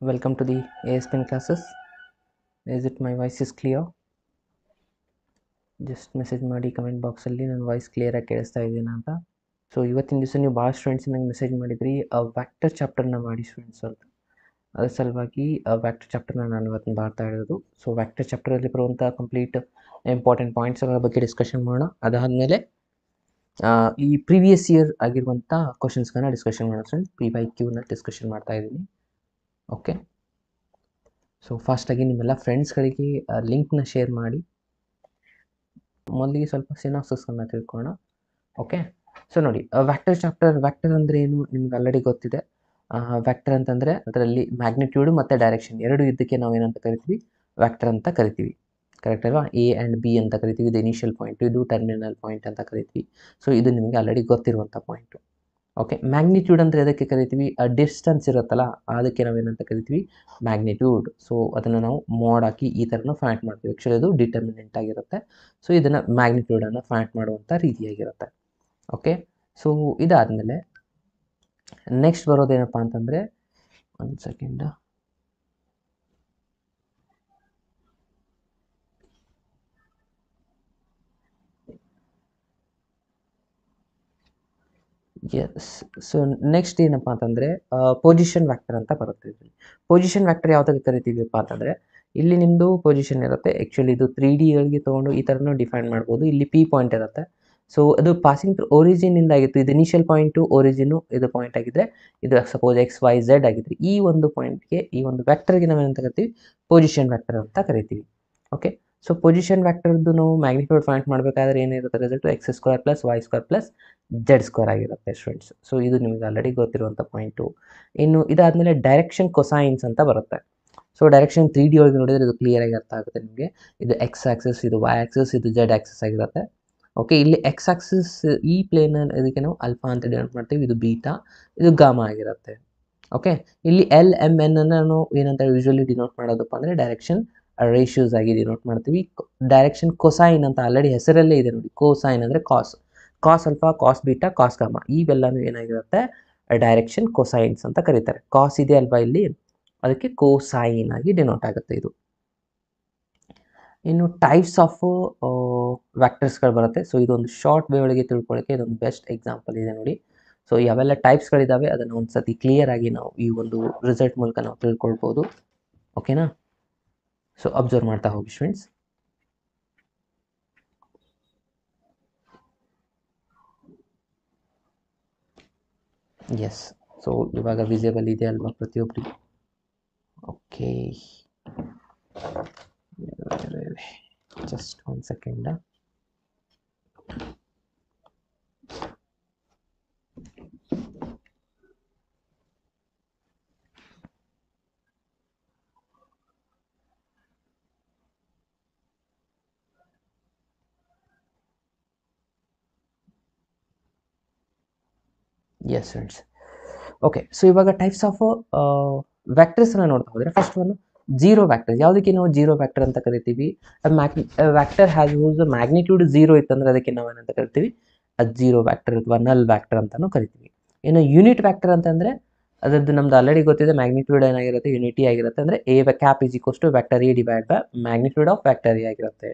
Welcome to the ASPN classes. Is it my voice is clear? Just message ಮಾಡಿ comment ಬಾಕ್ಸಲ್ಲಿ ನನ್ನ voice ಕ್ಲಿಯರಾಗಿ ಕೇಳಿಸ್ತಾ ಇದೆಯಾ ಅಂತ. ಸೊ ಇವತ್ತಿನ ದಿವಸ ನೀವು ಭಾಳ ಸ್ಟೂಡೆಂಟ್ಸ್ ನಂಗೆ ಮೆಸೇಜ್ ಮಾಡಿದ್ರಿ ವ್ಯಾಕ್ಟರ್ ಚಾಪ್ಟರ್ನ ಮಾಡಿ ಸ್ಟೂಡೆಂಟ್ಸ್ ಅಂತ. ಅದರ ಸಲುವಾಗಿ ವ್ಯಾಕ್ಟರ್ ಚಾಪ್ಟರ್ನ ನಾನು ಇವತ್ತು ಮಾಡ್ತಾ ಇರೋದು. ಸೊ ವ್ಯಾಕ್ಟರ್ ಚಾಪ್ಟರಲ್ಲಿ ಬರುವಂಥ ಕಂಪ್ಲೀಟ್ ಇಂಪಾರ್ಟೆಂಟ್ ಪಾಯಿಂಟ್ಸ್ಗಳ ಬಗ್ಗೆ ಡಿಸ್ಕಷನ್ ಮಾಡೋಣ. ಅದಾದಮೇಲೆ ಈ ಪ್ರೀವಿಯಸ್ ಇಯರ್ ಆಗಿರುವಂಥ ಕ್ವಶನ್ಸ್ಗಳನ್ನ ಡಿಸ್ಕಷನ್ ಮಾಡೋಣ ಫ್ರೆಂಡ್ಸ್. PYQನ ಡಿಸ್ಕಷನ್ ಮಾಡ್ತಾ ಇದ್ದೀನಿ. ಓಕೆ, ಸೊ ಫಾಸ್ಟಾಗಿ ನಿಮ್ಮೆಲ್ಲ ಫ್ರೆಂಡ್ಸ್ಗಳಿಗೆ ಲಿಂಕ್ನ ಶೇರ್ ಮಾಡಿ. ಮೊದಲಿಗೆ ಸ್ವಲ್ಪ ಸಿನಾಪ್ಸಿಸ್ಗಳನ್ನ ತಿಳ್ಕೊಳ್ಳೋಣ. ಓಕೆ, ಸೊ ನೋಡಿ, ವ್ಯಾಕ್ಟರ್ ಚಾಪ್ಟರ್. ವ್ಯಾಕ್ಟರ್ ಅಂದರೆ ಏನು ನಿಮ್ಗೆ ಆಲ್ರೆಡಿ ಗೊತ್ತಿದೆ. ವ್ಯಾಕ್ಟರ್ ಅಂತಂದರೆ ಅದರಲ್ಲಿ ಮ್ಯಾಗ್ನಿಟ್ಯೂಡು ಮತ್ತು ಡೈರೆಕ್ಷನ್ ಎರಡು ಇದ್ದಕ್ಕೆ ನಾವು ಏನಂತ ಕರಿತೀವಿ, ವ್ಯಾಕ್ಟರ್ ಅಂತ ಕರಿತೀವಿ. ಕರೆಕ್ಟ್ ಅಲ್ವಾ? A ಆ್ಯಂಡ್ B ಅಂತ ಕರಿತೀವಿ. ಇದು ಇನಿಷಿಯಲ್ ಪಾಯಿಂಟು, ಇದು ಟರ್ಮಿನಲ್ ಪಾಯಿಂಟ್ ಅಂತ ಕರಿತೀವಿ. ಸೊ ಇದು ನಿಮಗೆ ಆಲ್ರೆಡಿ ಗೊತ್ತಿರುವಂಥ ಪಾಯಿಂಟು. ಓಕೆ, ಮ್ಯಾಗ್ನಿಟ್ಯೂಡ್ ಅಂದರೆ ಎದಕ್ಕೆ ಕರಿತೀವಿ? ಡಿಸ್ಟೆನ್ಸ್ ಇರುತ್ತಲ್ಲ, ಅದಕ್ಕೆ ನಾವೇನಂತ ಕರಿತೀವಿ, ಮ್ಯಾಗ್ನಿಟ್ಯೂಡ್. ಸೊ ಅದನ್ನು ನಾವು ಮೋಡ್ ಹಾಕಿ ಈ ಥರನೂ ಫೈಂಡ್ ಮಾಡ್ತೀವಿ. ಆ್ಯಕ್ಚುಲಿ ಅದು ಡಿಟರ್ಮಿನೆಂಟ್ ಆಗಿರುತ್ತೆ. ಸೊ ಇದನ್ನು ಮ್ಯಾಗ್ನಿಟ್ಯೂಡನ್ನು ಫೈಂಡ್ ಮಾಡುವಂಥ ರೀತಿಯಾಗಿರುತ್ತೆ. ಓಕೆ, ಸೊ ಇದಾದಮೇಲೆ ನೆಕ್ಸ್ಟ್ ಬರೋದೇನಪ್ಪ ಅಂತಂದರೆ, ಒಂದು ಸೆಕೆಂಡ್, ಎಸ್. ಸೊ ನೆಕ್ಸ್ಟ್ ಏನಪ್ಪ ಅಂತಂದರೆ ಪೊಸಿಷನ್ ವ್ಯಾಕ್ಟರ್ ಅಂತ ಬರುತ್ತೆ. ಪೊಸಿಷನ್ ವ್ಯಾಕ್ಟರ್ ಯಾವುದಕ್ಕೆ ಕರಿತೀವಿಪ್ಪ ಅಂತಂದರೆ, ಇಲ್ಲಿ ನಿಮ್ಮದು ಪೊಸಿಷನ್ ಇರುತ್ತೆ. ಆ್ಯಕ್ಚುಲಿ ಇದು 3Dಗಳಿಗೆ ತೊಗೊಂಡು ಈ ಥರನೂ ಡಿಫೈನ್ ಮಾಡ್ಬೋದು. ಇಲ್ಲಿ P ಪಾಯಿಂಟ್ ಇರುತ್ತೆ. ಸೊ ಅದು ಪಾಸಿಂಗ್ ಥ್ರೂ ಒರಿಜಿನಿಂದ ಆಗಿತ್ತು. ಇದು ಇನಿಷಿಯಲ್ ಪಾಯಿಂಟು, ಒರಿಜಿನು ಇದು ಪಾಯಿಂಟ್ ಆಗಿದ್ದರೆ, ಇದು ಸಪೋಸ್ XYZ ಆಗಿದ್ದರೆ, ಈ ಒಂದು ಪಾಯಿಂಟ್ಗೆ, ಈ ಒಂದು ವ್ಯಾಕ್ಟರ್ಗೆ ನಾವೇನಂತ ಕರಿತೀವಿ, ಪೊಸಿಷನ್ ವ್ಯಾಕ್ಟರ್ ಅಂತ ಕರಿತೀವಿ. ಓಕೆ, ಸೊ ಪೊಸಿಷನ್ ವ್ಯಾಕ್ಟರ್ದು ನಾವು ಮ್ಯಾಗ್ನಿಟ್ಯೂಡ್ ಫೈಂಡ್ ಮಾಡಬೇಕಾದ್ರೆ ಏನಿರುತ್ತೆ ರಿಸಲ್ಟು, X² + Y² + Z² ಆಗಿರುತ್ತೆ ಸ್ಟೂಡೆಂಟ್ಸ್. ಸೊ ಇದು ನಿಮಗೆ ಆಲ್ರೆಡಿ ಗೊತ್ತಿರುವಂಥ ಪಾಯಿಂಟು. ಇನ್ನು ಇದಾದಮೇಲೆ ಡೈರೆಕ್ಷನ್ ಕೊಸೈನ್ಸ್ ಅಂತ ಬರುತ್ತೆ. ಸೊ ಡೈರೆಕ್ಷನ್ 3D ಒಳಗೆ ನೋಡಿದರೆ ಇದು ಕ್ಲಿಯರಾಗಿ ಅರ್ಥ ಆಗುತ್ತೆ ನಿಮಗೆ. ಇದು X ಆಕ್ಸಿಸ್, ಇದು Y ಆಕ್ಸಿಸ್, ಇದು Z ಆಕ್ಸಿಸ್ ಆಗಿರುತ್ತೆ. ಓಕೆ, ಇಲ್ಲಿ X ಆಕ್ಸಿಸ್ ಈ ಪ್ಲೇನ್ ಇದಕ್ಕೆ ನಾವು ಆಲ್ಫಾ ಅಂತ ಡಿನೋಟ್ ಮಾಡ್ತೀವಿ. ಇದು ಬೀಟಾ, ಇದು ಗಾಮಾ ಆಗಿರುತ್ತೆ. ಓಕೆ, ಇಲ್ಲಿ L, M, N ಅನ್ನು ನಾವು ಏನಂತ ಯೂಶುವಲಿ ಡಿನೋಟ್ ಮಾಡೋದಪ್ಪ ಅಂದರೆ ಡೈರೆಕ್ಷನ್ ರೇಷಿಯೋಸ್ ಆಗಿ ಡಿನೋಟ್ ಮಾಡ್ತೀವಿ. ಡೈರೆಕ್ಷನ್ ಕೊಸೈನ್ ಅಂತ ಆಲ್ರೆಡಿ ಹೆಸರಲ್ಲೇ ಇದೆ ನೋಡಿ. ಕೊಸೈನ್ ಅಂದರೆ ಕಾಸ್ ಆಲ್ಫಾ, ಕಾಸ್ ಬೀಟಾ, ಕಾಸ್ ಗಾಮಾ, ಇವೆಲ್ಲನೂ ಏನಾಗಿರುತ್ತೆ, ಡೈರೆಕ್ಷನ್ ಕೊಸೈನ್ಸ್ ಅಂತ ಕರೀತಾರೆ. ಕಾಸ್ ಇದೆ ಅಲ್ವಾ ಇಲ್ಲಿ, ಅದಕ್ಕೆ ಕೋಸೈನ್ ಆಗಿ ಡಿನೋಟ್ ಆಗುತ್ತೆ ಇದು. ಇನ್ನು ಟೈಪ್ಸ್ ಆಫ್ ವ್ಯಾಕ್ಟರ್ಸ್ಗಳು ಬರುತ್ತೆ. ಸೊ ಇದೊಂದು ಶಾರ್ಟ್ ವೇ ಒಳಗೆ ತಿಳ್ಕೊಳ್ಳೋಕ್ಕೆ ಇದೊಂದು ಬೆಸ್ಟ್ ಎಕ್ಸಾಂಪಲ್ ಇದೆ ನೋಡಿ. ಸೊ ಯಾವೆಲ್ಲ ಟೈಪ್ಸ್ಗಳಿದ್ದಾವೆ ಅದನ್ನು ಒಂದು ಸತಿ ಕ್ಲಿಯರ್ ಆಗಿ ನಾವು ಈ ಒಂದು ರಿಸಲ್ಟ್ ಮೂಲಕ ನಾವು ತಿಳ್ಕೊಳ್ಬೋದು. ಓಕೆನಾ? ಸೊ ಅಬ್ಸರ್ವ್ ಮಾಡ್ತಾ ಹೋಗಿ ಸ್ಟೂಡೆಂಟ್ಸ್. ಎಸ್, ಸೊ ಇವಾಗ ವಿಸಿಬಲ್ ಇದೆ ಅಲ್ವಾ ಪ್ರತಿಯೊಬ್ಬರಿಗೂ? ಓಕೆ, ಜಸ್ಟ್ ಒಂದು second. Yes friends. Okay, so ಇವಾಗ ಟೈಪ್ಸ್ ಆಫ್ ವ್ಯಾಕ್ಟರ್ಸ್ನ ನೋಡ್ತಾ ಹೋದರೆ, ಫಸ್ಟ್ ಒನ್ ಜೀರೋ ವ್ಯಾಕ್ಟರ್. ಯಾವುದಕ್ಕೆ ನಾವು ಜೀರೋ ವ್ಯಾಕ್ಟರ್ ಅಂತ ಕರಿತೀವಿ? ವ್ಯಾಕ್ಟರ್ ಹ್ಯಾಸ್ ಹೂಸ್ ಮ್ಯಾಗ್ನಿಟ್ಯೂಡ್ 0 ಇತ್ತಂದ್ರೆ ಅದಕ್ಕೆ ನಾವು ಏನಂತ ಕರಿತೀವಿ, ಜೀರೋ ವ್ಯಾಕ್ಟರ್ ಅಥವಾ ನಲ್ ವ್ಯಾಕ್ಟರ್ ಅಂತಲೂ ಕರಿತೀವಿ. ಇನ್ನು ಯೂನಿಟ್ ವ್ಯಾಕ್ಟರ್ ಅಂತಂದರೆ ಅದರದ್ದು ನಮ್ದು ಆಲ್ರೆಡಿ ಗೊತ್ತಿದೆ, ಮ್ಯಾಗ್ನಿಟ್ಯೂಡ್ ಏನಾಗಿರುತ್ತೆ, ಯೂನಿಟಿ ಆಗಿರುತ್ತೆ. ಅಂದರೆ A cap is equals to vector A divide by magnitude of vector A ಆಗಿರುತ್ತೆ.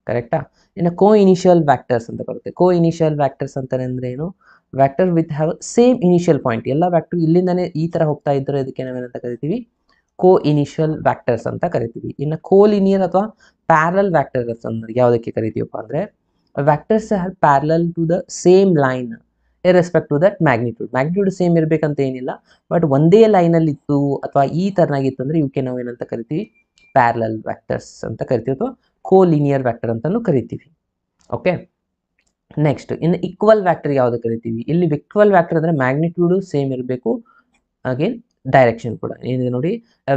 ಕರೆಕ್ಟಾ? ಇನ್ನು ಕೋ ಇನಿಷಿಯಲ್ ವ್ಯಾಕ್ಟರ್ಸ್ ಅಂತ ಬರುತ್ತೆ. ಕೋ ಇನಿಷಿಯಲ್ ವ್ಯಾಕ್ಟರ್ಸ್ ಅಂತಂದರೆ ಏನು? Vector with have same initial point. ಎಲ್ಲ ವ್ಯಾಕ್ಟರ್ ಇಲ್ಲಿಂದನೇ ಈ ಥರ ಹೋಗ್ತಾ ಇದ್ದರೆ ಇದಕ್ಕೆ ನಾವೇನಂತ ಕರಿತೀವಿ, ಕೋ ಇನಿಷಿಯಲ್ ವ್ಯಾಕ್ಟರ್ಸ್ ಅಂತ ಕರಿತೀವಿ. ಇನ್ನು ಕೋ ಲಿನಿಯರ್ ಅಥವಾ ಪ್ಯಾರಲಲ್ ವ್ಯಾಕ್ಟರ್ಸ್ ಅಂದ್ರೆ ಯಾವುದಕ್ಕೆ ಕರಿತೀವಪ್ಪ ಅಂದರೆ, vectors are parallel to the same line irrespect to that magnitude. Magnitude same ಇರಬೇಕಂತ ಏನಿಲ್ಲ, ಬಟ್ ಒಂದೇ ಲೈನಲ್ಲಿ ಇತ್ತು ಅಥವಾ ಈ ಥರನಾಗಿತ್ತು ಅಂದರೆ ಇವಕ್ಕೆ ನಾವು ಏನಂತ ಕರಿತೀವಿ, ಪ್ಯಾರಲಲ್ ವ್ಯಾಕ್ಟರ್ಸ್ ಅಂತ ಕರಿತೀವಿ, ಅಥವಾ ಕೋ ಲಿನಿಯರ್ ವ್ಯಾಕ್ಟರ್ ಅಂತಲೂ ಕರಿತೀವಿ. ಓಕೆ, ನೆಕ್ಸ್ಟ್ ಇನ್ನು ಈಕ್ವಲ್ ವ್ಯಾಕ್ಟರ್ ಯಾವುದು ಕರಿತೀವಿ? ಇಲ್ಲಿ ಈಕ್ವಲ್ ವ್ಯಾಕ್ಟರ್ ಅಂದರೆ ಮ್ಯಾಗ್ನಿಟ್ಯೂಡು ಸೇಮ್ ಇರಬೇಕು, ಅಗೇನ್ ಡೈರೆಕ್ಷನ್ ಕೂಡ ಏನಿದೆ ನೋಡಿ,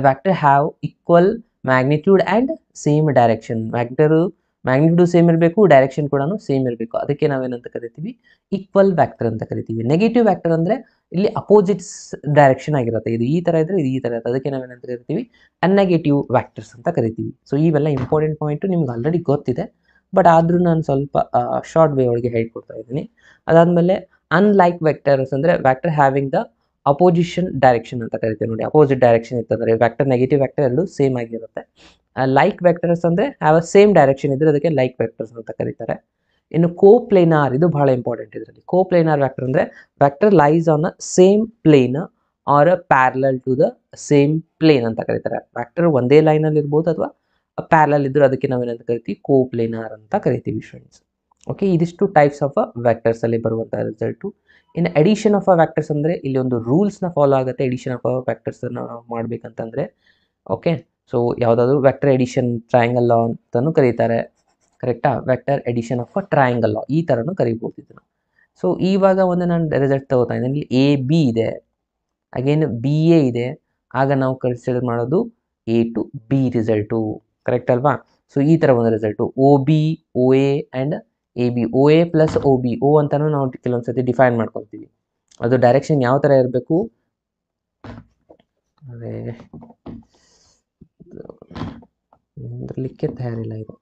vector have equal magnitude and same direction. Magnitude same ಇರಬೇಕು, ಡೈರೆಕ್ಷನ್ ಕೂಡ ಸೇಮ್ ಇರಬೇಕು. ಅದಕ್ಕೆ ನಾವೇನಂತ ಕರಿತೀವಿ, ಈಕ್ವಲ್ ವ್ಯಾಕ್ಟರ್ ಅಂತ ಕರಿತೀವಿ. ನೆಗೆಟಿವ್ ವ್ಯಾಕ್ಟರ್ ಅಂದರೆ ಇಲ್ಲಿ ಅಪೋಸಿಟ್ಸ್ ಡೈರೆಕ್ಷನ್ ಆಗಿರುತ್ತೆ. ಇದು ಈ ಥರ ಇದ್ದರೆ ಇದು ಈ ಥರ ಇರುತ್ತೆ, ಅದಕ್ಕೆ ನಾವೇನಂತ ಕರಿತೀವಿ, ಅನ್ನೆಗೆಟಿವ್ ವ್ಯಾಕ್ಟರ್ಸ್ ಅಂತ ಕರಿತೀವಿ. ಸೊ ಇವೆಲ್ಲ ಇಂಪಾರ್ಟೆಂಟ್ ಪಾಯಿಂಟು ನಿಮ್ಗೆ ಆಲ್ರೆಡಿ ಗೊತ್ತಿದೆ, ಬಟ್ ಆದರೂ ನಾನು ಸ್ವಲ್ಪ ಶಾರ್ಟ್ ವೇ ಒಳಗೆ ಹೇಳ್ಕೊಡ್ತಾ ಇದ್ದೀನಿ. ಅದಾದಮೇಲೆ ಅನ್ಲೈಕ್ ವೆಕ್ಟರ್ಸ್ ಅಂದರೆ vector having the opposition direction ಅಂತ ಕರಿತೀವಿ ನೋಡಿ. ಅಪೋಸಿಟ್ ಡೈರೆಕ್ಷನ್ ಇತ್ತಂದರೆ ವೆಕ್ಟರ್ ನೆಗೆಟಿವ್ ವೆಕ್ಟರ್ ಎರಡು ಸೇಮ್ ಆಗಿರುತ್ತೆ. ಲೈಕ್ ವೆಕ್ಟರ್ಸ್ ಅಂದರೆ ಹ್ಯಾವ್ ಅ ಸೇಮ್ ಡೈರೆಕ್ಷನ್ ಇದ್ದರೆ ಅದಕ್ಕೆ ಲೈಕ್ ವೆಕ್ಟರ್ಸ್ ಅಂತ ಕರೀತಾರೆ. ಇನ್ನು ಕೋಪ್ಲೇನಾರ್ ಇದು ಬಹಳ ಇಂಪಾರ್ಟೆಂಟ್ ಇದರಲ್ಲಿ. ಕೋಪ್ಲೇನಾರ್ ವೆಕ್ಟರ್ ಅಂದರೆ vector lies on a same plane or parallel to the same plane ಅಂತ ಕರೀತಾರೆ. ವೆಕ್ಟರ್ ಒಂದೇ ಲೈನಲ್ಲಿ ಇರ್ಬೋದು ಅಥವಾ ಪ್ಯಾರಲಲ್ ಇದ್ದರೂ ಅದಕ್ಕೆ ನಾವೇನಂತ ಕರಿತೀವಿ, ಕೋಪ್ಲೇನಾರ್ ಅಂತ ಕರಿತೀವಿ ಫ್ರೆಂಡ್ಸ್. ಓಕೆ, ಇದಿಷ್ಟು ಟೈಪ್ಸ್ ಆಫ್ ವೆಕ್ಟರ್ಸ್ ಅಲ್ಲಿ ಬರುವಂಥ ರಿಸಲ್ಟು. ಇನ್ನು ಎಡಿಷನ್ ಆಫ್ ಅ ವೆಕ್ಟರ್ಸ್ ಅಂದರೆ ಇಲ್ಲಿ ಒಂದು ರೂಲ್ಸ್ನ ಫಾಲೋ ಆಗುತ್ತೆ. ಎಡಿಷನ್ ಆಫ್ ಅ ವೆಕ್ಟರ್ಸನ್ನು ನಾವು ಮಾಡಬೇಕಂತಂದರೆ ಓಕೆ, ಸೊ ಯಾವುದಾದ್ರೂ ವೆಕ್ಟರ್ ಎಡಿಷನ್ ಟ್ರಯಾಂಗಲ್ ಲಾ ಅಂತಲೂ ಕರೀತಾರೆ, ಕರೆಕ್ಟಾ? Vector addition of a triangle law ಈ ಥರನೂ ಕರಿಬೋದು ಇದನ್ನು. ಸೊ ಇವಾಗ ಒಂದು ನಾನು ರಿಸಲ್ಟ್ ತಗೋತಾ ಇದ್ದೀನಿ. ಇಲ್ಲಿ ಎ ಬಿ ಇದೆ, ಅಗೇನ್ ಬಿ ಎ ಇದೆ, ಆಗ ನಾವು ಕನ್ಸಿಡರ್ ಮಾಡೋದು A to B result, correct ಅಲ್ವಾ? ಸೊ ಈ ಥರ ಒಂದು result O B O A and A B, O A plus O B, O ಅಂತಲೂ ನಾವು ಕೆಲವೊಂದು ಸತಿ ಡಿಫೈನ್ ಮಾಡ್ಕೊತೀವಿ. ಅದು ಡೈರೆಕ್ಷನ್ ಯಾವ ಥರ ಇರಬೇಕು, ಅದೇ ಲಿಕ್ಕೆ ತಯಾರಿಲ್ಲ ಇದು,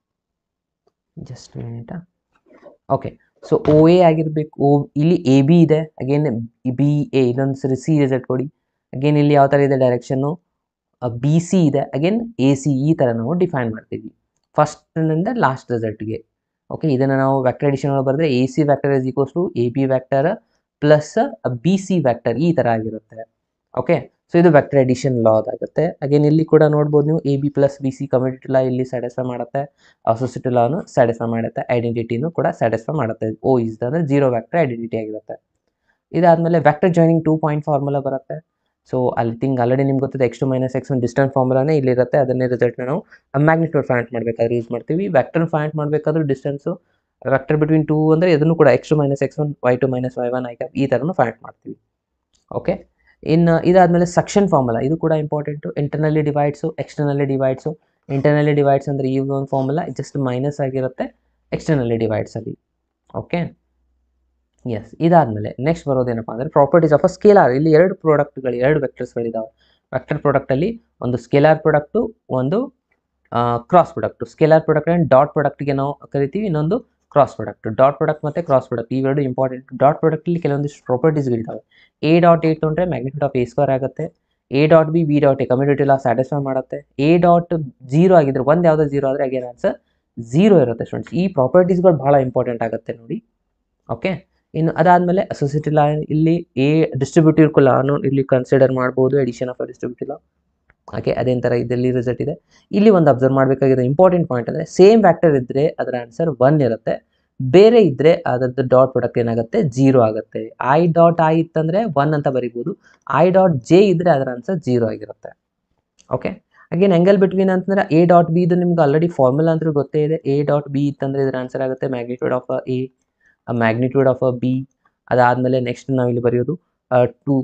ಜಸ್ಟ್ ಮಿನಿಟಾ. ಓಕೆ, ಸೊ ಒ ಎ ಆಗಿರಬೇಕು, ಇಲ್ಲಿ ಎ ಬಿ ಇದೆ, ಅಗೇನ್ ಬಿ ಎ, ಇದೊಂದು ಸರಿ ಸಿ ರಿಸಲ್ಟ್ ಕೊಡಿ. ಅಗೇನ್ ಇಲ್ಲಿ ಯಾವ ಥರ ಇದೆ ಡೈರೆಕ್ಷನ್ನು, ಬಿ ಸಿ ಇದೆ, ಅಗೇನ್ ಎ ಸಿ, ಈ ಥರ ನಾವು ಡಿಫೈನ್ ಮಾಡ್ತೀವಿ ಫಸ್ಟ್ನಿಂದ ಲಾಸ್ಟ್ ರಿಸಲ್ಟ್ಗೆ. ಓಕೆ, ಇದನ್ನು ನಾವು ವೆಕ್ಟರ್ ಎಡಿಷನ್ ಒಳಗೆ ಬರೆದ್ರೆ A C vector is equals to A B vector plus B C vector ಈ ಥರ ಆಗಿರುತ್ತೆ. ಓಕೆ, ಸೊ ಇದು ವೆಕ್ಟರ್ ಎಡಿಷನ್ ಲಾದಾಗುತ್ತೆ. ಅಗೇನ್ ಇಲ್ಲಿ ಕೂಡ ನೋಡ್ಬೋದು ನೀವು, A B plus B C community law ಇಲ್ಲಿ ಸ್ಯಾಟಿಸ್ಫೈ ಮಾಡುತ್ತೆ, ಅಸೋಸಿಯೇಟಿವ್ ಲಾನು ಸ್ಯಾಟಿಸ್ಫೈ ಮಾಡುತ್ತೆ, ಐಡೆಂಟಿಟಿನೂ ಕೂಡ ಸ್ಯಾಟಿಸ್ಫೈ ಮಾಡುತ್ತೆ. ಓ ಇಸ್ ಅಂದರೆ ಜೀರೋ ವೆಕ್ಟರ್ ಐಡೆಂಟಿಟಿ ಆಗಿರುತ್ತೆ. ಇದಾದಮೇಲೆ ವೆಕ್ಟರ್ ಜಾಯ್ನಿಂಗ್ 2 ಪಾಯಿಂಟ್ ಫಾರ್ಮುಲಾ ಬರುತ್ತೆ. ಸೊ ಅಲ್ಲಿ ಥಿಂಗ್ ಆಲ್ರೆಡಿ ನಿಮ್ಗೆ ಗೊತ್ತಿದೆ, x2 - x1 ಡಿಸ್ಟೆನ್ಸ್ ಫಾರ್ಮುಲಾನೇ ಇಲ್ಲಿರುತ್ತೆ. ಅದನ್ನೇ ರಿಸಲ್ಟ್ನ ನಾವು ಮ್ಯಾಗ್ನಿಟ್ಯೂಡ್ ಫೈಂಡ್ ಮಾಡಬೇಕಾದ್ರೆ ಯೂಸ್ ಮಾಡ್ತೀವಿ. ವೆಕ್ಟರ್ ಫೈಂಡ್ ಮಾಡಬೇಕಾದ್ರೂ ಡಿಸ್ಟೆನ್ಸು ವೆಕ್ಟರ್ ಬಿಟ್ವೀನ್ 2 ಅಂದರೆ ಇದನ್ನು ಕೂಡ x2 - x1 y2 - y1 ಈ ಥರನೂ ಫೈಂಡ್ ಮಾಡ್ತೀವಿ. ಓಕೆ, ಇನ್ನು ಇದಾದಮೇಲೆ ಸಕ್ಷನ್ ಫಾರ್ಮುಲಾ, ಇದು ಕೂಡ ಇಂಪಾರ್ಟೆಂಟು. ಇಂಟರ್ನಲ್ಲಿ ಡಿವೈಡ್ಸು, ಎಕ್ಸ್ಟರ್ನಲ್ಲಿ ಡಿವೈಡ್ಸು. ಇಂಟರ್ನಲ್ಲಿ ಡಿವೈಡ್ಸ್ ಅಂದರೆ ಈ ಒಂದು ಫಾರ್ಮುಲಾ ಜಸ್ಟ್ ಮೈನಸ್ ಆಗಿರುತ್ತೆ ಎಕ್ಸ್ಟರ್ನಲ್ಲಿ ಡಿವೈಡ್ಸಲ್ಲಿ. Okay, yes. ಇದಾದಮೇಲೆ ನೆಕ್ಸ್ಟ್ ಬರೋದೇನಪ್ಪ ಅಂದರೆ ಪ್ರಾಪರ್ಟೀಸ್ ಆಫ್ ಅ ಸ್ಕೇಲಾರ್. ಇಲ್ಲಿ ಎರಡು ಪ್ರಾಡಕ್ಟ್ಗಳು, ಎರಡು ವೆಕ್ಟರ್ಸ್ಗಳಿದ್ದಾವೆ. ವೆಕ್ಟರ್ ಪ್ರಾಡಕ್ಟಲ್ಲಿ ಒಂದು ಸ್ಕೇಲಾರ್ ಪ್ರಾಡಕ್ಟು, ಒಂದು cross product. Scalar product and dot ಪ್ರಾಡಕ್ಟ್ಗೆ ನಾವು ಕರಿತೀವಿ, ಇನ್ನೊಂದು ಕ್ರಾಸ್ ಪ್ರಾಡಕ್ಟ್. ಡಾಟ್ ಪ್ರಾಡಕ್ಟ್ ಮತ್ತು ಕ್ರಾಸ್ ಪ್ರಾಡಕ್ಟ್ ಇವೆರಡು ಇಂಪಾರ್ಟೆಂಟ್. ಡಾಟ್ ಪ್ರಾಡಕ್ಟಲ್ಲಿ ಕೆಲವೊಂದಿಷ್ಟು ಪ್ರಾಪರ್ಟೀಸ್ಗಳಿದ್ದಾವೆ. ಎ ಡಾಟ್ ಎ ತೊಗೊಂಡ್ರೆ ಮ್ಯಾಗ್ನಿಟ್ಯೂಡ್ ಆಫ್ ಎ ಸ್ಕ್ವೇರ್ ಆಗುತ್ತೆ. A dot B B dot A community law satisfy ಮಾಡುತ್ತೆ. ಎ ಡಾಟ್ ಜೀರೋ ಆಗಿದ್ರೆ, ಒಂದು ಯಾವುದೋ ಜೀರೋ ಆದರೆ ಅಗೇನ್ ಆನ್ಸರ್ ಜೀರೋ ಇರುತ್ತೆ ಸ್ಟೂಡೆಂಟ್ಸ್. ಈ ಪ್ರಾಪರ್ಟೀಸ್ಗಳು ಭಾಳ ಇಂಪಾರ್ಟೆಂಟ್ ಆಗುತ್ತೆ ನೋಡಿ. ಓಕೆ, ಇನ್ನು ಅದಾದಮೇಲೆ ಅಸೋಸಿಯೇಟಿವ್ ಲಾ, ಇಲ್ಲಿ ಎ ಡಿಸ್ಟ್ರಿಬ್ಯೂಟಿವ್ ಲಾನು ಇಲ್ಲಿ ಕನ್ಸಿಡರ್ ಮಾಡ್ಬೋದು, addition of a distributive law. Okay, ಅದೇ ಥರ ಇದರಲ್ಲಿ ರಿಸಲ್ಟ್ ಇದೆ. ಇಲ್ಲಿ ಒಂದು ಅಬ್ಸರ್ವ್ ಮಾಡಬೇಕಾಗಿರೋ ಇಂಪಾರ್ಟೆಂಟ್ ಪಾಯಿಂಟ್ ಅಂದರೆ ಸೇಮ್ ವ್ಯಾಕ್ಟರ್ ಇದ್ದರೆ ಅದರ ಆನ್ಸರ್ 1 ಇರುತ್ತೆ, ಬೇರೆ ಇದ್ದರೆ ಅದರದ್ದು ಡಾಟ್ ಪ್ರಾಡಕ್ಟ್ ಏನಾಗುತ್ತೆ, 0 ಆಗುತ್ತೆ. ಐ ಡಾಟ್ ಐ ಇತ್ತಂದರೆ 1 ಅಂತ ಬರಿಬೋದು, ಐ ಡಾಟ್ ಜೆ ಇದ್ದರೆ ಅದರ ಆನ್ಸರ್ 0 ಆಗಿರುತ್ತೆ. ಓಕೆ, ಅಗೇನ್ ಆ್ಯಂಗಲ್ ಬಿಟ್ವೀನ್ ಅಂತಂದರೆ ಎ ಡಾಟ್ ಬಿ, ಇದು ನಿಮ್ಗೆ ಆಲ್ರೆಡಿ ಫಾರ್ಮುಲಾ ಅಂತೂ ಗೊತ್ತೇ ಇದೆ. ಎ ಡಾಟ್ ಬಿ ಇತ್ತಂದರೆ ಇದರ ಆನ್ಸರ್ ಆಗುತ್ತೆ magnitude of A, magnitude of a B. ಅದಾದಮೇಲೆ ನೆಕ್ಸ್ಟ್ ನಾವಿಲ್ಲಿ ಬರೆಯೋದು 2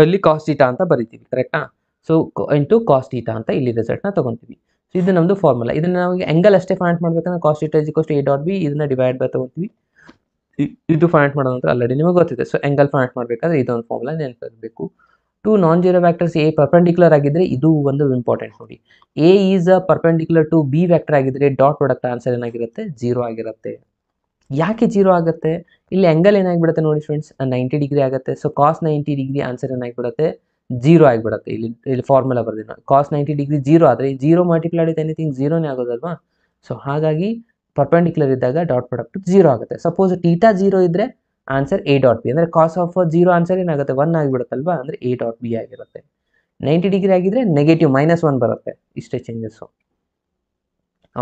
ಅಲ್ಲಿ ಕಾಸ್ ಥೀಟಾ ಅಂತ ಬರಿತೀವಿ, ಕರೆಕ್ಟಾ? ಸೊ ಇಂಟು ಕಾಸ್ ಥೀಟಾ ಅಂತ ಇಲ್ಲಿ ರಿಸಲ್ಟ್ನ ತೊಗೊತೀವಿ. ಸೊ ಇದು ನಮ್ಮದು ಫಾರ್ಮುಲಾ. ಇದನ್ನು ನಾವು ಆ್ಯಂಗಲ್ ಅಷ್ಟೇ ಫೈಂಡ್ ಮಾಡಬೇಕಂದ್ರೆ cos theta is equals to A dot B, ಇದನ್ನು ಡಿವೈಡ್ ಬೈ ತೊಗೊತೀವಿ. ಇದು ಫೈಂಡ್ ಮಾಡೋದು ಅಂತ ಆಲ್ರೆಡಿ ನಿಮಗೆ ಗೊತ್ತಿದೆ. ಸೊ ಆ್ಯಂಗಲ್ ಫೈಂಡ್ ಮಾಡಬೇಕಾದ್ರೆ ಇದೊಂದು ಫಾರ್ಮುಲಾ ನೆನಪಿರಬೇಕು. 2 non zero vectors A perpendicular ಆಗಿದ್ದರೆ ಇದು ಒಂದು ಇಂಪಾರ್ಟೆಂಟ್ ನೋಡಿ. A is a perpendicular to B vector ಆಗಿದ್ದರೆ ಡಾಟ್ ಪ್ರಾಡಕ್ಟ್ ಆನ್ಸರ್ ಏನಾಗಿರುತ್ತೆ, 0 ಆಗಿರುತ್ತೆ. ಯಾಕೆ 0 ಆಗುತ್ತೆ? ಇಲ್ಲಿ ಆ್ಯಂಗಲ್ ಏನಾಗಿಬಿಡುತ್ತೆ ನೋಡಿ ಫ್ರೆಂಡ್ಸ್, 90 ಡಿಗ್ರಿ ಆಗುತ್ತೆ. ಸೊ ಕಾಸ್ 90 ಡಿಗ್ರಿ ಆನ್ಸರ್ ಏನಾಗಿಬಿಡುತ್ತೆ, 0 ಆಗಿಬಿಡುತ್ತೆ. ಇಲ್ಲಿ ಫಾರ್ಮುಲಾ ಬರ್ದಿನ ಕಾಸ್ 90 ಡಿಗ್ರಿ 0 ಆದರೆ 0 ಮಲ್ಟಿಪ್ಲೈಡ್ ವಿತ್ ಎನಿಥಿಂಗ್ 0ನೇ ಆಗೋದಲ್ವಾ. ಸೊ ಹಾಗಾಗಿ ಪರ್ಪೆಂಡಿಕ್ಯುಲರ್ ಇದ್ದಾಗ ಡಾಟ್ ಪ್ರಾಡಕ್ಟ್ 0 ಆಗುತ್ತೆ. ಸಪೋಸ್ ಥೀಟಾ 0 ಇದ್ದರೆ ಆನ್ಸರ್ ಎ ಡಾಟ್ ಬಿ, ಅಂದರೆ ಕಾಸ್ ಆಫ್ 0 ಆನ್ಸರ್ ಏನಾಗುತ್ತೆ, 1 ಆಗಿಬಿಡುತ್ತಲ್ವಾ, ಅಂದರೆ ಎ ಡಾಟ್ ಬಿ ಆಗಿರುತ್ತೆ. 90 ಡಿಗ್ರಿ ಆಗಿದ್ರೆ ನೆಗೆಟಿವ್ -1 ಬರುತ್ತೆ, ಇಷ್ಟೇ ಚೇಂಜಸ್ಸು.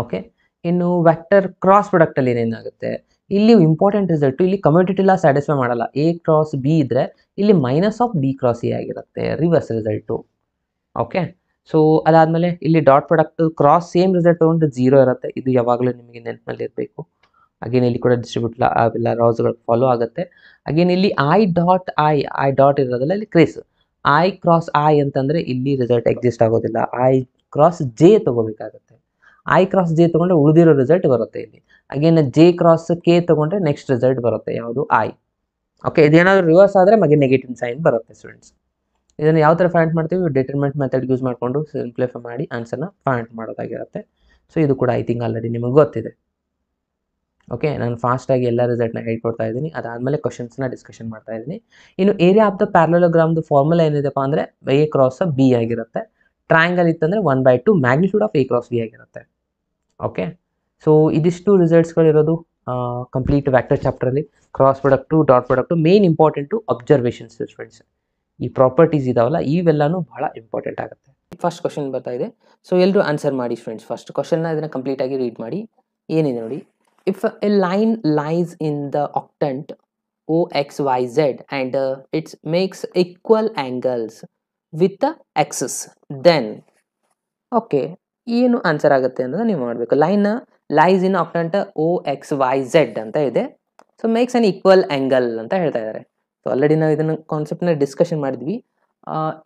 ಓಕೆ, ಇನ್ನು ವೆಕ್ಟರ್ ಕ್ರಾಸ್ ಪ್ರಾಡಕ್ಟಲ್ಲಿ ಏನೇನಾಗುತ್ತೆ, ಇಲ್ಲಿ ಇಂಪಾರ್ಟೆಂಟ್ ರಿಸಲ್ಟು, ಇಲ್ಲಿ ಕಮ್ಯುನಿಟಿ ಲಾ ಸ್ಯಾಟಿಸ್ಫೈ ಮಾಡಲ್ಲ. ಎ ಕ್ರಾಸ್ ಬಿ ಇದ್ದರೆ ಇಲ್ಲಿ minus of B cross A ಆಗಿರುತ್ತೆ, ರಿವರ್ಸ್ ರಿಸಲ್ಟು. ಓಕೆ, ಸೊ ಅದಾದಮೇಲೆ ಇಲ್ಲಿ dot product cross same result ತೊಗೊಂಡು 0 ಇರುತ್ತೆ. ಇದು ಯಾವಾಗಲೂ ನಿಮಗೆ ನೆನಪಲ್ಲಿ ಇರಬೇಕು. ಅಗೇನ್ ಇಲ್ಲಿ ಕೂಡ ಡಿಸ್ಟ್ರಿಬ್ಯೂಟ್ ಲಾ ಅವೆಲ್ಲ ರಾಸ್ಗಳು ಫಾಲೋ ಆಗುತ್ತೆ. ಅಗೇನ್ ಇಲ್ಲಿ ಐ ಡಾಟ್ ಇರೋದಲ್ಲ, ಇಲ್ಲಿ ಕ್ರೇಸ್ ಐ ಕ್ರಾಸ್ ಐ ಅಂತಂದರೆ ಇಲ್ಲಿ ರಿಸಲ್ಟ್ ಎಕ್ಸಿಸ್ಟ್ ಆಗೋದಿಲ್ಲ. ಐ ಕ್ರಾಸ್ ಜೆ ತೊಗೋಬೇಕಾಗುತ್ತೆ. ಐ ಕ್ರಾಸ್ ಜೆ ತೊಗೊಂಡ್ರೆ ಉಳಿದಿರೋ ರಿಸಲ್ಟ್ ಬರುತ್ತೆ ಇಲ್ಲಿ. ಅಗೇನ್ ಜೆ ಕ್ರಾಸ್ ಕೆ ತೊಗೊಂಡ್ರೆ ನೆಕ್ಸ್ಟ್ ರಿಸಲ್ಟ್ ಬರುತ್ತೆ, ಯಾವುದು ಐ. ಓಕೆ, ಇದೇನಾದರೂ ರಿವರ್ಸ್ ಆದರೆ ಮಗೆ ನೆಗೆಟಿವ್ ಸೈನ್ ಬರುತ್ತೆ ಸ್ಟೂಡೆಂಟ್ಸ್. ಇದನ್ನು ಯಾವ ಥರ ಫೈಂಡ್ ಮಾಡ್ತೀವಿ, ಡಿಟರ್ಮಿನೆಂಟ್ ಮೆಥಡ್ ಯೂಸ್ ಮಾಡಿಕೊಂಡು ಸಿಂಪ್ಲಿಫೈ ಮಾಡಿ ಆನ್ಸರ್ನ ಫೈಂಡ್ ಮಾಡೋದಾಗಿರುತ್ತೆ. ಸೊ ಇದು ಕೂಡ ಐ ಥಿಂಕ್ ಆಲ್ರೆಡಿ ನಿಮಗೆ ಗೊತ್ತಿದೆ. ಓಕೆ, ನಾನು ಫಾಸ್ಟಾಗಿ ಎಲ್ಲ ರಿಸಲ್ಟ್ನ ಹೇಳ್ಕೊಡ್ತಾ ಇದ್ದೀನಿ. ಅದಾದಮೇಲೆ ಕ್ವಶನ್ಸ್ನ ಡಿಸ್ಕಷನ್ ಮಾಡ್ತಾ ಇದ್ದೀನಿ. ಇನ್ನು ಏರಿಯಾ ಆಫ್ ದ ಪ್ಯಾರಲೋಗ್ರಾಮ್ದು ಫಾರ್ಮುಲಾ ಏನಿದೆಪ್ಪ ಅಂದರೆ ಎ ಕ್ರಾಸ್ ಬಿ ಆಗಿರುತ್ತೆ. ಟ್ರಯಾಂಗಲ್ ಇತ್ತಂದರೆ 1/2 magnitude of A cross B ಆಗಿರುತ್ತೆ. ಓಕೆ, ಸೊ ಇದಿಷ್ಟು ರಿಸಲ್ಟ್ಸ್ಗಳಿರೋದು ಕಂಪ್ಲೀಟ್ ವ್ಯಾಕ್ಟರ್ ಚಾಪ್ಟ್ರಲ್ಲಿ. Cross product, dot product, main important observations friends. ಈ ಪ್ರಾಪರ್ಟೀಸ್ ಇದಾವಲ್ಲ ಇವೆಲ್ಲನೂ ಬಹಳ ಇಂಪಾರ್ಟೆಂಟ್ ಆಗುತ್ತೆ. ಫಸ್ಟ್ ಕ್ವಶನ್ ಬರ್ತಾ ಇದೆ, ಸೊ ಎಲ್ಲರೂ ಆನ್ಸರ್ ಮಾಡಿ ಫ್ರೆಂಡ್ಸ್. ಫಸ್ಟ್ ಕ್ವಶನ್ನ ಇದನ್ನು ಕಂಪ್ಲೀಟಾಗಿ ರೀಡ್ ಮಾಡಿ. ಏನಿದೆ ನೋಡಿ, if a line lies in the octant OXYZ and it makes equal angles with the axis, then okay ಏನು ಆನ್ಸರ್ ಆಗುತ್ತೆ ಅನ್ನೋದು ನೀವು ಮಾಡಬೇಕು. ಲೈನ್ ಲೈಸ್ ಇನ್ ಆಕ್ಟಂಟ್ OXYZ ಅಂತ ಇದೆ. So makes an equal angle ಅಂತ ಹೇಳ್ತಾ ಇದ್ದಾರೆ. ಸೊ ಆಲ್ರೆಡಿ ನಾವು ಇದನ್ನು ಕಾನ್ಸೆಪ್ಟ್ನ ಡಿಸ್ಕಷನ್ ಮಾಡಿದ್ವಿ.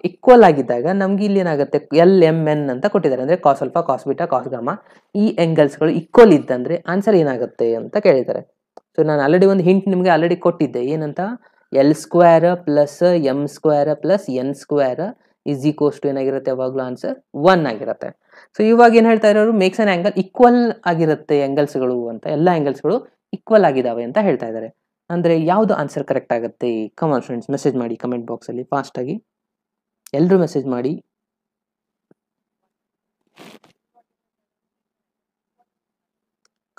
ಈಕ್ವಲ್ ಆಗಿದ್ದಾಗ ನಮ್ಗೆ ಇಲ್ಲಿ ಏನಾಗುತ್ತೆ, LMN ಅಂತ ಕೊಟ್ಟಿದ್ದಾರೆ, ಅಂದರೆ ಕಾಸ್ ಅಲ್ಫಾ, ಕಾಸ್ ಬೀಟಾ, ಕಾಸ್ ಗಾಮ. ಈ ಆ್ಯಂಗಲ್ಸ್ಗಳು ಈಕ್ವಲ್ ಇದ್ದಂದರೆ ಆನ್ಸರ್ ಏನಾಗುತ್ತೆ ಅಂತ ಕೇಳಿದ್ದಾರೆ. ಸೊ ನಾನು ಆಲ್ರೆಡಿ ಒಂದು ಹಿಂಟ್ ನಿಮಗೆ ಆಲ್ರೆಡಿ ಕೊಟ್ಟಿದ್ದೆ, ಏನಂತ, L² plus M² plus N² is equals to ಏನಾಗಿರುತ್ತೆ, ಯಾವಾಗಲೂ ಆನ್ಸರ್ 1 ಆಗಿರುತ್ತೆ. ಸೊ ಇವಾಗ ಏನು ಹೇಳ್ತಾ ಇರೋರು, ಮೇಕ್ಸ್ ಅನ್ ಆ್ಯಂಗಲ್ ಈಕ್ವಲ್ ಆಗಿರುತ್ತೆ ಆ್ಯಂಗಲ್ಸ್ಗಳು ಅಂತ, ಎಲ್ಲ ಆ್ಯಂಗಲ್ಸ್ಗಳು ಈಕ್ವಲ್ ಆಗಿದ್ದಾವೆ ಅಂತ ಹೇಳ್ತಾ ಇದ್ದಾರೆ. ಅಂದರೆ ಯಾವುದು ಆನ್ಸರ್ ಕರೆಕ್ಟ್ ಆಗುತ್ತೆ? ಕಮಾನ್ ಫ್ರೆಂಡ್ಸ್, ಮೆಸೇಜ್ ಮಾಡಿ ಕಮೆಂಟ್ ಬಾಕ್ಸಲ್ಲಿ ಫಾಸ್ಟಾಗಿ. ಎಲ್ಲರೂ ಮೆಸೇಜ್ ಮಾಡಿ.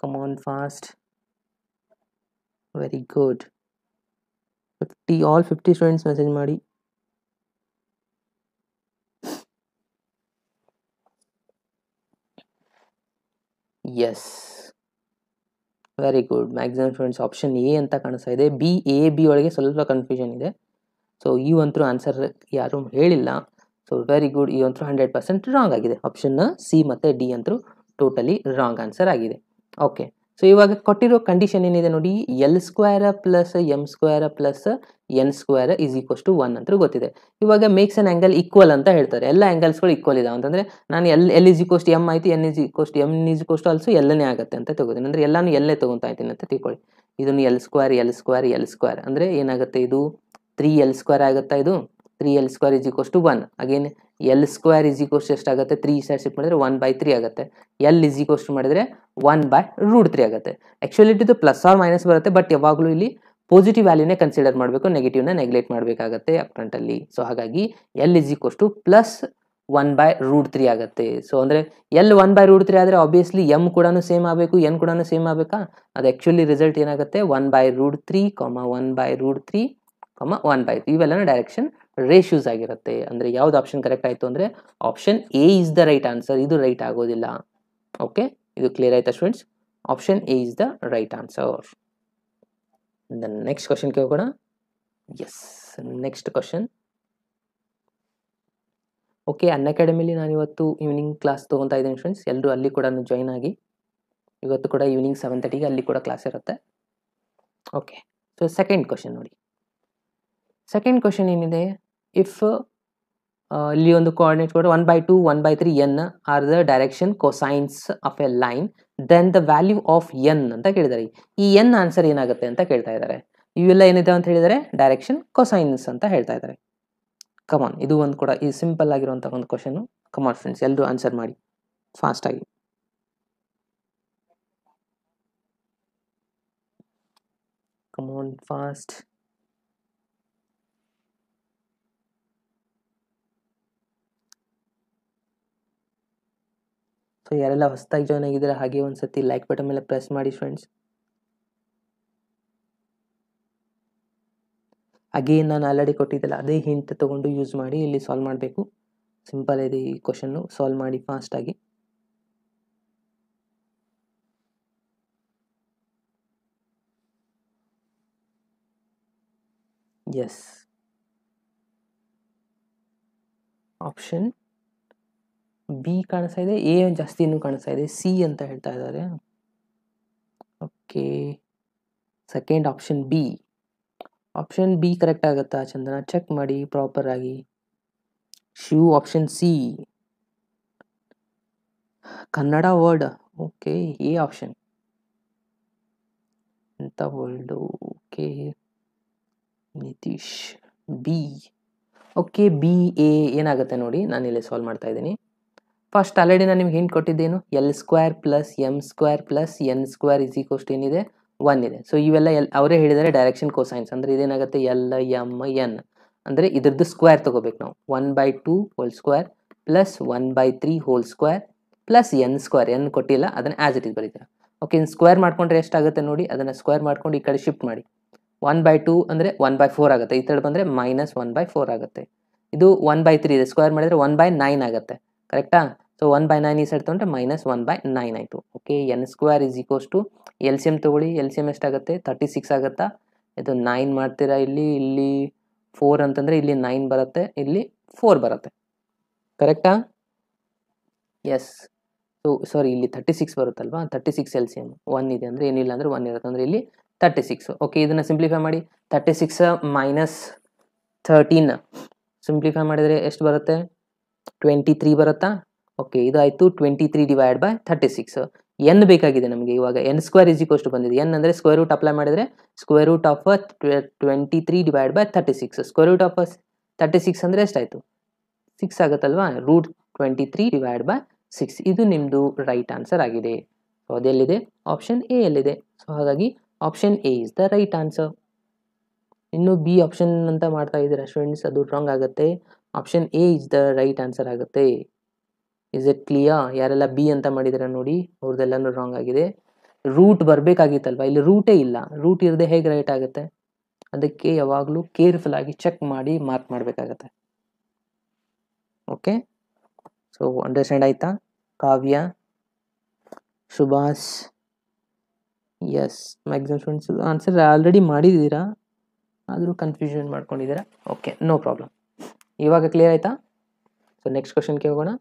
Come on fast. Very good. 50 students message ಮಾಡಿ. Yes, very good. Maximum students option A ಅಂತ ಕಾಣಿಸ್ತಾ ಇದೆ. ಬಿ ಒಳಗೆ ಸ್ವಲ್ಪ ಕನ್ಫ್ಯೂಷನ್ ಇದೆ. ಸೊ ಈ ಒಂಥರ ಆನ್ಸರ್ ಯಾರು ಹೇಳಿಲ್ಲ. So very good. ಈ ಒಂಥರ 100% ರಾಂಗ್ ಆಗಿದೆ. ಆಪ್ಷನ್ ಸಿ ಮತ್ತು ಡಿ ಅಂತೂ ಟೋಟಲಿ ರಾಂಗ್ ಆನ್ಸರ್ ಆಗಿದೆ. ಓಕೆ, ಸೊ ಇವಾಗ ಕೊಟ್ಟಿರೋ ಕಂಡೀಷನ್ ಏನಿದೆ ನೋಡಿ, L² plus M² plus N² is equals to 1 ಅಂತ ಗೊತ್ತಿದೆ. ಇವಾಗ ಮೇಕ್ಸ್ ಅನ್ ಆ್ಯಂಗಲ್ ಈಕ್ವಲ್ ಅಂತ ಹೇಳ್ತಾರೆ. ಎಲ್ಲ ಆ್ಯಂಗಲ್ಸ್ಗಳು ಈಕ್ವಲ್ ಇದಾವೆ ಅಂತಂದರೆ ನಾನು L is equals to M ಆಯಿತು, N is equals to M is equals to also ಎಲ್ಲನೇ ಆಗುತ್ತೆ ಅಂತ ತಗೋತೀನಿ. ಅಂದರೆ ಎಲ್ಲಾನು ಎಲ್ಲೇ ತೊಗೊತಾ ಇದ್ದೀನಿ ಅಂತ ತಿಳ್ಕೊಳ್ಳಿ. ಇದನ್ನು L² ಅಂದರೆ ಏನಾಗುತ್ತೆ, ಇದು 3L² ಆಗುತ್ತಾ, ಇದು 3L² is equals to 1. Again L² is equals ಎಷ್ಟಾಗುತ್ತೆ, 3 ಸೈಡ್ ಶಿಫ್ಟ್ ಮಾಡಿದ್ರೆ 1/3 ಆಗುತ್ತೆ. L ಈಸ್ ಈಕ್ವಲ್ಸ್ ಟು ಮಾಡಿದರೆ 1/√3 ಆಗುತ್ತೆ. ಆ್ಯಕ್ಚುಲಿ ಇದು ಪ್ಲಸ್ ಆರ್ ಮೈನಸ್ ಬರುತ್ತೆ, ಬಟ್ ಯಾವಾಗಲೂ ಇಲ್ಲಿ ಪಾಸಿಟಿವ್ ವ್ಯಾಲ್ಯೂನೇ ಕನ್ಸಿಡರ್ ಮಾಡಬೇಕು, ನೆಗೆಟಿವ್ನ ನೆಗ್ಲೆಕ್ಟ್ ಮಾಡಬೇಕಾಗತ್ತೆ ಅಪ್ರಂಟಲ್ಲಿ. ಸೊ ಹಾಗಾಗಿ L is equals to plus 1/√3 ಆಗುತ್ತೆ. ಸೊ ಅಂದರೆ L 1/√3 ಆದರೆ ಆಬ್ವಿಯಸ್ಲಿ M ಕೂಡ ಸೇಮ್ ಆಗಬೇಕು, N ಕೂಡ ಸೇಮ್ ಆಗಬೇಕಾ. ಅದು ಆ್ಯಕ್ಚುಲಿ ರಿಸಲ್ಟ್ ಏನಾಗುತ್ತೆ, 1/√3, 1/√3, 1/3 ಇವೆಲ್ಲನ ಡೈರೆಕ್ಷನ್ ರೇಷ್ಯೂಸ್ ಆಗಿರುತ್ತೆ. ಅಂದರೆ ಯಾವ್ದು ಆಪ್ಷನ್ ಕರೆಕ್ಟ್ ಆಯಿತು ಅಂದರೆ option A is the right answer. ಇದು ರೈಟ್ ಆಗೋದಿಲ್ಲ. ಓಕೆ, ಇದು ಕ್ಲಿಯರ್ ಆಯ್ತಾ students? Option A is the right answer. Next ಕ್ವಶನ್ಗೆ ಹೋಗೋಣ. Yes, next question. ಓಕೆ, ಅನ್ಅಕಾಡೆಮಿಲಿ ನಾನು ಇವತ್ತು ಈವ್ನಿಂಗ್ ಕ್ಲಾಸ್ ತೊಗೊತಾ ಇದ್ದೀನಿ ಫ್ರೆಂಡ್ಸ್. ಎಲ್ಲರೂ ಅಲ್ಲಿ ಕೂಡ ಜಾಯ್ನ್ ಆಗಿ. ಇವತ್ತು ಕೂಡ ಈವ್ನಿಂಗ್ 7:30ಗೆ ಅಲ್ಲಿ ಕೂಡ ಕ್ಲಾಸ್ ಇರುತ್ತೆ. ಓಕೆ, ಸೊ ಸೆಕೆಂಡ್ ಕ್ವಶನ್ ನೋಡಿ. ಸೆಕೆಂಡ್ ಕ್ವಶನ್ ಏನಿದೆ, ಇಫ್ ಇಲ್ಲಿ ಒಂದು ಕೋಆರ್ಡಿನೇಟ್ ಕೊಟ್ಟು 1/2, 1/3 N are the direction cosines of a line, then the value of N ಅಂತ ಕೇಳಿದ್ದಾರೆ. ಈ N ಆನ್ಸರ್ ಏನಾಗುತ್ತೆ ಅಂತ ಕೇಳ್ತಾ ಇದ್ದಾರೆ. ಇವೆಲ್ಲ ಏನಿದೆ ಅಂತ ಹೇಳಿದರೆ ಡೈರೆಕ್ಷನ್ ಕೊಸೈನ್ಸ್ ಅಂತ ಹೇಳ್ತಾ ಇದ್ದಾರೆ. ಕಮಾನ್, ಇದು ಒಂದು ಕೂಡ ಈ ಸಿಂಪಲ್ ಆಗಿರುವಂಥ ಒಂದು ಕ್ವಶನ್. ಕಮಾನ್ ಫ್ರೆಂಡ್ಸ್, ಎಲ್ಲರೂ ಆನ್ಸರ್ ಮಾಡಿ ಫಾಸ್ಟಾಗಿ. ಕಮಾನ್ ಫಾಸ್ಟ್. ಸೊ ಯಾರೆಲ್ಲ ಹೊಸದಾಗಿ ಜಾಯ್ನ್ ಆಗಿದ್ದಾರೆ ಹಾಗೆ ಒಂದ್ಸತಿ ಲೈಕ್ ಬಟನ್ ಮೇಲೆ ಪ್ರೆಸ್ ಮಾಡಿ ಫ್ರೆಂಡ್ಸ್. ಅಗೇನ್ ನಾನು ಆಲ್ರೆಡಿ ಕೊಟ್ಟಿದ್ದಲ್ಲ ಅದೇ ಹಿಂಟ್ ತೊಗೊಂಡು ಯೂಸ್ ಮಾಡಿ ಇಲ್ಲಿ ಸಾಲ್ವ್ ಮಾಡಬೇಕು. ಸಿಂಪಲ್ ಇದೆ ಈ ಕ್ವಶನ್ನು, ಸಾಲ್ವ್ ಮಾಡಿ ಫಾಸ್ಟಾಗಿ. ಎಸ್, ಆಪ್ಷನ್ ಬಿ ಕಾಣಿಸ್ತಾ ಇದೆ, ಎ ಜಾಸ್ತಿ ಇನ್ನೂ ಕಾಣಿಸ್ತಾ ಇದೆ, ಸಿ ಅಂತ ಹೇಳ್ತಾ ಇದ್ದಾರೆ. Okay, second option B. Option B correct ಆಗುತ್ತಾ ಚಂದನ? ಚೆಕ್ ಮಾಡಿ ಪ್ರಾಪರ್ ಆಗಿ. Shiv option C. Kannada word. Okay, A option ಎಂಥ world. Okay, Nitish B. Okay, B A ಏನಾಗುತ್ತೆ ನೋಡಿ, ನಾನು ಇಲ್ಲಿ ಸಾಲ್ವ್ ಮಾಡ್ತಾ ಇದ್ದೀನಿ. ಫಸ್ಟ್ ಆಲ್ರೆಡಿ ನಾನು ನಿಮ್ಗೆ ಹಿಂಟ್ ಕೊಟ್ಟಿದ್ದೇನು L square plus M square plus N square is equals to ಏನಿದೆ 1 ಇದೆ. ಸೊ ಇವೆಲ್ಲ ಅವರೇ ಹೇಳಿದರೆ ಡೈರೆಕ್ಷನ್ ಕೋಸೈನ್ಸ್ ಅಂದರೆ ಇದೇನಾಗುತ್ತೆ ಎಲ್ ಎಮ್ ಎನ್ ಅಂದರೆ ಇದ್ರದ್ದು ಸ್ಕ್ವೇರ್ ತಗೋಬೇಕು ನಾವು 1/2 hole square plus 1/3 hole square plus N square N ಕೊಟ್ಟಿಲ್ಲ ಅದನ್ನು ಆ್ಯಸ್ ಇಟ್ ಇಸ್ ಬರೀತೀರಾ. ಓಕೆ ಇನ್ನು ಸ್ಕ್ವೇರ್ ಮಾಡ್ಕೊಂಡ್ರೆ ಎಷ್ಟಾಗುತ್ತೆ ನೋಡಿ ಅದನ್ನು ಸ್ಕ್ವೇರ್ ಮಾಡ್ಕೊಂಡು ಈ ಕಡೆ ಶಿಫ್ಟ್ ಮಾಡಿ 1/2 ಅಂದರೆ 1/4 ಆಗುತ್ತೆ. ಈ ಕಡೆ ಬಂದರೆ -1/4 ಆಗುತ್ತೆ. ಇದು 1/3 ಇದೆ ಸ್ಕ್ವೇರ್ ಮಾಡಿದರೆ 1/9 ಆಗುತ್ತೆ ಕರೆಕ್ಟಾ. ಸೊ 1/9 ಈ ಸೈಡ್ ತೊಗೊಂಡ್ರೆ -1/9 ಆಯಿತು. Okay N square is equals to L C M ತೊಗೊಳ್ಳಿ ಎಲ್ ಸಿ ಎಮ್ ಎಷ್ಟಾಗುತ್ತೆ 36 ಆಗುತ್ತಾ. ಇದು 9 ಮಾಡ್ತೀರಾ ಇಲ್ಲಿ 4 ಅಂತಂದರೆ ಇಲ್ಲಿ 9 ಬರುತ್ತೆ ಇಲ್ಲಿ 4 ಬರುತ್ತೆ ಕರೆಕ್ಟಾ. ಎಸ್ ಸೊ ಸಾರಿ ಇಲ್ಲಿ 36 ಬರುತ್ತಲ್ವಾ 36 ಎಲ್ ಸಿ ಎಮ್ 1 ಇದೆ ಅಂದರೆ ಏನಿಲ್ಲ ಅಂದರೆ 1 ಇರುತ್ತೆ ಅಂದರೆ ಇಲ್ಲಿ 36. ಓಕೆ ಇದನ್ನು ಸಿಂಪ್ಲಿಫೈ ಮಾಡಿ 36 ಮೈನಸ್ 13 ಸಿಂಪ್ಲಿಫೈ ಮಾಡಿದರೆ ಎಷ್ಟು ಬರುತ್ತೆ 23 ಬರುತ್ತಾ. ಓಕೆ ಇದು ಆಯಿತು 23 ಡಿವೈಡ್ ಬೈ 36. ಎನ್ ಬೇಕಾಗಿದೆ ನಮಗೆ ಇವಾಗ N square is equals to ಬಂದಿದೆ. ಎನ್ ಅಂದರೆ ಸ್ಕ್ವೇರ್ ರೂಟ್ ಅಪ್ಲೈ ಮಾಡಿದರೆ square root of 23 divide by 36 square root of 36 ಅಂದರೆ ಎಷ್ಟಾಯಿತು 6 ಆಗುತ್ತಲ್ವಾ. ರೂಟ್ 23 ಡಿವೈಡ್ ಬೈ 6 ಇದು ನಿಮ್ಮದು ರೈಟ್ ಆನ್ಸರ್ ಆಗಿದೆ. ಸೊ ಅದೆಲ್ಲಿದೆ ಆಪ್ಷನ್ ಎ ಯಲ್ಲಿದೆ. ಸೊ ಹಾಗಾಗಿ option A is the right answer. ಇನ್ನು ಬಿ ಆಪ್ಷನ್ ಅಂತ ಮಾಡ್ತಾ ಇದ್ದೀರಾ ಸ್ಟೂಡೆಂಟ್ಸ್ ಅದು ರಾಂಗ್ ಆಗುತ್ತೆ. Option A is the right answer ಆಗುತ್ತೆ. Is it clear? ಯಾರೆಲ್ಲ ಬಿ ಅಂತ ಮಾಡಿದ್ದೀರಾ ನೋಡಿ ಅವ್ರದ್ದೆಲ್ಲನೂ ರಾಂಗ್ ಆಗಿದೆ. ರೂಟ್ ಬರಬೇಕಾಗಿತ್ತಲ್ವ ಇಲ್ಲಿ ರೂಟೇ ಇಲ್ಲ. ರೂಟ್ ಇರದೆ ಹೇಗೆ ರೈಟ್ ಆಗುತ್ತೆ. ಅದಕ್ಕೆ ಯಾವಾಗಲೂ ಕೇರ್ಫುಲ್ ಆಗಿ ಚೆಕ್ ಮಾಡಿ ಮಾರ್ಕ್ ಮಾಡಬೇಕಾಗತ್ತೆ. ಓಕೆ ಸೊ ಅಂಡರ್ಸ್ಟ್ಯಾಂಡ್ ಆಯ್ತಾ Kavya Subhash? Yes maximum students answer already ಮಾಡಿದ್ದೀರಾ ಆದರೂ ಕನ್ಫ್ಯೂಷನ್ ಮಾಡ್ಕೊಂಡಿದ್ದೀರಾ. Okay no problem. ಇವಾಗ ಕ್ಲಿಯರ್ ಆಯ್ತಾ. ಸೊ ನೆಕ್ಸ್ಟ್ ಕ್ವಶನ್ಗೆ ಹೋಗೋಣ.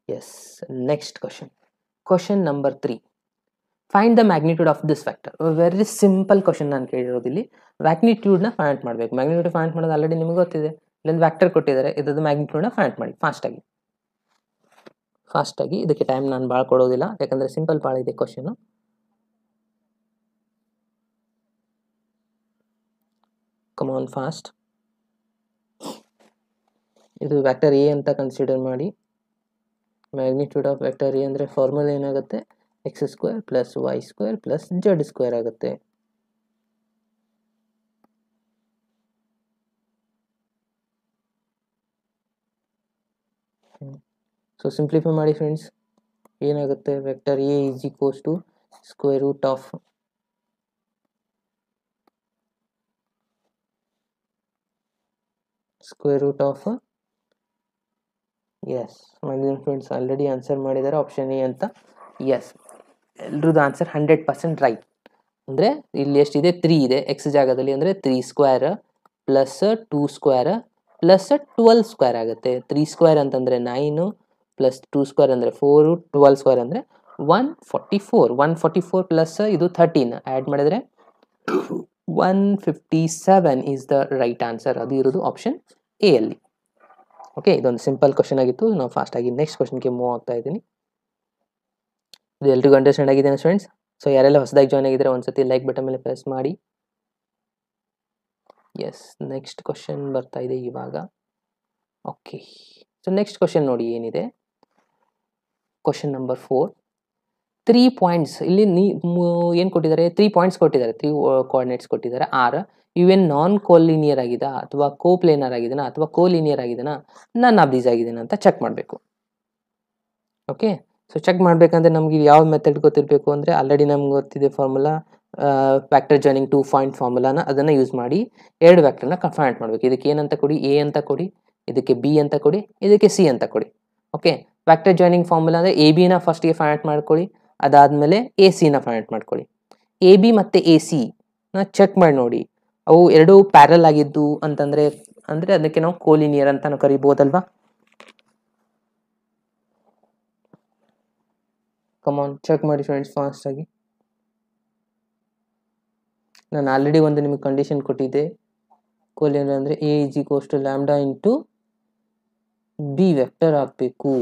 Yes next question number 3. Find the magnitude of this vector. Very simple question ನಾನು ಕೇಳಿರೋದು. ಇಲ್ಲಿ ಮ್ಯಾಗ್ನಿಟ್ಯೂಡ್ನ ಫೈಂಡ್ ಮಾಡಬೇಕು. ಮ್ಯಾಗ್ನಿಟ್ಯೂಡ್ ಫೈಂಡ್ ಮಾಡೋದು ಆಲ್ರೆಡಿ ನಿಮಗೆ ಗೊತ್ತಿದೆ. ಇಲ್ಲೊಂದು ವ್ಯಾಕ್ಟರ್ ಕೊಟ್ಟಿದ್ದಾರೆ ಇದ್ರದ್ದು ಮ್ಯಾಗ್ನಿಟ್ಯೂಡ್ನ ಫೈಂಡ್ ಮಾಡಿ ಫಾಸ್ಟಾಗಿ. ಇದಕ್ಕೆ ಟೈಮ್ ನಾನು ಭಾಳ ಕೊಡೋದಿಲ್ಲ ಯಾಕಂದರೆ ಸಿಂಪಲ್ ಭಾಳ ಇದೆ ಕ್ವಶನು. Come on fast. ಇದು ವ್ಯಾಕ್ಟರ್ ಎ ಅಂತ ಕನ್ಸಿಡರ್ ಮಾಡಿ. ಮ್ಯಾಗ್ನಿಟ್ಯೂಡ್ ಆಫ್ ವೆಕ್ಟರ್ ಎ ಅಂದರೆ ಫಾರ್ಮುಲಾ ಏನಾಗುತ್ತೆ X square plus Y square plus Z square ಆಗುತ್ತೆ. ಸೊ ಸಿಂಪ್ಲಿಫೈ ಮಾಡಿ ಫ್ರೆಂಡ್ಸ್ ಏನಾಗುತ್ತೆ vector A is equals to square root of yes maximum friends already answer ಮಾಡಿದ್ದಾರೆ option A ಅಂತ. Yes ಎಲ್ರದ್ದು answer 100% right. ಅಂದರೆ ಇಲ್ಲಿ ಎಷ್ಟಿದೆ 3 ಇದೆ ಎಕ್ಸ್ ಜಾಗದಲ್ಲಿ ಅಂದರೆ 3 square plus 2 square plus 12 square ಆಗುತ್ತೆ. 3 ಸ್ಕ್ವೇರ್ ಅಂತಂದರೆ 9 ಪ್ಲಸ್ 2 ಸ್ಕ್ವೇರ್ ಅಂದರೆ 4 12 ಸ್ಕ್ವೇರ್ ಅಂದರೆ 144 ಪ್ಲಸ್ ಇದು 13 ಆ್ಯಡ್ ಮಾಡಿದರೆ 157 ಈಸ್ ದ ರೈಟ್ ಆನ್ಸರ್. ಅದು ಇರೋದು ಆಪ್ಷನ್ ಎ ಅಲ್ಲಿ. ಓಕೆ ಇದೊಂದು ಸಿಂಪಲ್ ಕ್ವಶನ್ ಆಗಿತ್ತು. ನಾವು ಫಾಸ್ಟಾಗಿ ನೆಕ್ಸ್ಟ್ ಕ್ವಶನ್ಗೆ ಮೂವ್ ಆಗ್ತಾ ಇದ್ದೀನಿ. ಇದು ಎಲ್ರಿಗೂ ಅಂಡರ್ಸ್ಟ್ಯಾಂಡ್ ಆಗಿದೆ ಸ್ಟೂಡೆಂಟ್ಸ್. ಸೊ ಯಾರೆಲ್ಲ ಹೊಸದಾಗಿ ಜಾಯ್ನ್ ಆಗಿದ್ದಾರೆ ಒಂದ್ಸತಿ ಲೈಕ್ ಬಟನ್ ಮೇಲೆ ಪ್ರೆಸ್ ಮಾಡಿ. ಎಸ್ ನೆಕ್ಸ್ಟ್ ಕ್ವಶನ್ ಬರ್ತಾ ಇದೆ ಇವಾಗ. ಓಕೆ ಸೊ ನೆಕ್ಸ್ಟ್ ಕ್ವಶನ್ ನೋಡಿ ಏನಿದೆ ಕ್ವಶನ್ ನಂಬರ್ 4. 3 ಪಾಯಿಂಟ್ಸ್ ಇಲ್ಲಿ ಏನು ಕೊಟ್ಟಿದ್ದಾರೆ 3 ಪಾಯಿಂಟ್ಸ್ ಕೊಟ್ಟಿದ್ದಾರೆ 3 ಕೋಆರ್ಡಿನೇಟ್ಸ್ ಕೊಟ್ಟಿದ್ದಾರೆ ಆರ್. ಇವೇನು ನಾನ್ ಕೋಲಿನಿಯರ್ ಆಗಿದಾ ಅಥವಾ ಕೋಪ್ಲೇನರ್ ಆಗಿದೆನಾ ಅಥವಾ ಕೋಲಿನಿಯರ್ ಆಗಿದೆನಾ ನನ್ ಆಫ್ ದೀಸ್ ಆಗಿದೆನಾ ಅಂತ ಚೆಕ್ ಮಾಡಬೇಕು. ಓಕೆ ಸೊ ಚೆಕ್ ಮಾಡಬೇಕಂದ್ರೆ ನಮ್ಗೆ ಯಾವ ಮೆಥಡ್ ಗೊತ್ತಿರಬೇಕು ಅಂದರೆ ಆಲ್ರೆಡಿ ನಮ್ಗೆ ಗೊತ್ತಿದೆ ಫಾರ್ಮುಲಾ ವ್ಯಾಕ್ಟರ್ ಜಾಯ್ನಿಂಗ್ 2 ಪಾಯಿಂಟ್ ಫಾರ್ಮುಲಾನ ಅದನ್ನು ಯೂಸ್ ಮಾಡಿ 2 ವ್ಯಾಕ್ಟರ್ನ ಫೈಂಡ್ ಮಾಡಬೇಕು. ಇದಕ್ಕೆ ಏನಂತ ಕೊಡಿ ಎ ಅಂತ ಕೊಡಿ, ಇದಕ್ಕೆ ಬಿ ಅಂತ ಕೊಡಿ, ಇದಕ್ಕೆ ಸಿ ಅಂತ ಕೊಡಿ. ಓಕೆ ವ್ಯಾಕ್ಟರ್ ಜಾಯ್ನಿಂಗ್ ಫಾರ್ಮುಲಾ ಅಂದರೆ ಎ ಬಿನ ಫಸ್ಟ್ಗೆ ಫೈಂಡ್ ಮಾಡ್ಕೊಳ್ಳಿ, ಅದಾದಮೇಲೆ ಎ ಸಿನ ಫೈಂಡ್ ಮಾಡ್ಕೊಳ್ಳಿ. ಎ ಬಿ ಮತ್ತು ಎ ಸಿನ ಚೆಕ್ ಮಾಡಿ ನೋಡಿ ಅವು ಎರಡೂ ಪ್ಯಾರಲ್ ಆಗಿದ್ದು ಅಂತಂದರೆ ಅಂದರೆ ಅದಕ್ಕೆ ನಾವು ಕೋಲಿನಿಯರ್ ಅಂತ ನಾವು ಕರಿಬೋದಲ್ವಾ. ಕಮಾನ್ ಚೆಕ್ ಮಾಡಿ ಫ್ರೆಂಡ್ಸ್ ಫಾಸ್ಟಾಗಿ. ನಾನು ಆಲ್ರೆಡಿ ಒಂದು ನಿಮಗೆ ಕಂಡೀಷನ್ ಕೊಟ್ಟಿದ್ದೆ ಕೋಲಿನಿಯರ್ ಅಂದರೆ A is equals to lambda into B vector ಆಗಬೇಕು.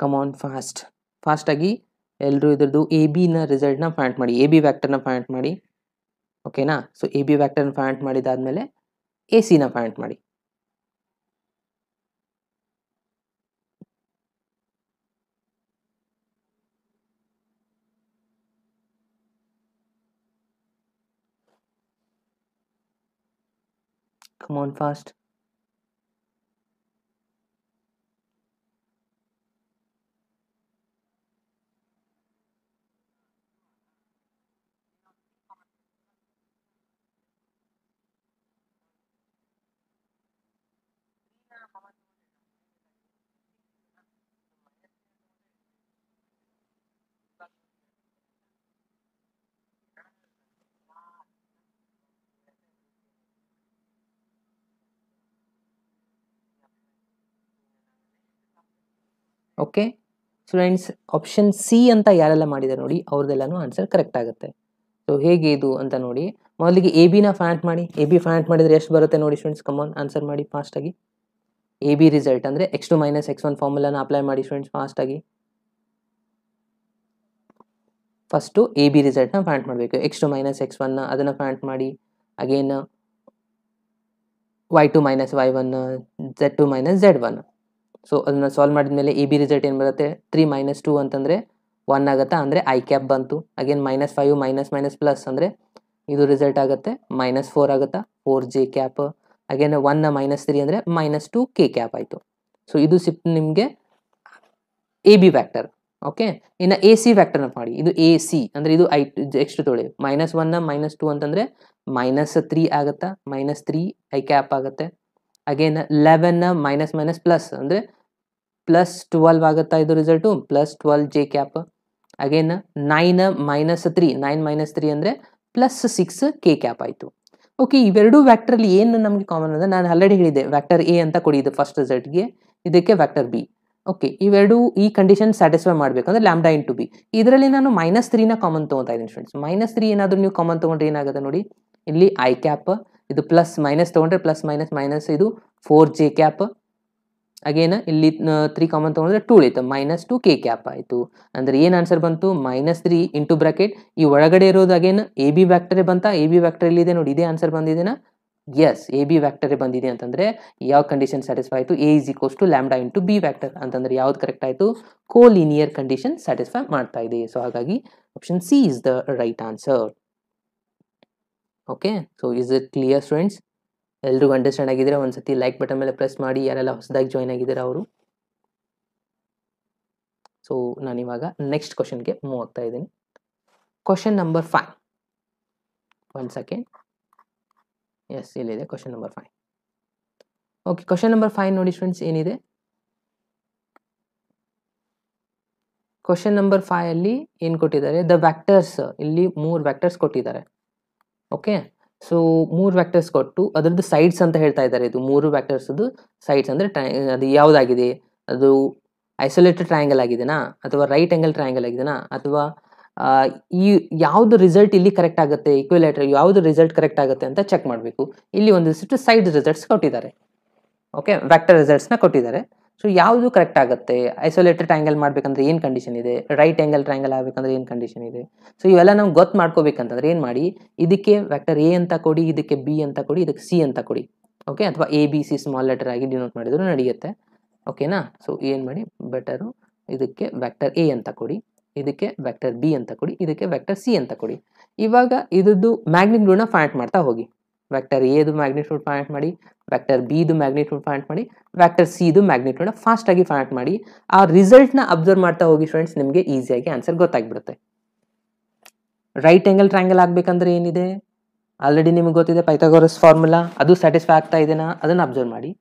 ಕಮ್ ಆನ್ ಫಾಸ್ಟಾಗಿ ಎಲ್ಲರೂ ಇದ್ರದ್ದು ಎ ಬಿನ ರಿಸಲ್ಟ್ನ ಫೈಂಡ್ ಮಾಡಿ, ಎ ಬಿ ವ್ಯಾಕ್ಟರ್ನ ಫೈಂಡ್ ಮಾಡಿ. ಓಕೆನಾ? ಸೊ ಎ ಬಿ ವ್ಯಾಕ್ಟರ್ನ ಫೈಂಡ್ ಮಾಡಿದಾದ್ಮೇಲೆ ಎ ಸಿನ ಫೈಂಡ್ ಮಾಡಿ. Come on fast. Okay students, option C ಅಂತ ಯಾರೆಲ್ಲ ಮಾಡಿದ್ದಾರೆ ನೋಡಿ ಅವ್ರದ್ದೆಲ್ಲನೂ ಆನ್ಸರ್ ಕರೆಕ್ಟ್ ಆಗುತ್ತೆ. ಸೊ ಹೇಗೆ ಇದು ಅಂತ ನೋಡಿ, ಮೊದಲಿಗೆ ಎ ಬಿನ ಫೈಂಡ್ ಮಾಡಿ. ಎ ಬಿ ಫೈಂಡ್ ಮಾಡಿದರೆ ಎಷ್ಟು ಬರುತ್ತೆ ನೋಡಿ ಸ್ಟೂಡೆಂಟ್ಸ್, ಕಮಾನ್ ಆನ್ಸರ್ ಮಾಡಿ ಫಾಸ್ಟಾಗಿ. ಎ ಬಿ ರಿಸಲ್ಟ್ ಅಂದರೆ x2 - x1 ಫಾರ್ಮುಲಾನ ಅಪ್ಲೈ ಮಾಡಿ ಸ್ಟೂಡೆಂಟ್ಸ್ ಫಾಸ್ಟಾಗಿ. ಫಸ್ಟು ಎ ಬಿ ರಿಸಲ್ಟ್ನ ಫೈಂಡ್ ಮಾಡಬೇಕು. x2 - x1 ಅದನ್ನು ಫೈಂಡ್ ಮಾಡಿ. Again y2 - y1, z2 - z1. So ಅದನ್ನು ಸಾಲ್ವ್ ಮಾಡಿದ್ಮೇಲೆ ಎ ಬಿ ರಿಸಲ್ಟ್ ಏನು ಬರುತ್ತೆ, 3 - 2 ಅಂತಂದರೆ 1 ಆಗುತ್ತಾ, ಅಂದರೆ ಐ ಕ್ಯಾಪ್ ಬಂತು. ಅಗೇನ್ -5 - ಪ್ಲಸ್ ಅಂದರೆ ಇದು ರಿಸಲ್ಟ್ ಆಗುತ್ತೆ -4 ಆಗುತ್ತಾ, 4 ಜೆ ಕ್ಯಾಪ್. ಅಗೇನ್ 1 -3 ಅಂದರೆ -2 ಕೆ ಕ್ಯಾಪ್ ಆಯಿತು. ಸೊ ಇದು ಸಿಕ್ತು ನಿಮಗೆ ಎ ಬಿ ವ್ಯಾಕ್ಟರ್. ಓಕೆ, ಇನ್ನು ಎ ಸಿ ವ್ಯಾಕ್ಟರ್ನ ಮಾಡಿ. ಇದು ಎ ಸಿ ಅಂದರೆ ಇದು x2 ತೊಗೊಳ್ಳಿ. -1 -2 ಅಂತಂದರೆ -3 ಆಗುತ್ತಾ, -3 ಐ ಕ್ಯಾಪ್ ಆಗುತ್ತೆ. ಅಗೇನ್ 11 ಪ್ಲಸ್ ಅಂದರೆ +12 ಆಗುತ್ತಾ ಇದು ರಿಸಲ್ಟು, +12 ಜೆ ಕ್ಯಾಪ್. ಅಗೇನ್ 9 - 3 ಅಂದರೆ +6 ಕೆ ಕ್ಯಾಪ್ ಆಯಿತು. ಓಕೆ, ಇವೆರಡು ವ್ಯಾಕ್ಟರಲ್ಲಿ ಏನು ನಮಗೆ ಕಾಮನ್ ಅಂದರೆ, ನಾನು ಆಲ್ರೆಡಿ ಹೇಳಿದ್ದೆ ವ್ಯಾಕ್ಟರ್ ಎ ಅಂತ ಕೊಡಿ ಇದು ಫಸ್ಟ್ ರಿಸಲ್ಟ್ಗೆ, ಇದಕ್ಕೆ ವ್ಯಾಕ್ಟರ್ ಬಿ. ಓಕೆ, ಇವೆರಡು ಈ ಕಂಡೀಷನ್ ಸ್ಯಾಟಿಸ್ಫೈ ಮಾಡಬೇಕಂದ್ರೆ ಲ್ಯಾಂಬ್ಡಾ ಇಂಟು ಬಿ. ಇದರಲ್ಲಿ ನಾನು -3ನ ಕಾಮನ್ ತೊಗೊತಾ ಇದ್ದೀನಿ ಸ್ಟೂಡೆಂಟ್ಸ್. -3 ಏನಾದರೂ ನೀವು ಕಾಮನ್ ತೊಗೊಂಡ್ರೆ ಏನಾಗುತ್ತೆ ನೋಡಿ, ಇಲ್ಲಿ ಐ ಕ್ಯಾಪ್, ಇದು ಪ್ಲಸ್ ಮೈನಸ್ ತೊಗೊಂಡ್ರೆ ಪ್ಲಸ್ ಇದು 4 ಜೆ ಕ್ಯಾಪ್. ಅಗೇನ್ ಇಲ್ಲಿ 3 ಕಾಮನ್ ತೊಗೊಂಡ್ರೆ 2 ಉಳಿತು, -2 ಕೆ ಕ್ಯಾಪ್ ಆಯಿತು. ಅಂದರೆ ಏನು ಆನ್ಸರ್ ಬಂತು, -3 ಇಂಟು ಬ್ರಾಕೆಟ್ ಈ ಒಳಗಡೆ ಇರೋದು ಅಗೇನ್ ಎ ಬಿ ವ್ಯಾಕ್ಟರೇ ಬಂತಾ. ಎ ಬಿ ವ್ಯಾಕ್ಟರ್ ಇಲ್ಲಿದೆ ನೋಡಿ, ಇದೇ ಆನ್ಸರ್ ಬಂದಿದೆನಾ? ಎಸ್, ಎ ಬಿ ವ್ಯಾಕ್ಟರೇ ಬಂದಿದೆ. ಅಂತಂದರೆ ಯಾವ ಕಂಡೀಷನ್ ಸ್ಯಾಟಿಸ್ಫೈ ಆಯಿತು, A is equals to lambda into B vector. ಅಂತಂದರೆ ಯಾವ್ದು ಕರೆಕ್ಟ್ ಆಯಿತು, ಕೋಲಿನಿಯರ್ ಕಂಡೀಷನ್ ಸ್ಯಾಟಿಸ್ಫೈ ಮಾಡ್ತಾ ಇದೆ. ಸೊ ಹಾಗಾಗಿ option C is the right answer. Okay, so is it clear students? ಎಲ್ರಿಗೂ ಅಂಡರ್ಸ್ಟ್ಯಾಂಡ್ ಆಗಿದ್ರೆ ಒಂದ್ಸತಿ ಲೈಕ್ ಬಟನ್ ಮೇಲೆ ಪ್ರೆಸ್ ಮಾಡಿ, ಯಾರೆಲ್ಲ ಹೊಸದಾಗಿ ಜಾಯ್ನ್ ಆಗಿದ್ದಾರೆ ಅವರು. ಸೊ ನಾನಿವಾಗ ನೆಕ್ಸ್ಟ್ ಕ್ವಶನ್ಗೆ ಮೂವ್ ಆಗ್ತಾ ಇದ್ದೀನಿ. Question number 5. 1 ಸೆಕೆಂಡ್. ಎಸ್, ಇಲ್ಲಿದೆ question number 5. Okay, question number 5 ನೋಡಿ ಸ್ಟೂಡೆಂಟ್ಸ್ ಏನಿದೆ. ಕ್ವಶನ್ ನಂಬರ್ 5 ಅಲ್ಲಿ ಏನು ಕೊಟ್ಟಿದ್ದಾರೆ, ದ ವ್ಯಾಕ್ಟರ್ಸ್, ಇಲ್ಲಿ 3 ವ್ಯಾಕ್ಟರ್ಸ್ ಕೊಟ್ಟಿದ್ದಾರೆ. ಓಕೆ, ಸೊ 3 ವ್ಯಾಕ್ಟರ್ಸ್ ಕೊಟ್ಟು ಅದರದ್ದು ಸೈಡ್ಸ್ ಅಂತ ಹೇಳ್ತಾ ಇದ್ದಾರೆ. ಇದು 3 ವ್ಯಾಕ್ಟರ್ಸ್ದು ಸೈಡ್ಸ್ ಅಂದರೆ ಅದು ಯಾವುದಾಗಿದೆ, ಅದು ಐಸೋಲೇಟೆಡ್ ಟ್ರಯಾಂಗಲ್ ಆಗಿದೆನಾ, ಅಥವಾ ರೈಟ್ ಆಂಗಲ್ ಟ್ರಯಾಂಗಲ್ ಆಗಿದೆನಾ, ಅಥವಾ ಈ ಯಾವುದು ರಿಸಲ್ಟ್ ಇಲ್ಲಿ ಕರೆಕ್ಟ್ ಆಗುತ್ತೆ, ಈಕ್ವಿಲೇಟರ್ ಯಾವುದು ರಿಸಲ್ಟ್ ಕರೆಕ್ಟ್ ಆಗುತ್ತೆ ಅಂತ ಚೆಕ್ ಮಾಡಬೇಕು. ಇಲ್ಲಿ ಒಂದಿಷ್ಟು ಸೈಡ್ ರಿಸಲ್ಟ್ಸ್ ಕೊಟ್ಟಿದ್ದಾರೆ. ಓಕೆ, ವ್ಯಾಕ್ಟರ್ ರಿಸಲ್ಟ್ಸ್ನ ಕೊಟ್ಟಿದ್ದಾರೆ. ಸೊ ಯಾವುದು ಕರೆಕ್ಟ್ ಆಗುತ್ತೆ, ಐಸೋಲೇಟೆಡ್ ಟ್ರಯಾಂಗಲ್ ಮಾಡಬೇಕಂದ್ರೆ ಏನು ಕಂಡೀಷನ್ ಇದೆ, ರೈಟ್ ಆಂಗಲ್ ಟ್ರಯಾಂಗಲ್ ಆಗಬೇಕಂದ್ರೆ ಏನು ಕಂಡೀಷನ್ ಇದೆ. ಸೊ ಇವೆಲ್ಲ ನಾವು ಗೊತ್ತು ಮಾಡ್ಕೋಬೇಕಂತಂದ್ರೆ ಏನು ಮಾಡಿ, ಇದಕ್ಕೆ ವ್ಯಾಕ್ಟರ್ ಎ ಅಂತ ಕೊಡಿ, ಇದಕ್ಕೆ ಬಿ ಅಂತ ಕೊಡಿ, ಇದಕ್ಕೆ ಸಿ ಅಂತ ಕೊಡಿ. ಓಕೆ, ಅಥವಾ A B C small letter ಆಗಿ ಡಿನೋಟ್ ಮಾಡಿದ್ರು ನಡೆಯುತ್ತೆ. ಓಕೆನಾ? ಸೊ ಏನು ಮಾಡಿ, ಬೆಟರು ಇದಕ್ಕೆ ವ್ಯಾಕ್ಟರ್ ಎ ಅಂತ ಕೊಡಿ, ಇದಕ್ಕೆ ವ್ಯಾಕ್ಟರ್ ಬಿ ಅಂತ ಕೊಡಿ, ಇದಕ್ಕೆ ವ್ಯಾಕ್ಟರ್ ಸಿ ಅಂತ ಕೊಡಿ. ಇವಾಗ ಇದ್ದು ಮ್ಯಾಗ್ನಿಟ್ಯೂಡ್ನ ಫೈಂಡ್ ಮಾಡ್ತಾ ಹೋಗಿ. ವ್ಯಾಕ್ಟರ್ ಎದು ಮ್ಯಾಗ್ನಿಟ್ಯೂಡ್ ಫೈಂಡ್ ಮಾಡಿ, ವ್ಯಾಕ್ಟರ್ ಬಿದು ಮ್ಯಾಗ್ನಿಟ್ಯೂಡ್ ಫೈಂಡ್ ಮಾಡಿ, ವ್ಯಾಕ್ಟರ್ ಸಿದು ಮ್ಯಾಗ್ನಿಟ್ಯೂಡ್ನ ಫಾಸ್ಟಾಗಿ ಫೈಂಡ್ ಮಾಡಿ. ಆ ರಿಸಲ್ಟ್ನ ಅಬ್ಸರ್ವ್ ಮಾಡ್ತಾ ಹೋಗಿ ಫ್ರೆಂಡ್ಸ್, ನಿಮಗೆ ಈಸಿಯಾಗಿ ಆನ್ಸರ್ ಗೊತ್ತಾಗ್ಬಿಡುತ್ತೆ. ರೈಟ್ ಆಂಗಲ್ ಟ್ರಯಾಂಗಲ್ ಆಗಬೇಕಂದ್ರೆ ಏನಿದೆ, ಆಲ್ರೆಡಿ ನಿಮಗೆ ಗೊತ್ತಿದೆ ಪೈಥಾಗೋರಸ್ ಫಾರ್ಮುಲಾ, ಅದು ಸ್ಯಾಟಿಸ್ಫೈ ಆಗ್ತಾ ಇದೆನಾ ಅದನ್ನು ಅಬ್ಸರ್ವ್ ಮಾಡಿ.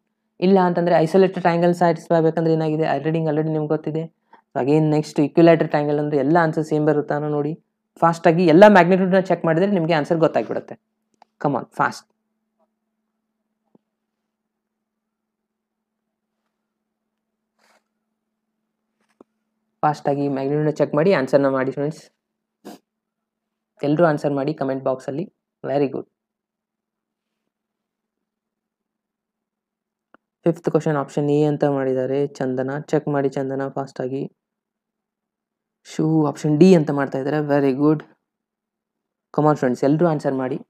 ಇಲ್ಲ ಅಂತಂದರೆ ಐಸೋಲೇಟೆಡ್ ಟ್ರಯಾಂಗಲ್ ಸ್ಯಾಟಿಸ್ಫೈ ಆಗಬೇಕಂದ್ರೆ ಏನಾಗಿದೆ, ಆಲ್ರೆಡಿ ನಿಮ್ಗೆ ಗೊತ್ತಿದೆ. ಅಗೇನ್ ನೆಕ್ಸ್ಟ್ ಈಕ್ವಿಲೇಟರ್ ಟ್ರಯಾಂಗಲ್ ಅಂದರೆ ಎಲ್ಲ ಆನ್ಸರ್ ಸೇಮ್ ಬರುತ್ತಾನೋ ನೋಡಿ. ಫಾಸ್ಟಾಗಿ ಎಲ್ಲ ಮ್ಯಾಗ್ನಿಟ್ಯೂಡ್ನ ಚೆಕ್ ಮಾಡಿದರೆ ನಿಮಗೆ ಆನ್ಸರ್ ಗೊತ್ತಾಗ್ಬಿಡುತ್ತೆ. ಕಮಾನ್ ಫಾಸ್ಟ್. ಫಾಸ್ಟಾಗಿ ಮ್ಯಾಗ್ನಿಟ್ಯೂಡ್ನ ಚೆಕ್ ಮಾಡಿ ಆನ್ಸರ್ನ ಮಾಡಿ ಫ್ರೆಂಡ್ಸ್. ಎಲ್ಲರೂ ಆನ್ಸರ್ ಮಾಡಿ ಕಮೆಂಟ್ ಬಾಕ್ಸಲ್ಲಿ. Very good. Fifth question option A ಅಂತ ಮಾಡಿದ್ದಾರೆ ಚಂದನ. ಚೆಕ್ ಮಾಡಿ ಚಂದನ ಫಾಸ್ಟಾಗಿ. ಶೂ ಆಪ್ಷನ್ ಡಿ ಅಂತ ಮಾಡ್ತಾ ಇದ್ದಾರೆ. Very good. ಕಮಾನ್ ಫ್ರೆಂಡ್ಸ್, ಎಲ್ಲರೂ ಆನ್ಸರ್ ಮಾಡಿ.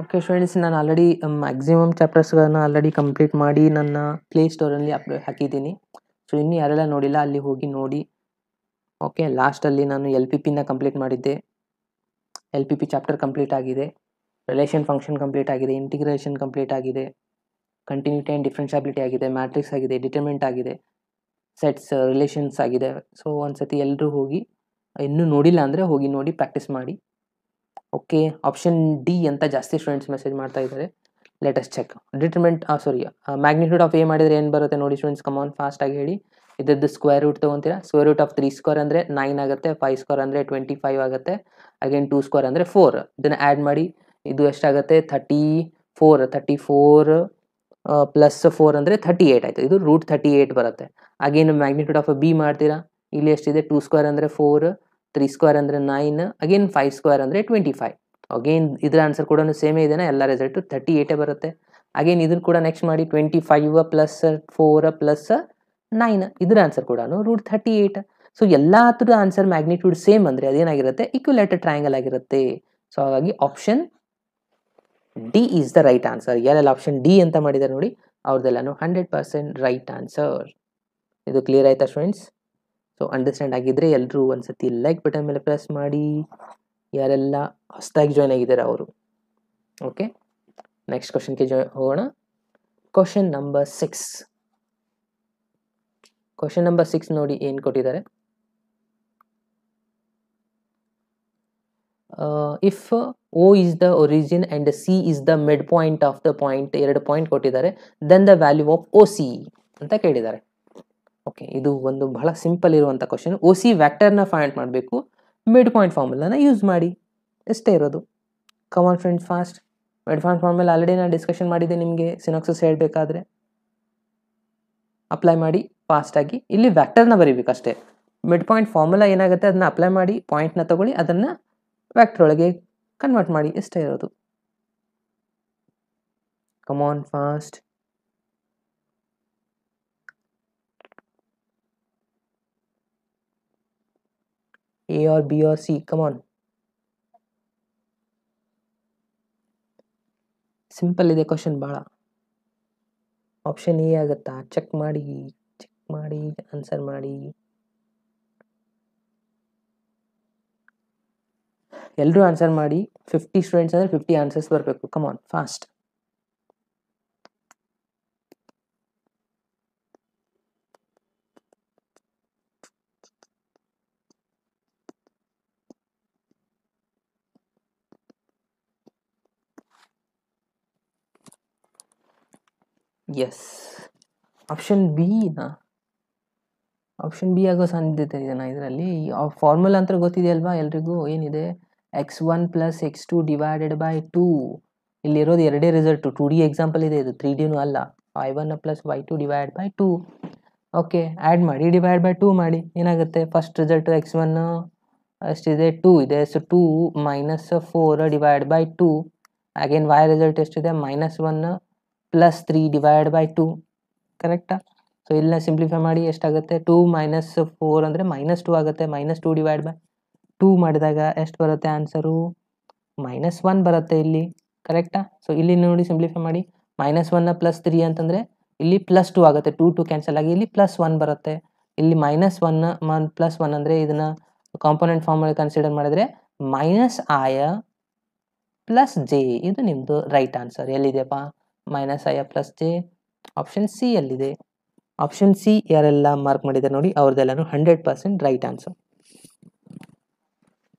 ಓಕೆ ಫ್ರೆಂಡ್ಸ್, ನಾನು ಆಲ್ರೆಡಿ ಮ್ಯಾಕ್ಸಿಮಮ್ ಚಾಪ್ಟರ್ಸ್ಗಳನ್ನು ಆಲ್ರೆಡಿ ಕಂಪ್ಲೀಟ್ ಮಾಡಿ ನನ್ನ ಪ್ಲೇ ಸ್ಟೋರಲ್ಲಿ ಹಾಕಿದ್ದೀನಿ. ಸೊ ಇನ್ನೂ ಯಾರೆಲ್ಲ ನೋಡಿಲ್ಲ ಅಲ್ಲಿ ಹೋಗಿ ನೋಡಿ. ಓಕೆ, ಲಾಸ್ಟಲ್ಲಿ ನಾನು LPPನ ಕಂಪ್ಲೀಟ್ ಮಾಡಿದ್ದೆ. LPP ಚಾಪ್ಟರ್ ಕಂಪ್ಲೀಟ್ ಆಗಿದೆ. ರಿಲೇಷನ್ ಫಂಕ್ಷನ್ ಕಂಪ್ಲೀಟ್ ಆಗಿದೆ. ಇಂಟಿಗ್ರೇಷನ್ ಕಂಪ್ಲೀಟ್ ಆಗಿದೆ. ಕಂಟಿನ್ಯೂಟಿ ಆ್ಯಂಡ್ ಡಿಫ್ರೆನ್ಷಿಯಾಬಿಲಿಟಿ ಆಗಿದೆ. ಮ್ಯಾಟ್ರಿಕ್ಸ್ ಆಗಿದೆ. ಡಿಟರ್ಮಿನೆಂಟ್ ಆಗಿದೆ. ಸೆಟ್ಸ್, ರಿಲೇಷನ್ಸ್ ಆಗಿದೆ. ಸೊ ಒಂದ್ಸತಿ ಎಲ್ಲರೂ ಹೋಗಿ, ಇನ್ನೂ ನೋಡಿಲ್ಲ ಅಂದರೆ ಹೋಗಿ ನೋಡಿ, ಪ್ರಾಕ್ಟೀಸ್ ಮಾಡಿ. ಓಕೆ, ಆಪ್ಷನ್ ಡಿ ಅಂತ ಜಾಸ್ತಿ ಸ್ಟೂಡೆಂಟ್ಸ್ ಮೆಸೇಜ್ ಮಾಡ್ತಾ ಇದ್ದಾರೆ. Latest check. Determinant magnitude of A ಮಾಡಿದರೆ ಏನು ಬರುತ್ತೆ ನೋಡಿ ಸ್ಟೂಡೆಂಟ್ಸ್, ಕಮಾನ್ ಫಾಸ್ಟಾಗಿ ಹೇಳಿ. ಇದ್ದದ್ದು ಸ್ಕ್ವೇರ್ ರೂಟ್ ತೊಗೊತೀರಾ. ಸ್ಕ್ವೇರ್ ರೂಟ್ ಆಫ್ 3 ಸ್ಕ್ವೇರ್ ಅಂದರೆ 9 ಆಗುತ್ತೆ. 5 ಸ್ಕ್ವೇರ್ ಅಂದರೆ 25 ಆಗುತ್ತೆ. ಅಗೇನ್ 2 ಸ್ಕ್ವೇರ್ ಅಂದರೆ 4. ಇದನ್ನು ಆ್ಯಡ್ ಮಾಡಿ. ಇದು ಎಷ್ಟಾಗುತ್ತೆ? 34 ಪ್ಲಸ್ 4 ಅಂದರೆ 38 ಆಯಿತು. ಇದು ರೂಟ್ 38 ಬರುತ್ತೆ. ಅಗೇನ್ ಮ್ಯಾಗ್ನಿಟ್ಯೂಡ್ ಆಫ್ ಬಿ ಮಾಡ್ತೀರಾ. ಇಲ್ಲಿ ಎಷ್ಟಿದೆ? 2 ಸ್ಕ್ವೇರ್ ಅಂದರೆ 4, 3 ಸ್ಕ್ವೇರ್ ಅಂದರೆ 9, ಅಗೇನ್ 5 ಸ್ಕ್ವೇರ್ ಅಂದರೆ 25. ಅಗೇನ್ ಇದರ ಆನ್ಸರ್ ಕೂಡ ಸೇಮೇ ಇದೆಯಾ? ಎಲ್ಲ ರಿಸಲ್ಟು 38 ಬರುತ್ತೆ. ಅಗೇನ್ ಇದನ್ನು ಕೂಡ ನೆಕ್ಸ್ಟ್ ಮಾಡಿ. 25 ಪ್ಲಸ್ 4 ಪ್ಲಸ್ 9, ಇದರ ಆನ್ಸರ್ ಕೂಡ ರೂಟ್ 38. ಸೊ ಎಲ್ಲ ಥರದ ಆನ್ಸರ್ ಮ್ಯಾಗ್ನಿಟ್ಯೂಡ್ ಸೇಮ್ ಅಂದರೆ ಅದೇನಾಗಿರುತ್ತೆ? ಈಕ್ವಿಲೇಟರ್ ಟ್ರಯಾಂಗಲ್ ಆಗಿರುತ್ತೆ. ಸೊ ಹಾಗಾಗಿ option D is the right answer. ಯಾರೆಲ್ಲ ಆಪ್ಷನ್ ಡಿ ಅಂತ ಮಾಡಿದ್ದಾರೆ ನೋಡಿ, ಅವ್ರದ್ದೆಲ್ಲನೂ 100% ರೈಟ್ ಆನ್ಸರ್. ಇದು ಕ್ಲಿಯರ್ ಆಯ್ತಾ ಫ್ರೆಂಡ್ಸ್? ಸೊ ಅಂಡರ್ಸ್ಟ್ಯಾಂಡ್ ಆಗಿದ್ದರೆ ಎಲ್ಲರೂ ಒಂದ್ಸತಿ ಲೈಕ್ ಬಟನ್ ಮೇಲೆ ಪ್ರೆಸ್ ಮಾಡಿ. ಯಾರೆಲ್ಲ ಹೊಸದಾಗಿ ಜಾಯ್ನ್ ಆಗಿದ್ದಾರೆ ಅವರು. ಓಕೆ, ನೆಕ್ಸ್ಟ್ ಕ್ವಶನ್ಗೆ ಹೋಗೋಣ. Question number 6. ಕ್ವಶನ್ ನಂಬರ್ 6 ನೋಡಿ ಏನು ಕೊಟ್ಟಿದ್ದಾರೆ. If O is the origin and C is the midpoint of the point, 2 point ಕೊಟ್ಟಿದ್ದಾರೆ, then the value of OC ಅಂತ ಕೇಳಿದ್ದಾರೆ. ಓಕೆ, ಇದು ಒಂದು ಬಹಳ ಸಿಂಪಲ್ ಇರುವಂಥ ಕ್ವಶನ್. OC ವ್ಯಾಕ್ಟರ್ನ ಫೈಂಡ್ ಮಾಡಬೇಕು. ಮಿಡ್ ಪಾಯಿಂಟ್ ಫಾರ್ಮುಲಾನ ಯೂಸ್ ಮಾಡಿ, ಎಷ್ಟೇ ಇರೋದು. Come on friends fast. Mid point formula already ನಾನು ಡಿಸ್ಕಷನ್ ಮಾಡಿದ್ದೆ ನಿಮಗೆ, ಸಿನಾಕ್ಸಿಸ್ ಹೇಳಬೇಕಾದ್ರೆ ಅಪ್ಲೈ ಮಾಡಿ ಫಾಸ್ಟಾಗಿ. ಇಲ್ಲಿ ವ್ಯಾಕ್ಟರ್ನ ಬರೀಬೇಕು ಅಷ್ಟೇ. ಮಿಡ್ ಪಾಯಿಂಟ್ ಫಾರ್ಮುಲಾ ಏನಾಗುತ್ತೆ ಅದನ್ನ ಅಪ್ಲೈ ಮಾಡಿ, ಪಾಯಿಂಟ್ನ ತಗೊಳ್ಳಿ, ಅದನ್ನು ವ್ಯಾಕ್ಟರ್ ಒಳಗೆ ಕನ್ವರ್ಟ್ ಮಾಡಿ, ಇಷ್ಟೇ ಇರೋದು. ಕಮಾನ್ fast. A or B or C, come on. Simple ಇದೆ ಕ್ವಶನ್ ಭಾಳ. ಆಪ್ಷನ್ ಎ ಆಗುತ್ತಾ? ಚೆಕ್ ಮಾಡಿ ಆನ್ಸರ್ ಮಾಡಿ. ಎಲ್ಲರೂ ಆನ್ಸರ್ ಮಾಡಿ. 50 ಸ್ಟೂಡೆಂಟ್ಸ್ ಅಂದರೆ 50 ಆನ್ಸರ್ಸ್ ಬರಬೇಕು. Come on fast. ಎಸ್, ಆಪ್ಷನ್ ಬಿನಾ? ಆಪ್ಷನ್ ಬಿ ಆಗೋ ಸಾಧ್ಯತೆ ಇದೆನಾ ಇದರಲ್ಲಿ? ಫಾರ್ಮುಲಾ ಅಂತ ಗೊತ್ತಿದೆಯಲ್ವಾ ಎಲ್ರಿಗೂ? ಏನಿದೆ? x1 plus x2 divided by 2. ಇಲ್ಲಿರೋದು ಎರಡೇ ರಿಸಲ್ಟು. 2D ಎಕ್ಸಾಂಪಲ್ ಇದೆ ಇದು, 3Dನೂ ಅಲ್ಲ. y1 plus y2 divide by 2. Okay, add ಮಾಡಿ, ಡಿವೈಡ್ ಬೈ 2 ಮಾಡಿ, ಏನಾಗುತ್ತೆ? ಫಸ್ಟ್ ರಿಸಲ್ಟು x1 ಎಷ್ಟಿದೆ? 2 ಇದೆ. So 2 minus 4 divide by 2. Again y result ಎಷ್ಟಿದೆ? -1 ಪ್ಲಸ್ 3 ಡಿವೈಡ್ ಬೈ 2. ಕರೆಕ್ಟಾ? ಸೊ ಇಲ್ಲೇ ಸಿಂಪ್ಲಿಫೈ ಮಾಡಿ ಎಷ್ಟಾಗುತ್ತೆ? 2 ಮೈನಸ್ 4 ಅಂದರೆ -2 ಆಗುತ್ತೆ. -2 ಡಿವೈಡ್ ಬೈ 2 ಮಾಡಿದಾಗ ಎಷ್ಟು ಬರುತ್ತೆ ಆನ್ಸರು? -1 ಬರುತ್ತೆ ಇಲ್ಲಿ. ಕರೆಕ್ಟಾ? ಸೊ ಇಲ್ಲಿ ನೋಡಿ ಸಿಂಪ್ಲಿಫೈ ಮಾಡಿ. -1 ಪ್ಲಸ್ 3 ಅಂತಂದರೆ ಇಲ್ಲಿ +2 ಆಗುತ್ತೆ. 2 ಕ್ಯಾನ್ಸಲ್ ಆಗಿ ಇಲ್ಲಿ +1 ಬರುತ್ತೆ. ಇಲ್ಲಿ -1 +1 ಅಂದರೆ ಇದನ್ನು ಕಾಂಪೊನೆಂಟ್ ಫಾರ್ಮಲ್ಲಿ ಕನ್ಸಿಡರ್ ಮಾಡಿದ್ರೆ -i ಪ್ಲಸ್ ಜೆ. ಇದು ನಿಮ್ಮದು ರೈಟ್ ಆನ್ಸರ್. ಎಲ್ಲಿದೆಯಪ್ಪ -i plus J? Option C ಅಲ್ಲಿದೆ. ಆಪ್ಷನ್ ಸಿ ಯಾರೆಲ್ಲ ಮಾರ್ಕ್ ಮಾಡಿದ್ದಾರೆ ನೋಡಿ, ಅವ್ರದ್ದೆಲ್ಲನೂ 100% ರೈಟ್ ಆನ್ಸರ್.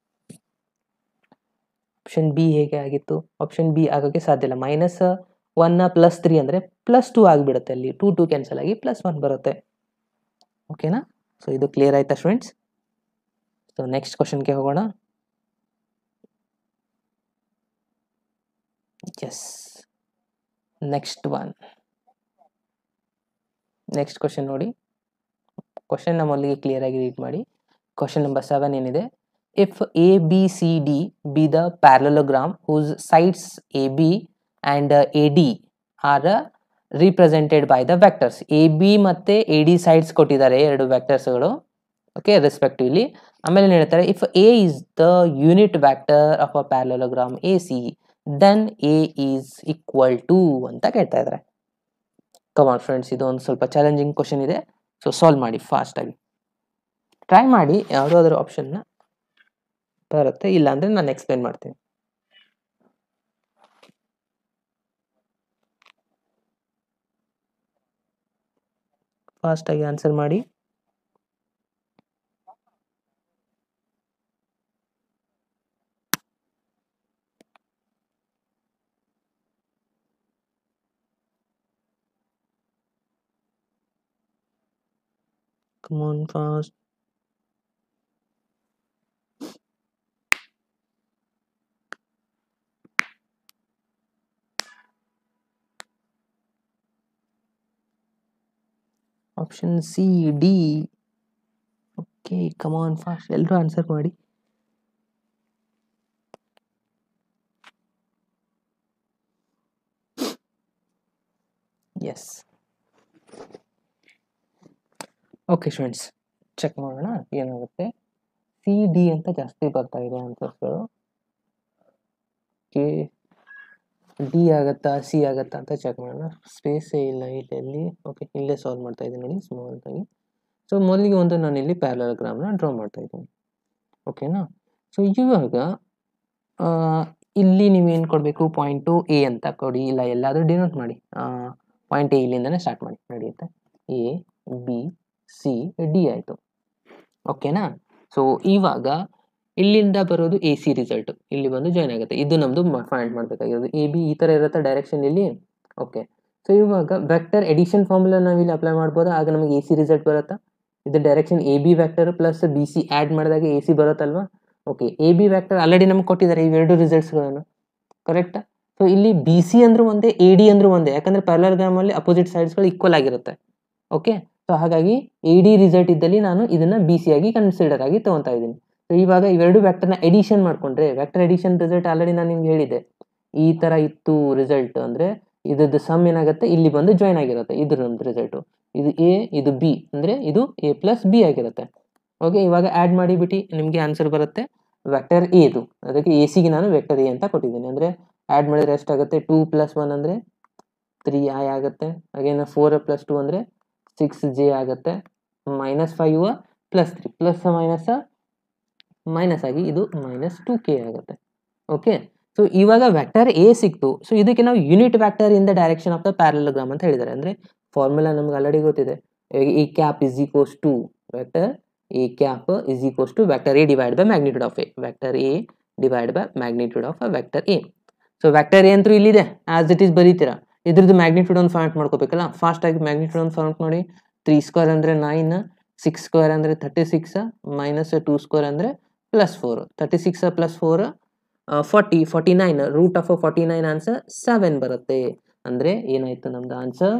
ಆಪ್ಷನ್ ಬಿ ಹೇಗೆ ಆಗಿತ್ತು? ಆಪ್ಷನ್ ಬಿ ಆಗೋಕ್ಕೆ ಸಾಧ್ಯ ಇಲ್ಲ. -1 ಪ್ಲಸ್ 3 ಅಂದರೆ +2 ಆಗಿಬಿಡುತ್ತೆ. ಅಲ್ಲಿ 2 ಕ್ಯಾನ್ಸಲ್ ಆಗಿ +1 ಬರುತ್ತೆ. ಓಕೆನಾ? ಸೊ ಇದು ಕ್ಲಿಯರ್ ಆಯ್ತಾ ಸ್ಟೂಡೆಂಟ್ಸ್? ಸೊ ನೆಕ್ಸ್ಟ್ ಕ್ವಶನ್ಗೆ ಹೋಗೋಣ. Yes, next one. Next question ನೋಡಿ. ಕ್ವಶನ್ ಮೊದಲಿಗೆ ಕ್ಲಿಯರ್ ಆಗಿ ರೀಡ್ ಮಾಡಿ. ಕ್ವಶನ್ ನಂಬರ್ 7 ಏನಿದೆ, if A B C D be the parallelogram whose sides A B and A D are represented by the vectors. A B ಮತ್ತು A D sides ಕೊಟ್ಟಿದ್ದಾರೆ, ಎರಡು ವೆಕ್ಟರ್ಸ್ಗಳು, okay, respectively. ಆಮೇಲೆ ಏನು ಹೇಳ್ತಾರೆ, if A is the unit vector of a parallelogram A C then A is equal to ಅಂತ ಕೇಳ್ತಾ ಇದ್ದಾರೆ. ಕಮಾನ್ ಫ್ರೆಂಡ್ಸ್, ಇದು ಒಂದು ಸ್ವಲ್ಪ ಚಾಲೆಂಜಿಂಗ್ ಕ್ವಶನ್ ಇದೆ, ಸೊ ಸಾಲ್ವ್ ಮಾಡಿ ಫಾಸ್ಟಾಗಿ. ಟ್ರೈ ಮಾಡಿ, ಯಾವುದಾದ್ರೂ ಆಪ್ಷನ್ನ ಬರುತ್ತೆ, ಇಲ್ಲ ಅಂದರೆ ನಾನು ಎಕ್ಸ್ಪ್ಲೇನ್ ಮಾಡ್ತೀನಿ. ಫಾಸ್ಟಾಗಿ ಆನ್ಸರ್ ಮಾಡಿ. Come on, fast. Option C, D. Okay, come on fast, ಎಲ್ಲರೂ ಆನ್ಸರ್ ಮಾಡಿ. ಎಸ್. ಓಕೆ ಸ್ಟೂಡೆಂಟ್ಸ್, ಚೆಕ್ ಮಾಡೋಣ ಏನಾಗುತ್ತೆ. ಸಿ ಡಿ ಅಂತ ಜಾಸ್ತಿ ಬರ್ತಾ ಇದೆ ಆನ್ಸರ್ಸ್ಗಳು. ಓಕೆ, ಡಿ ಆಗುತ್ತಾ ಸಿ ಆಗುತ್ತಾ ಅಂತ ಚೆಕ್ ಮಾಡೋಣ. ಸ್ಪೇಸೇ ಇಲ್ಲ ಇಲ್ಲಿ. ಓಕೆ, ಇಲ್ಲೇ ಸಾಲ್ವ್ ಮಾಡ್ತಾ ಇದ್ದೀನಿ ನೋಡಿ, ಸ್ಮಾಲ್ ಆಗಿ. ಸೊ ಮೊದಲಿಗೆ ಒಂದು ನಾನು ಇಲ್ಲಿ ಪ್ಯಾರಲೋಗ್ರಾಮ್ನ ಡ್ರಾ ಮಾಡ್ತಾ ಇದ್ದೀನಿ, ಓಕೆನಾ. ಸೊ ಇವಾಗ ಇಲ್ಲಿ ನೀವೇನು ಕೊಡಬೇಕು, ಪಾಯಿಂಟು ಎ ಅಂತ ಕೊಡಿ, ಇಲ್ಲ ಎಲ್ಲಾದರೂ ಡಿನೋಟ್ ಮಾಡಿ. ಪಾಯಿಂಟ್ ಎ ಇಲ್ಲಿಂದನೇ ಸ್ಟಾರ್ಟ್ ಮಾಡಿ, ನಡೆಯುತ್ತೆ. ಎ ಬಿ ಸಿ ಡಿ ಆಯಿತು, ಓಕೆನಾ. ಸೊ ಇವಾಗ ಇಲ್ಲಿಂದ ಬರೋದು ಎ ಸಿ ರಿಸಲ್ಟ್ ಇಲ್ಲಿ ಬಂದು ಜಾಯ್ನ್ ಆಗುತ್ತೆ. ಇದು ನಮ್ಮದು ಫೈಂಡ್ ಮಾಡಬೇಕಾಗಿರೋದು. ಎ ಬಿ ಈ ಥರ ಇರುತ್ತೆ ಡೈರೆಕ್ಷನ್ ಇಲ್ಲಿ, ಓಕೆ. ಸೊ ಇವಾಗ ವೆಕ್ಟರ್ ಎಡಿಷನ್ ಫಾರ್ಮುಲಾ ನಾವು ಇಲ್ಲಿ ಅಪ್ಲೈ ಮಾಡ್ಬೋದು, ಆಗ ನಮಗೆ ಎ ಸಿ ರಿಸಲ್ಟ್ ಬರುತ್ತಾ. ಇದು direction A B vector plus B C add ಮಾಡಿದಾಗ ಎ ಸಿ ಬರುತ್ತಲ್ವಾ. Okay, A B vector already ನಮ್ಗೆ ಕೊಟ್ಟಿದ್ದಾರೆ ಇವೆರಡು ರಿಸಲ್ಟ್ಸ್ಗಳನ್ನು, ಕರೆಕ್ಟಾ. ಸೊ ಇಲ್ಲಿ ಬಿ ಸಿ ಅಂದ್ರೂ ಒಂದೇ, ಎ ಡಿ ಅಂದ್ರೂ ಒಂದೇ, ಯಾಕಂದರೆ ಪ್ಯಾರಲೋಗ್ರಾಮಲ್ಲಿ ಅಪೋಸಿಟ್ ಸೈಡ್ಸ್ಗಳು ಈಕ್ವಲ್ ಆಗಿರುತ್ತೆ, ಓಕೆ. ಸೊ ಹಾಗಾಗಿ ಎ ಡಿ ರಿಸಲ್ಟ್ ಇದ್ದಲ್ಲಿ ನಾನು ಇದನ್ನು ಬಿ ಸಿ ಆಗಿ ಕನ್ಸಿಡರ್ ಆಗಿ ತೊಗೊತಾ ಇದ್ದೀನಿ. ಸೊ ಇವಾಗ ಇವೆರಡು ವ್ಯಾಕ್ಟರ್ನ ಎಡಿಷನ್ ಮಾಡಿಕೊಂಡ್ರೆ, ವ್ಯಾಕ್ಟರ್ ಎಡಿಷನ್ ರಿಸಲ್ಟ್ ಆಲ್ರೆಡಿ ನಾನು ನಿಮ್ಗೆ ಹೇಳಿದೆ, ಈ ಥರ ಇತ್ತು ರಿಸಲ್ಟ್ ಅಂದರೆ ಇದ್ರದ್ದು ಸಮ್ ಏನಾಗುತ್ತೆ ಇಲ್ಲಿ ಬಂದು ಜಾಯ್ನ್ ಆಗಿರುತ್ತೆ. ಇದ್ರ ನಮ್ದು ರಿಸಲ್ಟು ಇದು ಎ, ಇದು ಬಿ, ಅಂದರೆ ಇದು ಎ ಪ್ಲಸ್ ಬಿ ಆಗಿರುತ್ತೆ, ಓಕೆ. ಇವಾಗ ಆ್ಯಡ್ ಮಾಡಿಬಿಟ್ಟು ನಿಮಗೆ ಆನ್ಸರ್ ಬರುತ್ತೆ ವೆಕ್ಟರ್ ಎದು. ಅದಕ್ಕೆ ಎ ಸಿಗೆ ನಾನು ವೆಕ್ಟರ್ ಎ ಅಂತ ಕೊಟ್ಟಿದ್ದೀನಿ. ಅಂದರೆ ಆ್ಯಡ್ ಮಾಡಿದ್ರೆ ಎಷ್ಟಾಗುತ್ತೆ, 2 + 1 ಅಂದರೆ 3i ಆಗುತ್ತೆ. ಅಗೇನ್ 4 + 2 ಅಂದರೆ 6j ಆಗುತ್ತೆ. -5 + 3 ಪ್ಲಸ್ ಮೈನಸ್ ಮೈನಸ್ ಆಗಿ ಇದು -2k ಆಗುತ್ತೆ, ಓಕೆ. ಸೊ ಇವಾಗ ವೆಕ್ಟರ್ ಎ ಸಿಕ್ತು. ಸೊ ಇದಕ್ಕೆ ನಾವು unit vector in the direction of the parallelogram ಅಂತ ಹೇಳಿದ್ದಾರೆ. ಅಂದರೆ ಫಾರ್ಮುಲಾ ನಮ್ಗೆ ಆಲ್ರೆಡಿ ಗೊತ್ತಿದೆ. A cap is equals to vector A cap is equals to vector A divide by magnitude of A, vector A divide by magnitude of vector A. So vector A ಅಂತೂ ಇಲ್ಲಿದೆ, as it is ಬರೀತೀರಾ. ಇದ್ರದ್ದು magnitude ಒಂದು format ಮಾಡ್ಕೋಬೇಕಲ್ಲ. ಫಾಸ್ಟಾಗಿ magnitude ಒಂದು format ಮಾಡಿ. 3² ಅಂದರೆ 9, 6² ಅಂದರೆ 36, -2² ಅಂದರೆ +4. 36 + 4 40, 49. ರೂಟ್ ಆಫ್ 49 ಆನ್ಸರ್ 7 ಬರುತ್ತೆ. ಅಂದರೆ ಏನಾಯಿತು ನಮ್ದು answer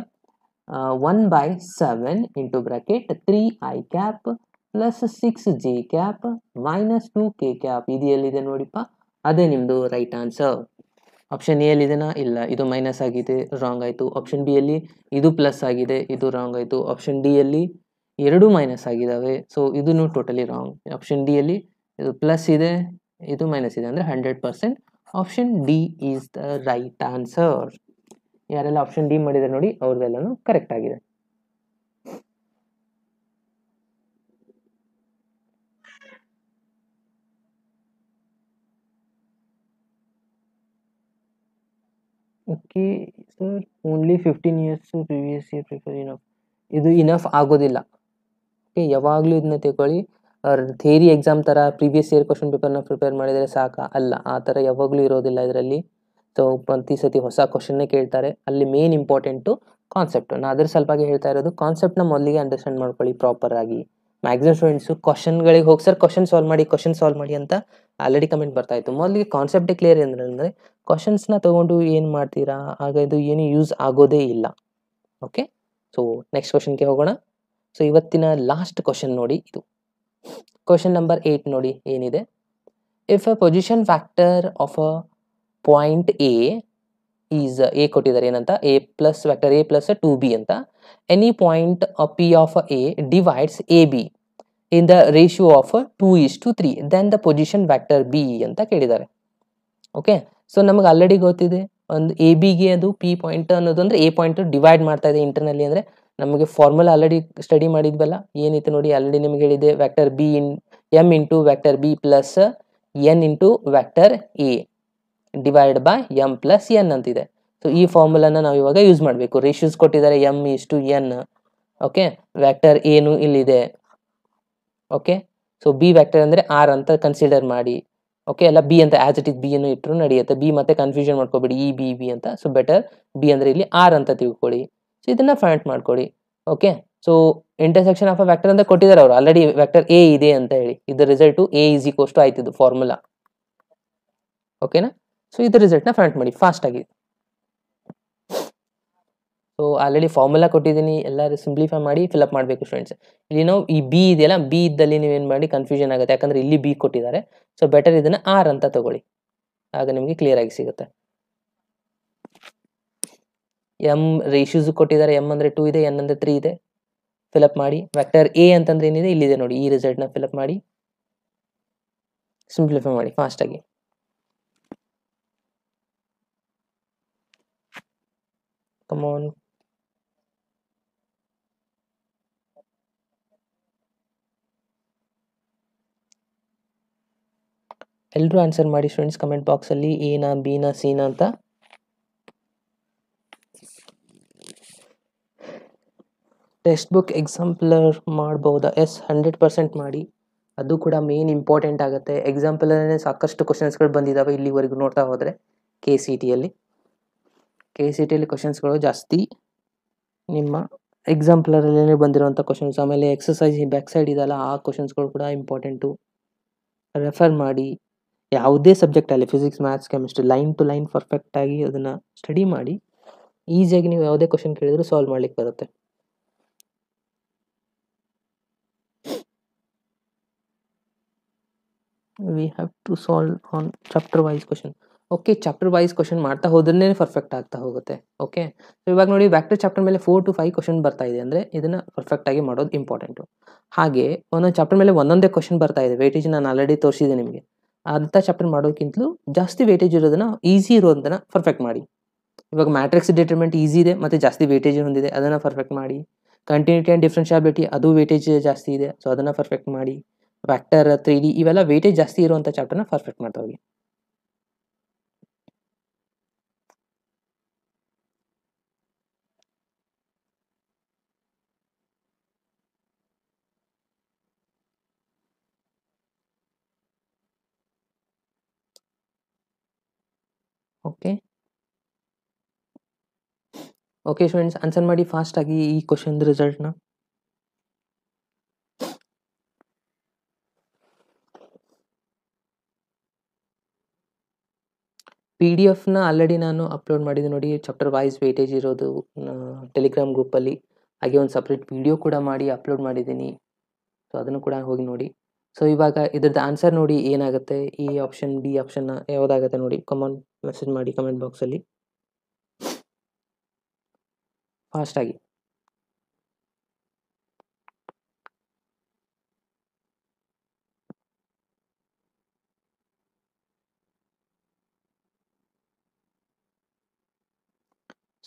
1/7 into bracket 3i cap plus 6j cap -2k cap. ಇದು ಎಲ್ಲಿದೆ ನೋಡಿಪ್ಪ, ಅದೇ ನಿಮ್ಮದು ರೈಟ್ ಆನ್ಸರ್. ಆಪ್ಷನ್ ಎ ಎಲ್ಲಿದೆನಾ, ಇಲ್ಲ, ಇದು ಮೈನಸ್ ಆಗಿದೆ, ರಾಂಗ್ ಆಯಿತು. ಆಪ್ಷನ್ ಬಿ ಯಲ್ಲಿ ಇದು ಪ್ಲಸ್ ಆಗಿದೆ, ಇದು ರಾಂಗ್ ಆಯಿತು. ಆಪ್ಷನ್ ಡಿ ಯಲ್ಲಿ ಎರಡೂ ಮೈನಸ್ ಆಗಿದ್ದಾವೆ, ಸೊ ಇದೂ ಟೋಟಲಿ ರಾಂಗ್. ಆಪ್ಷನ್ ಡಿ ಯಲ್ಲಿ ಇದು ಪ್ಲಸ್ ಇದೆ, ಇದು ಮೈನಸ್ ಇದೆ, ಅಂದರೆ 100% option D is the right answer. ಯಾರೆಲ್ಲ ಆಪ್ಷನ್ ಡಿ ಮಾಡಿದ್ದಾರೆ ನೋಡಿ, ಅವ್ರದ್ದೆಲ್ಲನೂ ಕರೆಕ್ಟ್ ಆಗಿದೆ. Okay sir, only 15 years previous year prefer enough. ಇದು ಇನಫ್ ಆಗೋದಿಲ್ಲ, ಓಕೆ. ಯಾವಾಗಲೂ ಇದನ್ನ ತಿಳ್ಕೊಳ್ಳಿ. ಥಿಯರಿ ಎಕ್ಸಾಮ್ ಥರ ಪ್ರೀವಿಯಸ್ ಇಯರ್ ಕ್ವಶನ್ ಪೇಪರ್ನ ಪ್ರಿಪೇರ್ ಮಾಡಿದರೆ ಸಾಕಾ, ಅಲ್ಲ, ಆ ಥರ ಯಾವಾಗಲೂ ಇರೋದಿಲ್ಲ ಇದರಲ್ಲಿ. ಸೊ ಪ್ರತಿ ಸತಿ ಹೊಸ ಕ್ವಶನ್ನೇ ಕೇಳ್ತಾರೆ. ಅಲ್ಲಿ ಮೇನ್ ಇಂಪಾರ್ಟೆಂಟು ಕಾನ್ಸೆಪ್ಟ್. ನಾನು ಅದ್ರ ಸಲುವಾಗಿ ಹೇಳ್ತಾ ಇರೋದು, ಕಾನ್ಸೆಪ್ಟ್ನ ಮೊದಲಿಗೆ ಅಂಡರ್ಸ್ಟ್ಯಾಂಡ್ ಮಾಡ್ಕೊಳ್ಳಿ ಪ್ರಾಪರ್ ಆಗಿ. ಮ್ಯಾಕ್ಸಿಮಮ್ ಸ್ಟೂಡೆಂಟ್ಸು ಕ್ವಶನ್ಗಳಿಗೆ ಹೋಗಿ ಸರ್ ಕ್ವಶನ್ ಸಾಲ್ವ್ ಮಾಡಿ ಅಂತ ಆಲ್ರೆಡಿ ಕಮೆಂಟ್ ಬರ್ತಾ ಇತ್ತು. ಮೊದಲಿಗೆ ಕಾನ್ಸೆಪ್ಟೇ ಕ್ಲಿಯರ್ ಅಂದರೆ ಕ್ವಶನ್ಸ್ನ ತೊಗೊಂಡು ಏನು ಮಾಡ್ತೀರಾ, ಆಗ ಇದು ಏನು ಯೂಸ್ ಆಗೋದೇ ಇಲ್ಲ, ಓಕೆ. ಸೊ ನೆಕ್ಸ್ಟ್ ಕ್ವಶನ್ಗೆ ಹೋಗೋಣ. ಸೊ ಇವತ್ತಿನ ಲಾಸ್ಟ್ ಕ್ವಶನ್ ನೋಡಿ, ಇದು ಕ್ವಶನ್ ನಂಬರ್ 8 ನೋಡಿ ಏನಿದೆ. If a position factor of a point A is A ಕೊಟ್ಟಿದ್ದಾರೆ ಏನಂತ, A plus vector A plus 2b ಅಂತ. Any point P of A divides A B in the ratio of 2:3 then the position vector B ಅಂತ ಕೇಳಿದ್ದಾರೆ. Okay, so ನಮಗೆ already ಗೊತ್ತಿದೆ ಒಂದು A ಬಿಗೆ ಅದು ಪಿ ಪಾಯಿಂಟ್ ಅನ್ನೋದು ಅಂದ್ರೆ ಎ ಪಾಯಿಂಟ್ ಡಿವೈಡ್ ಮಾಡ್ತಾ ಇದೆ ಇಂಟರ್ನಲ್ಲಿ. ಅಂದ್ರೆ ನಮಗೆ ಫಾರ್ಮುಲಾ ಆಲ್ರೆಡಿ ಸ್ಟಡಿ ಮಾಡಿದ್ವಲ್ಲ, ಏನಿತ್ತು ನೋಡಿ ಆಲ್ರೆಡಿ ನಿಮಗೆ ಹೇಳಿದೆ, vector B M into vector B plus N into vector A divide by M plus N ಅಂತಿದೆ. ಸೊ ಈ ಫಾರ್ಮುಲಾನ ನಾವು ಇವಾಗ ಯೂಸ್ ಮಾಡಬೇಕು. ರೇಷಿಯೋಸ್ ಕೊಟ್ಟಿದ್ದಾರೆ ಎಮ್ ಇಷ್ಟು ಎನ್. ಓಕೆ, ವ್ಯಾಕ್ಟರ್ ಏನು ಇಲ್ಲಿದೆ. ಓಕೆ, ಸೊ ಬಿ ವ್ಯಾಕ್ಟರ್ ಅಂದ್ರೆ ಆರ್ ಅಂತ ಕನ್ಸಿಡರ್ ಮಾಡಿ. ಓಕೆ, ಎಲ್ಲ ಬಿ ಅಂತ ಆಸ್ ಇಟ್ ಇಸ್ ಬಿ ಅನ್ನು ಇಟ್ಟರು ನಡೆಯುತ್ತೆ. ಬಿ ಮತ್ತೆ ಕನ್ಫ್ಯೂಷನ್ ಮಾಡ್ಕೋಬೇಡಿ ಇ ಬಿ ಬಿ ಅಂತ. ಸೊ ಬೆಟರ್ ಬಿ ಅಂದ್ರೆ ಇಲ್ಲಿ ಆರ್ ಅಂತ ತಿಳ್ಕೊಳ್ಳಿ. ಸೊ ಇದನ್ನ ಫೈಂಡ್ ಮಾಡ್ಕೊಳ್ಳಿ. Okay, so intersection of a vector ಅಂತ ಕೊಟ್ಟಿದ್ದಾರೆ ಅವರು ಆಲ್ರೆಡಿ, ವ್ಯಾಕ್ಟರ್ ಎ ಇದೆ ಅಂತ ಹೇಳಿ. ಇದು result A is equals to ಆಯ್ತಿದ್ದು ಫಾರ್ಮುಲಾ. ಓಕೆನಾ, ಸೊ ಇದು ರಿಸಲ್ಟ್ ನ ಫೈಂಡ್ ಮಾಡಿ ಫಾಸ್ಟ್ ಆಗಿ. ಸೊ ಆಲ್ರೆಡಿ ಫಾರ್ಮುಲಾ ಕೊಟ್ಟಿದ್ದೀನಿ, ಎಲ್ಲರೂ ಸಿಂಪ್ಲಿಫೈ ಮಾಡಿ ಫಿಲ್ಅಪ್ ಮಾಡಬೇಕು ಸ್ಟೂಡೆಂಟ್ಸ್. ಇಲ್ಲಿ ನಾವು ಈ ಬಿ ಇದೆಯಲ್ಲ, ಬಿ ಇದ್ದಲ್ಲಿ ನೀವೇನು ಮಾಡಿ ಕನ್ಫ್ಯೂಷನ್ ಆಗುತ್ತೆ, ಯಾಕಂದ್ರೆ ಇಲ್ಲಿ ಬಿ ಕೊಟ್ಟಿದ್ದಾರೆ. ಸೊ ಬೆಟರ್ ಇದನ್ನ ಆರ್ ಅಂತ ತಗೊಳ್ಳಿ, ಆಗ ನಿಮಗೆ ಕ್ಲಿಯರ್ ಆಗಿ ಸಿಗುತ್ತೆ. ಎಮ್ ರೇಷಿಯೋಸ್ ಕೊಟ್ಟಿದ್ದಾರೆ, ಎಮ್ ಅಂದ್ರೆ 2 ಇದೆ, ಎನ್ ಅಂದ್ರೆ 3 ಇದೆ. ಫಿಲ್ಅಪ್ ಮಾಡಿ. ವ್ಯಾಕ್ಟರ್ ಎ ಅಂತಂದ್ರೆ ಏನಿದೆ ಇಲ್ಲಿದೆ ನೋಡಿ, ಈ ರಿಸಲ್ಟ್ ನ ಫಿಲ್ಅಪ್ ಮಾಡಿ, ಸಿಂಪ್ಲಿಫೈ ಮಾಡಿ ಫಾಸ್ಟ್ ಆಗಿ. Come on. ಎಲ್ಲರೂ ಆನ್ಸರ್ ಮಾಡಿ ಸ್ಟೂಡೆಂಟ್ಸ್ ಕಮೆಂಟ್ ಬಾಕ್ಸ್ ಅಲ್ಲಿ, ಎನಾ ಬಿನಾ ಸಿನಾ ಅಂತ. ಟೆಕ್ಸ್ಟ್ ಬುಕ್ ಎಕ್ಸಾಂಪಲರ್ ಮಾಡ್ಬೋದಾ? ಎಸ್, 100% ಮಾಡಿ. ಅದು ಕೂಡ ಮೇನ್ ಇಂಪಾರ್ಟೆಂಟ್ ಆಗುತ್ತೆ. ಎಕ್ಸಾಂಪಲಲ್ಲೇ ಸಾಕಷ್ಟು ಕ್ವಶನ್ಸ್ಗಳು ಬಂದಿದ್ದಾವೆ ಇಲ್ಲಿವರೆಗೂ ನೋಡ್ತಾ ಹೋದರೆ. ಕೆ ಸಿ ಟಿಯಲ್ಲಿ ಕ್ವಶನ್ಸ್ಗಳು ಜಾಸ್ತಿ ನಿಮ್ಮ ಎಕ್ಸಾಂಪಲರಲ್ಲೇ ಬಂದಿರುವಂಥ ಕ್ವಶನ್ಸ್. ಆಮೇಲೆ ಎಕ್ಸಸೈಸ್ ಬ್ಯಾಕ್ ಸೈಡ್ ಇದೆಲ್ಲ, ಆ ಕ್ವಶನ್ಸ್ಗಳು ಕೂಡ ಇಂಪಾರ್ಟೆಂಟು. ರೆಫರ್ ಮಾಡಿ. ಯಾವುದೇ ಸಬ್ಜೆಕ್ಟ್ ಅಲ್ಲಿ, physics, maths, chemistry, line to line perfect ಆಗಿ ಅದನ್ನ ಸ್ಟಡಿ ಮಾಡಿ. ಈಸಿಯಾಗಿ ನೀವು ಯಾವುದೇ ಕ್ವಶನ್ ಕೇಳಿದ್ರು ಸಾಲ್ವ್ ಮಾಡ್ಲಿಕ್ಕೆ ಬರುತ್ತೆ. We have to solve on chapter wise question. Okay, chapter wise question ಮಾಡ್ತಾ ಹೋದ್ರೆ ಪರ್ಫೆಕ್ಟ್ ಆಗ್ತಾ ಹೋಗುತ್ತೆ. ಓಕೆ, ಸೊ ಇವಾಗ ನೋಡಿ ವ್ಯಾಕ್ಟರ್ ಚಾಪ್ಟರ್ ಮೇಲೆ 4 to 5 ಕ್ವಶನ್ ಬರ್ತಾ ಇದೆ, ಅಂದ್ರೆ ಇದನ್ನ ಪರ್ಫೆಕ್ಟ್ ಆಗಿ ಮಾಡೋದು ಇಂಪಾರ್ಟೆಂಟು. ಹಾಗೆ ಒಂದೊಂದು ಚಾಪ್ಟರ್ ಮೇಲೆ ಒಂದೊಂದೇ ಕ್ವಶನ್ ಬರ್ತಾ ಇದೆ. ವೇಟೇಜ್ ನಾನು ಆಲ್ರೆಡಿ ತೋರಿಸಿದೆ ನಿಮಗೆ. ಅಂಥ ಚಾಪ್ಟರ್ ಮಾಡೋಕ್ಕಿಂತಲೂ ಜಾಸ್ತಿ ವೇಟೇಜ್ ಇರೋದನ್ನ, ಈಸಿ ಇರೋದನ್ನ ಪರ್ಫೆಕ್ಟ್ ಮಾಡಿ. ಇವಾಗ ಮ್ಯಾಟ್ರಿಕ್ಸ್ ಡಿಟರ್ಮೆಂಟ್ ಈಸಿ ಇದೆ ಮತ್ತೆ ಜಾಸ್ತಿ ವೇಟೇಜ್ ಹೊಂದಿದೆ, ಅದನ್ನ ಪರ್ಫೆಕ್ಟ್ ಮಾಡಿ. ಕಂಟಿನ್ಯೂಟಿ ಆ್ಯಂಡ್ ಡಿಫ್ರೆನ್ಷಿಯಾಬಿಲಿಟಿ ಅದು ವೇಟೇಜ್ ಜಾಸ್ತಿ ಇದೆ, ಸೊ ಅದನ್ನ ಪರ್ಫೆಕ್ಟ್ ಮಾಡಿ. ವ್ಯಾಕ್ಟರ್ 3D ಇವೆಲ್ಲ ವೇಟೇಜ್ ಜಾಸ್ತಿ ಇರುವಂಥ ಚಾಪ್ಟರ್ನ ಪರ್ಫೆಕ್ಟ್ ಮಾಡ್ತಾ ಹೋಗಿ. ಓಕೆ ಓಕೆ ಸ್ಟೂಡೆಂಟ್ಸ್, ಆನ್ಸರ್ ಮಾಡಿ ಫಾಸ್ಟ್ ಆಗಿ ಈ ಕ್ವಶನ್ ರಿಸಲ್ಟ್ನ. PDF ಆಲ್ರೆಡಿ ನಾನು ಅಪ್ಲೋಡ್ ಮಾಡಿದೆ ನೋಡಿ, ಚಾಪ್ಟರ್ ವೈಸ್ ವೇಟೇಜ್ ಇರೋದು ಟೆಲಿಗ್ರಾಮ್ ಗ್ರೂಪಲ್ಲಿ. ಹಾಗೆ ಒಂದು ಸಪ್ರೇಟ್ ವಿಡಿಯೋ ಕೂಡ ಮಾಡಿ ಅಪ್ಲೋಡ್ ಮಾಡಿದ್ದೀನಿ, ಸೊ ಅದನ್ನು ಕೂಡ ಹೋಗಿ ನೋಡಿ. ಸೊ ಇವಾಗ ಇದ್ರದ್ದು ಆನ್ಸರ್ ನೋಡಿ ಏನಾಗುತ್ತೆ. ಈ ಆಪ್ಷನ್, ಬಿ ಆಪ್ಷನ್ ಯಾವುದಾಗುತ್ತೆ ನೋಡಿ. ಕಮೆಂಟ್ ಮೆಸೇಜ್ ಮಾಡಿ ಕಮೆಂಟ್ ಬಾಕ್ಸಲ್ಲಿ ಫಾಸ್ಟ್ ಆಗಿ.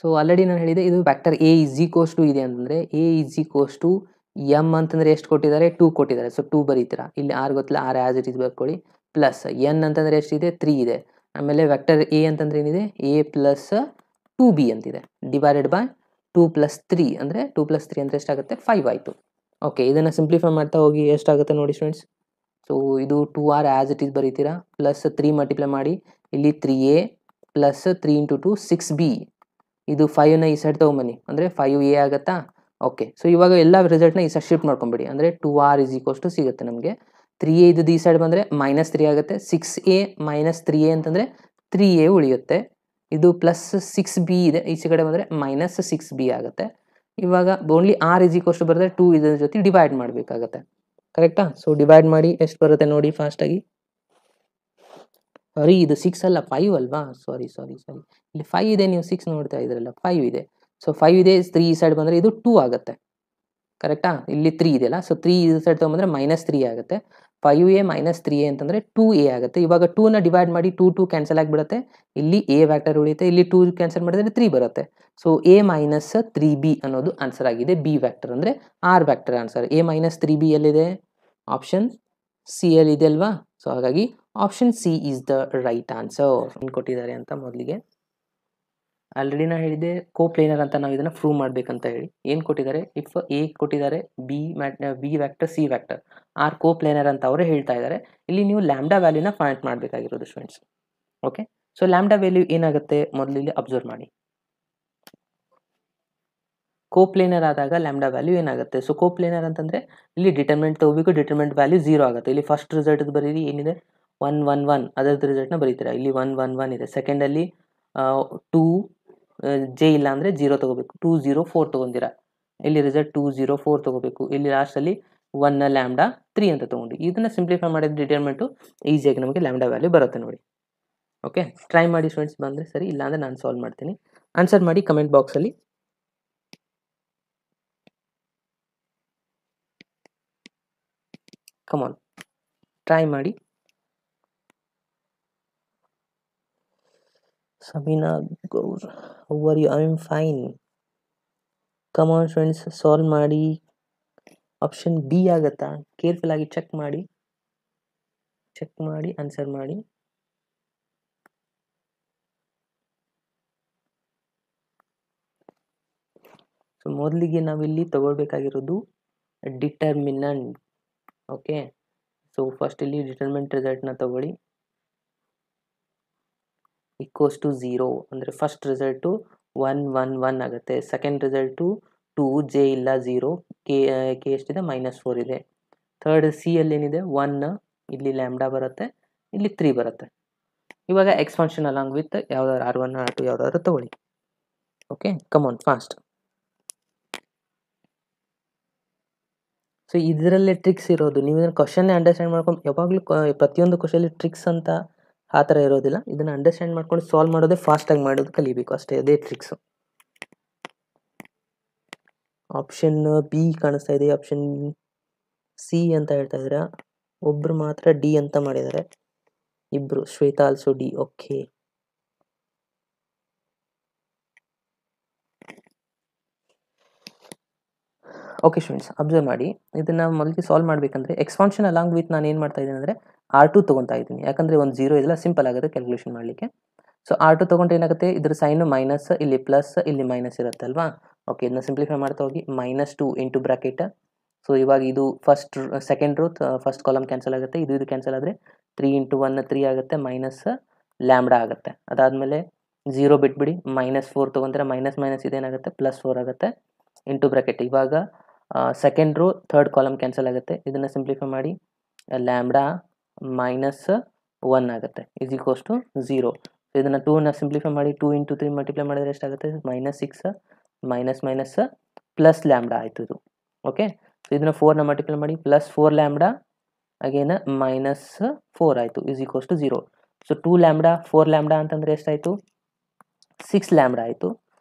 ಸೊ ಆಲ್ರೆಡಿ ನಾನು ಹೇಳಿದೆ, ಇದು vector A is equals to ಇದೆ ಅಂತಂದರೆ, A is equals to M ಅಂತಂದರೆ ಎಷ್ಟು ಕೊಟ್ಟಿದ್ದಾರೆ, 2 ಕೊಟ್ಟಿದ್ದಾರೆ. ಸೊ 2 ಬರೀತೀರಾ. ಇಲ್ಲಿ ಆರ್ ಗೊತ್ತಿಲ್ಲ, ಆರ್ ಆಸ್ ಇಟ್ ಇಸ್ ಬರ್ಕೊಳ್ಳಿ. ಪ್ಲಸ್ ಎನ್ ಅಂತಂದರೆ ಎಷ್ಟಿದೆ, 3 ಇದೆ. ಆಮೇಲೆ ವ್ಯಾಕ್ಟರ್ ಎ ಅಂತಂದ್ರೆ ಏನಿದೆ, ಎ ಪ್ಲಸ್ 2b ಅಂತಿದೆ. ಡಿವೈಡೆಡ್ ಬೈ 2 + 3 ಅಂದರೆ 2 + 3 ಅಂದರೆ ಎಷ್ಟಾಗುತ್ತೆ, 5 ಆಯಿತು. ಓಕೆ, ಇದನ್ನು ಸಿಂಪ್ಲಿಫೈ ಮಾಡ್ತಾ ಹೋಗಿ ಎಷ್ಟಾಗುತ್ತೆ ನೋಡಿ ಸ್ಟೂಡೆಂಟ್ಸ್. ಸೊ ಇದು 2r ಆಸ್ ಇಟ್ ಇಸ್ ಬರೀತೀರಾ. ಪ್ಲಸ್ 3 ಮಲ್ಟಿಪ್ಲೈ ಮಾಡಿ, ಇಲ್ಲಿ 3a ಪ್ಲಸ್ 3 × 2 6b. ಇದು 5ನ ಈ ಸೈಡ್ ತೊಗೊಂಬನ್ನಿ, ಅಂದರೆ 5a ಆಗುತ್ತಾ. ಓಕೆ, ಸೊ ಇವಾಗ ಎಲ್ಲ ರಿಸಲ್ಟ್ನ ಈ ಸೈಡ್ ಶಿಫ್ಟ್ ಮಾಡ್ಕೊಂಬಿಡಿ, ಅಂದರೆ 2r = ಸಿಗುತ್ತೆ ನಮಗೆ. 3a ಇದ್ದು ಈ ಸೈಡ್ ಬಂದರೆ -3 ಆಗುತ್ತೆ. 6a - 3a ಅಂತಂದರೆ 3a ಉಳಿಯುತ್ತೆ. ಇದು ಪ್ಲಸ್ 6b ಇದೆ, ಈಚೆ ಕಡೆ ಬಂದರೆ -6b ಆಗುತ್ತೆ. ಇವಾಗ only R is equals to ಬರುತ್ತೆ 2 ಇದರ ಜೊತೆ ಡಿವೈಡ್ ಮಾಡಬೇಕಾಗತ್ತೆ. ಕರೆಕ್ಟಾ? ಸೊ ಡಿವೈಡ್ ಮಾಡಿ ಎಷ್ಟು ಬರುತ್ತೆ ನೋಡಿ ಫಾಸ್ಟಾಗಿ. ಸಾರಿ ಇದು 6 ಅಲ್ಲ 5 ಅಲ್ವಾ? ಸಾರಿ ಇಲ್ಲಿ 5 ಇದೆ, ನೀವು 6 ನೋಡ್ತಾ ಇದ್ರಲ್ಲ, 5 ಇದೆ. ಸೊ 5 ಇದೆ, 3 ಈ ಸೈಡ್ ಬಂದರೆ ಇದು 2 ಆಗುತ್ತೆ. ಕರೆಕ್ಟಾ? ಇಲ್ಲಿ 3 ಇದೆಯಲ್ಲ, ಸೊ 3 ಈ ಸೈಡ್ ತೊಗೊಂಬಂದರೆ -3 ಆಗುತ್ತೆ. 5a - 3a ಅಂತಂದರೆ 2a ಆಗುತ್ತೆ. ಇವಾಗ 2ನ ಡಿವೈಡ್ ಮಾಡಿ 2 ಕ್ಯಾನ್ಸಲ್ ಆಗಿಬಿಡುತ್ತೆ. ಇಲ್ಲಿ a ವ್ಯಾಕ್ಟರ್ ಉಳಿಯುತ್ತೆ, ಇಲ್ಲಿ 2 ಕ್ಯಾನ್ಸಲ್ ಮಾಡಿದರೆ 3 ಬರುತ್ತೆ. ಸೊ a - 3b ಅನ್ನೋದು ಆನ್ಸರ್ ಆಗಿದೆ. ಬಿ ವ್ಯಾಕ್ಟರ್ ಅಂದರೆ R vector answer. a - 3b ಎಲ್ಲಿದೆ? ಆಪ್ಷನ್ ಸಿ ಅಲ್ಲಿ ಇದೆ ಅಲ್ವಾ? ಸೊ ಹಾಗಾಗಿ option C is the right answer. ಏನು ಕೊಟ್ಟಿದ್ದಾರೆ ಅಂತ ಮೊದಲಿಗೆ ಆಲ್ರೆಡಿ ನಾನು ಹೇಳಿದ್ದೆ, ಕೋಪ್ಲೇನರ್ ಅಂತ ನಾವು ಇದನ್ನು ಪ್ರೂವ್ ಮಾಡಬೇಕಂತ ಹೇಳಿ. ಏನು ಕೊಟ್ಟಿದ್ದಾರೆ? ಇಫ್ ಎ ಕೊಟ್ಟಿದ್ದಾರೆ, B vector, C vector, are coplanar ಅಂತ ಅವರೇ ಹೇಳ್ತಾ ಇದ್ದಾರೆ. ಇಲ್ಲಿ ನೀವು ಲ್ಯಾಂಬ್ಡಾ ವ್ಯಾಲ್ಯೂನ ಫೈಂಡ್ ಮಾಡಬೇಕಾಗಿರೋದು students. Okay, so lambda value ಏನಾಗುತ್ತೆ ಮೊದಲು ಇಲ್ಲಿ ಅಬ್ಸರ್ವ್ ಮಾಡಿ. ಕೋಪ್ಲೇನರ್ ಆದಾಗ ಲ್ಯಾಂಬ್ಡಾ ವ್ಯಾಲ್ಯೂ ಏನಾಗುತ್ತೆ? ಸೊ ಕೋಪ್ಲೇನರ್ ಅಂತಂದರೆ ಇಲ್ಲಿ ಡಿಟರ್ಮೆಂಟ್ ತಗೋಬೇಕು, ಡಿಟರ್ಮೆಂಟ್ ವ್ಯಾಲ್ಯೂ 0 ಆಗುತ್ತೆ. ಇಲ್ಲಿ ಫಸ್ಟ್ ರಿಸಲ್ಟ್ ಬರೀರಿ, ಏನಿದೆ 1 1 1, ಅದರದ್ದು ರಿಸಲ್ಟ್ನ ಬರೀತೀರಾ. ಇಲ್ಲಿ 1 1 1 ಇದೆ. ಸೆಕೆಂಡಲ್ಲಿ 2 ಜೆ ಇಲ್ಲ ಅಂದರೆ 0 ತೊಗೋಬೇಕು. 2 0 4 ತೊಗೊಂಡಿರಾ, ಇಲ್ಲಿ ರಿಸಲ್ಟ್ 2 0 4 ತೊಗೋಬೇಕು. ಇಲ್ಲಿ ಲಾಸ್ಟಲ್ಲಿ 1 ಲ್ಯಾಂಬ್ಡಾ 3 ಅಂತ ತೊಗೊಂಡು ಇದನ್ನು ಸಿಂಪ್ಲಿಫೈ ಮಾಡಿದ ಡಿಟರ್ಮೆಂಟು ಈಸಿಯಾಗಿ ನಮಗೆ ಲ್ಯಾಂಬ್ಡಾ ವ್ಯಾಲ್ಯೂ ಬರುತ್ತೆ ನೋಡಿ. ಓಕೆ, ಟ್ರೈ ಮಾಡಿ ಸ್ಟೂಡೆಂಟ್ಸ್, ಬಂದರೆ ಸರಿ, ಇಲ್ಲಾಂದರೆ ನಾನು ಸಾಲ್ವ್ ಮಾಡ್ತೀನಿ. ಆನ್ಸರ್ ಮಾಡಿ ಕಮೆಂಟ್ ಬಾಕ್ಸಲ್ಲಿ. ಕಮಾನ್, ಟ್ರೈ ಮಾಡಿ. Sabina Gaur, how are you? I am fine. Come on friends, solve ಮಾಡಿ. ಆಪ್ಷನ್ ಬಿ ಆಗುತ್ತಾ? ಕೇರ್ಫುಲ್ ಆಗಿ ಚೆಕ್ ಮಾಡಿ ಆನ್ಸರ್ ಮಾಡಿ. ಸೊ ಮೊದಲಿಗೆ ನಾವಿಲ್ಲಿ ತಗೊಳ್ಬೇಕಾಗಿರೋದು ಡಿಟರ್ಮಿನಂಟ್. ಓಕೆ, ಸೊ ಫಸ್ಟ್ ಇಲ್ಲಿ ಡಿಟರ್ಮಿನೆಂಟ್ ರಿಸಲ್ಟ್ನ ತಗೊಳ್ಳಿ. ಈಕ್ವಲ್ಸ್ ಟು 0 ಅಂದರೆ ಫಸ್ಟ್ ರಿಸಲ್ಟು 1 1 1 ಆಗುತ್ತೆ. ಸೆಕೆಂಡ್ ರಿಸಲ್ಟು 2, ಜೆ ಇಲ್ಲ 0, ಕೆ ಎಷ್ಟಿದೆ -4 ಇದೆ. ಥರ್ಡ್ ಸಿ ಅಲ್ಲಿ ಏನಿದೆ 1, ಇಲ್ಲಿ ಲ್ಯಾಂಬ್ಡಾ ಬರುತ್ತೆ, ಇಲ್ಲಿ 3 ಬರುತ್ತೆ. ಇವಾಗ ಎಕ್ಸ್ಪಾನ್ಷನ್ ಅಲಾಂಗ್ ವಿತ್ ಯಾವ್ದಾದ್ರು R1 R2 ಯಾವ್ದಾದ್ರು ತಗೊಳ್ಳಿ. ಓಕೆ, ಕಮಾನ್ ಫಾಸ್ಟ್. ಸೊ ಇದರಲ್ಲೇ ಟ್ರಿಕ್ಸ್ ಇರೋದು. ನೀವು ಕ್ವಶನ್ನೇ ಅಂಡರ್ಸ್ಟ್ಯಾಂಡ್ ಮಾಡ್ಕೊಂಡು, ಯಾವಾಗಲೂ ಪ್ರತಿಯೊಂದು ಕ್ವಶನಲ್ಲಿ ಟ್ರಿಕ್ಸ್ ಅಂತ ಆ ಥರ ಇರೋದಿಲ್ಲ. ಇದನ್ನು ಅಂಡರ್ಸ್ಟ್ಯಾಂಡ್ ಮಾಡ್ಕೊಂಡು ಸಾಲ್ವ್ ಮಾಡೋದೇ ಫಾಸ್ಟಾಗಿ ಮಾಡೋದು ಕಲಿಬೇಕು ಅಷ್ಟೇ, ಅದೇ ಟ್ರಿಕ್ಸು. ಆಪ್ಷನ್ ಬಿ ಕಾಣಿಸ್ತಾ ಇದೆ, ಆಪ್ಷನ್ ಸಿ ಅಂತ ಹೇಳ್ತಾ ಇದ್ದೀರಾ. ಒಬ್ಬರು ಮಾತ್ರ ಡಿ ಅಂತ ಮಾಡಿದ್ದಾರೆ, ಇಬ್ಬರು. Shweta also D. Okay, okay students, observe ಮಾಡಿ. ಇದನ್ನು ಮೊದಲಿಗೆ ಸಾಲ್ವ್ ಮಾಡಬೇಕಂದ್ರೆ ಎಕ್ಸ್ಪಾನ್ಷನ್ ಅಲಾಂಗ್ ವಿತ್ ನಾನು ಏನು ಮಾಡ್ತಾ ಇದ್ದೀನಿ ಅಂದರೆ R2 ತೊಗೊತಾ ಇದ್ದೀನಿ. ಯಾಕಂದರೆ ಒಂದು 0 ಇದೆಲ್ಲ ಸಿಂಪಲ್ ಆಗುತ್ತೆ ಕ್ಯಾಲ್ಕುಲೇಷನ್ ಮಾಡಲಿಕ್ಕೆ. ಸೊ R2 ತೊಗೊಂಡ್ರೆ ಏನಾಗುತ್ತೆ, ಇದ್ರ ಸೈನು ಮೈನಸ್, ಇಲ್ಲಿ ಪ್ಲಸ್, ಇಲ್ಲಿ ಮೈನಸ್ ಇರುತ್ತೆ ಅಲ್ವಾ. ಓಕೆ, ಇದನ್ನ ಸಿಂಪ್ಲಿಫೈ ಮಾಡ್ತಾ ಹೋಗಿ. -2 ಇಂಟು ಬ್ರಾಕೆಟ್. ಸೊ ಇವಾಗ ಇದು first second row first column cancel ಆಗುತ್ತೆ, ಇದು ಕ್ಯಾನ್ಸಲ್ ಆದರೆ 3 ಇಂಟು 1 3 ಆಗುತ್ತೆ, ಮೈನಸ್ ಲ್ಯಾಂಬ್ಡಾ ಆಗುತ್ತೆ. ಅದಾದಮೇಲೆ 0 ಬಿಟ್ಬಿಡಿ, -4 ತೊಗೊಂಡ್ರೆ ಮೈನಸ್ ಇದೇನಾಗುತ್ತೆ +4 ಆಗುತ್ತೆ ಇಂಟು ಬ್ರಾಕೆಟ್. ಇವಾಗ second row third column cancel ಆಗುತ್ತೆ, ಇದನ್ನು ಸಿಂಪ್ಲಿಫೈ ಮಾಡಿ. ಲ್ಯಾಂಬ್ಡಾ -1 ಆಗುತ್ತೆ ಇಸ್ ಈಕ್ವಲ್ಸ್ ಟು 0. ಇದನ್ನು 2ನ ಸಿಂಪ್ಲಿಫೈ ಮಾಡಿ, 2 ಇಂಟು 3 ಮಲ್ಟಿಪ್ಲೈ ಮಾಡಿದ್ರೆ ಎಷ್ಟಾಗುತ್ತೆ -6 ಮೈನಸ್ ಪ್ಲಸ್ ಲ್ಯಾಂಬ್ಡಾ ಆಯಿತು ಇದು. ಓಕೆ, ಸೊ ಇದನ್ನು 4ನ ಮಲ್ಟಿಪ್ಲೈ ಮಾಡಿ, +4 ಲ್ಯಾಂಬ್ಡಾ ಅಗೇನ್ -4 ಆಯಿತು is equals to 0. So 2 lambda 4 lambda ಅಂತಂದರೆ ಎಷ್ಟಾಯಿತು 6 ಲ್ಯಾಂಬ್ಡಾ ಆಯಿತು.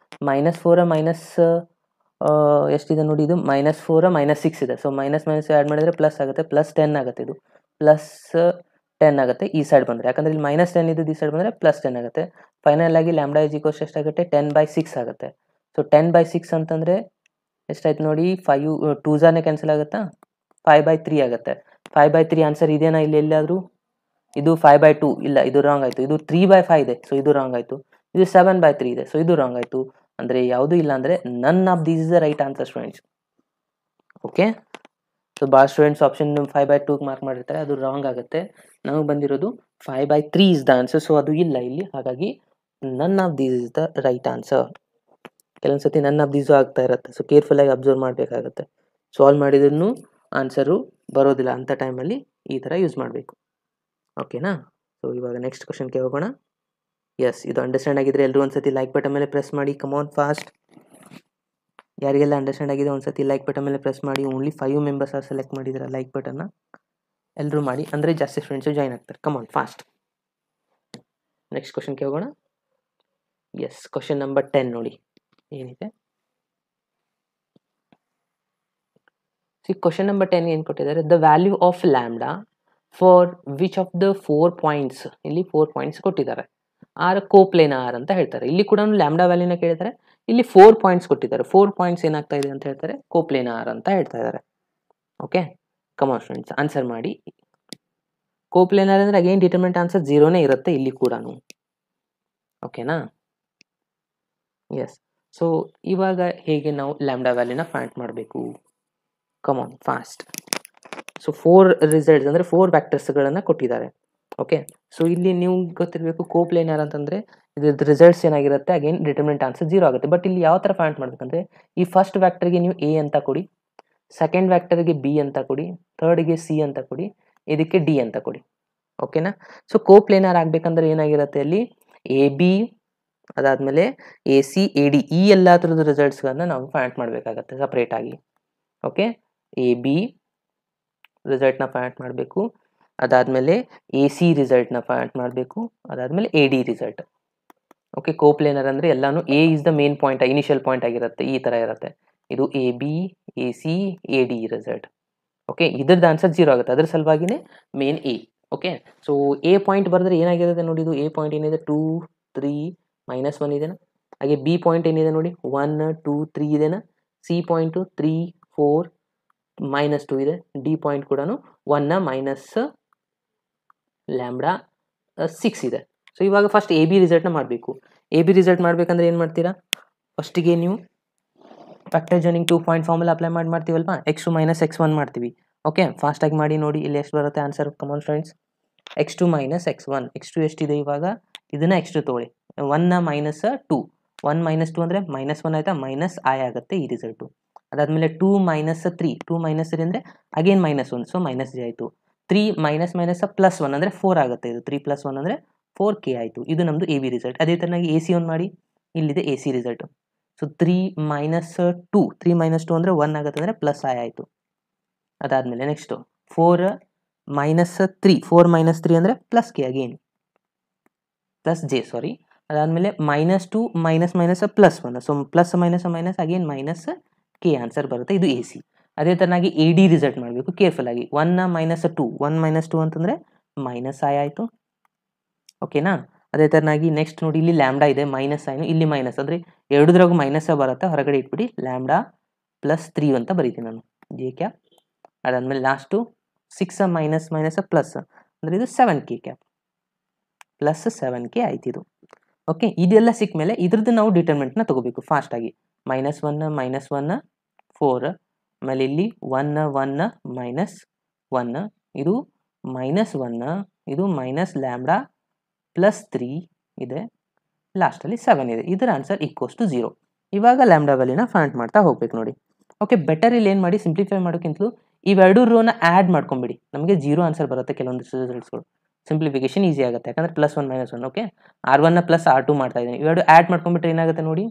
-4 ಎಷ್ಟಿದೆ ನೋಡಿ, ಇದು -4 -6 ಇದೆ. ಸೊ ಮೈನಸ್ ಆ್ಯಡ್ ಮಾಡಿದರೆ ಪ್ಲಸ್ ಆಗುತ್ತೆ, +10 ಆಗುತ್ತೆ. ಇದು +10 ಆಗುತ್ತೆ ಈ ಸೈಡ್ ಬಂದರೆ, ಯಾಕಂದರೆ ಇಲ್ಲಿ -10 ಇದ್ದು ಈ ಸೈಡ್ ಬಂದರೆ +10 ಆಗುತ್ತೆ. ಫೈನಲ್ ಆಗಿ ಲ್ಯಾಂಬ್ಡಾ ಇಸ್ ಈಕ್ವಲ್ಸ್ ಎಷ್ಟಾಗುತ್ತೆ 10/6 ಆಗುತ್ತೆ. ಸೊ 10/6 ಅಂತಂದರೆ ಎಷ್ಟಾಯ್ತು ನೋಡಿ, 5 2 ಕ್ಯಾನ್ಸಲ್ ಆಗುತ್ತಾ, 5/3 ಆಗುತ್ತೆ. 5/3 ಆನ್ಸರ್ ಇದೇನಾ ಇಲ್ಲಿ ಎಲ್ಲಾದರೂ? ಇದು 5/2 ಇಲ್ಲ, ಇದು ರಾಂಗ್ ಆಯಿತು. ಇದು 3/5 ಇದೆ, ಸೊ ಇದು ರಾಂಗ್ ಆಯಿತು. ಇದು 7/3 ಇದೆ, ಸೊ ಇದು ರಾಂಗ್ ಆಯಿತು. ಅಂದರೆ ಯಾವುದೂ ಇಲ್ಲ ಅಂದರೆ none of these is the right answer students. Okay, so ಭಾಳ ಸ್ಟೂಡೆಂಟ್ಸ್ ಆಪ್ಷನ್ 5/2 ಮಾರ್ಕ್ ಮಾಡಿರ್ತಾರೆ, ಅದು ರಾಂಗ್ ಆಗುತ್ತೆ. ನಮಗೆ ಬಂದಿರೋದು 5/3 ಇಸ್ ದ ಆನ್ಸರ್. ಸೊ ಅದು ಇಲ್ಲ ಇಲ್ಲಿ, ಹಾಗಾಗಿ none of these is the right answer. ಕೆಲವೊಂದು ಸತಿ ನನ್ ಆಫ್ ದೀಸು ಆಗ್ತಾ ಇರುತ್ತೆ, ಸೊ ಕೇರ್ಫುಲ್ಲಾಗಿ ಅಬ್ಸರ್ವ್ ಮಾಡಬೇಕಾಗುತ್ತೆ. ಸಾಲ್ವ್ ಮಾಡಿದ್ರೂ ಆನ್ಸರು ಬರೋದಿಲ್ಲ ಅಂಥ ಟೈಮಲ್ಲಿ ಈ ಥರ ಯೂಸ್ ಮಾಡಬೇಕು. ಓಕೆನಾ? ಸೊ ಇವಾಗ ನೆಕ್ಸ್ಟ್ ಕ್ವಶನ್ಗೆ ಹೋಗೋಣ. ಎಸ್, ಇದು ಅಂಡರ್ಸ್ಟ್ಯಾಂಡ್ ಆಗಿದ್ರೆ ಎಲ್ಲರೂ ಒಂದ್ಸತಿ ಲೈಕ್ ಬಟನ್ ಮೇಲೆ ಪ್ರೆಸ್ ಮಾಡಿ. Come on fast. ಯಾರಿಗೆಲ್ಲ ಅಂಡರ್ಸ್ಟ್ಯಾಂಡ್ ಆಗಿದೆ ಒಂದ್ಸತಿ ಲೈಕ್ ಬಟನ್ ಮೇಲೆ ಪ್ರೆಸ್ ಮಾಡಿ. ಓನ್ಲಿ 5 ಮೆಂಬರ್ಸ್ ಸೆಲೆಕ್ಟ್ ಮಾಡಿದ್ರೆ ಲೈಕ್ ಬಟನ್ನ, ಎಲ್ಲರೂ ಮಾಡಿ, ಅಂದರೆ ಜಾಸ್ತಿ ಫ್ರೆಂಡ್ಸು ಜಾಯ್ನ್ ಆಗ್ತಾರೆ. ಕಮಾನ್ ಫಾಸ್ಟ್. ನೆಕ್ಸ್ಟ್ ಕ್ವಶನ್ಗೆ ಹೋಗೋಣ. ಎಸ್, ಕ್ವಶನ್ ನಂಬರ್ 10 ನೋಡಿ ಏನಿದೆ. ಕ್ವಶನ್ ನಂಬರ್ 10 ಏನು ಕೊಟ್ಟಿದ್ದಾರೆ, the value of lambda for which of the 4 points, ಇಲ್ಲಿ 4 ಪಾಯಿಂಟ್ಸ್ ಕೊಟ್ಟಿದ್ದಾರೆ, ಆರ್ ಕೋಪ್ಲೇನಾರ್ ಅಂತ ಹೇಳ್ತಾರೆ. ಇಲ್ಲಿ ಕೂಡ ಲ್ಯಾಂಬ್ಡಾ ವ್ಯಾಲ್ಯೂನ ಕೇಳಿದ್ದಾರೆ, ಇಲ್ಲಿ 4 ಪಾಯಿಂಟ್ಸ್ ಕೊಟ್ಟಿದ್ದಾರೆ. 4 ಪಾಯಿಂಟ್ಸ್ ಏನಾಗ್ತಾ ಇದೆ ಅಂತ ಹೇಳ್ತಾರೆ, ಕೋಪ್ಲೇನಾರ್ ಅಂತ ಹೇಳ್ತಾ ಇದ್ದಾರೆ. ಓಕೆ, ಕಮಾನ್ ಫ್ರೆಂಡ್ಸ್ ಆನ್ಸರ್ ಮಾಡಿ. ಕೋಪ್ಲೇನಾರ್ ಅಂದ್ರೆ ಅಗೇನ್ ಡಿಟರ್ಮಿನೆಂಟ್ ಆನ್ಸರ್ 0ನೇ ಇರುತ್ತೆ ಇಲ್ಲಿ ಕೂಡ. ಓಕೆನಾ? ಎಸ್. ಸೊ ಇವಾಗ ಹೇಗೆ ನಾವು ಲ್ಯಾಂಬ್ಡಾ ವ್ಯಾಲ್ಯೂನ ಫೈಂಡ್ ಮಾಡಬೇಕು? ಕಮಾನ್ ಫಾಸ್ಟ್. ಸೊ 4 ರಿಸಲ್ಟ್ಸ್ ಅಂದರೆ 4 ವ್ಯಾಕ್ಟರ್ಸ್ಗಳನ್ನು ಕೊಟ್ಟಿದ್ದಾರೆ. ಓಕೆ, ಸೊ ಇಲ್ಲಿ ನೀವು ಗೊತ್ತಿರಬೇಕು ಕೋಪ್ಲೇನಾರ್ ಅಂತಂದರೆ ಇದ್ರದ್ದು ರಿಸಲ್ಟ್ಸ್ ಏನಾಗಿರುತ್ತೆ, ಅಗೇನ್ ಡಿಟರ್ಮಿನೆಂಟ್ ಆನ್ಸರ್ 0 ಆಗುತ್ತೆ. ಬಟ್ ಇಲ್ಲಿ ಯಾವ ಥರ ಫೈಂಡ್ ಮಾಡಬೇಕಂದ್ರೆ, ಈ ಫಸ್ಟ್ ವ್ಯಾಕ್ಟರ್ಗೆ ನೀವು ಎ ಅಂತ ಕೊಡಿ, ಸೆಕೆಂಡ್ ವ್ಯಾಕ್ಟರ್ಗೆ ಬಿ ಅಂತ ಕೊಡಿ, ಥರ್ಡ್ಗೆ ಸಿ ಅಂತ ಕೊಡಿ, ಇದಕ್ಕೆ ಡಿ ಅಂತ ಕೊಡಿ. ಓಕೆನಾ? ಸೊ ಕೋಪ್ಲೇನಾರ್ ಆಗಬೇಕಂದ್ರೆ ಏನಾಗಿರುತ್ತೆ, ಅಲ್ಲಿ ಎ ಬಿ, ಅದಾದಮೇಲೆ ಎ ಸಿ, ಎ ಡಿ, ಈ ಎಲ್ಲ ಥರದ ರಿಸಲ್ಟ್ಸ್ಗಳನ್ನ ನಾವು ಫೈಂಡ್ ಮಾಡಬೇಕಾಗತ್ತೆ ಸಪ್ರೇಟಾಗಿ. ಓಕೆ, ಎ ಬಿ ರಿಸಲ್ಟ್ನ ಫೈಂಡ್ ಮಾಡಬೇಕು, ಅದಾದಮೇಲೆ ಎ ಸಿ ರಿಸಲ್ಟ್ನ ಫೈಂಡ್ ಮಾಡಬೇಕು, ಅದಾದಮೇಲೆ A D result. Okay, coplanar ಅಂದರೆ ಎಲ್ಲಾನು A is the main point, initial point ಆಗಿರುತ್ತೆ, ಈ ಥರ ಇರುತ್ತೆ. ಇದು A B, A C, A D result. Okay, ಇದ್ರದ್ದು ಆನ್ಸರ್ 0 ಆಗುತ್ತೆ, ಅದ್ರ ಸಲುವಾಗಿನೇ main A. Okay, so A point ಬರೆದ್ರೆ ಏನಾಗಿರುತ್ತೆ ನೋಡಿ, ಇದು ಎ ಪಾಯಿಂಟ್ ಏನಿದೆ 2 3 -1 ಇದೆನಾ, ಹಾಗೆ ಬಿ ಪಾಯಿಂಟ್ ಏನಿದೆ ನೋಡಿ 1 2 3 ಇದೆನಾ, ಸಿ ಪಾಯಿಂಟು 3 4 -2 ಇದೆ, ಡಿ ಪಾಯಿಂಟ್ ಕೂಡ 1 ಮೈನಸ್ ಲ್ಯಾಂಬ್ಡಾ 6 ಇದೆ. ಸೊ ಇವಾಗ ಫಸ್ಟ್ ಎ ಬಿ ರಿಸಲ್ಟ್ನ ಮಾಡಬೇಕು. ಎ ಬಿ ರಿಸಲ್ಟ್ ಮಾಡಬೇಕಂದ್ರೆ ಏನು ಮಾಡ್ತೀರಾ, ಫಸ್ಟಿಗೆ ನೀವು factor joining 2 point formula apply ಮಾಡ್ತೀವಲ್ವಾ, x2 - x1 ಮಾಡ್ತೀವಿ. ಓಕೆ, ಫಾಸ್ಟಾಗಿ ಮಾಡಿ ನೋಡಿ, ಇಲ್ಲಿ ಎಷ್ಟು ಬರುತ್ತೆ ಆನ್ಸರ್. ಕಮಾನ್ ಫ್ರೆಂಡ್ಸ್, x2 - x1, x2 ಎಷ್ಟಿದೆ ಇವಾಗ, ಇದನ್ನು x2 ತೊಗೊಳ್ಳಿ, 1 ಮೈನಸ್ 2, 1 - 2 ಅಂದರೆ -1 ಆಯಿತಾ, ಮೈನಸ್ ಐ ಆಗುತ್ತೆ ಈ ರಿಸಲ್ಟು. ಅದಾದಮೇಲೆ 2 - 3, 2 - 3 ಅಂದರೆ ಅಗೇನ್ -1, ಸೊ ಮೈನಸ್ ಜೆ ಆಯಿತು. 3 -+1 ಅಂದರೆ 4 ಆಗುತ್ತೆ, ಇದು 3 + 1 ಅಂದರೆ 4k ಆಯಿತು. ಇದು ನಮ್ಮದು ಎ ಬಿ ರಿಸಲ್ಟ್. ಅದೇ ಥರನಾಗಿ ಎ ಸಿ ಒಂದು ಮಾಡಿ, ಇಲ್ಲಿದೆ ಎ ಸಿ ರಿಸಲ್ಟು. ಸೊ 3 - 2, 3 - 2 ಅಂದರೆ 1 ಆಗುತ್ತೆ, ಅಂದರೆ ಪ್ಲಸ್ ಐ ಆಯಿತು. ಅದಾದಮೇಲೆ ನೆಕ್ಸ್ಟು 4 - 3, 4 - 3 ಅಂದರೆ plus K again, plus J sorry. ಅದಾದಮೇಲೆ -2 -+1, so plus minus again minus K answer ಬರುತ್ತೆ, ಇದು ಎ ಸಿ. ಅದೇ ಥರನಾಗಿ ಎ ಡಿ ರಿಸಲ್ಟ್ ಮಾಡಬೇಕು ಕೇರ್ಫುಲ್ ಆಗಿ. 1 - 2, 1 - 2 ಅಂತಂದರೆ ಮೈನಸ್ ಐ ಆಯಿತು. ಓಕೆನಾ? ಅದೇ ಥರನಾಗಿ ನೆಕ್ಸ್ಟ್ ನೋಡಿ, ಇಲ್ಲಿ ಲ್ಯಾಂಬ್ಡಾ ಇದೆ, ಮೈನಸ್ ಐನು, ಇಲ್ಲಿ ಮೈನಸ್ ಅಂದರೆ ಎರಡದ್ರಾಗೂ ಮೈನಸ್ ಬರುತ್ತೆ, ಹೊರಗಡೆ ಇಟ್ಬಿಡಿ, ಲ್ಯಾಂಬ್ಡಾ +3 ಅಂತ ಬರೀತೀನಿ ನಾನು, ಜೆ ಕ್ಯಾಪ್. ಅದಾದಮೇಲೆ ಲಾಸ್ಟು 6 ಮೈನಸ್ ಪ್ಲಸ್ ಅಂದರೆ ಇದು 7k ಕ್ಯಾಪ್, ಪ್ಲಸ್ 7k ಆಯ್ತು ಇದು. ಓಕೆ, ಇದೆಲ್ಲ ಸಿಕ್ಕ ಮೇಲೆ ಇದ್ರದ್ದು ನಾವು ಡಿಟರ್ಮೆಂಟ್ನ ತೊಗೋಬೇಕು ಫಾಸ್ಟಾಗಿ. -1 4, ಆಮೇಲೆ ಇಲ್ಲಿ 1 1 -1, ಇದು -1, ಇದು ಮೈನಸ್ ಲ್ಯಾಂಬ್ಡಾ +3 ಇದೆ, ಲಾಸ್ಟಲ್ಲಿ 7 ಇದೆ. ಇದರ ಆನ್ಸರ್ ಈಕ್ವಲ್ಸ್ ಟು 0. ಇವಾಗ ಲ್ಯಾಂಬ್ಡಾ ವ್ಯಾಲ್ಯೂನ ಫೈಂಡ್ ಮಾಡ್ತಾ ಹೋಗ್ಬೇಕು ನೋಡಿ. ಓಕೆ, ಬೆಟರ್ ಇಲ್ಲಿ ಏನು ಮಾಡಿ, ಸಿಂಪ್ಲಿಫೈ ಮಾಡೋಕ್ಕಿಂತಲೂ ಇವೆರಡು ರೋನ ಆ್ಯಡ್ ಮಾಡ್ಕೊಂಬಿಡಿ, ನಮಗೆ 0 ಆನ್ಸರ್ ಬರುತ್ತೆ ಕೆಲವೊಂದು ರಿಸಲ್ಟ್ಸ್ಗಳು. ಸಿಂಪ್ಲಿಫಿಕೇಶನ್ ಈಸಿ ಆಗುತ್ತೆ, ಯಾಕಂದರೆ +1 -1. ಓಕೆ, R1 + R2 ಮಾಡ್ತಾ ಇದ್ದೀನಿ, ಇವೆರಡು ಆ್ಯಡ್ ಮಾಡ್ಕೊಂಡ್ಬಿಟ್ರೆ ಏನಾಗುತ್ತೆ ನೋಡಿ,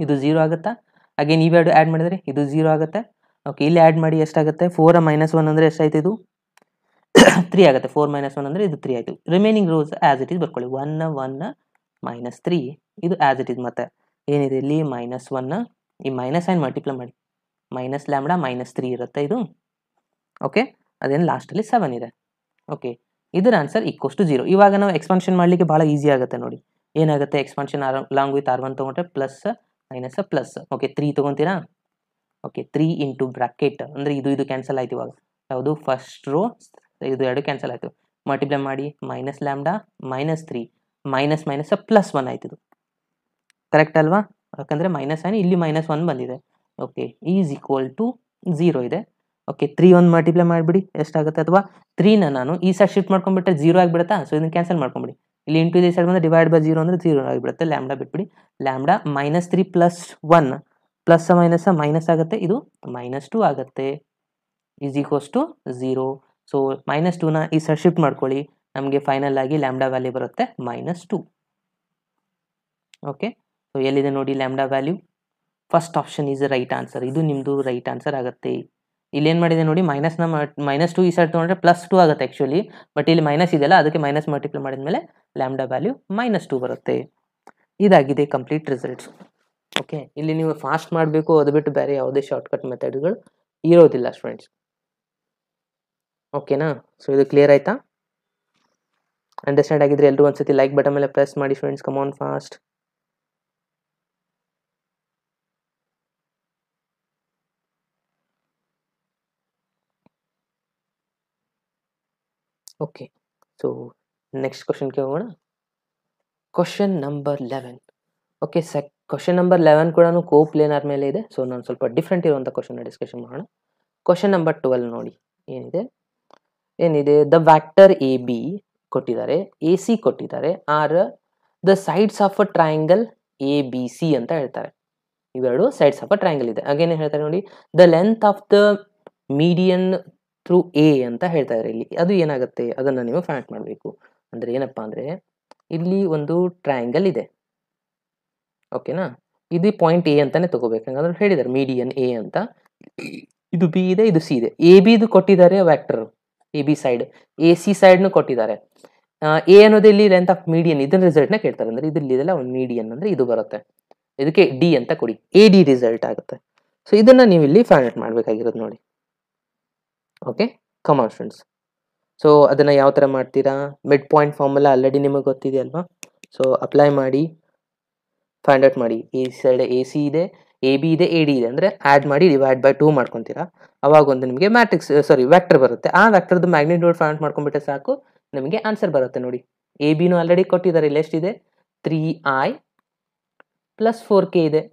ಇದು 0 ಆಗುತ್ತಾ. ಅಗೇನ್ ಇವೆರಡು ಆ್ಯಡ್ ಮಾಡಿದರೆ ಇದು 0 ಆಗುತ್ತೆ. ಓಕೆ, ಇಲ್ಲಿ ಆ್ಯಡ್ ಮಾಡಿ ಎಷ್ಟಾಗುತ್ತೆ, 4 - 1 ಅಂದರೆ ಎಷ್ಟಾಯ್ತು, ಇದು 3 ಆಗುತ್ತೆ. 4 - 1 ಅಂದರೆ ಇದು 3 ಆಯಿತು. Remaining rose as it is ಬರ್ಕೊಳ್ಳಿ, 1 1 -3, ಇದು ಆ್ಯಸ್ ಇಟ್ ಈಸ್. ಮತ್ತೆ ಏನಿದೆ ಇಲ್ಲಿ -1, ಈ ಮೈನಸ್ ಸೈನ್ ಮಲ್ಟಿಪ್ಲೈ ಮಾಡಿ, ಮೈನಸ್ ಲ್ಯಾಂಬ್ಡಾ -3 ಇರುತ್ತೆ ಇದು. ಓಕೆ, ಅದೇನು ಲಾಸ್ಟಲ್ಲಿ 7 ಇದೆ. ಓಕೆ, ಇದರ ಆನ್ಸರ್ ಈಕ್ವಲ್ಸ್ ಟು 0. ಇವಾಗ ನಾವು ಎಕ್ಸ್ಪಾನ್ಷನ್ ಮಾಡಲಿಕ್ಕೆ ಭಾಳ ಈಸಿ ಆಗುತ್ತೆ ನೋಡಿ. ಏನಾಗುತ್ತೆ, ಎಕ್ಸ್ಪಾನ್ಷನ್ ಲಾಂಗ್ ವಿತ್ R1 ತೊಗೊಂಡ್ರೆ ಪ್ಲಸ್ ಮೈನಸ್ ಪ್ಲಸ್. ಓಕೆ, 3 ತೊಗೊತೀರಾ. ಓಕೆ, 3 ಇಂಟು ಬ್ರಾಕೆಟ್ ಅಂದರೆ ಇದು ಕ್ಯಾನ್ಸಲ್ ಆಯ್ತು. ಇವಾಗ ಯಾವುದು ಫಸ್ಟ್ ರೋ, ಇದು ಎರಡು ಕ್ಯಾನ್ಸಲ್ ಆಯಿತು. ಮಲ್ಟಿಪ್ಲೈ ಮಾಡಿ, ಮೈನಸ್ ಲ್ಯಾಂಬ್ಡಾ -3 ಮೈನಸ್ +1 ಆಯ್ತು. ಇದು ಕರೆಕ್ಟ್ ಅಲ್ವಾ, ಯಾಕಂದರೆ ಮೈನಸ್ ಆಯ್ತು, ಇಲ್ಲಿ -1 ಬಂದಿದೆ. ಓಕೆ, ಈಸ್ ಈಕ್ವಲ್ ಟು 0 ಇದೆ. ಓಕೆ, 3 ಒಂದು ಮಲ್ಟಿಪ್ಲೈ ಮಾಡಿಬಿಡಿ ಎಷ್ಟಾಗುತ್ತೆ, ಅಥವಾ 3ನ ನಾನು ಈ ಸೈಡ್ ಶಿಫ್ಟ್ ಮಾಡ್ಕೊಂಡ್ಬಿಟ್ರೆ 0 ಆಗಿಬಿಡುತ್ತಾ. ಸೊ ಇದನ್ನು ಕ್ಯಾನ್ಸಲ್ ಮಾಡ್ಕೊಂಬಿಡಿ, ಇಲ್ಲಿ ಇಂಟು ಈ ಸೈಡ್ ಬಂದರೆ ಡಿವೈಡ್ ಬೈ 0 ಅಂದರೆ 0 ಆಗಿಬಿಡುತ್ತೆ. ಲ್ಯಾಂಬ್ಡಾ ಬಿಟ್ಬಿಡಿ, ಲ್ಯಾಂಬ್ಡಾ -3 + 1 ಪ್ಲಸ್ ಮೈನಸ್ ಆಗುತ್ತೆ, ಇದು -2 ಆಗುತ್ತೆ, ಈಸ್ ಈಕ್ವಲ್ಸ್ ಟು 0. ಸೊ -2ನ ಈ ಸೈಡ್ ಶಿಫ್ಟ್ ಮಾಡ್ಕೊಳ್ಳಿ, ನಮಗೆ ಫೈನಲ್ ಆಗಿ ಲ್ಯಾಂಬ್ಡಾ ವ್ಯಾಲ್ಯೂ ಬರುತ್ತೆ -2. ಓಕೆ, ಸೊ ಎಲ್ಲಿದೆ ನೋಡಿ lambda value, first option is right answer. ಇದು ನಿಮ್ಮದು ರೈಟ್ ಆನ್ಸರ್ ಆಗುತ್ತೆ. ಇಲ್ಲಿ ಏನು ಮಾಡಿದೆ ನೋಡಿ, -2 ಈ ಸೈಡ್ ತೊಗೊಂಡ್ರೆ +2 ಆಗುತ್ತೆ ಆ್ಯಕ್ಚುಲಿ, ಬಟ್ ಇಲ್ಲಿ ಮೈನಸ್ ಇದೆಯಲ್ಲ ಅದಕ್ಕೆ ಮೈನಸ್ ಮಲ್ಟಿಪ್ಲೈ ಮಾಡಿದ್ಮೇಲೆ ಲ್ಯಾಂಬ್ಡಾ ವ್ಯಾಲ್ಯೂ -2 ಬರುತ್ತೆ. ಇದಾಗಿದೆ ಕಂಪ್ಲೀಟ್ ರಿಸಲ್ಟ್ಸ್. ಓಕೆ, ಇಲ್ಲಿ ನೀವು ಫಾಸ್ಟ್ ಮಾಡಬೇಕು, ಅದು ಬಿಟ್ಟು ಬೇರೆ ಯಾವುದೇ ಶಾರ್ಟ್ಕಟ್ ಮೆಥಡ್ಗಳು ಇರೋದಿಲ್ಲ ಸ್ಟೂಡೆಂಟ್ಸ್. ಓಕೆನಾ? ಸೊ ಇದು ಕ್ಲಿಯರ್ ಆಯ್ತಾ? ಅಂಡರ್ಸ್ಟ್ಯಾಂಡ್ ಆಗಿದ್ರೆ ಎಲ್ಲರೂ ಒಂದ್ಸತಿ ಲೈಕ್ ಬಟನ್ ಮೇಲೆ ಪ್ರೆಸ್ ಮಾಡಿ friends. Come on fast. Okay, so next ಕ್ವಶನ್ಗೆ ಹೋಗೋಣ. Question number 11. Okay, question number 11 ಕೂಡ ಕೋಪ್ಲೇನರ್ ಮೇಲೆ ಇದೆ. ಸೊ ನಾನು ಸ್ವಲ್ಪ ಡಿಫ್ರೆಂಟ್ ಇರುವಂಥ ಕ್ವಶನ್ ಡಿಸ್ಕಷನ್ ಮಾಡೋಣ. ಕ್ವಶನ್ ನಂಬರ್ 12 ನೋಡಿ ಏನಿದೆ, ದ ವ್ಯಾಕ್ಟರ್ ಎ ಬಿ ಕೊಟ್ಟಿದ್ದಾರೆ, ಎ ಸಿ ಕೊಟ್ಟಿದ್ದಾರೆ, are the sides of a triangle A B C ಅಂತ ಹೇಳ್ತಾರೆ. ಇವೆರಡು ಸೈಡ್ಸ್ ಆಫ್ ಅ ಟ್ರಯಾಂಗಲ್ ಇದೆ. ಹಾಗೇನೆ ಹೇಳ್ತಾರೆ ನೋಡಿ, the length of the median through A ಅಂತ ಹೇಳ್ತಾ ಇದ್ದಾರೆ. ಇಲ್ಲಿ ಅದು ಏನಾಗುತ್ತೆ ಅದನ್ನು ನೀವು ಫೈಂಡ್ ಮಾಡಬೇಕು. ಅಂದರೆ ಏನಪ್ಪಾ ಅಂದರೆ, ಇಲ್ಲಿ ಒಂದು ಟ್ರಯಾಂಗಲ್ ಇದೆ, ಓಕೆನಾ? ಇದು ಪಾಯಿಂಟ್ ಎ ಅಂತಾನೆ ತಗೋಬೇಕು. ಹಂಗಂದ್ರೆ ಹೇಳಿದ್ದಾರೆ ಮೀಡಿಯನ್ ಎ ಅಂತ. ಇದು ಬಿ ಇದೆ, ಇದು ಸಿ ಇದೆ. ಎ ಬಿ ಇದು ಕೊಟ್ಟಿದ್ದಾರೆ vector, A B side, A C ಸೈಡ್ನು ಕೊಟ್ಟಿದ್ದಾರೆ. ಎ ಅನ್ನೋದು ಇಲ್ಲಿ ಲೆಂತ್ ಆಫ್ ಮೀಡಿಯನ್, ಇದನ್ನ ರಿಸಲ್ಟ್ನ ಕೇಳ್ತಾರೆ. ಅಂದ್ರೆ ಇದೆಲ್ಲ ಒಂದು ಮೀಡಿಯನ್ ಅಂದ್ರೆ ಇದು ಬರುತ್ತೆ, ಇದಕ್ಕೆ ಡಿ ಅಂತ ಕೊಡಿ, ಎ ಡಿ ರಿಸಲ್ಟ್ ಆಗುತ್ತೆ. ಸೊ ಇದನ್ನ ನೀವು ಇಲ್ಲಿ ಫೈಂಡ್ ಔಟ್ ಮಾಡಬೇಕಾಗಿರೋದು ನೋಡಿ. Okay, come on friends. So ಅದನ್ನ ಯಾವ ಥರ ಮಾಡ್ತೀರಾ? ಮಿಡ್ ಪಾಯಿಂಟ್ ಫಾರ್ಮುಲಾ ಆಲ್ರೆಡಿ ನಿಮಗೆ ಗೊತ್ತಿದೆ ಅಲ್ವಾ? ಸೊ ಅಪ್ಲೈ ಮಾಡಿ, ಫೈಂಡ್ ಔಟ್ ಮಾಡಿ. ಈ ಸೈಡ್ ಎ ಸಿ ಇದೆ, ಎ ಬಿ ಇದೆ, ಎ ಡಿ ಇದೆ, ಅಂದರೆ ಆ್ಯಡ್ ಮಾಡಿ ಡಿವೈಡ್ ಬೈ 2 ಮಾಡ್ಕೊತೀರಾ. ಅವಾಗ ಒಂದು ನಿಮಗೆ ವ್ಯಾಕ್ಟರ್ ಬರುತ್ತೆ. ಆ ವ್ಯಾಕ್ಟರ್ದು ಮ್ಯಾಗ್ನಿಟ್ಯೂಡ್ ಫೈಂಡ್ ಮಾಡ್ಕೊಂಡ್ಬಿಟ್ರೆ ಸಾಕು, ನಿಮಗೆ ಆನ್ಸರ್ ಬರುತ್ತೆ ನೋಡಿ. ಎ ಬಿನೂ ಆಲ್ರೆಡಿ ಕೊಟ್ಟಿದ್ದಾರೆ, ಇಲ್ಲಿ ಎಷ್ಟಿದೆ? 3i + 4k ಇದೆ.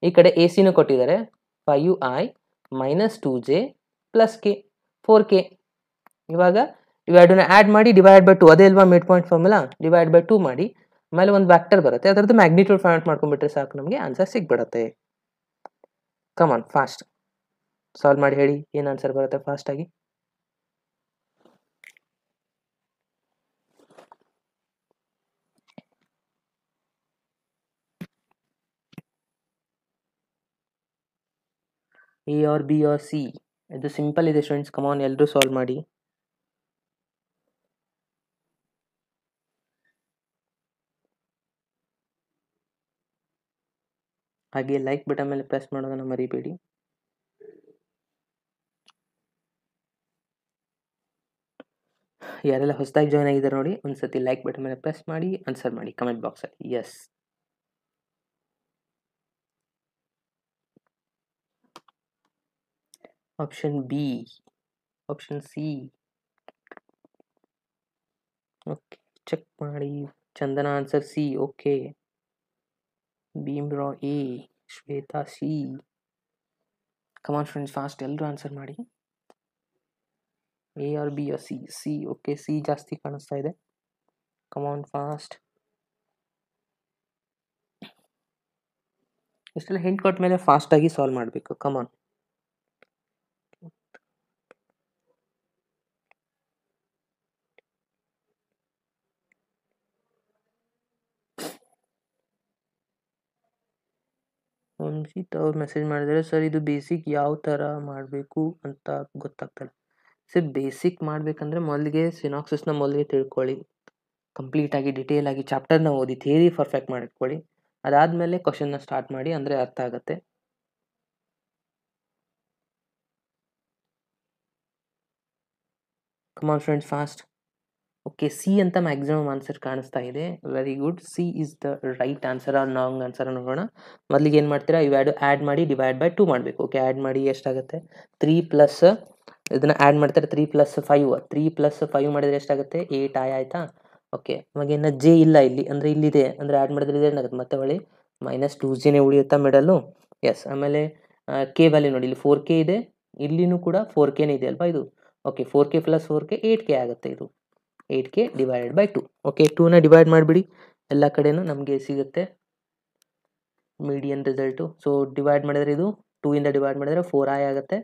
ಈ ಕಡೆ ಎ ಸಿನೂ ಕೊಟ್ಟಿದ್ದಾರೆ, 5i - 2j + k 4k. ಇವಾಗ ಇವೆರಡನ್ನ ಆ್ಯಡ್ ಮಾಡಿ ಡಿವೈಡ್ ಬೈ 2, ಅದೇ ಅಲ್ವಾ mid point formula? Divide by 2 ಮಾಡಿ, ಆಮೇಲೆ ಒಂದು ವ್ಯಾಕ್ಟರ್ ಬರುತ್ತೆ, ಅದರದ್ದು ಮ್ಯಾಗ್ನಿಟ್ಯೂಡ್ ಫೈಂಡ್ ಔಟ್ ಮಾಡ್ಕೊಂಡ್ಬಿಟ್ರೆ ಸಾಕು, ನಮಗೆ ಆನ್ಸರ್ ಸಿಕ್ಬಿಡುತ್ತೆ. ಕಮ್ ಆನ್ ಫಾಸ್ಟ್ ಸಾಲ್ವ್ ಮಾಡಿ ಹೇಳಿ, ಏನು ಆನ್ಸರ್ ಬರುತ್ತೆ ಫಾಸ್ಟಾಗಿ. A or B or C? ಇದು ಸಿಂಪಲ್ ಇದೆ ಸ್ಟೂಡೆಂಟ್ಸ್. ಕಮ್ ಆನ್, ಎಲ್ಲರೂ ಸಾಲ್ವ್ ಮಾಡಿ. ಹಾಗೆ ಲೈಕ್ ಬಟನ್ ಮೇಲೆ ಪ್ರೆಸ್ ಮಾಡೋದನ್ನು ಮರಿಬೇಡಿ. ಯಾರೆಲ್ಲ ಹೊಸದಾಗಿ ಜಾಯ್ನ್ ಆಗಿದ್ದಾರೆ ನೋಡಿ, ಒಂದ್ಸತಿ ಲೈಕ್ ಬಟನ್ ಮೇಲೆ ಪ್ರೆಸ್ ಮಾಡಿ, ಆನ್ಸರ್ ಮಾಡಿ ಕಮೆಂಟ್ ಬಾಕ್ಸಲ್ಲಿ. Yes, option B, option C. Okay, check ಮಾಡಿ. Chandana answer C. Okay, Bhimrao A, Shweta C. Come on friends, fast ಎಲ್ಲರೂ ಆನ್ಸರ್ ಮಾಡಿ. A or B or C? C. Okay, C ಜಾಸ್ತಿ ಕಾಣಿಸ್ತಾ ಇದೆ. ಕಮಾನ್ ಫಾಸ್ಟ್. ಇಷ್ಟೆಲ್ಲ ಹಿಂಟ್ ಕೊಟ್ಟ ಮೇಲೆ ಫಾಸ್ಟಾಗಿ ಸಾಲ್ವ್ ಮಾಡಬೇಕು. ಕಮಾನ್. ರಂಜಿತ್ ಅವ್ರು ಮೆಸೇಜ್ ಮಾಡಿದರೆ, ಸರ್ ಇದು ಬೇಸಿಕ್ ಯಾವ ಥರ ಮಾಡಬೇಕು ಅಂತ ಗೊತ್ತಾಗ್ತಲ್ಲ. ಸರ್ ಬೇಸಿಕ್ ಮಾಡಬೇಕಂದ್ರೆ ಮೊದಲಿಗೆ ಸಿನಾಕ್ಸಿಸ್ನ ಮೊದಲಿಗೆ ತಿಳ್ಕೊಳ್ಳಿ, ಕಂಪ್ಲೀಟಾಗಿ ಡಿಟೇಲಾಗಿ ಚಾಪ್ಟರ್ನ ಓದಿ, ಥಿಯರಿ ಪರ್ಫೆಕ್ಟ್ ಮಾಡಿಟ್ಕೊಳ್ಳಿ. ಅದಾದಮೇಲೆ ಕ್ವಶನ್ನ ಸ್ಟಾರ್ಟ್ ಮಾಡಿ, ಅಂದರೆ ಅರ್ಥ ಆಗುತ್ತೆ. Come on friends fast. Okay, C ಅಂತ ಮ್ಯಾಕ್ಸಿಮಮ್ ಆನ್ಸರ್ ಕಾಣಿಸ್ತಾ ಇದೆ. Very good, C is the right answer or wrong answer ನೋಡೋಣ. ಮೊದಲಿಗೆ ಏನು ಮಾಡ್ತೀರಾ, ಇವೆರಡು ಆ್ಯಡ್ ಮಾಡಿ ಡಿವೈಡ್ ಬೈ 2 ಮಾಡಬೇಕು. ಓಕೆ, ಆ್ಯಡ್ ಮಾಡಿ ಎಷ್ಟಾಗುತ್ತೆ? 3 ಪ್ಲಸ್ ಇದನ್ನು ಆ್ಯಡ್ ಮಾಡ್ತಾರೆ, 3 + 5. 3 + 5 ಮಾಡಿದರೆ ಎಷ್ಟಾಗುತ್ತೆ? 8 ಆಯಿತಾ? ಓಕೆ, ಇವಾಗೇನು ಜೆ ಇಲ್ಲ ಇಲ್ಲಿ, ಅಂದರೆ ಇಲ್ಲಿದೆ, ಅಂದರೆ ಆ್ಯಡ್ ಮಾಡಿದ್ರೆ ಇದೆ ಏನಾಗುತ್ತೆ? ಮತ್ತೆ ಹೊಳ್ಳಿ -2jನೇ ಉಳಿಯುತ್ತಾ ಮಿಡಲ್ಲು? ಎಸ್. ಆಮೇಲೆ ಕೆ ವ್ಯಾಲ್ಯೂ ನೋಡಿ, ಇಲ್ಲಿ 4k ಇದೆ, ಇಲ್ಲಿನೂ ಕೂಡ 4kನೇ ಇದೆ ಅಲ್ವಾ ಇದು? ಓಕೆ, 4k + 4k 8k ಆಗುತ್ತೆ ಇದು. 8k divided by 2. ಓಕೆ, 2ನ ಡಿವೈಡ್ ಮಾಡಿಬಿಡಿ, ಎಲ್ಲ ಕಡೆನೂ ನಮಗೆ ಸಿಗುತ್ತೆ ಮೀಡಿಯನ್ ರಿಸಲ್ಟು. ಸೊ ಡಿವೈಡ್ ಮಾಡಿದರೆ ಇದು 2 ಇಂದ ಡಿವೈಡ್ ಮಾಡಿದರೆ 4i ಆಗುತ್ತೆ,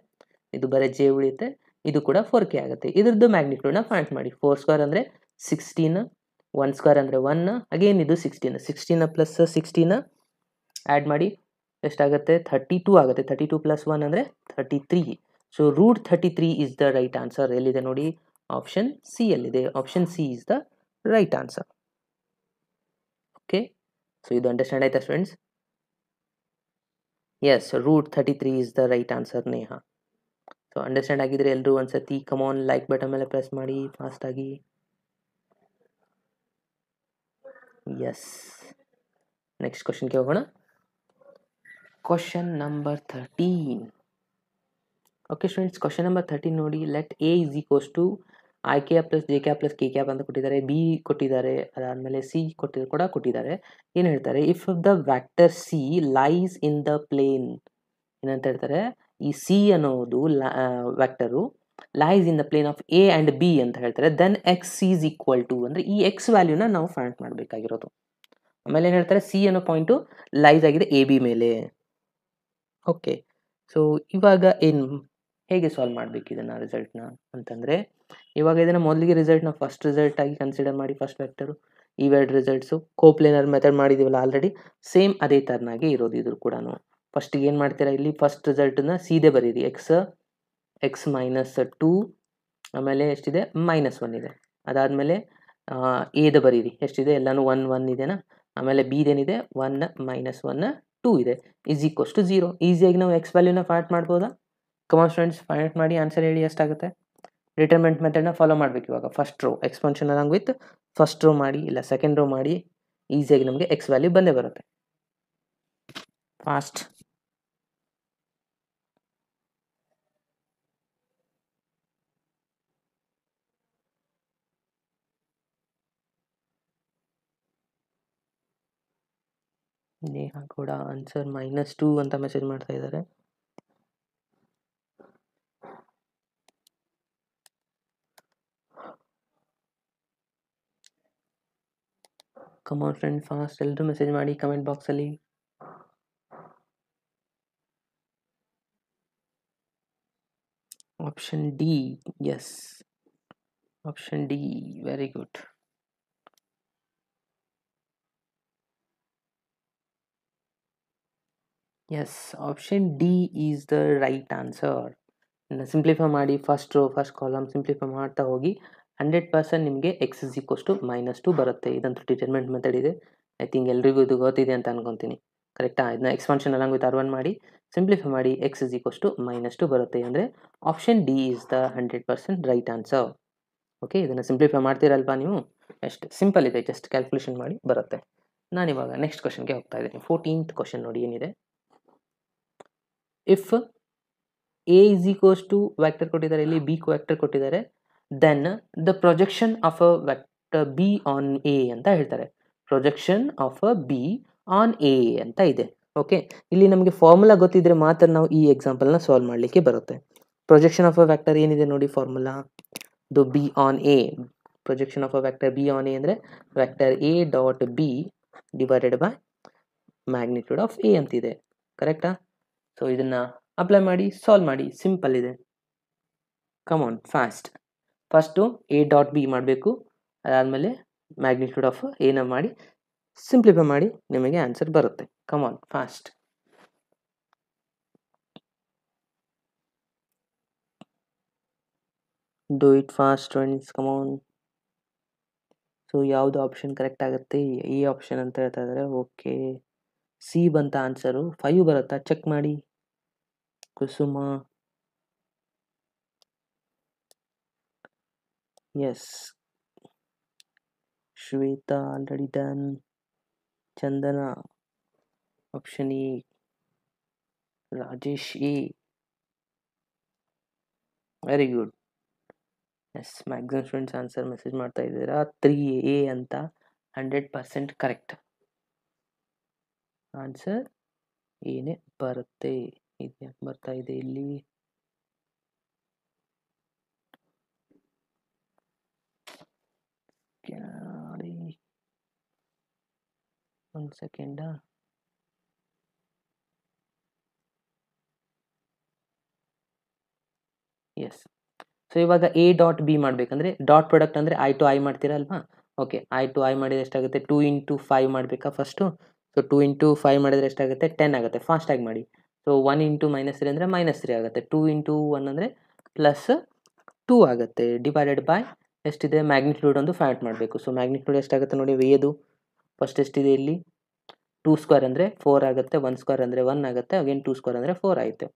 ಇದು ಬರೀ ಜೆ ಉಳಿಯುತ್ತೆ, ಇದು ಕೂಡ 4k ಆಗುತ್ತೆ. ಇದ್ರದ್ದು ಮ್ಯಾಗ್ನಿಟ್ಯೂಡ್ನ ಫೈಂಡ್ ಮಾಡಿ. 4² ಅಂದರೆ 16, 1² ಅಂದರೆ 1, ಅಗೇನ್ ಇದು 16 + 16 ಆ್ಯಡ್ ಮಾಡಿ ಎಷ್ಟಾಗುತ್ತೆ 32 ಆಗುತ್ತೆ 32 ಪ್ಲಸ್ 1 ಅಂದರೆ 33 so root 33 is the right answer ಎಲ್ಲಿದೆ ನೋಡಿ ಆಪ್ಷನ್ ಸಿ ಯಲ್ಲಿದೆ option C is the right answer okay so ಇದು ಅಂಡರ್ಸ್ಟ್ಯಾಂಡ್ ಆಯ್ತಾ friends yes root 33 is the right answer Neha so understand ಆಗಿದ್ರೆ ಎಲ್ಲರೂ ಒಂದ್ಸತಿ ಕಮಾನ್ ಲೈಕ್ ಬಟನ್ ಮೇಲೆ ಪ್ರೆಸ್ ಮಾಡಿ ಫಾಸ್ಟ್ ಆಗಿ ಎಸ್ ನೆಕ್ಸ್ಟ್ ಕ್ವಶನ್ಗೆ ಹೋಗೋಣ question number 13 okay students question number 13 ನೋಡಿ let A is equals to I cap plus J cap plus K cap ಅಂತ ಕೊಟ್ಟಿದ್ದಾರೆ ಬಿ ಕೊಟ್ಟಿದ್ದಾರೆ ಅದಾದಮೇಲೆ ಸಿ ಕೊಟ್ಟಿದ್ದಾರೆ ಏನು ಹೇಳ್ತಾರೆ if the vector C lies in the plane ಏನಂತ ಹೇಳ್ತಾರೆ ಈ ಸಿ ಅನ್ನೋದು vector lies in the plane of A and B ಅಂತ ಹೇಳ್ತಾರೆ then X is equal to ಅಂದರೆ ಈ ಎಕ್ಸ್ ವ್ಯಾಲ್ಯೂನ ನಾವು ಫೈಂಡ್ ಮಾಡಬೇಕಾಗಿರೋದು ಆಮೇಲೆ ಏನು ಹೇಳ್ತಾರೆ ಸಿ ಅನ್ನೋ ಪಾಯಿಂಟು ಲೈಸ್ ಆಗಿದೆ ಎ ಬಿ ಮೇಲೆ ಓಕೆ ಸೊ ಇವಾಗ ಏನು ಹೇಗೆ ಸಾಲ್ವ್ ಮಾಡಬೇಕು ಇದನ್ನು ರಿಸಲ್ಟ್ನ ಅಂತಂದರೆ ಇವಾಗ ಇದನ್ನು ಮೊದಲಿಗೆ ರಿಸಲ್ಟ್ನ ಫಸ್ಟ್ ರಿಸಲ್ಟ್ ಆಗಿ ಕನ್ಸಿಡರ್ ಮಾಡಿ ಫಸ್ಟ್ ವೆಕ್ಟರು ಇವೆರಡು ರಿಸಲ್ಟ್ಸು ಕೋಪ್ಲೇನರ್ ಮೆಥಡ್ ಮಾಡಿದ್ದೀವಲ್ಲ ಆಲ್ರೆಡಿ ಸೇಮ್ ಅದೇ ಥರನಾಗಿ ಇರೋದು ಇದ್ರು ಕೂಡ ಫಸ್ಟಿಗೆ ಏನು ಮಾಡ್ತೀರಾ ಇಲ್ಲಿ ಫಸ್ಟ್ ರಿಸಲ್ಟನ್ನ ಸೀದೆ ಬರೀರಿ ಎಕ್ಸ್ ಮೈನಸ್ 2 ಆಮೇಲೆ ಎಷ್ಟಿದೆ -1 ಇದೆ ಅದಾದಮೇಲೆ ಎದ ಬರೀರಿ ಎಷ್ಟಿದೆ ಎಲ್ಲನೂ 1 1 ಇದೆನಾ ಆಮೇಲೆ ಬಿದೇನಿದೆ 1 -1 2 ಇದೆ ಈಸ್ ಈಕ್ವಲ್ಸ್ ಟು 0 ಈಸಿಯಾಗಿ ನಾವು ಎಕ್ಸ್ ವ್ಯಾಲ್ಯೂನ ಫೈಂಡ್ ಮಾಡ್ಬೋದಾ ಕಮಾನ್ ಸ್ಟೂಡೆಂಟ್ಸ್ ಫೈಂಡ್ ಮಾಡಿ ಆನ್ಸರ್ ಹೇಳಿ ಎಷ್ಟಾಗುತ್ತೆ ಡಿಟರ್ಮಿನೆಂಟ್ ಮೆಥಡ್ನ ಫಾಲೋ ಮಾಡಬೇಕು ಇವಾಗ first row expansion along with first row ಮಾಡಿ ಇಲ್ಲ ಸೆಕೆಂಡ್ ರೋ ಮಾಡಿ ಈಸಿಯಾಗಿ ನಮಗೆ ಎಕ್ಸ್ ವ್ಯಾಲ್ಯೂ ಬಂದೇ ಬರುತ್ತೆ ಫಾಸ್ಟ್ ನೇಹ ಕೂಡ ಆನ್ಸರ್ -2 ಅಂತ ಮೆಸೇಜ್ ಮಾಡ್ತಾ ಇದ್ದಾರೆ ಕಮಾನ್ ಫ್ರೆಂಡ್ ಫಾಸ್ಟ್ ಎಲ್ಲರೂ ಮೆಸೇಜ್ ಮಾಡಿ ಕಮೆಂಟ್ ಬಾಕ್ಸಲ್ಲಿ option D yes option D very good yes option D is the right answer simplify ಮಾಡಿ first row first column simplify ಮಾಡ್ತಾ ಹೋಗಿ 100% ನಿಮಗೆ ಎಕ್ಸ್ ಇಸ್ ಈಕ್ವಲ್ಸ್ ಟು -2 ಬರುತ್ತೆ ಇದಂತೂ ಡಿಟರ್ಮಿನೆಂಟ್ ಮೆಥಡ್ ಇದೆ ಐ ಥಿಂಕ್ ಎಲ್ರಿಗೂ ಇದು ಗೊತ್ತಿದೆ ಅಂತ ಅನ್ಕೊತೀನಿ ಕರೆಕ್ಟಾ ಇದನ್ನ ಎಕ್ಸ್ಪಾನ್ಷನ್ ಅಲಾಂಗ್ ವಿತ್ R1 ಮಾಡಿ ಸಿಂಪ್ಲಿಫೈ ಮಾಡಿ ಎಕ್ಸ್ ಇಸ್ ಈಕ್ವಲ್ಸ್ ಟು -2 ಬರುತ್ತೆ ಅಂದರೆ option D is the 100% right answer okay ಇದನ್ನು ಸಿಂಪ್ಲಿಫೈ ಮಾಡ್ತೀರಲ್ವಾ ನೀವು ಎಷ್ಟು ಸಿಂಪಲ್ ಇದೆ ಜಸ್ಟ್ ಕ್ಯಾಲ್ಕುಲೇಷನ್ ಮಾಡಿ ಬರುತ್ತೆ ನಾನಿವಾಗ ನೆಕ್ಸ್ಟ್ ಕ್ವಶನ್ಗೆ ಹೋಗ್ತಾ ಇದ್ದೀನಿ 14th ಕ್ವಶನ್ ನೋಡಿ ಏನಿದೆ if A is equals to vector ಕೊಟ್ಟಿದ್ದಾರೆ ಇಲ್ಲಿ ಬಿ ವ್ಯಾಕ್ಟರ್ ಕೊಟ್ಟಿದ್ದಾರೆ then the projection of a vector B on A ಅಂತ ಹೇಳ್ತಾರೆ projection of a B on A ಅಂತ ಇದೆ ಓಕೆ ಇಲ್ಲಿ ನಮಗೆ ಫಾರ್ಮುಲಾ ಗೊತ್ತಿದ್ರೆ ಮಾತ್ರ ನಾವು ಈ ಎಕ್ಸಾಂಪಲ್ನ ಸಾಲ್ವ್ ಮಾಡಲಿಕ್ಕೆ ಬರುತ್ತೆ ಪ್ರೊಜೆಕ್ಷನ್ ಆಫ್ ಅ ವ್ಯಾಕ್ಟರ್ ಏನಿದೆ ನೋಡಿ ಫಾರ್ಮುಲಾ ದು B on A projection of a vector B on A ಅಂದರೆ vector A dot B divided by magnitude of A ಅಂತಿದೆ ಕರೆಕ್ಟಾ ಸೊ ಇದನ್ನು ಅಪ್ಲೈ ಮಾಡಿ ಸಾಲ್ವ್ ಮಾಡಿ ಸಿಂಪಲ್ ಇದೆ ಕಮಾನ್ ಫಸ್ಟು ಎ ಡಾಟ್ ಬಿ ಮಾಡಬೇಕು ಅದಾದಮೇಲೆ ಮ್ಯಾಗ್ನಿಟ್ಯೂಡ್ ಆಫ್ ಎನ ಮಾಡಿ ಸಿಂಪ್ಲಿಫೈ ಮಾಡಿ ನಿಮಗೆ ಆನ್ಸರ್ ಬರುತ್ತೆ ಕಮಾನ್ fast do it fast friends come on so ಯಾವುದು ಆಪ್ಷನ್ ಕರೆಕ್ಟ್ ಆಗುತ್ತೆ ಈ ಆಪ್ಷನ್ ಅಂತ ಹೇಳ್ತಾ ಇದ್ದಾರೆ ಓಕೆ ಸಿ ಬಂತ ಆನ್ಸರು 5 ಬರುತ್ತಾ ಚೆಕ್ ಮಾಡಿ Kusuma yes Shweta already done Chandana option A Rajesh A very good yes maximum students answer message ಮಾಡ್ತಾ ಇದ್ದೀರಾ 3A ಅಂತ 100% ಕರೆಕ್ಟ್ ಆನ್ಸರ್ ಏನೇ ಬರುತ್ತೆ ಇದು ಯಾಕೆ ಬರ್ತಾ ಇದೆ ಇಲ್ಲಿ ಒಂದು ಸೆಕೆಂಡ ಎಸ್ ಸೊ ಇವಾಗ ಎ ಡಾಟ್ ಬಿ ಮಾಡಬೇಕಂದ್ರೆ ಡಾಟ್ ಪ್ರಾಡಕ್ಟ್ ಅಂದರೆ ಐ ಟು ಐ ಮಾಡ್ತೀರಾ ಅಲ್ವಾ ಓಕೆ ಐ ಟು ಐ ಮಾಡಿದ್ರೆ ಎಷ್ಟಾಗುತ್ತೆ 2 × 5 ಮಾಡಬೇಕಾ ಫಸ್ಟು ಸೊ 2 ಇಂಟು 5 ಮಾಡಿದರೆ ಎಷ್ಟಾಗುತ್ತೆ 10 ಆಗುತ್ತೆ. ಫಾಸ್ಟಾಗಿ ಮಾಡಿ. ಸೊ 1 ಇಂಟು -3 ಅಂದರೆ -3 ಆಗುತ್ತೆ. 2 ಇಂಟು 1 ಅಂದರೆ +2 ಆಗುತ್ತೆ. ಡಿವೈಡೆಡ್ ಬೈ ಎಷ್ಟಿದೆ ಮ್ಯಾಗ್ನಿಟ್ಯೂಡ್ ಒಂದು ಫೈಂಡ್ ಮಾಡಬೇಕು. ಸೊ ಮ್ಯಾಗ್ನಿಟ್ಯೂಡ್ ಎಷ್ಟಾಗುತ್ತೆ ನೋಡಿ ವೇದು ಫಸ್ಟ್ ಎಷ್ಟಿದೆ ಇಲ್ಲಿ 2 ಸ್ಕ್ವೇರ್ ಅಂದರೆ 4 ಆಗುತ್ತೆ. 1 ಸ್ಕ್ವೇರ್ ಅಂದರೆ 1 ಆಗುತ್ತೆ. ಅಗೇನ್ 2 ಸ್ಕ್ವೇರ್ ಅಂದರೆ 4 ಆಯಿತು.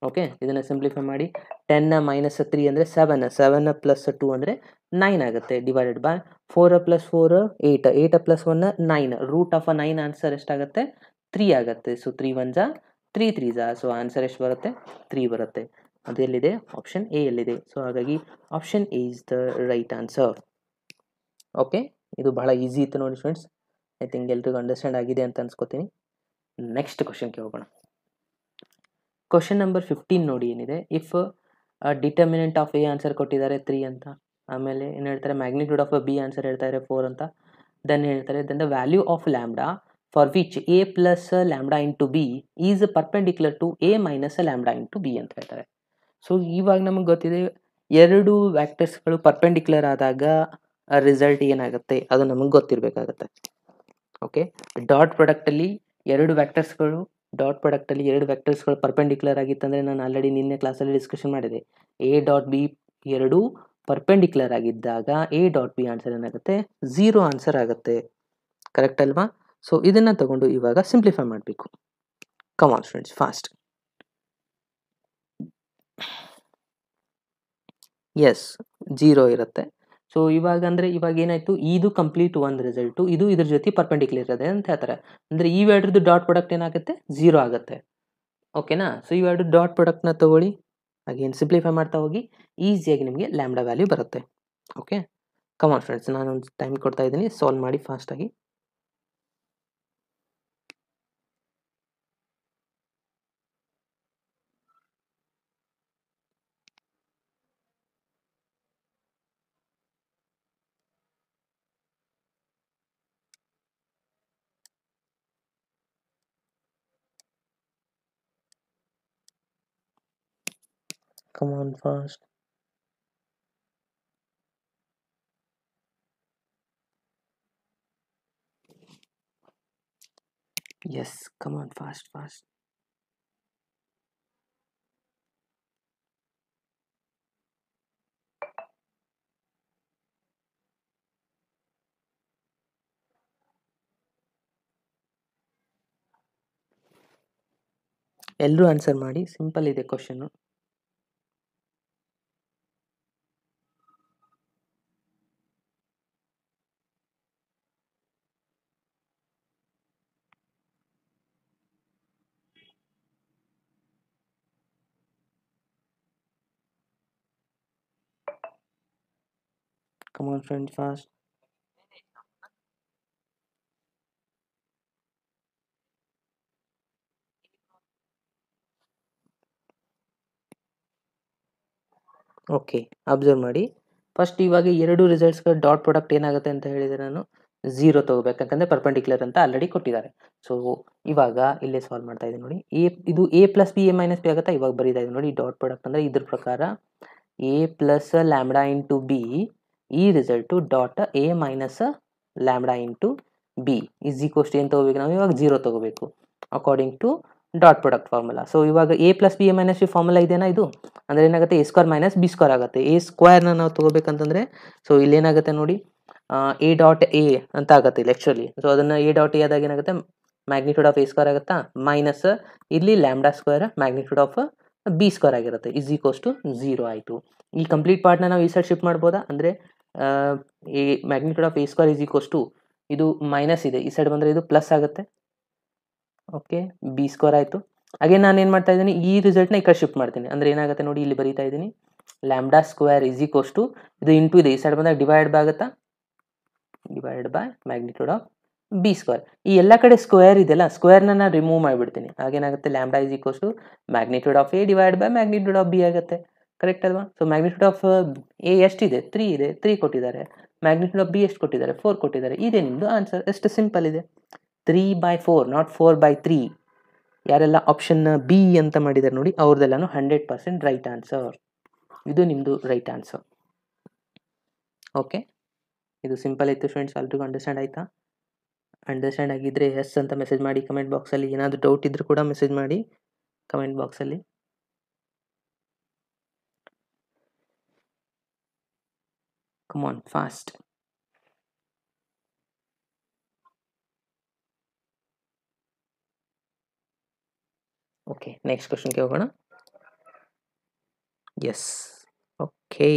ಓಕೆ, ಇದನ್ನು ಸಿಂಪ್ಲಿಫೈ ಮಾಡಿ 10 -3 ಅಂದರೆ 7 7 + 2 ಅಂದರೆ 9 ಆಗುತ್ತೆ. Divided by 4 + 4 8 8 + 1 9 root of 9 answer ಎಷ್ಟಾಗುತ್ತೆ 3 ಆಗುತ್ತೆ. ಸೊ 3 1 3 3 ಸೊ ಆನ್ಸರ್ ಎಷ್ಟು ಬರುತ್ತೆ 3 ಬರುತ್ತೆ. ಅದು ಎಲ್ಲಿದೆ ಆಪ್ಷನ್ ಎ ಎಲ್ಲಿದೆ. ಸೊ ಹಾಗಾಗಿ option A is the right answer. Okay, ಇದು ಬಹಳ ಈಸಿ ಇತ್ತು ನೋಡಿ ಫ್ರೆಂಡ್ಸ್. ಐ ಥಿಂಕ್ ಎಲ್ರಿಗೂ ಅಂಡರ್ಸ್ಟ್ಯಾಂಡ್ ಆಗಿದೆ ಅಂತ ಅನ್ಸ್ಕೊತೀನಿ. ನೆಕ್ಸ್ಟ್ ಕ್ವಶನ್ಗೆ ಹೋಗೋಣ. ಕ್ವಶನ್ ನಂಬರ್ 15 ನೋಡಿ ಏನಿದೆ. If determinant of A answer ಕೊಟ್ಟಿದ್ದಾರೆ 3 ಅಂತ, ಆಮೇಲೆ ಏನು ಹೇಳ್ತಾರೆ ಮ್ಯಾಗ್ನಿಟ್ಯೂಡ್ ಆಫ್ ಬಿ ಆನ್ಸರ್ ಹೇಳ್ತಾರೆ 4 ಅಂತ. ದೆನ್ ಹೇಳ್ತಾರೆ then the value of lambda for which A plus lambda into B is perpendicular to A minus lambda into B ಅಂತ ಹೇಳ್ತಾರೆ. ಸೊ ಇವಾಗ ನಮಗೆ ಗೊತ್ತಿದೆ ಎರಡು ವ್ಯಾಕ್ಟರ್ಸ್ಗಳು ಪರ್ಪೆಂಡಿಕ್ಯುಲರ್ ಆದಾಗ ರಿಸಲ್ಟ್ ಏನಾಗುತ್ತೆ ಅದು ನಮಗೆ ಗೊತ್ತಿರಬೇಕಾಗತ್ತೆ. ಓಕೆ, ಡಾಟ್ ಪ್ರಾಡಕ್ಟಲ್ಲಿ ಎರಡು ವ್ಯಾಕ್ಟರ್ಸ್ಗಳು ಪರ್ಪೆಂಡಿಕ್ಯುಲರ್ ಆಗಿತ್ತಂದರೆ ನಾನು ಆಲ್ರೆಡಿ ನಿನ್ನೆ ಕ್ಲಾಸಲ್ಲಿ ಡಿಸ್ಕಷನ್ ಮಾಡಿದೆ. ಎ ಡಾಟ್ ಬಿ ಎರಡು ಪರ್ಪೆಂಡಿಕ್ಯುಲರ್ ಆಗಿದ್ದಾಗ ಎ ಡಾಟ್ ಬಿ ಆನ್ಸರ್ ಏನಾಗುತ್ತೆ 0 ಆನ್ಸರ್ ಆಗುತ್ತೆ. ಕರೆಕ್ಟ್ ಅಲ್ವಾ? ಸೊ ಇದನ್ನು ತಗೊಂಡು ಇವಾಗ ಸಿಂಪ್ಲಿಫೈ ಮಾಡಬೇಕು. Come on friends fast. Yes 0 ಇರುತ್ತೆ. ಸೊ ಇವಾಗ ಏನಾಯಿತು, ಇದು ಕಂಪ್ಲೀಟ್ ಒಂದು ರಿಸಲ್ಟು, ಇದು ಇದ್ರ ಜೊತೆ ಪರ್ಪೆಂಡಿಕ್ಯುಲರ್ ಇದೆ ಅಂತ ಹೇಳ್ತಾರೆ. ಅಂದರೆ ಇವೆರಡ್ರದ್ದು ಡಾಟ್ ಪ್ರಾಡಕ್ಟ್ ಏನಾಗುತ್ತೆ 0 ಆಗುತ್ತೆ. ಓಕೆನಾ? ಸೊ ಇವೆರಡು ಡಾಟ್ ಪ್ರಾಡಕ್ಟ್ನ ತಗೊಳ್ಳಿ, ಅಗೇನ್ ಸಿಂಪ್ಲಿಫೈ ಮಾಡ್ತಾ ಹೋಗಿ, ಈಸಿಯಾಗಿ ನಿಮಗೆ ಲ್ಯಾಂಬ್ಡಾ ವ್ಯಾಲ್ಯೂ ಬರುತ್ತೆ. ಓಕೆ, ಕಮ್ ಆನ್ ಫ್ರೆಂಡ್ಸ್, ನಾನೊಂದು ಟೈಮ್ ಕೊಡ್ತಾ ಇದ್ದೀನಿ, ಸಾಲ್ವ್ ಮಾಡಿ ಫಾಸ್ಟಾಗಿ. Come on fast. Yes, come on fast. ಎಲ್ಲರೂ ಆನ್ಸರ್ ಮಾಡಿ, ಸಿಂಪಲ್ ಇದೆ question. Come on friends, fast. Okay, observe ಮಾಡಿ. ಫಸ್ಟ್ ಇವಾಗ ಎರಡು ರಿಸಲ್ಟ್ಸ್ಗಳ ಡಾಟ್ ಪ್ರಾಡಕ್ಟ್ ಏನಾಗುತ್ತೆ ಅಂತ ಹೇಳಿದರೆ ನಾನು 0 ತಗೋಬೇಕಂತಂದರೆ ಪರ್ಪೆಂಡಿಕ್ಯುಲರ್ ಅಂತ ಆಲ್ರೆಡಿ ಕೊಟ್ಟಿದ್ದಾರೆ. ಸೊ ಇವಾಗ ಇಲ್ಲೇ ಸಾಲ್ವ್ ಮಾಡ್ತಾ ಇದ್ದೀನಿ ನೋಡಿ. ಇದು A plus B A minus B ಆಗುತ್ತಾ, ಇವಾಗ ಬರೀತಾ ಇದ್ದೀನಿ ನೋಡಿ. ಡಾಟ್ ಪ್ರಾಡಕ್ಟ್ ಅಂದರೆ ಇದ್ರ ಪ್ರಕಾರ A plus lambda into B ಈ result dot A minus lambda into B is equals ಏನು ತೊಗೋಬೇಕು ನಾವು ಇವಾಗ 0 ತೊಗೋಬೇಕು according to dot product formula. So ಇವಾಗ A plus B A minus B formula ಇದೆಯಾ ಇದು, ಅಂದರೆ ಏನಾಗುತ್ತೆ A square minus B square ಆಗುತ್ತೆ. ಎ ಸ್ಕ್ವೇರ್ನ ನಾವು ತೊಗೋಬೇಕಂತಂದರೆ ಸೊ ಇಲ್ಲೇನಾಗುತ್ತೆ ನೋಡಿ ಎ ಡಾಟ್ ಎ ಅಂತ ಆಗುತ್ತೆ ಇಲ್ಲಿ ಆ್ಯಕ್ಚುಲಿ. ಸೊ ಅದನ್ನು ಎ ಡಾಟ್ ಎ ಆದಾಗ ಏನಾಗುತ್ತೆ ಮ್ಯಾಗ್ನಿಟ್ಯೂಡ್ ಆಫ್ ಎ ಸ್ಕ್ವೇರ್ ಆಗುತ್ತಾ, ಮೈನಸ್ ಇಲ್ಲಿ lambda square magnitude of B square ಆಗಿರುತ್ತೆ ಇಸ್ ಈಕ್ವಲ್ಸ್ ಟು 0 ಆಯಿತು. ಈ ಕಂಪ್ಲೀಟ್ ಪಾರ್ಟ್ನ ನಾವು ಈ ಸೈಡ್ ಶಿಫ್ಟ್ ಮಾಡ್ಬೋದಾ, ಅಂದರೆ A magnitude of A square is equals to ಇದು ಮೈನಸ್ ಇದೆ, ಈ ಸೈಡ್ ಬಂದರೆ ಇದು ಪ್ಲಸ್ ಆಗುತ್ತೆ. ಓಕೆ, ಬಿ ಸ್ಕ್ವೇರ್ ಆಯಿತು. ಹಾಗೆ ನಾನು ಏನು ಮಾಡ್ತಾ ಇದ್ದೀನಿ, ಈ ರಿಸಲ್ಟ್ನ ಈ ಕಡೆ ಶಿಫ್ಟ್ ಮಾಡ್ತೀನಿ. ಅಂದರೆ ಏನಾಗುತ್ತೆ ನೋಡಿ, ಇಲ್ಲಿ ಬರೀತಾ ಇದ್ದೀನಿ lambda square is equals to ಇದು ಇಂಟು ಇದೆ, ಈ ಸೈಡ್ ಬಂದಾಗ ಡಿವೈಡ್ ಬೈ ಆಗುತ್ತಾ, divide by magnitude of B square. ಈ ಎಲ್ಲ ಕಡೆ ಸ್ಕ್ವೇರ್ ಇದೆಯಲ್ಲ, ಸ್ಕ್ವೇರ್ನ ನಾನು ರಿಮೂವ್ ಮಾಡಿಬಿಡ್ತೀನಿ. ಹಾಗೇನಾಗುತ್ತೆ lambda is equals to magnitude of A divide by magnitude of B ಆಗುತ್ತೆ. ಕರೆಕ್ಟ್ ಅಲ್ವಾ? ಸೊ ಮ್ಯಾಗ್ನಿಟ್ಯೂಡ್ ಆಫ್ ಎ ಎಷ್ಟಿದೆ 3 ಇದೆ, 3 ಕೊಟ್ಟಿದ್ದಾರೆ. ಮ್ಯಾಗ್ನಿಟ್ಯೂಡ್ ಆಫ್ ಬಿ ಎಷ್ಟು ಕೊಟ್ಟಿದ್ದಾರೆ 4 ಕೊಟ್ಟಿದ್ದಾರೆ. ಇದೇ ನಿಮ್ಮದು ಆನ್ಸರ್, ಎಷ್ಟು ಸಿಂಪಲ್ ಇದೆ. 3/4 ನಾಟ್ 4/3. ಯಾರೆಲ್ಲ ಆಪ್ಷನ್ ಬಿ ಅಂತ ಮಾಡಿದ್ದಾರೆ ನೋಡಿ ಅವ್ರದ್ದೆಲ್ಲನೂ 100% ರೈಟ್ ಆನ್ಸರ್. ಇದು ನಿಮ್ಮದು ರೈಟ್ ಆನ್ಸರ್. ಓಕೆ, ಇದು ಸಿಂಪಲ್ ಇತ್ತು ಫ್ರೆಂಡ್ಸ್, ಎಲ್ರಿಗೂ ಅಂಡರ್ಸ್ಟ್ಯಾಂಡ್ ಆಯಿತಾ? ಅಂಡರ್ಸ್ಟ್ಯಾಂಡ್ ಆಗಿದ್ದರೆ ಎಸ್ ಅಂತ ಮೆಸೇಜ್ ಮಾಡಿ ಕಮೆಂಟ್ ಬಾಕ್ಸಲ್ಲಿ. ಏನಾದರೂ ಡೌಟ್ ಇದ್ದರೂ ಕೂಡ ಮೆಸೇಜ್ ಮಾಡಿ ಕಮೆಂಟ್ ಬಾಕ್ಸಲ್ಲಿ. Come on fast. Okay, next ಕ್ವಶನ್ಗೆ ಹೋಗೋಣ. Yes, okay.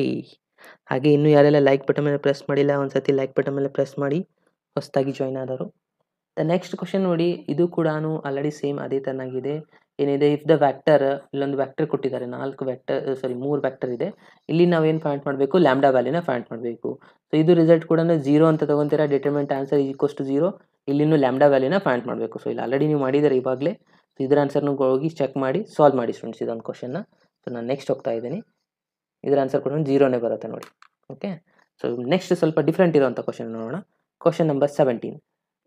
ಹಾಗೆ ಇನ್ನೂ ಯಾರೆಲ್ಲ ಲೈಕ್ ಬಟನ್ ಮೇಲೆ ಪ್ರೆಸ್ ಮಾಡಿಲ್ಲ, ಒಂದ್ಸತಿ ಲೈಕ್ ಬಟನ್ ಮೇಲೆ ಪ್ರೆಸ್ ಮಾಡಿ, ಹೊಸದಾಗಿ ಜಾಯ್ನ್ ಆದವರು. ದ ನೆಕ್ಸ್ಟ್ ಕ್ವಶನ್ ನೋಡಿ, ಇದು ಕೂಡ ಆಲ್ರೆಡಿ ಸೇಮ್ ಅದೇ ತರನಾಗಿದೆ. ಏನಿದೆ, ಇಫ್ ದ ವ್ಯಾಕ್ಟರ್, ಇಲ್ಲೊಂದು ವ್ಯಾಕ್ಟರ್ ಕೊಟ್ಟಿದ್ದಾರೆ, 3 ವ್ಯಾಕ್ಟರ್ ಇದೆ. ಇಲ್ಲಿ ನಾವೇನು ಫೈಂಡ್ ಮಾಡಬೇಕು, ಲ್ಯಾಂಬ್ಡಾ ವ್ಯಾಲ್ಯೂನ ಫೈಂಡ್ ಮಾಡಬೇಕು. ಸೊ ಇದು ರಿಸಲ್ಟ್ ಕೂಡ 0 ಅಂತ ತಗೊಂತೀರಾ, ಡಿಟರ್ಮಿನೆಂಟ್ ಆನ್ಸರ್ ಈಕ್ವಲ್ಸ್ ಟು 0. ಇಲ್ಲಿನೂ ಲ್ಯಾಂಬ್ಡಾ ವ್ಯಾಲ್ಯೂನ ಫೈಂಡ್ ಮಾಡಬೇಕು. ಸೊ ಇಲ್ಲಿ ಆಲ್ರೆಡಿ ನೀವು ಮಾಡಿದರೆ ಇವಾಗಲೇ. ಸೊ ಇದರ ಆನ್ಸರ್ನ ಹೋಗಿ ಚೆಕ್ ಮಾಡಿ ಸಾಲ್ವ್ ಮಾಡಿ ಸ್ಟೂಡೆಂಟ್ಸ್ ಇದೊಂದು ಕ್ವಶನ್ನ. ಸೊ ನಾನು ನೆಕ್ಸ್ಟ್ ಹೋಗ್ತಾ ಇದ್ದೀನಿ. ಇದರ ಆನ್ಸರ್ ಕೂಡ 0ನೇ ಬರುತ್ತೆ ನೋಡಿ. ಓಕೆ, ಸೊ ನೆಕ್ಸ್ಟ್ ಸ್ವಲ್ಪ ಡಿಫ್ರೆಂಟ್ ಇರೋಂಥ ಕ್ವಶನ್ ನೋಡೋಣ. Question number 17.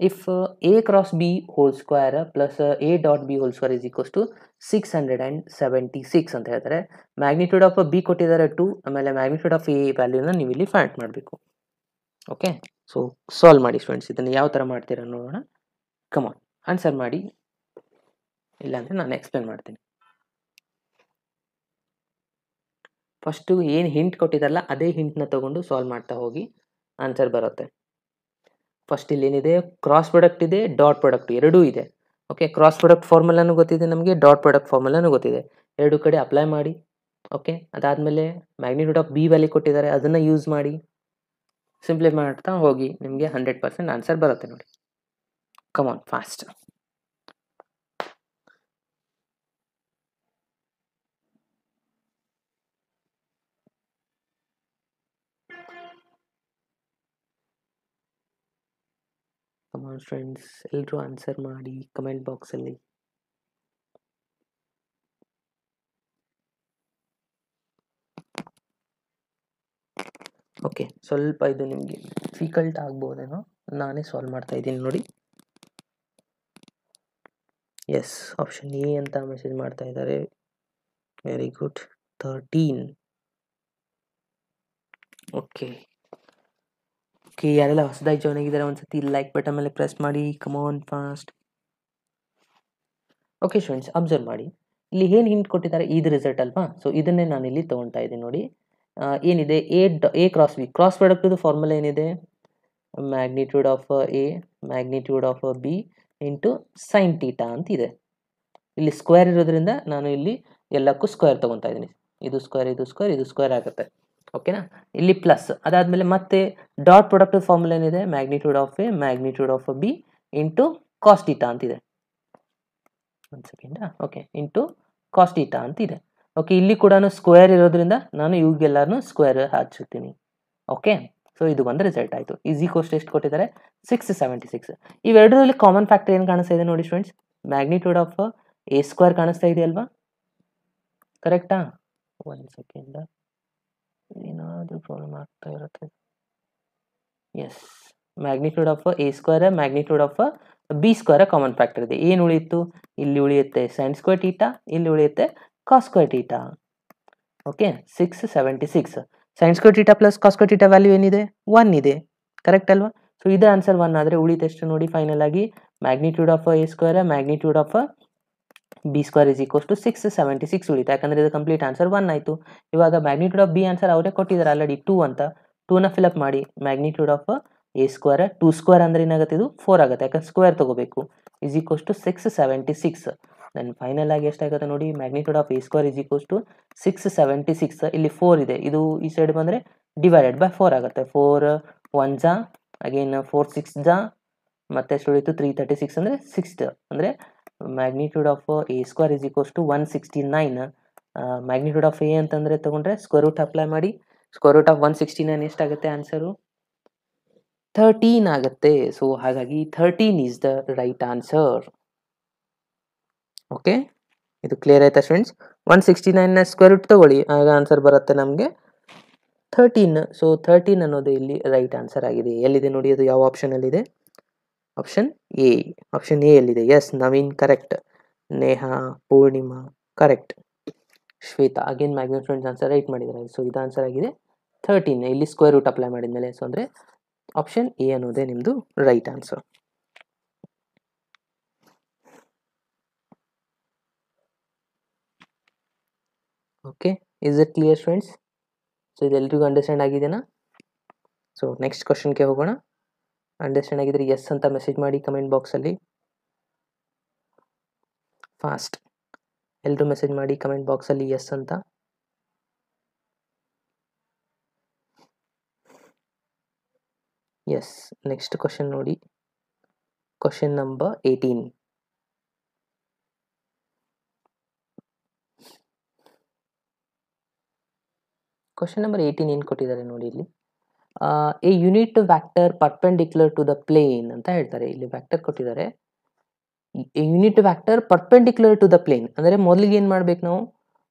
If A cross B whole square plus A dot B whole square is equals to 676 ಅಂತ ಹೇಳ್ತಾರೆ. ಮ್ಯಾಗ್ನಿಟ್ಯೂಡ್ ಆಫ್ B ಕೊಟ್ಟಿದ್ದಾರೆ 2, ಆಮೇಲೆ ಮ್ಯಾಗ್ನಿಟ್ಯೂಡ್ ಆಫ್ A ವ್ಯಾಲ್ಯೂನ ನೀವು ಇಲ್ಲಿ ಫೈಂಡ್ ಮಾಡಬೇಕು. ಓಕೆ, ಸೊ ಸಾಲ್ವ್ ಮಾಡಿ ಸ್ಟೂಡೆಂಟ್ಸ್. ಇದನ್ನು ಯಾವ ಥರ ಮಾಡ್ತೀರಾ ನೋಡೋಣ. ಕಮಾನ್ ಆನ್ಸರ್ ಮಾಡಿ, ಇಲ್ಲಾಂದರೆ ನಾನು ಎಕ್ಸ್ಪ್ಲೇನ್ ಮಾಡ್ತೀನಿ. ಫಸ್ಟು ಏನು ಹಿಂಟ್ ಕೊಟ್ಟಿದ್ದಾರಲ್ಲ ಅದೇ ಹಿಂಟ್ನ ತೊಗೊಂಡು ಸಾಲ್ವ್ ಮಾಡ್ತಾ ಹೋಗಿ, ಆನ್ಸರ್ ಬರುತ್ತೆ. ಫಸ್ಟ್ ಇಲ್ಲಿ ಏನಿದೆ, ಕ್ರಾಸ್ ಪ್ರಾಡಕ್ಟ್ ಇದೆ, ಡಾಟ್ ಪ್ರಾಡಕ್ಟ್ ಎರಡೂ ಇದೆ. ಓಕೆ, ಕ್ರಾಸ್ ಪ್ರಾಡಕ್ಟ್ ಫಾರ್ಮುಲಾನು ಗೊತ್ತಿದೆ ನಮಗೆ, ಡಾಟ್ ಪ್ರಾಡಕ್ಟ್ ಫಾರ್ಮುಲಾನು ಗೊತ್ತಿದೆ. ಎರಡು ಕಡೆ ಅಪ್ಲೈ ಮಾಡಿ. ಓಕೆ, ಅದಾದಮೇಲೆ ಮ್ಯಾಗ್ನಿಟ್ಯೂಡ್ ಆಫ್ B ವ್ಯಾಲ್ಯೂ ಕೊಟ್ಟಿದ್ದಾರೆ, ಅದನ್ನು ಯೂಸ್ ಮಾಡಿ ಸಿಂಪ್ಲಿಫೈ ಮಾಡ್ತಾ ಹೋಗಿ, ನಿಮಗೆ 100% ಆನ್ಸರ್ ಬರುತ್ತೆ ನೋಡಿ. Come on fast. ಕಮಾನ್ ಫ್ರೆಂಡ್ಸ್, ಎಲ್ಲರೂ ಆನ್ಸರ್ ಮಾಡಿ ಕಮೆಂಟ್ ಬಾಕ್ಸಲ್ಲಿ. ಓಕೆ, ಸ್ವಲ್ಪ ಇದು ನಿಮಗೆ ಡಿಫಿಕಲ್ಟ್ ಆಗ್ಬೋದೇನೋ, ನಾನೇ ಸಾಲ್ವ್ ಮಾಡ್ತಾ ಇದ್ದೀನಿ ನೋಡಿ. ಎಸ್, ಆಪ್ಷನ್ ಎ ಅಂತ ಮೆಸೇಜ್ ಮಾಡ್ತಾ ಇದ್ದಾರೆ. Very good. 13. ಓಕೆ, ಯಾರೆಲ್ಲ ಹೊಸದಾಗಿ ಜಾಯ್ನ್ ಆಗಿದ್ದಾರೆ ಒಂದ್ಸತಿ ಲೈಕ್ ಬಟನ್ ಮೇಲೆ ಪ್ರೆಸ್ ಮಾಡಿ. Come on fast. Okay students, observe ಮಾಡಿ, ಇಲ್ಲಿ ಏನು ಹಿಂಟ್ ಕೊಟ್ಟಿದ್ದಾರೆ, ಇದು ರಿಸಲ್ಟ್ ಅಲ್ವಾ. ಸೊ ಇದನ್ನೇ ನಾನು ಇಲ್ಲಿ ತೊಗೊಳ್ತಾ ಇದ್ದೀನಿ ನೋಡಿ. ಏನಿದೆ, A ಕ್ರಾಸ್ B, ಕ್ರಾಸ್ ಪ್ರಾಡಕ್ಟ್ದು ಫಾರ್ಮುಲಾ ಏನಿದೆ, magnitude of A magnitude of B into sine theta ಅಂತಿದೆ. ಇಲ್ಲಿ ಸ್ಕ್ವೇರ್ ಇರೋದ್ರಿಂದ ನಾನು ಇಲ್ಲಿ ಎಲ್ಲಕ್ಕೂ ಸ್ಕ್ವೇರ್ ತೊಗೊತಾ ಇದ್ದೀನಿ. ಇದು ಸ್ಕ್ವೇರ್, ಇದು ಸ್ಕ್ವೇರ್, ಇದು ಸ್ಕ್ವೇರ್ ಆಗುತ್ತೆ. ಓಕೆನಾ, ಇಲ್ಲಿ ಪ್ಲಸ್. ಅದಾದಮೇಲೆ ಮತ್ತೆ ಡಾಟ್ ಪ್ರಾಡಕ್ಟ್ ಫಾರ್ಮುಲಾ ಏನಿದೆ, magnitude of A magnitude of B into cos theta ಅಂತಿದೆ. ಒಂದು second. Okay, into cos theta ಅಂತಿದೆ. ಓಕೆ, ಇಲ್ಲಿ ಕೂಡ ಸ್ಕ್ವೇರ್ ಇರೋದ್ರಿಂದ ನಾನು ಇವಾಗೆಲ್ಲರೂ ಸ್ಕ್ವೇರ್ ಹಾಕ್ಸಿರ್ತೀನಿ. ಓಕೆ, ಸೊ ಇದು ಒಂದು ರಿಸಲ್ಟ್ ಆಯಿತು. ಈಸಿ ಕೋಸ್ಟ್ ಎಷ್ಟು ಕೊಟ್ಟಿದ್ದಾರೆ, 676. ಇವೆರಡರಲ್ಲಿ ಕಾಮನ್ ಫ್ಯಾಕ್ಟರ್ ಏನು ಕಾಣಿಸ್ತಾ ಇದೆ ನೋಡಿ students, magnitude of A square ಕಾಣಿಸ್ತಾ ಇದೆಯಲ್ವಾ, ಕರೆಕ್ಟಾ? ಒಂದು ಸೆಕೆಂಡ್, ಏನಾದರೂ ಪ್ರಾಬ್ಲಮ್ ಆಗ್ತಾ ಇರುತ್ತೆ. Yes, magnitude of A square magnitude of B square common factor ಇದೆ. ಏನು ಉಳಿಯಿತು, ಇಲ್ಲಿ ಉಳಿಯುತ್ತೆ ಸೈನ್ ಸ್ಕ್ವೇರ್ ಥೀಟಾ, ಇಲ್ಲಿ ಉಳಿಯುತ್ತೆ cos square theta. Okay, 676. Sine square theta plus cos square theta value ಏನಿದೆ, 1 ಇದೆ, ಕರೆಕ್ಟ್ ಅಲ್ವಾ? ಸೊ ಇದರ ಆನ್ಸರ್ 1 ಆದರೆ ಉಳಿತೆಷ್ಟು ನೋಡಿ, ಫೈನಲ್ ಆಗಿ magnitude of A square magnitude of B square is equals to 676 ಉಳಿತು. ಯಾಕಂದರೆ ಇದು ಕಂಪ್ಲೀಟ್ ಆನ್ಸರ್ 1 ಆಯಿತು. ಇವಾಗ ಮ್ಯಾಗ್ನಿಟ್ಯೂಡ್ ಆಫ್ B ಆನ್ಸರ್ ಅವರೇ ಕೊಟ್ಟಿದ್ದಾರೆ ಆಲ್ರೆಡಿ 2 ಅಂತ. 2ನ ಫಿಲಪ್ ಮಾಡಿ. Magnitude of A square 2 square ಅಂದರೆ ಏನಾಗುತ್ತೆ, ಇದು 4 ಆಗುತ್ತೆ, ಯಾಕಂದ್ರೆ ಸ್ಕ್ವೇರ್ ತಗೋಬೇಕು. Is equals to 676. Then final ಆಗಿ ಎಷ್ಟಾಗುತ್ತೆ ನೋಡಿ, magnitude of A square is equals to 676. ಇಲ್ಲಿ 4 ಇದೆ, ಇದು ಈ ಸೈಡ್ ಬಂದರೆ ಡಿವೈಡೆಡ್ ಬೈ 4 ಆಗುತ್ತೆ. 4 1 ಜಾ, ಅಗೇನ್ 4 6 ಜಾ, ಮತ್ತೆ ಎಷ್ಟು ಉಳಿತು 336 ಅಂದರೆ 6 ಅಂದರೆ magnitude of A square is equals to 169. Magnitude of A ಅಂತಂದರೆ ತೊಗೊಂಡ್ರೆ ಸ್ಕ್ವೇರ್ ರೂಟ್ ಅಪ್ಲೈ ಮಾಡಿ. ಸ್ಕ್ವೇರ್ ರೂಟ್ ಆಫ್ 169 ಎಷ್ಟಾಗುತ್ತೆ ಆನ್ಸರು, 13 ಆಗುತ್ತೆ. ಸೊ ಹಾಗಾಗಿ 13 is the right answer. Okay, ಇದು ಕ್ಲಿಯರ್ ಆಯ್ತಾ ಸ್ಟೂಡೆಂಟ್ಸ್? 169ನ ಸ್ಕ್ವೇರ್ ರೂಟ್ ತಗೊಳ್ಳಿ, ಆಗ ಆನ್ಸರ್ ಬರುತ್ತೆ ನಮಗೆ 13. ಸೊ 13 ಅನ್ನೋದು ಇಲ್ಲಿ ರೈಟ್ ಆನ್ಸರ್ ಆಗಿದೆ. ಎಲ್ಲಿದೆ ನೋಡಿ, ಅದು ಯಾವ ಆಪ್ಷನಲ್ಲಿದೆ, ಆಪ್ಷನ್ ಎ. ಆಪ್ಷನ್ ಎ ಎಲ್ಲಿದೆ? Yes, Naveen correct, Neha, Poornima correct, Shweta again maximum friends answer right ಮಾಡಿದ್ದಾರೆ. ಸೊ ಇದು ಆನ್ಸರ್ ಆಗಿದೆ 13. ಇಲ್ಲಿ ಸ್ಕ್ವೇರ್ ರೂಟ್ ಅಪ್ಲೈ ಮಾಡಿದ್ಮೇಲೆ. ಸೊ ಅಂದರೆ ಆಪ್ಷನ್ ಎ ಅನ್ನೋದೇ ನಿಮ್ಮದು right answer. Okay, is it clear friends? So ಇದೆಲ್ಲರಿಗೂ ಅಂಡರ್ಸ್ಟ್ಯಾಂಡ್ ಆಗಿದೆನಾ? ಸೊ ನೆಕ್ಸ್ಟ್ ಕ್ವಶನ್ಗೆ ಹೋಗೋಣ. ಅಂಡರ್ಸ್ಟ್ಯಾಂಡ್ ಆಗಿದ್ರೆ ಎಸ್ ಅಂತ ಮೆಸೇಜ್ ಮಾಡಿ ಕಮೆಂಟ್ ಬಾಕ್ಸಲ್ಲಿ. ಫಾಸ್ಟ್ ಎಲ್ಲರೂ ಮೆಸೇಜ್ ಮಾಡಿ ಕಮೆಂಟ್ ಬಾಕ್ಸಲ್ಲಿ ಎಸ್ ಅಂತ. ಎಸ್. ನೆಕ್ಸ್ಟ್ ಕ್ವಶನ್ ನೋಡಿ, ಕ್ವಶನ್ ನಂಬರ್ 18. ಕ್ವಶನ್ ನಂಬರ್ 18 ಏನು ಕೊಟ್ಟಿದ್ದಾರೆ ನೋಡಿ ಇಲ್ಲಿ. A unit vector perpendicular to the plane ಅಂತ ಹೇಳ್ತಾರೆ. ಇಲ್ಲಿ ವ್ಯಾಕ್ಟರ್ ಕೊಟ್ಟಿದ್ದಾರೆ, unit vector perpendicular to the plane ಅಂದರೆ ಮೊದಲಿಗೆ ಏನು ಮಾಡ್ಬೇಕು ನಾವು,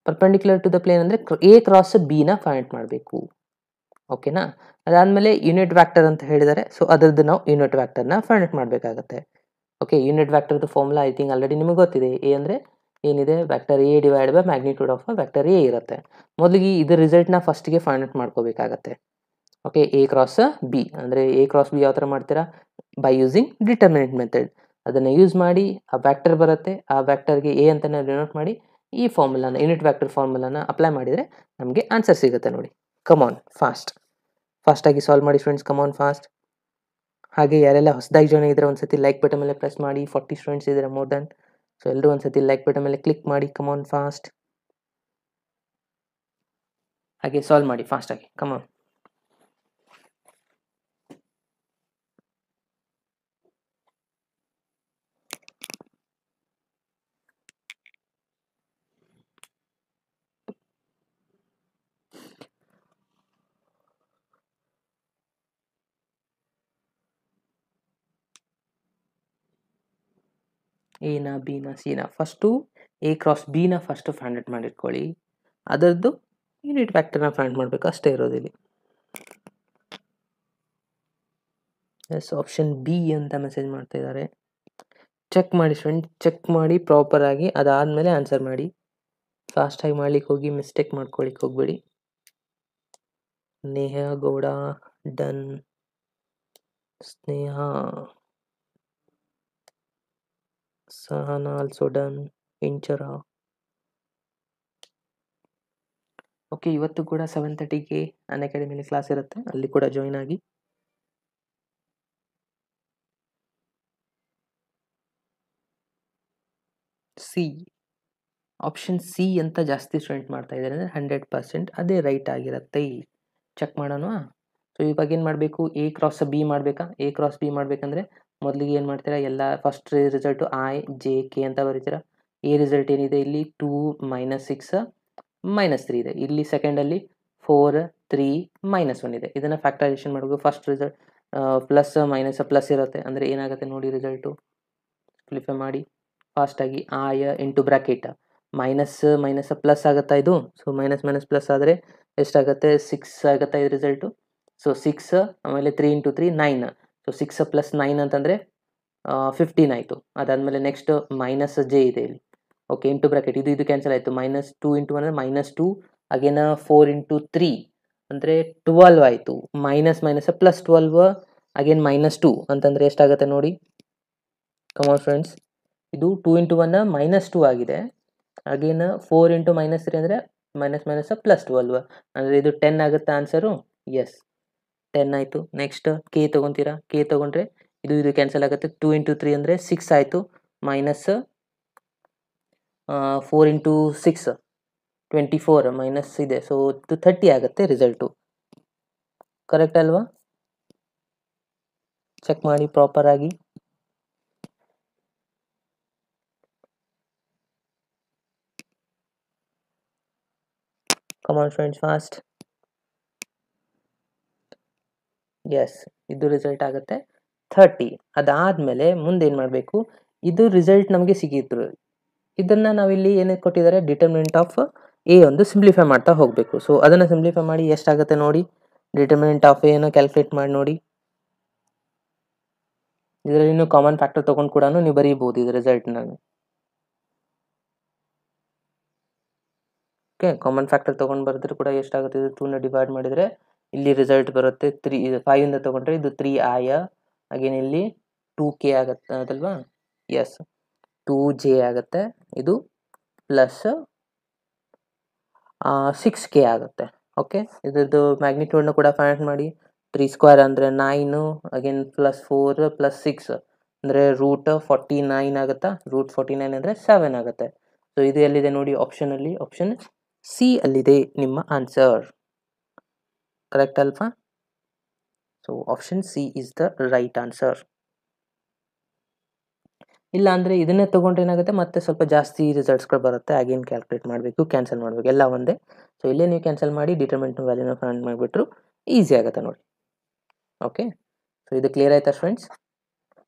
ಪರ್ಪೆಂಡಿಕ್ಯುಲರ್ ಟು ದ ಪ್ಲೇನ್ ಅಂದರೆ ಎ ಕ್ರಾಸ್ ಬಿ ನ ಫೈಂಡ್ ಮಾಡಬೇಕು. ಓಕೆನಾ? ಅದಾದಮೇಲೆ ಯೂನಿಟ್ ವ್ಯಾಕ್ಟರ್ ಅಂತ ಹೇಳಿದ್ದಾರೆ, ಸೊ ಅದರದ್ದು ನಾವು ಯೂನಿಟ್ ವ್ಯಾಕ್ಟರ್ನ ಫೈಂಡ್ ಮಾಡಬೇಕಾಗತ್ತೆ. ಓಕೆ, ಯೂನಿಟ್ ವ್ಯಾಕ್ಟರ್ದು ಫಾರ್ಮುಲಾ ಐ ಥಿಂಕ್ ಆಲ್ರೆಡಿ ನಿಮಗೆ ಗೊತ್ತಿದೆ. ಎ ಅಂದರೆ ಏನಿದೆ, vector A divide by magnitude of vector A ಇರುತ್ತೆ. ಮೊದಲಿಗೆ ಇದು ರಿಸಲ್ಟ್ನ ಫಸ್ಟ್ಗೆ ಫೈಂಡ್ ಔಟ್ ಮಾಡ್ಕೋಬೇಕಾಗತ್ತೆ. ಓಕೆ, ಎ ಕ್ರಾಸ್ ಬಿ ಅಂದರೆ ಎ ಕ್ರಾಸ್ ಬಿ ಯಾವ ಥರ ಮಾಡ್ತೀರಾ, ಬೈ ಯೂಸಿಂಗ್ ಡಿಟರ್ಮಿನೆಂಟ್ ಮೆಥಡ್. ಅದನ್ನು ಯೂಸ್ ಮಾಡಿ ಆ ವ್ಯಾಕ್ಟರ್ ಬರುತ್ತೆ, ಆ ವ್ಯಾಕ್ಟರ್ಗೆ ಎ ಅಂತಲೇ ಡಿನೋಟ್ ಮಾಡಿ ಈ ಫಾರ್ಮುಲಾನ, ಯೂನಿಟ್ ವ್ಯಾಕ್ಟರ್ ಫಾರ್ಮುಲಾನ ಅಪ್ಲೈ ಮಾಡಿದರೆ ನಮಗೆ ಆನ್ಸರ್ ಸಿಗುತ್ತೆ ನೋಡಿ. ಕಮಾನ್ ಫಾಸ್ಟಾಗಿ ಸಾಲ್ವ್ ಮಾಡಿ ಫ್ರೆಂಡ್ಸ್, ಕಮಾನ್ ಫಾಸ್ಟ್. ಹಾಗೆ ಯಾರೆಲ್ಲ ಹೊಸದಾಗಿ ಜಾಯ್ನ್ ಆಗಿದ್ರೆ ಒಂದ್ಸತಿ ಲೈಕ್ ಬಟನ್ ಮೇಲೆ ಪ್ರೆಸ್ ಮಾಡಿ. 40 ಸ್ಟೂಡೆಂಟ್ಸ್ ಇದ್ದಾರೆ ಮೋರ್ ದನ್. ಸೊ ಎಲ್ಲರೂ ಒಂದ್ಸತಿ ಲೈಕ್ ಬಟನ್ ಮೇಲೆ ಕ್ಲಿಕ್ ಮಾಡಿ. ಕಮಾನ್ ಫಾಸ್ಟ್, ಹಾಗೆ ಸಾಲ್ವ್ ಮಾಡಿ ಫಾಸ್ಟಾಗಿ. ಕಮಾನ್. ಎನ ಬಿನ ಸಿನ ಫಸ್ಟು ಎ ಕ್ರಾಸ್ ಬಿನ ಫಸ್ಟು ಫೈಂಡ್ ಔಟ್ ಮಾಡಿಟ್ಕೊಳ್ಳಿ. ಅದರದ್ದು ಯೂನಿಟ್ ವ್ಯಾಕ್ಟರ್ನ ಫೈಂಡ್ ಮಾಡಬೇಕು, ಅಷ್ಟೇ ಇರೋದಿಲ್ಲಿ. ಎಸ್, ಆಪ್ಷನ್ ಬಿ ಅಂತ ಮೆಸೇಜ್ ಮಾಡ್ತಾ ಇದ್ದಾರೆ. ಚೆಕ್ ಮಾಡಿ ಫ್ರೆಂಡ್, ಚೆಕ್ ಮಾಡಿ ಪ್ರಾಪರಾಗಿ, ಅದಾದಮೇಲೆ ಆನ್ಸರ್ ಮಾಡಿ. ಫಾಸ್ಟಾಗಿ ಮಾಡ್ಲಿಕ್ಕೆ ಹೋಗಿ ಮಿಸ್ಟೇಕ್ ಮಾಡ್ಕೊಳಿಕ್ಕೆ ಹೋಗ್ಬೇಡಿ. Neha Gowda done, Sneha Sahana also done, Inchara. Okay, ಇವತ್ತು ಕೂಡ 7:30ಗೆ ಅನ್ಅಕಾಡೆಮಿಲಿ ಕ್ಲಾಸ್ ಇರುತ್ತೆ, ಅಲ್ಲಿ ಕೂಡ ಜಾಯಿನ್ ಆಗಿ. ಸಿ, ಆಪ್ಷನ್ ಸಿ ಅಂತ ಜಾಸ್ತಿ ಸ್ಟೂಡೆಂಟ್ ಮಾಡ್ತಾ ಇದ್ದಾರೆ ಅಂದರೆ 100% ಅದೇ ರೈಟ್ ಆಗಿರುತ್ತೆ. ಚೆಕ್ ಮಾಡೋಣ. ಸೊ ಇವಾಗ ಏನು ಮಾಡಬೇಕು, ಎ ಕ್ರಾಸ್ ಬಿ ಮಾಡಬೇಕಾ. ಎ ಕ್ರಾಸ್ ಬಿ ಮಾಡಬೇಕಂದ್ರೆ ಮೊದಲಿಗೆ ಏನು ಮಾಡ್ತೀರಾ, ಎಲ್ಲ first result I J K ಅಂತ ಬರೀತೀರಾ. ಎ ರಿಸಲ್ಟ್ ಏನಿದೆ ಇಲ್ಲಿ 2 -6 -3 ಇದೆ. ಇಲ್ಲಿ ಸೆಕೆಂಡಲ್ಲಿ 4 3 -1 ಇದೆ. ಇದನ್ನು ಫ್ಯಾಕ್ಟರೈಸೇಷನ್ ಮಾಡಬೇಕು. First result plus minus plus ಇರುತ್ತೆ, ಅಂದರೆ ಏನಾಗುತ್ತೆ ನೋಡಿ ರಿಸಲ್ಟು. ಕ್ಲಿಫೈ ಮಾಡಿ ಫಾಸ್ಟಾಗಿ. ಆಯ into bracket minus minus plus ಆಗುತ್ತಾ ಇದು. ಸೊ ಮೈನಸ್ ಮೈನಸ್ ಪ್ಲಸ್ ಆದರೆ ಎಷ್ಟಾಗುತ್ತೆ, 6 ಆಗುತ್ತೆ ಇದು ರಿಸಲ್ಟು. ಸೊ 6 ಆಮೇಲೆ 3 × 3 9. ಸೊ 6 + 9 ಅಂತಂದರೆ 15 ಆಯಿತು. ಅದಾದಮೇಲೆ ನೆಕ್ಸ್ಟ್ ಮೈನಸ್ ಜೆ ಇದೆ ಇಲ್ಲಿ. ಓಕೆ, ಇಂಟು ಬ್ರ್ಯಾಕೆಟ್ ಇದು ಕ್ಯಾನ್ಸಲ್ ಆಯಿತು. -2 × 1 ಅಂದರೆ -2, ಅಗೇನ್ 4 × 3 ಅಂದರೆ 12 ಆಯಿತು. ಮೈನಸ್ ಮೈನಸ್ ಪ್ಲಸ್ 12 ಅಗೇನ್ -2 ಅಂತಂದರೆ ಎಷ್ಟಾಗುತ್ತೆ ನೋಡಿ. ಕಮಾನ್ ಫ್ರೆಂಡ್ಸ್, ಇದು 2 × 1 -2 ಆಗಿದೆ. ಅಗೇನ್ 4 × -3 ಅಂದರೆ ಮೈನಸ್ ಮೈನಸ್ ಪ್ಲಸ್ 12 ಅಂದರೆ ಇದು 10 ಆಗುತ್ತೆ ಆನ್ಸರು. ಎಸ್, 10 ಆಯಿತು. Next K ತೊಗೊತೀರಾ. ಕೆ ತೊಗೊಂಡ್ರೆ ಇದು ಕ್ಯಾನ್ಸಲ್ ಆಗುತ್ತೆ. 2 × 3 ಅಂದರೆ 6 ಆಯಿತು. ಮೈನಸ್ 4 × 6 24 ಮೈನಸ್ ಇದೆ. ಸೊ 30 ಆಗುತ್ತೆ ರಿಸಲ್ಟು. ಕರೆಕ್ಟ್ ಅಲ್ವಾ? ಚೆಕ್ ಮಾಡಿ ಪ್ರಾಪರಾಗಿ. ಕಮಾನ್ ಫ್ರೆಂಡ್ಸ್ ಫಾಸ್ಟ್. ಎಸ್, ಇದು ರಿಸಲ್ಟ್ ಆಗುತ್ತೆ 30. ಅದಾದಮೇಲೆ ಮುಂದೆ ಏನು ಮಾಡಬೇಕು, ಇದು ರಿಸಲ್ಟ್ ನಮಗೆ ಸಿಕ್ಕಿದ್ರು. ಇದನ್ನು ನಾವಿಲ್ಲಿ ಏನಕ್ಕೆ ಕೊಟ್ಟಿದ್ದಾರೆ, ಡಿಟರ್ಮಿನೆಂಟ್ ಆಫ್ ಎ ಒಂದು ಸಿಂಪ್ಲಿಫೈ ಮಾಡ್ತಾ ಹೋಗಬೇಕು. ಸೊ ಅದನ್ನು ಸಿಂಪ್ಲಿಫೈ ಮಾಡಿ ಎಷ್ಟಾಗುತ್ತೆ ನೋಡಿ. ಡಿಟರ್ಮಿನೆಂಟ್ ಆಫ್ ಎ ಕ್ಯಾಲ್ಕುಲೇಟ್ ಮಾಡಿ ನೋಡಿ. ಇದರಲ್ಲಿ ನೀವು ಕಾಮನ್ ಫ್ಯಾಕ್ಟರ್ ತೊಗೊಂಡು ಕೂಡ ನೀವು ಬರೀಬಹುದು ಇದು ರಿಸಲ್ಟ್ನ. ಓಕೆ, ಕಾಮನ್ ಫ್ಯಾಕ್ಟರ್ ತೊಗೊಂಡು ಬರೆದ್ರೆ ಕೂಡ ಎಷ್ಟಾಗುತ್ತೆ, ಇದು 2ನ ಡಿವೈಡ್ ಮಾಡಿದರೆ ಇಲ್ಲಿ ರಿಸಲ್ಟ್ ಬರುತ್ತೆ 3. 5ಇಂದ ತೊಗೊಂಡ್ರೆ ಇದು 3 ಆಯ, ಅಗೇನ್ ಇಲ್ಲಿ 2k ಆಗುತ್ತೆ ಅದಲ್ವಾ. ಎಸ್, 2j ಆಗುತ್ತೆ. ಇದು ಪ್ಲಸ್ 6k ಆಗುತ್ತೆ. ಓಕೆ, ಇದ್ರದ್ದು ಮ್ಯಾಗ್ನಿಟ್ಯೂಡ್ನ ಕೂಡ ಫೈಂಡ್ ಮಾಡಿ. 3² ಅಂದರೆ 9, ಅಗೇನ್ +4 +6 ಅಂದರೆ √49 ಆಗುತ್ತಾ. √49 ಅಂದರೆ 7 ಆಗುತ್ತೆ. ಸೊ ಇದು ಎಲ್ಲಿದೆ ನೋಡಿ ಆಪ್ಷನಲ್ಲಿ, ಆಪ್ಷನ್ ಸಿ ಅಲ್ಲಿದೆ ನಿಮ್ಮ ಆನ್ಸರ್. ಕರೆಕ್ಟ್ ಅಲ್ವಾ? So option C is the right answer. ಇಲ್ಲ ಅಂದರೆ ಇದನ್ನೇ ತೊಗೊಂಡ್ರೆ ಏನಾಗುತ್ತೆ, ಮತ್ತೆ ಸ್ವಲ್ಪ ಜಾಸ್ತಿ ರಿಸಲ್ಟ್ಸ್ಗಳು ಬರುತ್ತೆ. ಅಗೇನ್ ಕ್ಯಾಲ್ಕುಲೇಟ್ ಮಾಡಬೇಕು, ಕ್ಯಾನ್ಸಲ್ ಮಾಡಬೇಕು, ಎಲ್ಲ ಒಂದೇ. ಸೊ ಇಲ್ಲೇ ನೀವು ಕ್ಯಾನ್ಸಲ್ ಮಾಡಿ ಡಿಟರ್ಮಿನೆಂಟ್ ವ್ಯಾಲ್ಯೂನ ಫೈಂಡ್ ಮಾಡಿಬಿಟ್ರು ಈಸಿ ಆಗುತ್ತೆ ನೋಡಿ. ಓಕೆ, ಸೊ ಇದು ಕ್ಲಿಯರ್ ಆಯ್ತಾ ಫ್ರೆಂಡ್ಸ್?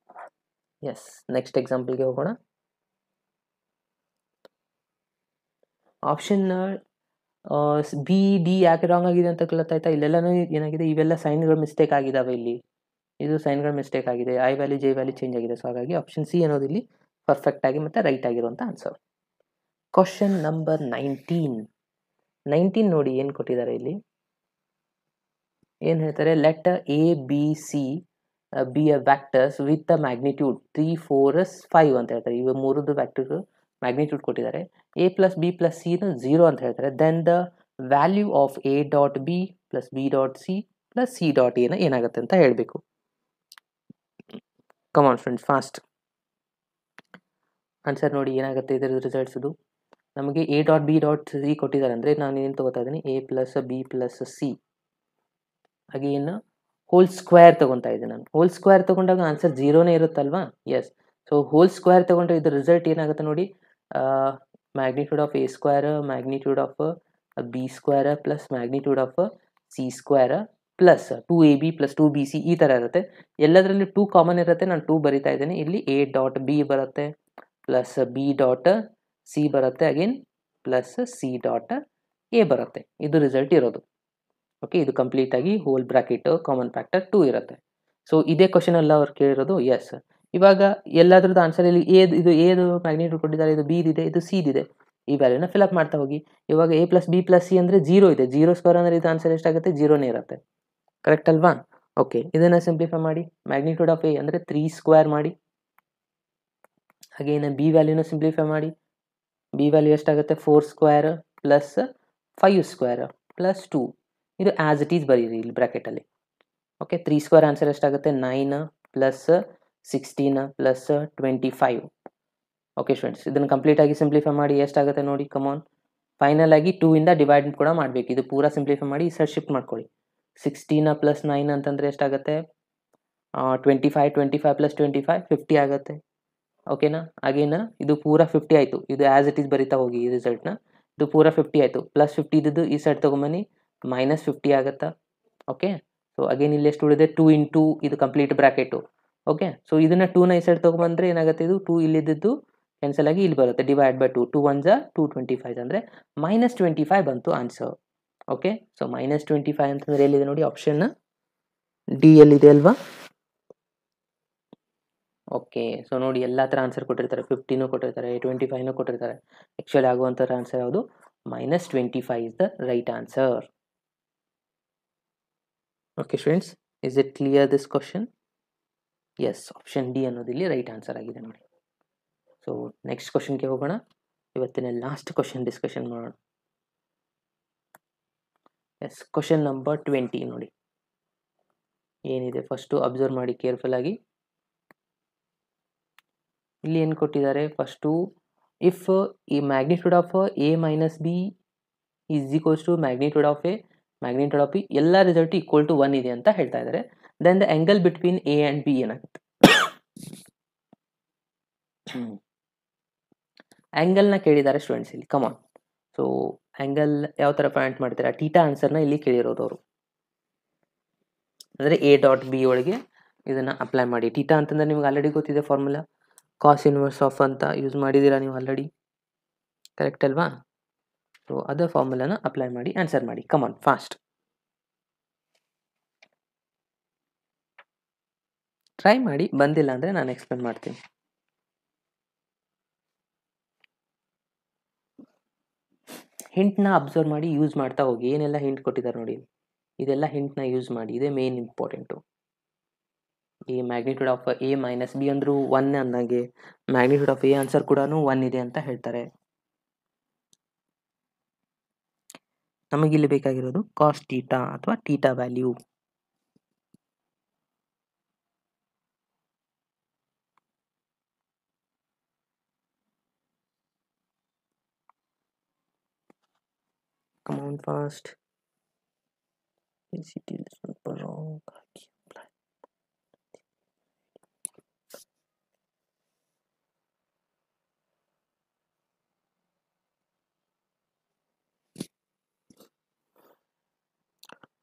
ಎಸ್, ನೆಕ್ಸ್ಟ್ ಎಕ್ಸಾಂಪಲ್ಗೆ ಹೋಗೋಣ. ಆಪ್ಷನ್ ಬಿ ಡಿ ಯಾಕೆ ರಾಂಗ್ ಆಗಿದೆ ಅಂತ ಗೊತ್ತಾಯ್ತಾ? ಇಲ್ಲೆಲ್ಲನೂ ಏನಾಗಿದೆ, ಇವೆಲ್ಲ ಸೈನ್ಗಳು ಮಿಸ್ಟೇಕ್ ಆಗಿದ್ದಾವೆ. ಇಲ್ಲಿ ಇದು ಸೈನ್ಗಳು ಮಿಸ್ಟೇಕ್ ಆಗಿದೆ, I value J value change ಆಗಿದೆ. ಸೊ ಹಾಗಾಗಿ ಆಪ್ಷನ್ ಸಿ ಅನ್ನೋದು ಇಲ್ಲಿ ಪರ್ಫೆಕ್ಟ್ ಆಗಿ ಮತ್ತು ರೈಟ್ ಆಗಿರುವಂಥ ಆನ್ಸರ್. ಕ್ವಶನ್ ನಂಬರ್ 19 ನೋಡಿ ಏನು ಕೊಟ್ಟಿದ್ದಾರೆ ಇಲ್ಲಿ. ಏನು ಹೇಳ್ತಾರೆ, let A B C be a vectors with a magnitude 3, 4, 5 ಅಂತ ಹೇಳ್ತಾರೆ. ಇವು ಮೂರದ್ದು ವ್ಯಾಕ್ಟರ್ ಮ್ಯಾಗ್ನಿಟ್ಯೂಡ್ ಕೊಟ್ಟಿದ್ದಾರೆ. a + b + c ನ 0 ಅಂತ ಹೇಳ್ತಾರೆ. Then the value of a.b + b.c + c.a ನ ಏನಾಗುತ್ತೆ ಅಂತ ಹೇಳಬೇಕು. ಕಮಾನ್ ಫ್ರೆಂಡ್ಸ್, ಫಾಸ್ಟ್ ಆನ್ಸರ್ ನೋಡಿ ಏನಾಗುತ್ತೆ ಇದರ ರಿಸಲ್ಟ್ಸ್. ಇದು ನಮಗೆ a.b.c ಕೊಟ್ಟಿದ್ದಾರೆ ಅಂದರೆ ನಾನು ಏನು ತಗೋತಾ ಇದ್ದೀನಿ, a + b + c ಹಾಗೇನು ಹೋಲ್ ಸ್ಕ್ವೇರ್ ತೊಗೊತಾ ಇದ್ದೀನಿ ನಾನು. ಹೋಲ್ ಸ್ಕ್ವೇರ್ ತೊಗೊಂಡಾಗ ಆನ್ಸರ್ 0ನೇ ಇರುತ್ತಲ್ವಾ? ಎಸ್. ಸೊ ಹೋಲ್ ಸ್ಕ್ವೇರ್ ತೊಗೊಂಡ್ರೆ ಇದ್ರ ರಿಸಲ್ಟ್ ಏನಾಗುತ್ತೆ ನೋಡಿ, magnitude of a² magnitude of b² plus magnitude of c² plus 2ab + 2bc ಈ ಥರ ಇರುತ್ತೆ. ಎಲ್ಲದರಲ್ಲಿ 2 ಕಾಮನ್ ಇರುತ್ತೆ, ನಾನು 2 ಬರಿತಾ ಇದ್ದೀನಿ. ಇಲ್ಲಿ a.b ಬರುತ್ತೆ ಪ್ಲಸ್ b.c ಬರುತ್ತೆ, ಅಗೇನ್ ಪ್ಲಸ್ c.a ಬರುತ್ತೆ. ಇದು ರಿಸಲ್ಟ್ ಇರೋದು. ಓಕೆ, ಇದು ಕಂಪ್ಲೀಟ್ ಆಗಿ ಹೋಲ್ ಬ್ರಾಕೆಟ್ ಕಾಮನ್ ಫ್ಯಾಕ್ಟರ್ 2 ಇರುತ್ತೆ. ಸೊ ಇದೇ ಕ್ವಶನ್ ಅಲ್ಲ ಅವ್ರು ಕೇಳಿರೋದು. ಎಸ್, ಇವಾಗ ಎಲ್ಲದ್ರದ್ದು ಆನ್ಸರ್ ಇಲ್ಲಿ ಇದು ಎದು ಮ್ಯಾಗ್ನಿಟ್ಯೂಡ್ ಕೊಟ್ಟಿದ್ದಾರೆ, ಇದು ಬಿ ಇದೆ, ಇದು ಸಿ ಇದೆ. ಈ ವ್ಯಾಲ್ಯೂನ ಫಿಲಪ್ ಮಾಡ್ತಾ ಹೋಗಿ. ಇವಾಗ a + b + c ಅಂದರೆ 0 ಇದೆ. 0² ಅಂದರೆ ಇದು ಆನ್ಸರ್ ಎಷ್ಟಾಗುತ್ತೆ, 0ನೇ ಇರುತ್ತೆ. ಕರೆಕ್ಟ್ ಅಲ್ವಾ? ಓಕೆ, ಇದನ್ನು ಸಿಂಪ್ಲಿಫೈ ಮಾಡಿ. ಮ್ಯಾಗ್ನಿಟ್ಯೂಡ್ ಆಫ್ a ಅಂದರೆ 3² ಮಾಡಿ. ಹಾಗೇನು ಬಿ ವ್ಯಾಲ್ಯೂನ ಸಿಂಪ್ಲಿಫೈ ಮಾಡಿ. ಬಿ ವ್ಯಾಲ್ಯೂ ಎಷ್ಟಾಗುತ್ತೆ, 4² ಪ್ಲಸ್ 5² ಪ್ಲಸ್ 2. ಇದು ಆ್ಯಸ್ ಇಟ್ ಈಸ್ ಬರೀರಿ ಇಲ್ಲಿ ಬ್ರ್ಯಾಕೆಟಲ್ಲಿ. ಓಕೆ, 3² ಆನ್ಸರ್ ಎಷ್ಟಾಗುತ್ತೆ, 9 ಪ್ಲಸ್ 16 ಪ್ಲಸ್ 25. ಓಕೆ ಫ್ರೆಂಡ್ಸ್, ಇದನ್ನು ಕಂಪ್ಲೀಟಾಗಿ ಸಿಂಪ್ಲಿಫೈ ಮಾಡಿ ಎಷ್ಟಾಗುತ್ತೆ ನೋಡಿ. ಕಮಾನ್, ಫೈನಲ್ ಆಗಿ 2 ಇಂದ ಡಿವೈಡ್ ಕೂಡ ಮಾಡಬೇಕು. ಇದು ಪೂರಾ ಸಿಂಪ್ಲಿಫೈ ಮಾಡಿ ಈ ಸೈಡ್ ಶಿಫ್ಟ್ ಮಾಡ್ಕೊಳ್ಳಿ. 16 ಪ್ಲಸ್ 9 ಅಂತಂದರೆ ಎಷ್ಟಾಗುತ್ತೆ, 25. 25 ಪ್ಲಸ್ 25 50 ಆಗುತ್ತೆ. ಓಕೆನಾ? ಹಾಗೇನ ಇದು ಪೂರಾ 50 ಆಯಿತು. ಇದು ಆ್ಯಸ್ ಇಟ್ ಈಸ್ ಬರಿತಾ ಹೋಗಿ ಈ ರಿಸಲ್ಟ್ನ. ಇದು ಪೂರಾ 50 ಆಯಿತು. ಪ್ಲಸ್ 50 ಇದ್ದು ಈ ಸೈಡ್ ತೊಗೊಂಬನ್ನಿ, -50 ಆಗುತ್ತಾ. ಓಕೆ, ಸೊ ಅಗೇನ್ ಇಲ್ಲಿ ಎಷ್ಟು ಉಳಿದೆ, 2 ಇಂಟು ಇದು ಕಂಪ್ಲೀಟ್ ಬ್ರಾಕೆಟು. ಓಕೆ, ಸೊ ಇದನ್ನು 2ನ ಈ ಸೈಡ್ ತೊಗೊಂಬಂದರೆ ಏನಾಗುತ್ತೆ, ಇದು 2 ಇಲ್ಲಿದ್ದು ಕ್ಯಾನ್ಸಲ್ ಆಗಿ ಇಲ್ಲಿ ಬರುತ್ತೆ. ಡಿವೈಡ್ ಬೈ 2, 2 1 225 ಅಂದರೆ -25 ಬಂತು ಆನ್ಸರ್. ಓಕೆ, ಸೊ -25 ಅಂತಂದರೆ ಎಲ್ಲಿದೆ ನೋಡಿ, ಆಪ್ಷನ್ ಡಿ ಎಲ್ಲಿದೆ ಅಲ್ವಾ? ಓಕೆ, ಸೊ ನೋಡಿ ಎಲ್ಲ ಥರ ಆನ್ಸರ್ ಕೊಟ್ಟಿರ್ತಾರೆ. 50ನೂ ಕೊಟ್ಟಿರ್ತಾರೆ, 25ನೂ ಕೊಟ್ಟಿರ್ತಾರೆ. ಆ್ಯಕ್ಚುಲಿ ಆಗುವಂಥ ಆನ್ಸರ್ ಯಾವುದು, -25 is the right answer. Okay friends, is it clear this question? Yes, option D ಅನ್ನೋದು ಇಲ್ಲಿ ರೈಟ್ ಆನ್ಸರ್ ಆಗಿದೆ ನೋಡಿ. ಸೊ ನೆಕ್ಸ್ಟ್ ಕ್ವಶನ್ಗೆ ಹೋಗೋಣ. ಇವತ್ತಿನ ಲಾಸ್ಟ್ ಕ್ವಶನ್ ಡಿಸ್ಕಷನ್ ಮಾಡೋಣ. ಎಸ್, ಕ್ವಶನ್ ನಂಬರ್ 20 ನೋಡಿ ಏನಿದೆ. ಫಸ್ಟು ಅಬ್ಸರ್ವ್ ಮಾಡಿ ಕೇರ್ಫುಲ್ ಆಗಿ. ಇಲ್ಲಿ ಏನು ಕೊಟ್ಟಿದ್ದಾರೆ, ಫಸ್ಟು ಇಫ್ ಈ magnitude of a - b is equals to magnitude of a magnitude of b ಎಲ್ಲ ರಿಸಲ್ಟ್ ಈಕ್ವಲ್ ಟು 1 ಇದೆ ಅಂತ ಹೇಳ್ತಾ ಇದ್ದಾರೆ. Then the angle between a and b ಏನಾಗುತ್ತೆ, ಆ್ಯಂಗಲ್ನ ಕೇಳಿದ್ದಾರೆ ಸ್ಟೂಡೆಂಟ್ಸ್ ಇಲ್ಲಿ. ಕಮಾನ್, ಸೊ ಆ್ಯಂಗಲ್ ಯಾವ ಥರ ಪಾಯಿಂಟ್ ಮಾಡ್ತೀರಾ, ಟೀಟಾ ಆನ್ಸರ್ನ ಇಲ್ಲಿ ಕೇಳಿರೋದು ಅವರು. ಅಂದರೆ a.b ಒಳಗೆ ಇದನ್ನು ಅಪ್ಲೈ ಮಾಡಿ. ಟೀಟಾ ಅಂತಂದರೆ ನಿಮ್ಗೆ ಆಲ್ರೆಡಿ ಗೊತ್ತಿದೆ ಫಾರ್ಮುಲಾ, ಕಾಸ್ ಇನ್ವರ್ಸ್ ಆಫ್ ಅಂತ ಯೂಸ್ ಮಾಡಿದ್ದೀರಾ ನೀವು ಆಲ್ರೆಡಿ. ಕರೆಕ್ಟ್ ಅಲ್ವಾ? ಸೊ ಅದರ ಫಾರ್ಮುಲಾನ ಅಪ್ಲೈ ಮಾಡಿ ಆನ್ಸರ್ ಮಾಡಿ. ಕಮಾನ್, ಫಾಸ್ಟ್ ಟ್ರೈ ಮಾಡಿ. ಬಂದಿಲ್ಲ ಅಂದರೆ ನಾನು ಎಕ್ಸ್ಪ್ಲೇನ್ ಮಾಡ್ತೀನಿ. ಹಿಂಟ್ನ ಅಬ್ಸರ್ವ್ ಮಾಡಿ ಯೂಸ್ ಮಾಡ್ತಾ ಹೋಗಿ. ಏನೆಲ್ಲ ಹಿಂಟ್ ಕೊಟ್ಟಿದ್ದಾರೆ ನೋಡಿ, ಇದೆಲ್ಲ ಹಿಂಟ್ನ ಯೂಸ್ ಮಾಡಿ. ಇದೇ ಮೇನ್ ಇಂಪಾರ್ಟೆಂಟು. ಈ ಮ್ಯಾಗ್ನಿಟ್ಯೂಡ್ ಆಫ್ a - b ಅಂದರೂ 1 ಅಂದಂಗೆ, ಮ್ಯಾಗ್ನಿಟ್ಯೂಡ್ ಆಫ್ a ಆನ್ಸರ್ ಕೂಡ 1 ಇದೆ ಅಂತ ಹೇಳ್ತಾರೆ. ನಮಗಿಲ್ಲಿ ಬೇಕಾಗಿರೋದು ಕಾಸ್ ಟೀಟಾ ಅಥವಾ theta value. Come on fast. Is it wrong?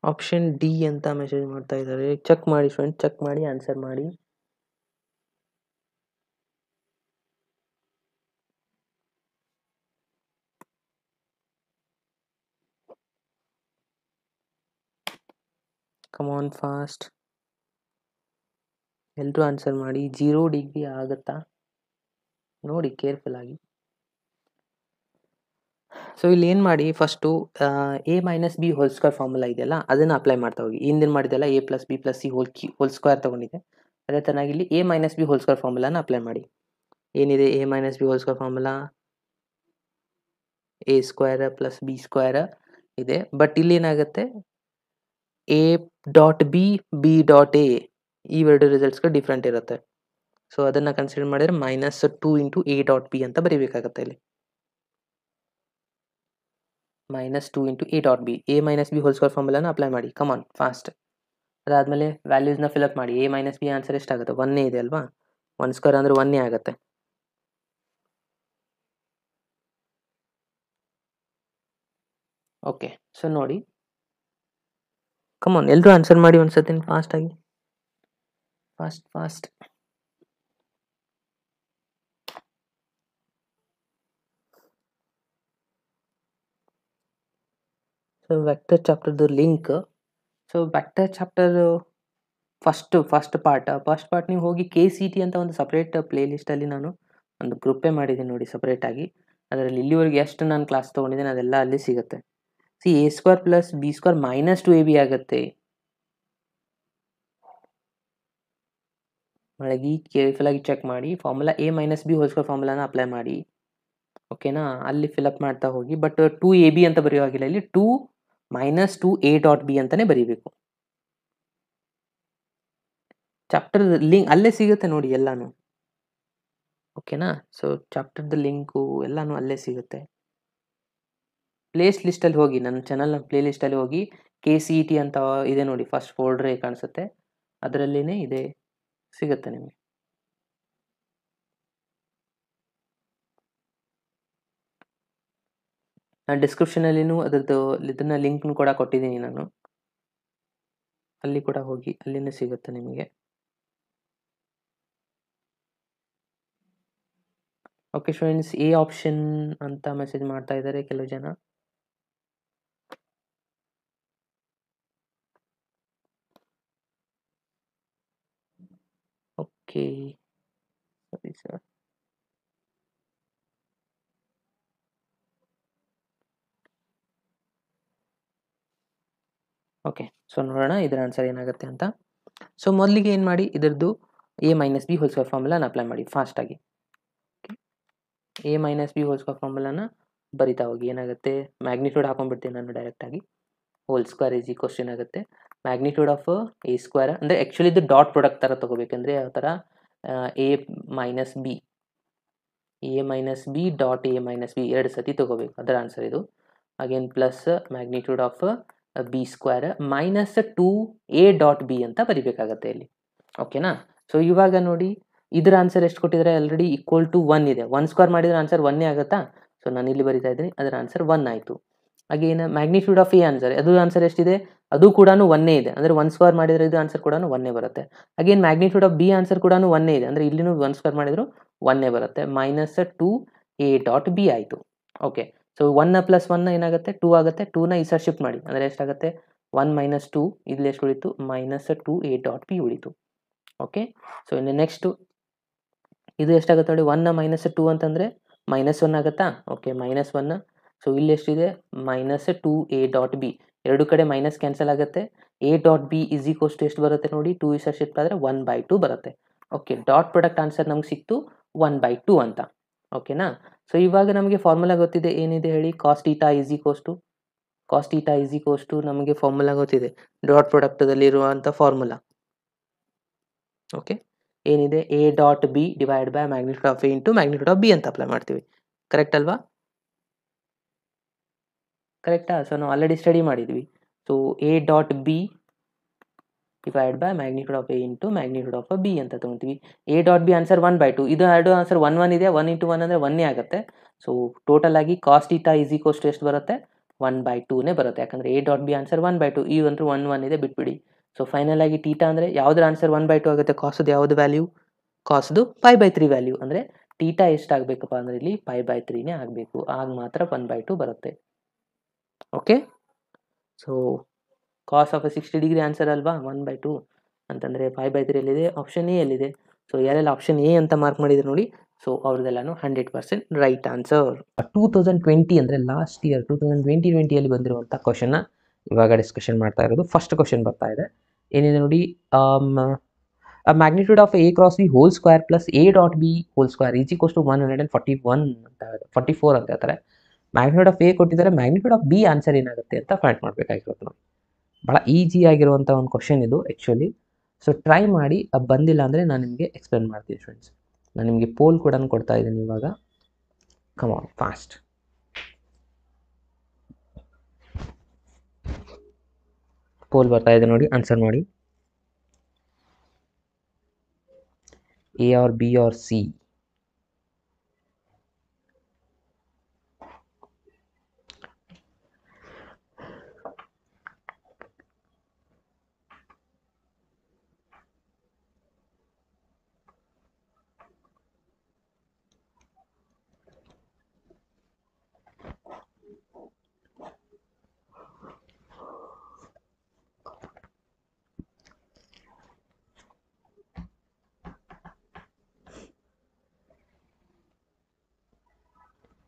Option D ಅಂತ ಮೆಸೇಜ್ ಮಾಡ್ತಾ ಇದ್ದಾರೆ. ಚೆಕ್ ಮಾಡಿ ಫ್ರೆಂಡ್, ಚೆಕ್ ಮಾಡಿ ಆನ್ಸರ್ ಮಾಡಿ. ಕಮ್ ಆನ್ ಫಾಸ್ಟ್, ಎಲ್ಲರೂ ಆನ್ಸರ್ ಮಾಡಿ. 0 ಡಿಗ್ರಿ ಆಗುತ್ತಾ ನೋಡಿ ಕೇರ್ಫುಲ್ ಆಗಿ. ಸೊ ಇಲ್ಲಿ ಏನು ಮಾಡಿ, first A minus B whole square formula ಇದೆಯಲ್ಲ ಅದನ್ನು ಅಪ್ಲೈ ಮಾಡ್ತಾ ಹೋಗಿ. ಹಿಂದಿನ ಮಾಡಿದೆಲ್ಲ A plus B plus C whole square ತೊಗೊಂಡಿದೆ. ಅದೇ ತರನಾಗಿ ಇಲ್ಲಿ A minus B whole square ಫಾರ್ಮುಲಾನ ಅಪ್ಲೈ ಮಾಡಿ. ಏನಿದೆ A minus B whole square formula? A square plus B square ಇದೆ. ಬಟ್ ಇಲ್ಲಿ ಏನಾಗುತ್ತೆ, A dot B, B dot A ಇವೆರಡು ರಿಸಲ್ಟ್ಸ್ಗಳು ಡಿಫ್ರೆಂಟ್ ಇರುತ್ತೆ. ಸೊ ಅದನ್ನು ಕನ್ಸಿಡರ್ ಮಾಡಿದ್ರೆ -2 ಇಂಟು ಎ ಡಾಟ್ ಬಿ ಅಂತ ಬರೀಬೇಕಾಗತ್ತೆ ಇಲ್ಲಿ. -2 into A dot B, A minus B whole square ಫಾರ್ಮುಲಾನ ಅಪ್ಲೈ ಮಾಡಿ. Come on fast. ಅದಾದಮೇಲೆ ವ್ಯಾಲ್ಯೂಸ್ನ ಫಿಲಪ್ ಮಾಡಿ. ಎ ಮೈನಸ್ ಬಿ ಆನ್ಸರ್ ಎಷ್ಟಾಗುತ್ತೆ? 1 ಇದೆ ಅಲ್ವಾ? 1 ಸ್ಕ್ವೇರ್ ಅಂದರೆ 1 ಆಗುತ್ತೆ. ಓಕೆ, ಸೊ ನೋಡಿ, ಕಮಾನ್ ಎಲ್ಲರೂ ಆನ್ಸರ್ ಮಾಡಿ ಒಂದ್ಸತಿ ಫಾಸ್ಟಾಗಿ, ಫಾಸ್ಟ್. ಸೊ ವೆಕ್ಟರ್ ಚಾಪ್ಟರ್ದು link, so vector chapter first part ನೀವು ಹೋಗಿ KCT ಅಂತ ಒಂದು ಸಪ್ರೇಟ್ ಪ್ಲೇ ಲಿಸ್ಟಲ್ಲಿ ನಾನು ಒಂದು ಗ್ರೂಪೇ ಮಾಡಿದ್ದೀನಿ ನೋಡಿ ಸಪ್ರೇಟಾಗಿ. ಅದರಲ್ಲಿ ಇಲ್ಲಿವರೆಗೆ ಎಷ್ಟು ನಾನು ಕ್ಲಾಸ್ ತೊಗೊಂಡಿದ್ದೀನಿ ಅದೆಲ್ಲ ಅಲ್ಲಿ ಸಿಗುತ್ತೆ. A square plus B square -2ab ಆಗುತ್ತೆ. ಒಳಗೆ ಕೇರ್ಫುಲ್ ಆಗಿ ಚೆಕ್ ಮಾಡಿ. Formula A minus B whole square ಫಾರ್ಮುಲಾನ ಅಪ್ಲೈ ಮಾಡಿ. ಓಕೆನಾ? ಅಲ್ಲಿ ಫಿಲಪ್ ಮಾಡ್ತಾ ಹೋಗಿ. ಬಟ್ 2ab ಅಂತ ಬರೆಯುವಾಗಿಲ್ಲ, ಇಲ್ಲಿ 2 - 2 ಎ ಡಾಟ್ ಬಿ ಅಂತಲೇ ಬರೀಬೇಕು. ಚಾಪ್ಟರ್ ಲಿಂಕ್ ಅಲ್ಲೇ ಸಿಗುತ್ತೆ ನೋಡಿ ಎಲ್ಲಾನು. ಓಕೆನಾ? ಸೊ ಚಾಪ್ಟರ್ದು ಲಿಂಕು ಎಲ್ಲಾನು ಅಲ್ಲೇ ಸಿಗುತ್ತೆ. ಪ್ಲೇಸ್ ಲಿಸ್ಟಲ್ಲಿ ಹೋಗಿ, ನನ್ನ ಚಾನಲ್ನ ಪ್ಲೇ ಲಿಸ್ಟಲ್ಲಿ ಹೋಗಿ KCT ಅಂತ ಇದೆ ನೋಡಿ, ಫಸ್ಟ್ ಫೋಲ್ಡ್ರೇ ಕಾಣಿಸುತ್ತೆ, ಅದರಲ್ಲಿನೇ ಇದೆ, ಸಿಗುತ್ತೆ ನಿಮಗೆ. ನಾನು ಡಿಸ್ಕ್ರಿಪ್ಷನಲ್ಲಿನೂ ಅದರದ್ದು ಇದನ್ನ ಲಿಂಕ್ನು ಕೂಡ ಕೊಟ್ಟಿದ್ದೀನಿ ನಾನು, ಅಲ್ಲಿ ಕೂಡ ಹೋಗಿ ಅಲ್ಲಿನೇ ಸಿಗುತ್ತೆ ನಿಮಗೆ. ಓಕೆ ಫ್ರೆಂಡ್ಸ್, ಎ ಆಪ್ಷನ್ ಅಂತ ಮೆಸೇಜ್ ಮಾಡ್ತಾ ಇದ್ದಾರೆ ಕೆಲವು ಜನ. ಓಕೆ, ಸರಿ ಸರ್. ಓಕೆ, ಸೊ ನೋಡೋಣ ಇದರ ಆನ್ಸರ್ ಏನಾಗುತ್ತೆ ಅಂತ. ಸೊ ಮೊದಲಿಗೆ ಏನು ಮಾಡಿ, ಇದರದ್ದು A minus B whole square ಫಾರ್ಮುಲಾನ ಅಪ್ಲೈ ಮಾಡಿ ಫಾಸ್ಟಾಗಿ. A minus B whole square ಫಾರ್ಮುಲಾನ ಬರಿತಾ ಹೋಗಿ. ಏನಾಗುತ್ತೆ, ಮ್ಯಾಗ್ನಿಟ್ಯೂಡ್ ಹಾಕೊಂಡ್ಬಿಡ್ತೀನಿ ನಾನು ಡೈರೆಕ್ಟಾಗಿ. ಹೋಲ್ ಸ್ಕ್ವೇರ್ ಈಸ್ ಈಕ್ವಲ್ಸ್ ಏನಾಗುತ್ತೆ, ಮ್ಯಾಗ್ನಿಟ್ಯೂಡ್ ಆಫ್ ಎ ಸ್ಕ್ವೇರ್ ಅಂದರೆ ಆ್ಯಕ್ಚುಲಿ ಇದು ಡಾಟ್ ಪ್ರಾಡಕ್ಟ್ ಥರ ತೊಗೋಬೇಕಂದ್ರೆ ಯಾವ ಥರ, A minus B dot A minus B 2 ಸತಿ ತೊಗೋಬೇಕು, ಅದರ ಆನ್ಸರ್ ಇದು. Again plus magnitude of B square -2 A dot B ಅಂತ ಬರಿಬೇಕಾಗತ್ತೆ ಇಲ್ಲಿ. ಓಕೆನಾ? ಸೊ ಇವಾಗ ನೋಡಿ ಇದರ ಆನ್ಸರ್ ಎಷ್ಟು ಕೊಟ್ಟಿದ್ದಾರೆ, ಆಲ್ರೆಡಿ =1 ಇದೆ. 1 ಸ್ಕ್ವೇರ್ ಮಾಡಿದ್ರೆ ಆನ್ಸರ್ 1 ಆಗುತ್ತಾ? ಸೊ ನಾನು ಇಲ್ಲಿ ಬರಿತಾ ಇದ್ದೀನಿ, ಅದರ ಆನ್ಸರ್ 1 ಆಯಿತು. Again magnitude of A answer, ಅದು ಆನ್ಸರ್ ಎಷ್ಟಿದೆ, ಅದು ಕೂಡ 1 ಇದೆ, ಅಂದರೆ 1 ಸ್ಕ್ವೇರ್ ಮಾಡಿದರೆ ಇದು ಆನ್ಸರ್ ಕೂಡ 1 ಬರುತ್ತೆ. Again magnitude of B answer ಕೂಡ 1 ಇದೆ, ಅಂದರೆ ಇಲ್ಲಿನೂ 1 ಸ್ಕ್ವೇರ್ ಮಾಡಿದ್ರು 1 ಬರುತ್ತೆ. -2 ಎ ಡಾಟ್ ಬಿ ಆಯಿತು. ಓಕೆ, ಸೊ 1 + 1 ಏನಾಗುತ್ತೆ, 2 ಆಗುತ್ತೆ. 2ನ ಈ ಸೈಡ್ ಶಿಫ್ಟ್ ಮಾಡಿ, ಅಂದರೆ ಎಷ್ಟಾಗುತ್ತೆ, 1 - 2, ಇಲ್ಲಿ ಎಷ್ಟು ಉಳಿತು, -2 ಎ ಡಾಟ್ ಬಿ ಉಳಿತು. ಓಕೆ, ಸೊ ಇನ್ನು ನೆಕ್ಸ್ಟು ಇದು ಎಷ್ಟಾಗುತ್ತೆ ನೋಡಿ, 1 - 2 ಅಂತಂದರೆ -1 ಆಗುತ್ತಾ? ಓಕೆ, -1. ಸೊ ಇಲ್ಲಿ ಎಷ್ಟಿದೆ, -2 ಎ ಡಾಟ್ ಬಿ, ಎರಡು ಕಡೆ ಮೈನಸ್ ಕ್ಯಾನ್ಸಲ್ ಆಗುತ್ತೆ. A dot B is equals to ಎಷ್ಟು ಬರುತ್ತೆ ನೋಡಿ, 2 ಈ ಸೈಡ್ ಶಿಫ್ಟ್ ಆದರೆ 1/2 ಬರುತ್ತೆ. ಓಕೆ, ಡಾಟ್ ಪ್ರಾಡಕ್ಟ್ ಆನ್ಸರ್ ನಮ್ಗೆ ಸಿಕ್ತು 1/2 ಅಂತ. ಓಕೆನಾ? ಸೊ ಇವಾಗ ನಮಗೆ ಫಾರ್ಮುಲಾ ಗೊತ್ತಿದೆ, ಏನಿದೆ ಹೇಳಿ, cos theta is equals to cos theta is equals to ನಮಗೆ ಫಾರ್ಮುಲಾ ಗೊತ್ತಿದೆ, ಡಾಟ್ ಪ್ರಾಡಕ್ಟದಲ್ಲಿರುವಂಥ ಫಾರ್ಮುಲಾ. ಓಕೆ, ಏನಿದೆ A dot B divide by magnitude of A into magnitude of B ಅಂತ ಅಪ್ಲೈ ಮಾಡ್ತೀವಿ. ಕರೆಕ್ಟ್ ಅಲ್ವಾ? ಕರೆಕ್ಟಾ? ಸೊ ನಾವು ಆಲ್ರೆಡಿ ಸ್ಟಡಿ ಮಾಡಿದ್ವಿ. So A dot B divide by magnitude of A into magnitude of B ಅಂತ ತೊಗೊತೀವಿ. A dot B answer 1/2. ಇದು ಎರಡು ಆನ್ಸರ್ 1 1 ಇದೆ. 1 ಇಂಟು 1 ಅಂದರೆ 1 ಆಗುತ್ತೆ. ಸೊ ಟೋಟಲ್ ಆಗಿ cos theta is equals to ಎಷ್ಟು ಬರುತ್ತೆ? 1/2 ಬರುತ್ತೆ. ಯಾಕಂದರೆ ಎ ಡಾಟ್ ಬಿ ಆನ್ಸರ್ 1/2. ಈ ಒಂದು 1 1 ಇದೆ, ಬಿಟ್ಬಿಡಿ. ಸೊ ಫೈನಲ್ ಆಗಿ ಥೀಟಾ ಅಂದರೆ ಯಾವುದ್ರ ಆನ್ಸರ್ 1/2 ಆಗುತ್ತೆ? ಕಾಸದು ಯಾವುದು ವ್ಯಾಲ್ಯೂ? ಕಾಸ್ದು π/3 ವ್ಯಾಲ್ಯೂ. ಅಂದರೆ ಥೀಟಾ ಎಷ್ಟಾಗಬೇಕಪ್ಪ ಅಂದರೆ ಇಲ್ಲಿ π/3 ಆಗಬೇಕು. ಆಗ ಮಾತ್ರ 1/2 ಬರುತ್ತೆ. Okay, so cos of 60 degree answer ಅಲ್ವಾ 1/2 ಅಂತಂದರೆ 5/3 ಎಲ್ಲಿದೆ? ಆಪ್ಷನ್ ಎ ಎಲ್ಲಿದೆ? ಸೊ ಯಾರೆಲ್ಲ ಆಪ್ಷನ್ ಎ ಅಂತ ಮಾರ್ಕ್ ಮಾಡಿದ್ರೆ ನೋಡಿ, ಸೊ ಅವ್ರದ್ದೆಲ್ಲನೂ 100% ರೈಟ್ ಆನ್ಸರ್. 2020 ಅಂದರೆ ಲಾಸ್ಟ್ ಇಯರ್ 2020 ಬಂದಿರುವಂಥ ಕ್ವಶನ್ನ ಇವಾಗ ಡಿಸ್ಕಷನ್ ಮಾಡ್ತಾ ಇರೋದು. ಫಸ್ಟ್ ಕ್ವಶನ್ ಬರ್ತಾ ಇದೆ, ಏನಿದೆ ನೋಡಿ, magnitude of A cross B whole square plus A dot B whole square is equals to 141 ಅಂತ 44 ಅಂತ ಹೇಳ್ತಾರೆ. ಮ್ಯಾಗ್ನಿಟ್ಯೂಡ್ ಆಫ್ ಎ ಕೊಟ್ಟಿದ್ದಾರೆ, ಮ್ಯಾಗ್ನಿಟ್ಯೂಡ್ ಆಫ್ ಬಿ ಆನ್ಸರ್ ಏನಾಗುತ್ತೆ ಅಂತ ಫೈಂಡ್ ಮಾಡಬೇಕಾಗಿರೋದು ನೋಡಿ. ಭಾಳ ಈಸಿ ಆಗಿರುವಂಥ ಒಂದು ಕ್ವಶನ್ ಇದು ಆ್ಯಕ್ಚುಲಿ. ಸೊ ಟ್ರೈ ಮಾಡಿ, ಬಂದಿಲ್ಲ ಅಂದರೆ ನಾನು ನಿಮಗೆ ಎಕ್ಸ್ಪ್ಲೇನ್ ಮಾಡ್ತೀನಿ ಫ್ರೆಂಡ್ಸ್. ನಾನು ನಿಮಗೆ ಪೋಲ್ ಕೂಡ ಕೊಡ್ತಾ ಇದ್ದೀನಿ ಇವಾಗ. Come on fast. ಪೋಲ್ ಬರ್ತಾ ಇದೆ ನೋಡಿ, ಆನ್ಸರ್ ಮಾಡಿ. A or B or C?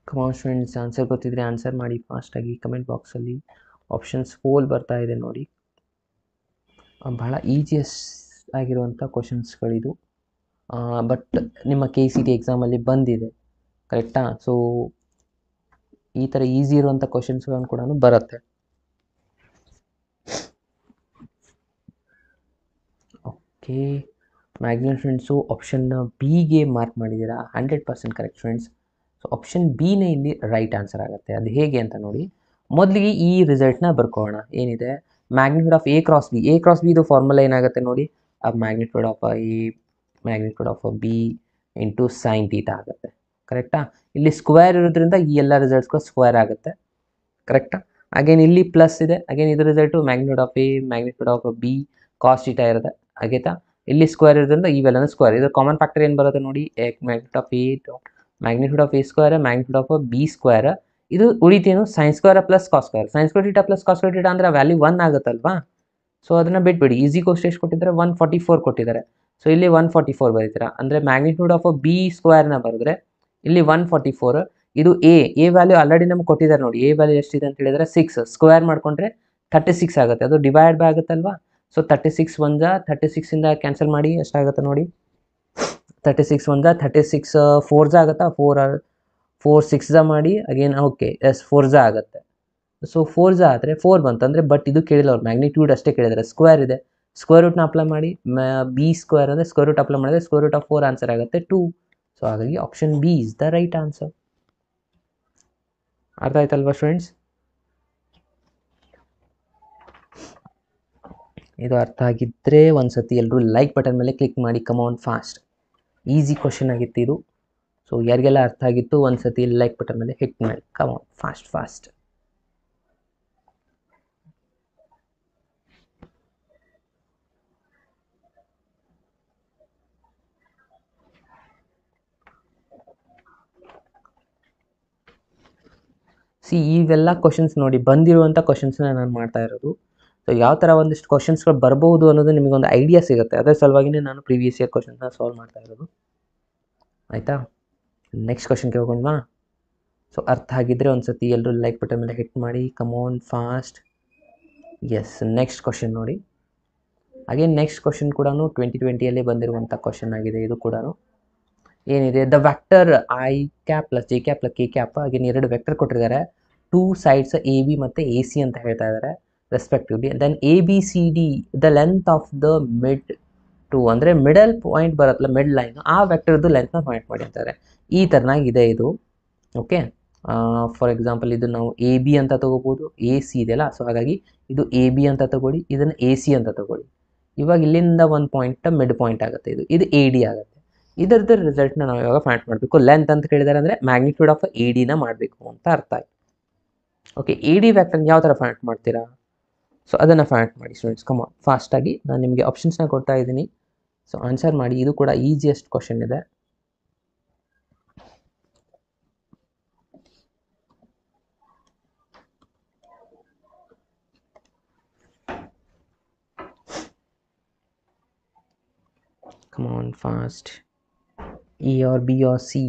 Come on friends, answer ಗೊತ್ತಿದ್ರೆ ಆನ್ಸರ್ ಮಾಡಿ ಫಾಸ್ಟಾಗಿ ಕಮೆಂಟ್ ಬಾಕ್ಸಲ್ಲಿ. ಆಪ್ಷನ್ಸ್ ಪೋಲ್ ಬರ್ತಾ ಇದೆ ನೋಡಿ. ಭಾಳ ಈಸಿಯಸ್ಟ್ ಆಗಿರುವಂಥ ಕ್ವಶನ್ಸ್ಗಳಿದು, ಬಟ್ ನಿಮ್ಮ KCT ಎಕ್ಸಾಮಲ್ಲಿ ಬಂದಿದೆ. ಕರೆಕ್ಟಾ? ಸೊ ಈ ಥರ ಈಸಿ ಇರುವಂಥ ಕ್ವಶನ್ಸ್ಗಳನ್ನು ಕೂಡ ಬರುತ್ತೆ. ಓಕೆ, ಮ್ಯಾಗ್ನಿಟ್ಯೂಡ್ ಫ್ರೆಂಡ್ಸು ಆಪ್ಷನ್ ಬಿಗೆ ಮಾರ್ಕ್ ಮಾಡಿದ್ದೀರಾ. 100% ಕರೆಕ್ಟ್ ಫ್ರೆಂಡ್ಸ್. ಸೊ ಆಪ್ಷನ್ ಬಿನೇ ಇಲ್ಲಿ ರೈಟ್ ಆನ್ಸರ್ ಆಗುತ್ತೆ. ಅದು ಹೇಗೆ ಅಂತ ನೋಡಿ. ಮೊದಲಿಗೆ ಈ ರಿಸಲ್ಟ್ನ ಬರ್ಕೊಳ್ಳೋಣ. ಏನಿದೆ? Magnitude of A cross B. A cross B ಇದು ಫಾರ್ಮುಲಾ ಏನಾಗುತ್ತೆ ನೋಡಿ, magnitude of A magnitude of B into sine theta ಆಗುತ್ತೆ. ಕರೆಕ್ಟಾ? ಇಲ್ಲಿ ಸ್ಕ್ವೇರ್ ಇರೋದ್ರಿಂದ ಈ ಎಲ್ಲ ರಿಸಲ್ಟ್ಸ್ಗೂ ಸ್ಕ್ವೇರ್ ಆಗುತ್ತೆ. ಕರೆಕ್ಟಾ? ಅಗೇನ್ ಇಲ್ಲಿ ಪ್ಲಸ್ ಇದೆ. ಅಗೇನ್ ಇದು result magnitude of A magnitude of B cos theta ಇರುತ್ತೆ. ಆಗೈತಾ? ಇಲ್ಲಿ ಸ್ಕ್ವೇರ್ ಇರೋದ್ರಿಂದ ಇವೆಲ್ಲನೂ ಸ್ಕ್ವೇರ್. ಇದು ಕಾಮನ್ ಫ್ಯಾಕ್ಟರ್ ಏನು ಬರುತ್ತೆ ನೋಡಿ, magnitude of A magnitude of A square magnitude of B square. ಇದು ಉಳಿತೇನು? Sine square plus cos square. Sine square theta plus cos square theta ಅಂದರೆ ವ್ಯಾಲ್ಯೂ 1 ಆಗುತ್ತಲ್ವಾ? ಸೊ ಅದನ್ನು ಬಿಟ್ಬಿಡಿ. ಈಸಿ ಕೋಸ್ಟ್ ಎಷ್ಟು ಕೊಟ್ಟಿದ್ದಾರೆ? 144 ಕೊಟ್ಟಿದ್ದಾರೆ. ಸೊ ಇಲ್ಲಿ 144 ಬರೀತೀರಾ. ಅಂದರೆ ಮ್ಯಾಗ್ನಿಟ್ಯೂಡ್ ಆಫ್ ಬಿ ಸ್ಕ್ವೇರ್ನ ಬರೆದ್ರೆ ಇಲ್ಲಿ 144. ಇದು ಎ ವ್ಯಾಲ್ಯೂ ಆಲ್ರೆಡಿ ನಮ್ಗೆ ಕೊಟ್ಟಿದ್ದಾರೆ ನೋಡಿ. ಎ ವ್ಯಾಲ್ಯೂ ಎಷ್ಟಿದೆ ಅಂತ ಹೇಳಿದರೆ 6. ಸ್ಕ್ವೇರ್ ಮಾಡಿಕೊಂಡ್ರೆ 36 ಆಗುತ್ತೆ. ಅದು ಡಿವೈಡ್ ಬೈ ಆಗುತ್ತಲ್ವಾ? ಸೊ 36 1 36ಇಂದ ಕ್ಯಾನ್ಸಲ್ ಮಾಡಿ ಎಷ್ಟಾಗುತ್ತೆ ನೋಡಿ. 36 1 36 4 ಆಗುತ್ತಾ? 4 6 ಮಾಡಿ ಅಗೇನ್. ಓಕೆ, ಎಸ್ 4 ಆಗುತ್ತೆ. ಸೊ 4 ಆದರೆ 4 ಬಂತು ಅಂದರೆ, ಬಟ್ ಇದು ಕೇಳಿಲ್ಲ ಅವ್ರು, ಮ್ಯಾಗ್ನಿಟ್ಯೂಡ್ ಅಷ್ಟೇ ಕೇಳಿದ್ದಾರೆ. ಸ್ಕ್ವೇರ್ ಇದೆ, ಸ್ಕ್ವೇರ್ ರೂಟ್ನ ಅಪ್ಲೈ ಮಾಡಿ. ಬಿ ಸ್ಕ್ವೇರ್ ಅಂದರೆ ಸ್ಕ್ವೇರ್ ರೂಟ್ ಅಪ್ಲೈ ಮಾಡಿದ್ರೆ ಸ್ಕ್ವೇರ್ ರೂಟ್ ಆಫ್ 4 ಆನ್ಸರ್ ಆಗುತ್ತೆ 2. ಸೊ ಹಾಗಾಗಿ option B is the right answer. ಅರ್ಥ ಆಯ್ತಲ್ವಾ ಫ್ರೆಂಡ್ಸ್? ಇದು ಅರ್ಥ ಆಗಿದ್ದರೆ ಒಂದ್ಸತಿ ಎಲ್ಲರೂ ಲೈಕ್ ಬಟನ್ ಮೇಲೆ ಕ್ಲಿಕ್ ಮಾಡಿ. Come on fast. ಈಸಿ ಕ್ವಶನ್ ಆಗಿತ್ತು ಇದು. ಸೊ ಯಾರಿಗೆಲ್ಲ ಅರ್ಥ ಆಗಿತ್ತು ಒಂದ್ಸತಿ ಲೈಕ್ ಬಟನ್ ಮೇಲೆ ಹಿಟ್ ಮಾಡಿ. Come on fast. ಇವೆಲ್ಲ ಕ್ವಶನ್ಸ್ ನೋಡಿ, ಬಂದಿರುವಂಥ ಕ್ವಶನ್ಸ್ನ ನಾನು ಮಾಡ್ತಾ ಇರೋದು. ಸೊ ಯಾವ ಥರ ಒಂದಿಷ್ಟು ಕ್ವಶನ್ಸ್ಗಳು ಬರ್ಬೋದು ಅನ್ನೋದು ನಿಮಗೊಂದು ಐಡಿಯಾ ಸಿಗುತ್ತೆ. ಅದರ ಸಲುವಾಗಿಯೇ ನಾನು ಪ್ರೀವಿಯಸ್ ಇಯರ್ ಕ್ವಶನ್ಸ್ನ ಸಾಲ್ವ್ ಮಾಡ್ತಾ ಇರೋದು. ಆಯಿತಾ? ನೆಕ್ಸ್ಟ್ ಕ್ವಶನ್ಗೆ ಹೋಗೋಣವಾ? ಸೊ ಅರ್ಥ ಆಗಿದ್ದರೆ ಒಂದ್ಸತಿ ಎಲ್ಲರೂ ಲೈಕ್ ಬಟನ್ ಮೇಲೆ ಹಿಟ್ ಮಾಡಿ. Come on fast. Yes, next question ನೋಡಿ. ಅಗೇನ್ ನೆಕ್ಸ್ಟ್ ಕ್ವಶನ್ ಕೂಡ 2020 ಬಂದಿರುವಂಥ ಕ್ವಶನ್ ಆಗಿದೆ. ಇದು ಕೂಡ ಏನಿದೆ? The vector I cap plus J cap plus K cap. Again ಎರಡು ವೆಕ್ಟರ್ ಕೊಟ್ಟಿದ್ದಾರೆ. ಟೂ ಸೈಡ್ಸ್ ಎ ಬಿ ಮತ್ತು ಎ ಸಿ ಅಂತ ಹೇಳ್ತಾ ಇದ್ದಾರೆ respectively. Then A B C D the length of the mid to ಅಂದರೆ ಮಿಡಲ್ ಪಾಯಿಂಟ್ ಬರುತ್ತಲ್ಲ mid line, ಆ ವೆಕ್ಟರ್ದು ಲೆಂತ್ನ ಪಾಯಿಂಟ್ ಮಾಡಿ ಅಂತಾರೆ. ಈ ಥರನಾಗಿದೆ ಇದು. ಓಕೆ, ಫಾರ್ ಎಕ್ಸಾಂಪಲ್ ಇದು ನಾವು ಎ ಬಿ ಅಂತ ತಗೋಬೋದು, ಎ ಸಿ ಇದೆಯಲ್ಲ, ಸೊ ಹಾಗಾಗಿ ಇದು ಎ ಬಿ ಅಂತ ತಗೊಳ್ಳಿ, ಇದನ್ನು ಎ ಸಿ ಅಂತ ತಗೊಳ್ಳಿ. ಇವಾಗ ಇಲ್ಲಿಂದ ಒಂದು ಪಾಯಿಂಟ್ ಮಿಡ್ ಪಾಯಿಂಟ್ ಆಗುತ್ತೆ, ಇದು ಎ ಡಿ ಆಗುತ್ತೆ. ಇದರದ್ದು ರಿಸಲ್ಟ್ನ ನಾವು ಇವಾಗ ಫೈಂಡ್ ಮಾಡಬೇಕು. ಲೆಂತ್ ಅಂತ ಕೇಳಿದಾರೆ ಅಂದರೆ ಮ್ಯಾಗ್ನಿಟ್ಯೂಡ್ ಆಫ್ ಎ ಡಿನ ಮಾಡಬೇಕು ಅಂತ ಅರ್ಥ ಆಯ್ತು. ಓಕೆ, ಎ ಡಿ ವ್ಯಾಕ್ಟರ್ನ ಯಾವ ಥರ ಫೈಂಡ್ ಮಾಡ್ತೀರಾ? ಸೊ ಅದನ್ನು ಫೈಂಡ್ ಮಾಡಿ ಸ್ಟೂಡೆಂಟ್ಸ್. ಕಮ್ ಆನ್, ಫಾಸ್ಟಾಗಿ ನಾನು ನಿಮಗೆ ಆಪ್ಷನ್ಸ್ನ ಕೊಡ್ತಾ ಇದ್ದೀನಿ, ಸೊ ಆನ್ಸರ್ ಮಾಡಿ. ಇದು ಕೂಡ ಈಸಿಯೆಸ್ಟ್ ಕ್ವಶನ್ ಇದೆ. Come on fast. A or B or C,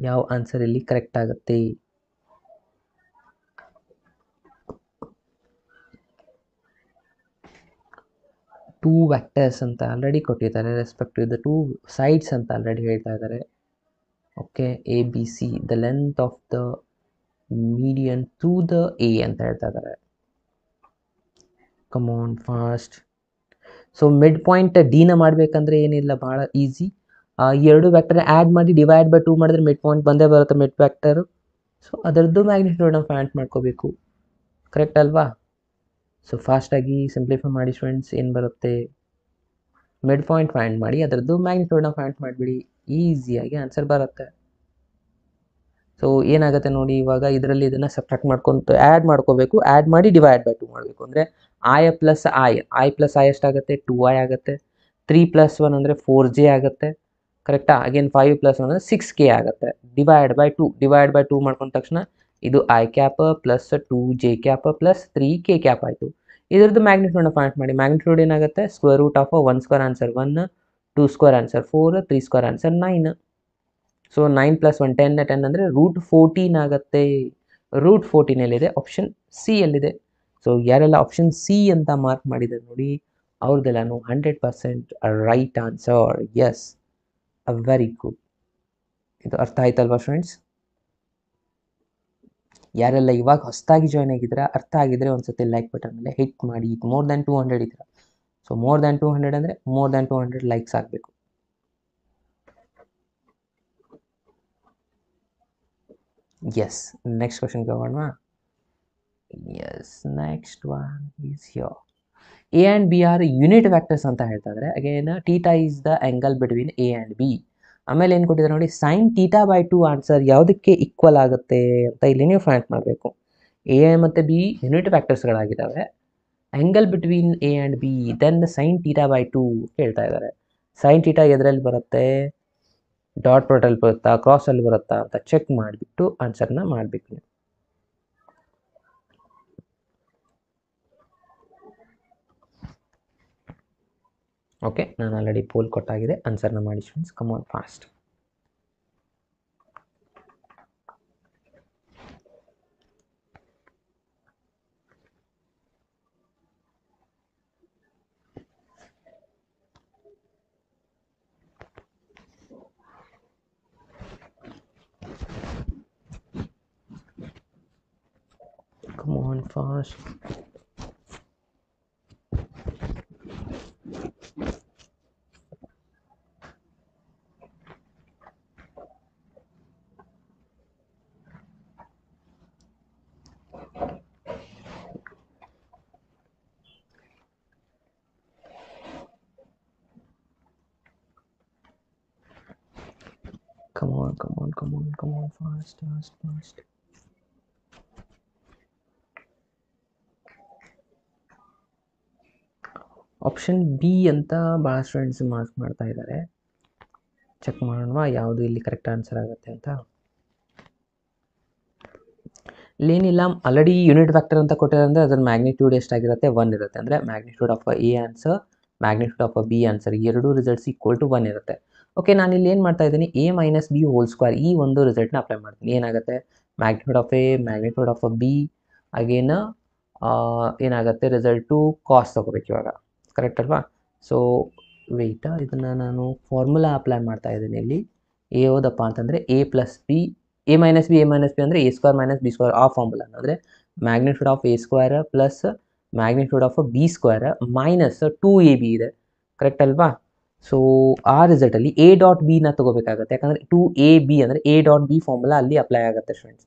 ಯಾವ ಆನ್ಸರ್ ಇಲ್ಲಿ ಕರೆಕ್ಟ್ ಆಗುತ್ತೆ? ಟೂ ವ್ಯಾಕ್ಟರ್ಸ್ ಅಂತ ಆಲ್ರೆಡಿ ಕೊಟ್ಟಿದ್ದಾರೆ, ರೆಸ್ಪೆಕ್ಟಿವ್ ದ ಟೂ ಸೈಡ್ಸ್ ಅಂತ ಆಲ್ರೆಡಿ ಹೇಳ್ತಾ ಇದ್ದಾರೆ. Okay, A B C the length of the median to the A ಅಂತ ಹೇಳ್ತಾ ಇದ್ದಾರೆ. Come on fast. So mid point ಡಿನ ಮಾಡಬೇಕಂದ್ರೆ ಏನಿಲ್ಲ, ಭಾಳ ಈಸಿ. ಎರಡು ವ್ಯಾಕ್ಟರ್ ಆ್ಯಡ್ ಮಾಡಿ ಡಿವೈಡ್ ಬೈ 2 ಮಾಡಿದ್ರೆ ಮಿಡ್ ಪಾಯಿಂಟ್ ಬಂದೇ ಬರುತ್ತೆ, ಮಿಡ್ ವ್ಯಾಕ್ಟರು. ಸೊ ಅದರದ್ದು ಮ್ಯಾಗ್ನಿಟ್ಯೂಡ್ನ ಫೈಂಡ್ ಮಾಡ್ಕೋಬೇಕು, ಕರೆಕ್ಟ್ ಅಲ್ವಾ? ಸೊ ಫಾಸ್ಟಾಗಿ ಸಿಂಪ್ಲಿಫೈ ಮಾಡಿ ಸ್ಟೂಡೆಂಟ್ಸ್. ಏನು ಬರುತ್ತೆ? ಮಿಡ್ ಪಾಯಿಂಟ್ ಫೈಂಡ್ ಮಾಡಿ, ಅದರದ್ದು ಮ್ಯಾಗ್ನಿಟ್ಯೂಡ್ನ ಫೈಂಡ್ ಮಾಡಿಬಿಡಿ, ಈಸಿಯಾಗಿ ಆನ್ಸರ್ ಬರುತ್ತೆ. ಸೊ ಏನಾಗುತ್ತೆ ನೋಡಿ, ಇವಾಗ ಇದರಲ್ಲಿ ಇದನ್ನು ಸಬ್ಟ್ರಾಕ್ಟ್ ಮಾಡ್ಕೊತ ಆ್ಯಡ್ ಮಾಡ್ಕೋಬೇಕು, ಆ್ಯಡ್ ಮಾಡಿ ಡಿವೈಡ್ ಬೈ 2 ಮಾಡಬೇಕು. ಅಂದರೆ ಐ ಪ್ಲಸ್ ಐ ಎಷ್ಟಾಗುತ್ತೆ? 2i ಆಗುತ್ತೆ. 3 + 1 ಅಂದರೆ 4j ಆಗುತ್ತೆ, ಕರೆಕ್ಟಾ? ಅಗೇನ್ 5 + 1 ಅಂದರೆ 6k ಆಗುತ್ತೆ. ಡಿವೈಡ್ ಬೈ 2 ಮಾಡ್ಕೊಂಡ ತಕ್ಷಣ ಇದು I cap plus 2j cap plus 3k cap ಆಯಿತು. ಇದರದ್ದು ಮ್ಯಾಗ್ನಿಟ್ಯೂಡ್ನ ಫೈಂಡ್ ಮಾಡಿ. ಮ್ಯಾಗ್ನಿಟ್ಯೂಡ್ ಏನಾಗುತ್ತೆ? Square root of 1 square answer 1, 2 square answer 4, 3 square answer 9. So 9 + 1 10 ಅಂದರೆ √14 ಆಗುತ್ತೆ. √14 ಎಲ್ಲಿದೆ? ಆಪ್ಷನ್ ಸಿ ಯಲ್ಲಿದೆ. ಸೊ ಯಾರೆಲ್ಲ ಆಪ್ಷನ್ ಸಿ ಅಂತ ಮಾರ್ಕ್ ಮಾಡಿದ್ದಾರೆ ನೋಡಿ, ಅವ್ರದ್ದೆಲ್ಲನೂ 100% right answer. Yes, very good. ಇದು ಅರ್ಥ ಆಯ್ತಲ್ವಾ ಸ್ಟೂಡೆಂಟ್ಸ್? ಯಾರೆಲ್ಲ ಇವಾಗ ಹೊಸದಾಗಿ ಜಾಯ್ನ್ ಆಗಿದ್ದೀರಾ, ಅರ್ಥ ಆಗಿದ್ರೆ ಒಂದ್ಸತಿ ಲೈಕ್ ಬಟನ್ ಮೇಲೆ ಹಿಟ್ ಮಾಡಿ. ಮೋರ್ ದ್ಯಾನ್ 200 ಇದ್ದೀರಾ, ಸೊ ಮೋರ್ ದ್ಯಾನ್ 200 ಅಂದರೆ ಮೋರ್ ದ್ಯಾನ್ 200 ಲೈಕ್ಸ್ ಆಗಬೇಕು. ಎಸ್, ನೆಕ್ಸ್ಟ್ ಕ್ವಶನ್ಗೆ ಹೋಗೋಣ. Yes, next one is here. A and B are unit vectors ಅಂತ ಹೇಳ್ತಾ ಇದ್ದಾರೆ. Again theta is the angle between A and B. ಆಮೇಲೆ ಏನು ಕೊಟ್ಟಿದ್ದಾರೆ ನೋಡಿ, sin θ/2 ಆನ್ಸರ್ ಯಾವುದಕ್ಕೆ ಈಕ್ವಲ್ ಆಗುತ್ತೆ ಅಂತ ಇಲ್ಲಿ ನೀವು ಫೈಂಡ್ ಮಾಡಬೇಕು. ಎ ಮತ್ತು ಬಿ ಯೂನಿಟ್ ವ್ಯಾಕ್ಟರ್ಸ್ಗಳಾಗಿದ್ದಾವೆ. Angle between A and B, then sin θ/2 ಕೇಳ್ತಾ ಇದ್ದಾರೆ. sin θ ಎದರಲ್ಲಿ ಬರುತ್ತೆ? ಡಾಟ್ ಪ್ರಾಡಕ್ಟಲ್ಲಿ ಬರುತ್ತಾ, ಕ್ರಾಸಲ್ಲಿ ಬರುತ್ತಾ ಅಂತ ಚೆಕ್ ಮಾಡಿಬಿಟ್ಟು ಆನ್ಸರ್ನ ಮಾಡಬೇಕು ನೀವು. ಓಕೆ, ನಾನು ಆಲ್ರೆಡಿ ಪೋಲ್ ಕೊಟ್ಟಾಗಿದೆ, ಆನ್ಸರ್ನ ಮಾಡಿ students. Come on fast. Come on fast. Come on fast. Option B ಅಂತ ಭಾಳ ಸ್ಟೂಡೆಂಟ್ಸ್ ಮಾರ್ಕ್ ಮಾಡ್ತಾ ಇದ್ದಾರೆ. ಚೆಕ್ ಮಾಡೋಣ ಯಾವುದು ಇಲ್ಲಿ ಕರೆಕ್ಟ್ ಆನ್ಸರ್ ಆಗುತ್ತೆ ಅಂತ. ಇಲ್ಲೇನಿಲ್ಲ, ಆಲ್ರೆಡಿ ಯೂನಿಟ್ ವ್ಯಾಕ್ಟರ್ ಅಂತ ಕೊಟ್ಟಿರೋದ್ರೆ ಅದರ ಮ್ಯಾಗ್ನಿಟ್ಯೂಡ್ ಎಷ್ಟಾಗಿರುತ್ತೆ? 1 ಇರುತ್ತೆ. ಅಂದರೆ magnitude of A answer, magnitude of B answer, ಎರಡೂ ರಿಸಲ್ಟ್ಸ್ ಈಕ್ವಲ್ ಟು 1 ಇರುತ್ತೆ. ಓಕೆ, ನಾನು ಇಲ್ಲಿ ಏನು ಮಾಡ್ತಾ ಇದ್ದೀನಿ, a - b ಹೋಲ್ ಸ್ಕ್ವೇರ್ ಈ ಒಂದು ರಿಸಲ್ಟ್ನ ಅಪ್ಲೈ ಮಾಡ್ತೀನಿ. ಏನಾಗುತ್ತೆ? Magnitude of A, magnitude of B, again ಏನಾಗುತ್ತೆ ರಿಸಲ್ಟು ಕಾಸ್ ತೊಗೋಬೇಕು ಇವಾಗ, ಕರೆಕ್ಟ್ ಅಲ್ವಾ? ಸೊ ಇದನ್ನು ನಾನು ಫಾರ್ಮುಲಾ ಅಪ್ಲೈ ಮಾಡ್ತಾ ಇದ್ದೀನಿ ಇಲ್ಲಿ. ಎ ಹೋದಪ್ಪ ಅಂತಂದರೆ a + b A minus B ಅಂದರೆ A square minus B square ಆ ಫಾರ್ಮುಲಾ ಅಂದರೆ magnitude of A square plus magnitude of B square minus 2ab ಇದೆ, ಕರೆಕ್ಟ್ ಅಲ್ವಾ? ಸೊ ಆ ರಿಸಲ್ಟಲ್ಲಿ ಎ ಡಾಟ್ ಬಿನ ತಗೋಬೇಕಾಗುತ್ತೆ, ಯಾಕಂದರೆ 2ab ಅಂದರೆ ಎ ಡಾಟ್ ಬಿ ಫಾರ್ಮುಲಾ ಅಲ್ಲಿ apply ಆಗುತ್ತೆ ಫ್ರೆಂಡ್ಸ್.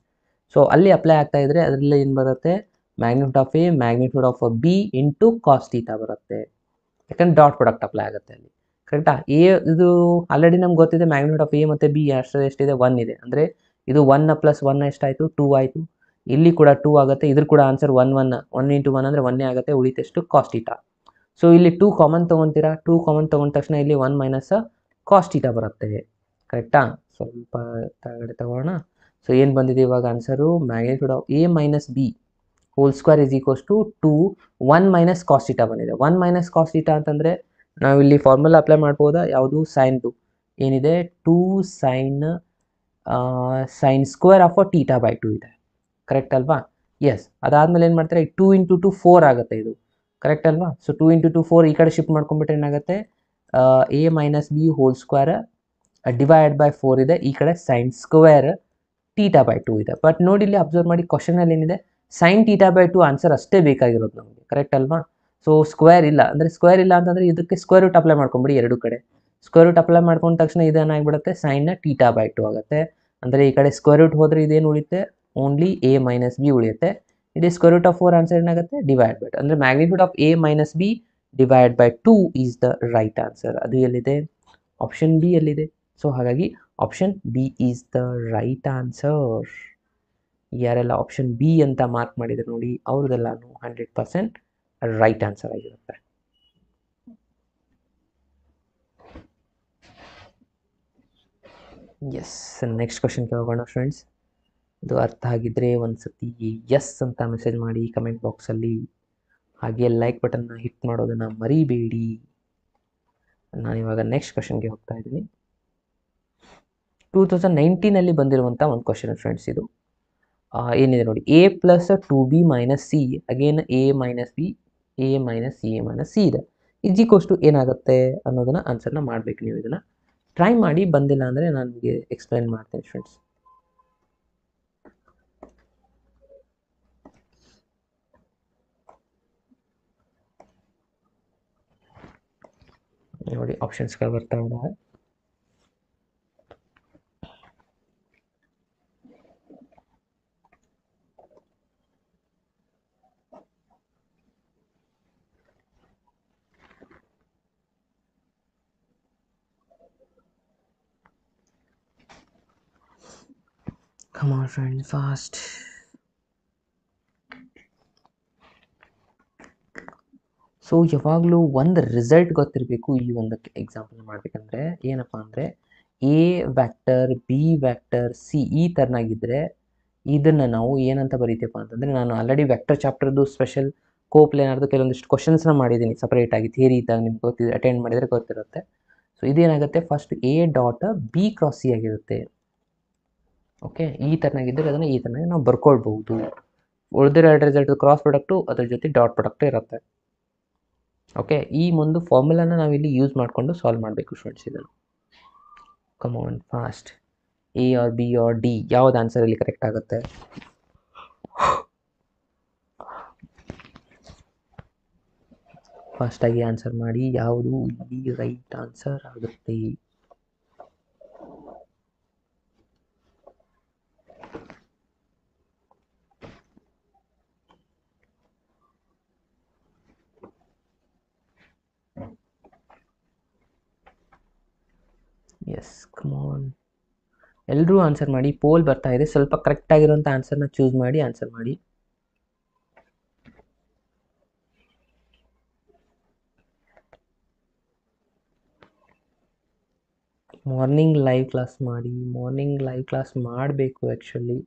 ಸೊ ಅಲ್ಲಿ ಅಪ್ಲೈ ಆಗ್ತಾ ಇದ್ರೆ ಅದರಲ್ಲಿ ಏನು ಬರುತ್ತೆ, magnitude of A magnitude of B into cos theta ಬರುತ್ತೆ, ಯಾಕಂದ್ರೆ ಡಾಟ್ ಪ್ರಾಡಕ್ಟ್ ಅಪ್ಲೈ ಆಗುತ್ತೆ ಅಲ್ಲಿ, ಕರೆಕ್ಟಾ? ಇದು ಆಲ್ರೆಡಿ ನಮ್ಗೆ ಗೊತ್ತಿದೆ ಮ್ಯಾಗ್ನಿಟ್ಯೂಡ್ ಆಫ್ ಎ ಮತ್ತು ಬಿ ಎಷ್ಟಿದೆ, 1 ಇದೆ. ಅಂದರೆ ಇದು 1 ಪ್ಲಸ್ 1 ಎಷ್ಟಾಯಿತು, 2 ಆಯಿತು. ಇಲ್ಲಿ ಕೂಡ 2 ಆಗುತ್ತೆ, ಇದ್ರ ಕೂಡ ಆನ್ಸರ್ 1 ಇಂಟು 1 ಅಂದರೆ 1 ಆಗುತ್ತೆ, ಉಳಿತೆಷ್ಟು ಕಾಸ್ ಥೀಟಾ. ಸೊ ಇಲ್ಲಿ 2 ಕಾಮನ್ ತೊಗೊತೀರಾ, 2 ಕಾಮನ್ ತೊಗೊಂಡ ತಕ್ಷಣ ಇಲ್ಲಿ 1 ಮೈನಸ್ ಕಾಸ್ ಥೀಟಾ ಬರುತ್ತೆ, ಕರೆಕ್ಟಾ? ಸ್ವಲ್ಪ ಕೆಳಗಡೆ ತಗೋಣ. ಸೊ ಏನು ಬಂದಿದೆ ಇವಾಗ answer, magnitude of A minus B whole square is equals to 1 minus cos theta ಬಂದಿದೆ. 1 ಮೈನಸ್ ಕಾಸ್ ಥೀಟಾ ಅಂತಂದರೆ ನಾವಿಲ್ಲಿ ಫಾರ್ಮುಲಾ ಅಪ್ಲೈ ಮಾಡ್ಬೋದಾ, ಯಾವುದು, ಸೈನ್ದು ಏನಿದೆ 2 sine square of theta by 2 ಇದೆ, ಕರೆಕ್ಟ್ ಅಲ್ವಾ? ಎಸ್. ಅದಾದಮೇಲೆ ಏನು ಮಾಡ್ತಾರೆ, 2 ಇಂಟು 2 4 ಆಗುತ್ತೆ ಇದು, ಕರೆಕ್ಟ್ ಅಲ್ವಾ? ಸೊ 2 ಇಂಟು 2 4 ಈ ಕಡೆ ಶಿಫ್ಟ್ ಮಾಡ್ಕೊಂಡ್ಬಿಟ್ರೆ ಏನಾಗುತ್ತೆ, A minus B whole square divide by 4 ಇದೆ, ಈ ಕಡೆ ಸೈನ್ ಸ್ಕ್ವೇರ್ ಥೀಟಾ ಬೈ 2 ಇದೆ. ಬಟ್ ನೋಡಿ ಇಲ್ಲಿ ಅಬ್ಸರ್ವ್ ಮಾಡಿ, ಕ್ವಶನಲ್ಲಿ ಏನಿದೆ, ಸೈನ್ ಥೀಟಾ ಬೈ 2 ಆನ್ಸರ್ ಅಷ್ಟೇ ಬೇಕಾಗಿರೋದು ನಮಗೆ, ಕರೆಕ್ಟ್ ಅಲ್ವಾ? ಸೊ ಸ್ಕ್ವೇರ್ ಇಲ್ಲ, ಅಂದರೆ ಸ್ಕ್ವೇರ್ ಇಲ್ಲ ಅಂತಂದರೆ ಇದಕ್ಕೆ ಸ್ಕ್ವೇರ್ ರೂಟ್ ಅಪ್ಲೈ ಮಾಡ್ಕೊಂಬಿಡಿ ಎರಡು ಕಡೆ. ಸ್ಕ್ವೇರ್ ರೂಟ್ ಅಪ್ಲೈ ಮಾಡ್ಕೊಂಡ ತಕ್ಷಣ ಇದೇನಾಗಿಬಿಡುತ್ತೆ, ಸೈನ್ ಥೀಟಾ ಬೈ 2 ಆಗುತ್ತೆ. ಅಂದರೆ ಈ ಕಡೆ ಸ್ಕ್ವೇರ್ ರೂಟ್ ಹೋದರೆ ಇದೇನು ಉಳಿಯುತ್ತೆ, ಓನ್ಲಿ ಎ ಮೈನಸ್ ಬಿ ಉಳಿಯುತ್ತೆ. ಇಲ್ಲಿ ಸ್ಕ್ವೇರ್ ರೂಟ್ ಆಫ್ 4 ಆನ್ಸರ್ ಏನಾಗುತ್ತೆ, ಡಿವೈಡ್ ಬೈ 2, ಅಂದರೆ magnitude of A minus B divide by 2 is the right answer. ಅದು ಎಲ್ಲಿದೆ, ಆಪ್ಷನ್ ಬಿ ಎಲ್ಲಿದೆ. ಸೊ ಹಾಗಾಗಿ option B is the right answer. ಯಾರೆಲ್ಲ ಆಪ್ಷನ್ ಬಿ ಅಂತ ಮಾರ್ಕ್ ಮಾಡಿದ್ರು ನೋಡಿ, ಅವ್ರದ್ದೆಲ್ಲಾನು 100% ರೈಟ್ ಆನ್ಸರ್ ಆಗಿರುತ್ತೆ. ಎಸ್, ನೆಕ್ಸ್ಟ್ ಕ್ವಶನ್ಗೆ ಹೋಗೋಣ ಫ್ರೆಂಡ್ಸ್. ಇದು ಅರ್ಥ ಆಗಿದ್ದರೆ ಒಂದು ಸತಿ ಎಸ್ ಅಂತ ಮೆಸೇಜ್ ಮಾಡಿ ಕಮೆಂಟ್ ಬಾಕ್ಸಲ್ಲಿ. ಹಾಗೆ ಲೈಕ್ ಬಟನ್ನ ಹಿಟ್ ಮಾಡೋದನ್ನು ಮರಿಬೇಡಿ. ನಾನಿವಾಗ ನೆಕ್ಸ್ಟ್ ಕ್ವಶನ್ಗೆ ಹೋಗ್ತಾ ಇದ್ದೀನಿ. 2019 ಬಂದಿರುವಂಥ ಒಂದು ಕ್ವಶನ್ ಫ್ರೆಂಡ್ಸ್ ಇದು. ಏನಿದೆ ನೋಡಿ, A plus 2b minus see again A minus B A minus C A minus C ಇದೆ, ಈಕ್ವಲ್ಸ್ ಏನಾಗುತ್ತೆ ಅನ್ನೋದನ್ನು ಆನ್ಸರ್ನ ಮಾಡಬೇಕು. ನೀವು ಇದನ್ನು ಟ್ರೈ ಮಾಡಿ, ಬಂದಿಲ್ಲ ಅಂದರೆ ನಾನು ನಿಮಗೆ ಎಕ್ಸ್ಪ್ಲೈನ್ ಮಾಡ್ತೀನಿ ಫ್ರೆಂಡ್ಸ್. ನೋಡಿ ಆಪ್ಷನ್ಸ್ಗಳು ಬರ್ತಾ ಇದ್ದಾವೆ. Come on friends, fast. So ಯಾವಾಗಲೂ ಒಂದು ರಿಸಲ್ಟ್ ಗೊತ್ತಿರಬೇಕು ಈ ಒಂದು ಎಕ್ಸಾಂಪಲ್ ಮಾಡಬೇಕಂದ್ರೆ. ಏನಪ್ಪ ಅಂದರೆ A vector B vector C ಈ ಥರನಾಗಿದ್ದರೆ ಇದನ್ನು ನಾವು ಏನಂತ ಬರೀತೀವಪ್ಪ ಅಂತಂದರೆ, ನಾನು ಆಲ್ರೆಡಿ ವ್ಯಾಕ್ಟರ್ ಚಾಪ್ಟರ್ದು ಸ್ಪೆಷಲ್ ಕೋಪ್ಲೇನಾರ್ದು ಕೆಲವೊಂದಿಷ್ಟು ಕ್ವಶನ್ಸ್ನ ಮಾಡಿದ್ದೀನಿ ಸಪ್ರೇಟಾಗಿ, ಥಿಯರಿ ಇದ್ದಾಗ ನಿಮ್ಗೆ ಗೊತ್ತಿದೆ, ಅಟೆಂಡ್ ಮಾಡಿದರೆ ಗೊತ್ತಿರುತ್ತೆ. ಸೊ ಇದೇನಾಗುತ್ತೆ, first A dot B cross C ಆಗಿರುತ್ತೆ. ಓಕೆ, ಈ ಥರನಾಗಿದ್ದರೆ ಅದನ್ನು ಈ ಥರನಾಗಿ ನಾವು ಬರ್ಕೊಳ್ಬಹುದು. ಉಳಿದಿರೋ ಎರಡು ರಿಸಲ್ಟ್ ಕ್ರಾಸ್ ಪ್ರಾಡಕ್ಟು ಅದ್ರ ಜೊತೆ ಡಾಟ್ ಪ್ರಾಡಕ್ಟು ಇರುತ್ತೆ. ಓಕೆ, ಈ ಒಂದು ಫಾರ್ಮುಲಾನ ನಾವಿಲ್ಲಿ ಯೂಸ್ ಮಾಡಿಕೊಂಡು ಸಾಲ್ವ್ ಮಾಡಬೇಕು ಸ್ಟೂಡೆಂಟ್ಸ್ ಇದನ್ನು. Come on fast. A or B or D ಯಾವ್ದು ಆನ್ಸರ್ ಇಲ್ಲಿ ಕರೆಕ್ಟ್ ಆಗುತ್ತೆ? ಫಾಸ್ಟಾಗಿ ಆನ್ಸರ್ ಮಾಡಿ, ಯಾವುದು ಇಲ್ಲಿ ರೈಟ್ ಆನ್ಸರ್ ಆಗುತ್ತೆ? ಎಸ್, ಕಮ್ ಆನ್, ಎಲ್ಲರೂ ಆನ್ಸರ್ ಮಾಡಿ. ಪೋಲ್ ಬರ್ತಾ ಇದೆ, ಸ್ವಲ್ಪ ಕರೆಕ್ಟ್ ಆಗಿರುವಂಥ ಆನ್ಸರ್ನ ಚೂಸ್ ಮಾಡಿ ಆನ್ಸರ್ ಮಾಡಿ. ಮಾರ್ನಿಂಗ್ ಲೈವ್ ಕ್ಲಾಸ್ ಮಾಡಿ, ಮಾರ್ನಿಂಗ್ ಲೈವ್ ಕ್ಲಾಸ್ ಮಾಡಬೇಕು. ಆ್ಯಕ್ಚುಲಿ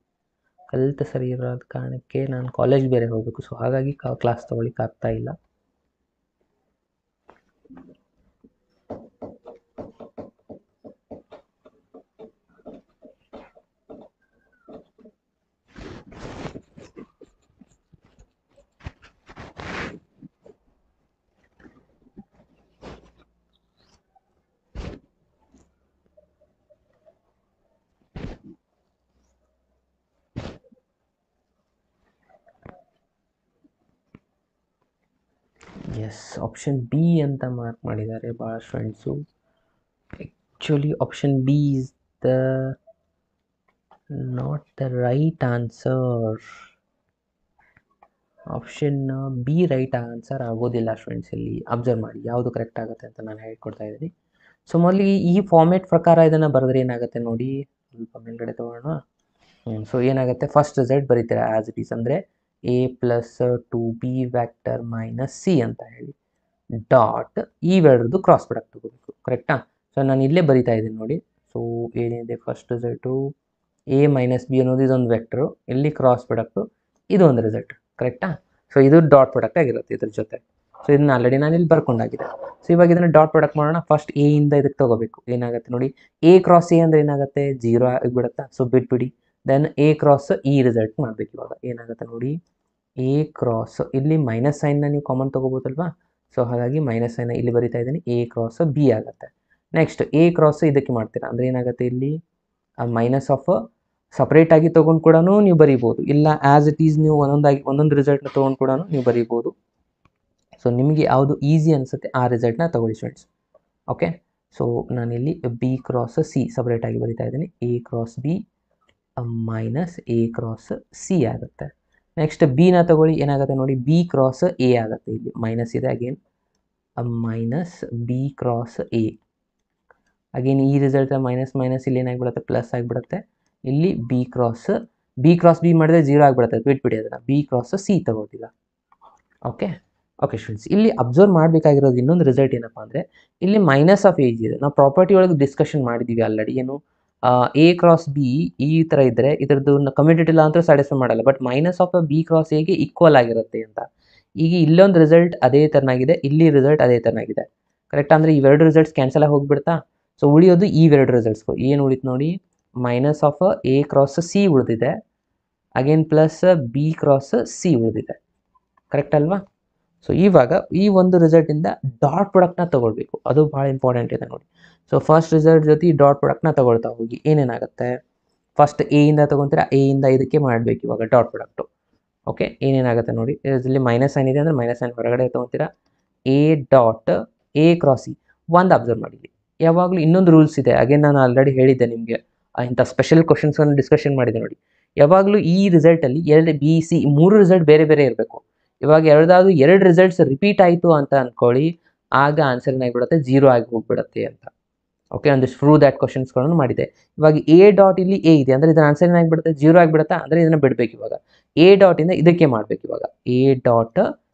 ಕಲಿತು ಸರಿ ಇರೋದ ಕಾರಣಕ್ಕೆ ನಾನು ಕಾಲೇಜ್ ಬೇರೆ ಹೋಗಬೇಕು, ಸೊ ಹಾಗಾಗಿ ಕ್ಲಾಸ್ ತೊಗೊಳಿಕ್ಕೆ ಆಗ್ತಾ ಇಲ್ಲ. ಎಸ್, ಆಪ್ಷನ್ ಬಿ ಅಂತ ಮಾರ್ಕ್ ಮಾಡಿದ್ದಾರೆ ಭಾಳ students. Actually option B is the not the right answer. Option B right answer ಆಗೋದಿಲ್ಲ ಸ್ಟೂಡೆಂಟ್ಸ್. ಇಲ್ಲಿ ಅಬ್ಸರ್ವ್ ಮಾಡಿ ಯಾವುದು ಕರೆಕ್ಟ್ ಆಗುತ್ತೆ ಅಂತ ನಾನು ಹೇಳ್ಕೊಡ್ತಾ ಇದ್ದೀನಿ. ಸೊ ಮೊದಲಿಗೆ ಈ ಫಾರ್ಮೇಟ್ ಪ್ರಕಾರ ಇದನ್ನು ಬರೆದ್ರೆ ಏನಾಗುತ್ತೆ ನೋಡಿ, ಸ್ವಲ್ಪ ಮೇಲ್ಗಡೆ ತೊಗೊಳ್ಳೋಣ. ಸೊ ಏನಾಗುತ್ತೆ, ಫಸ್ಟ್ ರಿಸಲ್ಟ್ ಬರೀತೀರಾ ಆ್ಯಸ್ ಇಟ್ ಈಸ್, ಅಂದರೆ A plus 2b vector minus C ಅಂತ ಹೇಳಿ ಡಾಟ್ ಇವೆರಡರದ್ದು ಕ್ರಾಸ್ ಪ್ರಾಡಕ್ಟ್ ತಗೋಬೇಕು. ಕರೆಕ್ಟಾ? ಸೊ ನಾನು ಇಲ್ಲೇ ಬರಿತಾ ಇದ್ದೀನಿ ನೋಡಿ. ಸೊ ಏನಿದೆ, first result A minus B ಅನ್ನೋದು ಇದೊಂದು ವೆಕ್ಟರು, ಇಲ್ಲಿ ಕ್ರಾಸ್ ಪ್ರಾಡಕ್ಟು ಇದು ಒಂದು ರಿಸಲ್ಟ್. ಕರೆಕ್ಟಾ? ಸೊ ಇದು ಡಾಟ್ ಪ್ರಾಡಕ್ಟ್ ಆಗಿರುತ್ತೆ ಇದ್ರ ಜೊತೆ. ಸೊ ಇದನ್ನ ಆಲ್ರೆಡಿ ನಾನು ಇಲ್ಲಿ ಬರ್ಕೊಂಡಾಗಿದೆ. ಸೊ ಇವಾಗ ಇದನ್ನು ಡಾಟ್ ಪ್ರಾಡಕ್ಟ್ ಮಾಡೋಣ. ಫಸ್ಟ್ ಎ ಇಂದ ಇದಕ್ಕೆ ತಗೋಬೇಕು. ಏನಾಗುತ್ತೆ ನೋಡಿ, ಎ ಕ್ರಾಸ್ ಎ ಅಂದರೆ ಏನಾಗುತ್ತೆ, 0 ಆಗಿಬಿಡುತ್ತಾ. ಸೊ ಬಿಟ್ಬಿಡಿ. ದೆನ್ ಎ ಕ್ರಾಸ್ ಈ ರಿಸಲ್ಟ್ ಮಾಡಬೇಕು. ಇವಾಗ ಏನಾಗುತ್ತೆ ನೋಡಿ, ಎ ಕ್ರಾಸ್ ಇಲ್ಲಿ ಮೈನಸ್ ಸೈನ್ನ ನೀವು ಕಾಮನ್ ತೊಗೋಬೋದಲ್ವಾ. ಸೊ ಹಾಗಾಗಿ ಮೈನಸ್ ಸೈನ್ನ ಇಲ್ಲಿ ಬರಿತಾ ಇದ್ದೀನಿ, ಎ ಕ್ರಾಸ್ ಬಿ ಆಗುತ್ತೆ. ನೆಕ್ಸ್ಟ್ ಎ ಕ್ರಾಸ್ ಇದಕ್ಕೆ ಮಾಡ್ತೀರಾ ಅಂದರೆ ಏನಾಗುತ್ತೆ, ಇಲ್ಲಿ ಮೈನಸ್ ಆಫ್ ಸಪ್ರೇಟಾಗಿ ತೊಗೊಂಡು ಕೂಡ ನೀವು ಬರೀಬೋದು, ಇಲ್ಲ ಆ್ಯಸ್ ಇಟ್ ಈಸ್ ನೀವು ಒಂದೊಂದು ರಿಸಲ್ಟ್ನ ತೊಗೊಂಡು ಕೂಡ ನೀವು ಬರೀಬೋದು. ಸೊ ನಿಮಗೆ ಯಾವುದು ಈಸಿ ಅನಿಸುತ್ತೆ ಆ ರಿಸಲ್ಟ್ನ ತಗೊಳ್ಳಿ ಸ್ಟೂಡೆಂಟ್ಸ್. ಓಕೆ, ಸೊ ನಾನಿಲ್ಲಿ ಬಿ ಕ್ರಾಸ್ ಸಿ ಸಪ್ರೇಟಾಗಿ ಬರಿತಾ ಇದ್ದೀನಿ, A cross B minus A cross C ಆಗುತ್ತೆ. ನೆಕ್ಸ್ಟ್ ಬಿನ ತಗೊಳ್ಳಿ, ಏನಾಗುತ್ತೆ ನೋಡಿ, ಬಿ ಕ್ರಾಸ್ ಎ ಆಗುತ್ತೆ. ಇಲ್ಲಿ ಮೈನಸ್ ಇದೆ, again minus B cross A. Again ಈ ರಿಸಲ್ಟ್ ಮೈನಸ್ ಮೈನಸ್ ಇಲ್ಲಿ ಏನಾಗಿಬಿಡುತ್ತೆ, ಪ್ಲಸ್ ಆಗಿಬಿಡುತ್ತೆ. ಇಲ್ಲಿ ಬಿ ಕ್ರಾಸ್ ಬಿ ಮಾಡಿದ್ರೆ 0 ಆಗಿಬಿಡುತ್ತೆ, ಬಿಟ್ಬಿಡಿ ಅದನ್ನು. ಬಿ ಕ್ರಾಸ್ ಸಿ ತಗೋತೀಗ. ಓಕೆ ಓಕೆ ಸ್ಟೂಡೆಂಟ್ಸ್, ಇಲ್ಲಿ ಅಬ್ಸರ್ವ್ ಮಾಡಬೇಕಾಗಿರೋದು ಇನ್ನೊಂದು ರಿಸಲ್ಟ್ ಏನಪ್ಪ ಅಂದರೆ, ಇಲ್ಲಿ ಮೈನಸ್ ಆಫ್ ಏಜ್ ಇದೆ. ನಾವು ಪ್ರಾಪರ್ಟಿ ಒಳಗೆ ಡಿಸ್ಕಷನ್ ಮಾಡಿದ್ದೀವಿ ಆಲ್ರೆಡಿ. ಏನು, ಎ ಕ್ರಾಸ್ ಬಿ ಈ ಥರ ಇದ್ದರೆ ಇದರದ್ದು ಕಮ್ಯುಟೇಟಿವ್ ಲಾ ಅಂತೂ ಸ್ಯಾಟಿಸ್ಫೈ ಮಾಡಲ್ಲ, but minus of B cross ಎಗೆ ಈಕ್ವಲ್ ಆಗಿರುತ್ತೆ ಅಂತ. ಈಗ ಇಲ್ಲೊಂದು ರಿಸಲ್ಟ್ ಅದೇ ಥರನಾಗಿದೆ, ಇಲ್ಲಿ ರಿಸಲ್ಟ್ ಅದೇ ಥರನಾಗಿದೆ. ಕರೆಕ್ಟ್? ಅಂದರೆ ಇವೆರಡು ರಿಸಲ್ಟ್ಸ್ ಕ್ಯಾನ್ಸಲ್ ಆಗಿ ಹೋಗ್ಬಿಡ್ತಾ. ಸೊ ಉಳಿಯೋದು ಇವೆರಡು ರಿಸಲ್ಟ್ಸ್ಗಳು. ಏನು ಉಳಿತು ನೋಡಿ, minus of A cross C ಉಳಿದಿದೆ, again plus B cross C ಉಳಿದಿದೆ. ಕರೆಕ್ಟ್ ಅಲ್ವಾ? ಸೊ ಇವಾಗ ಈ ಒಂದು ರಿಸಲ್ಟಿಂದ ಡಾಟ್ ಪ್ರಾಡಕ್ಟ್ನ ತಗೊಳ್ಬೇಕು, ಅದು ಭಾಳ ಇಂಪಾರ್ಟೆಂಟ್ ಇದೆ ನೋಡಿ. ಸೊ ಫಸ್ಟ್ ರಿಸಲ್ಟ್ ಜೊತೆ ಡಾಟ್ ಪ್ರಾಡಕ್ಟ್ನ ತಗೊಳ್ತಾ ಹೋಗಿ ಏನೇನಾಗುತ್ತೆ, ಫಸ್ಟ್ ಎ ಇಂದ ತೊಗೊತೀರಾ, ಎ ಇಂದ ಇದಕ್ಕೆ ಮಾಡಬೇಕು ಇವಾಗ ಡಾಟ್ ಪ್ರಾಡಕ್ಟು. ಓಕೆ, ಏನೇನಾಗುತ್ತೆ ನೋಡಿ, ಇದರಲ್ಲಿ ಮೈನಸ್ ಸೈನ್ ಇದೆ ಅಂದರೆ ಮೈನಸ್ ಸೈನ್ ಹೊರಗಡೆ ತೊಗೊತೀರಾ. A dot A cross C. ಒಂದು ಅಬ್ಸರ್ವ್ ಮಾಡಿ, ಯಾವಾಗಲೂ ಇನ್ನೊಂದು ರೂಲ್ಸ್ ಇದೆ. ಅಗೇನ್ ನಾನು ಆಲ್ರೆಡಿ ಹೇಳಿದ್ದೆ ನಿಮಗೆ, ಇಂಥ ಸ್ಪೆಷಲ್ ಕ್ವಶನ್ಸನ್ನು ಡಿಸ್ಕಷನ್ ಮಾಡಿದೆ ನೋಡಿ. ಯಾವಾಗಲೂ ಈ ರಿಸಲ್ಟಲ್ಲಿ ಎರಡು ಬಿ ಸಿ 3 ರಿಸಲ್ಟ್ ಬೇರೆ ಬೇರೆ ಇರಬೇಕು. ಇವಾಗ ಯಾವುದಾದ್ರು 2 ರಿಸಲ್ಟ್ಸ್ ರಿಪೀಟ್ ಆಯಿತು ಅಂತ ಅಂದ್ಕೊಳ್ಳಿ, ಆಗ ಆನ್ಸರ್ ಏನಾಗಿಬಿಡುತ್ತೆ, 0 ಆಗಿ ಹೋಗ್ಬಿಡುತ್ತೆ ಅಂತ. ಓಕೆ, ಒಂದಿಷ್ಟು ಪ್ರೂವ್ ದ್ಯಾಟ್ ಕ್ವಶನ್ಸ್ಗಳನ್ನು ಮಾಡಿದೆ. ಇವಾಗ ಎ ಡಾಟ್ ಇಲ್ಲಿ ಎ ಇದೆ ಅಂದರೆ ಇದರ ಆನ್ಸರ್ ಏನಾಗಿಬಿಡುತ್ತೆ, 0 ಆಗಿಬಿಡುತ್ತಾ. ಅಂದರೆ ಇದನ್ನು ಬಿಡಬೇಕು. ಇವಾಗ ಎ ಡಾಟಿಂದ ಇದಕ್ಕೆ ಮಾಡಬೇಕು. ಇವಾಗ A dot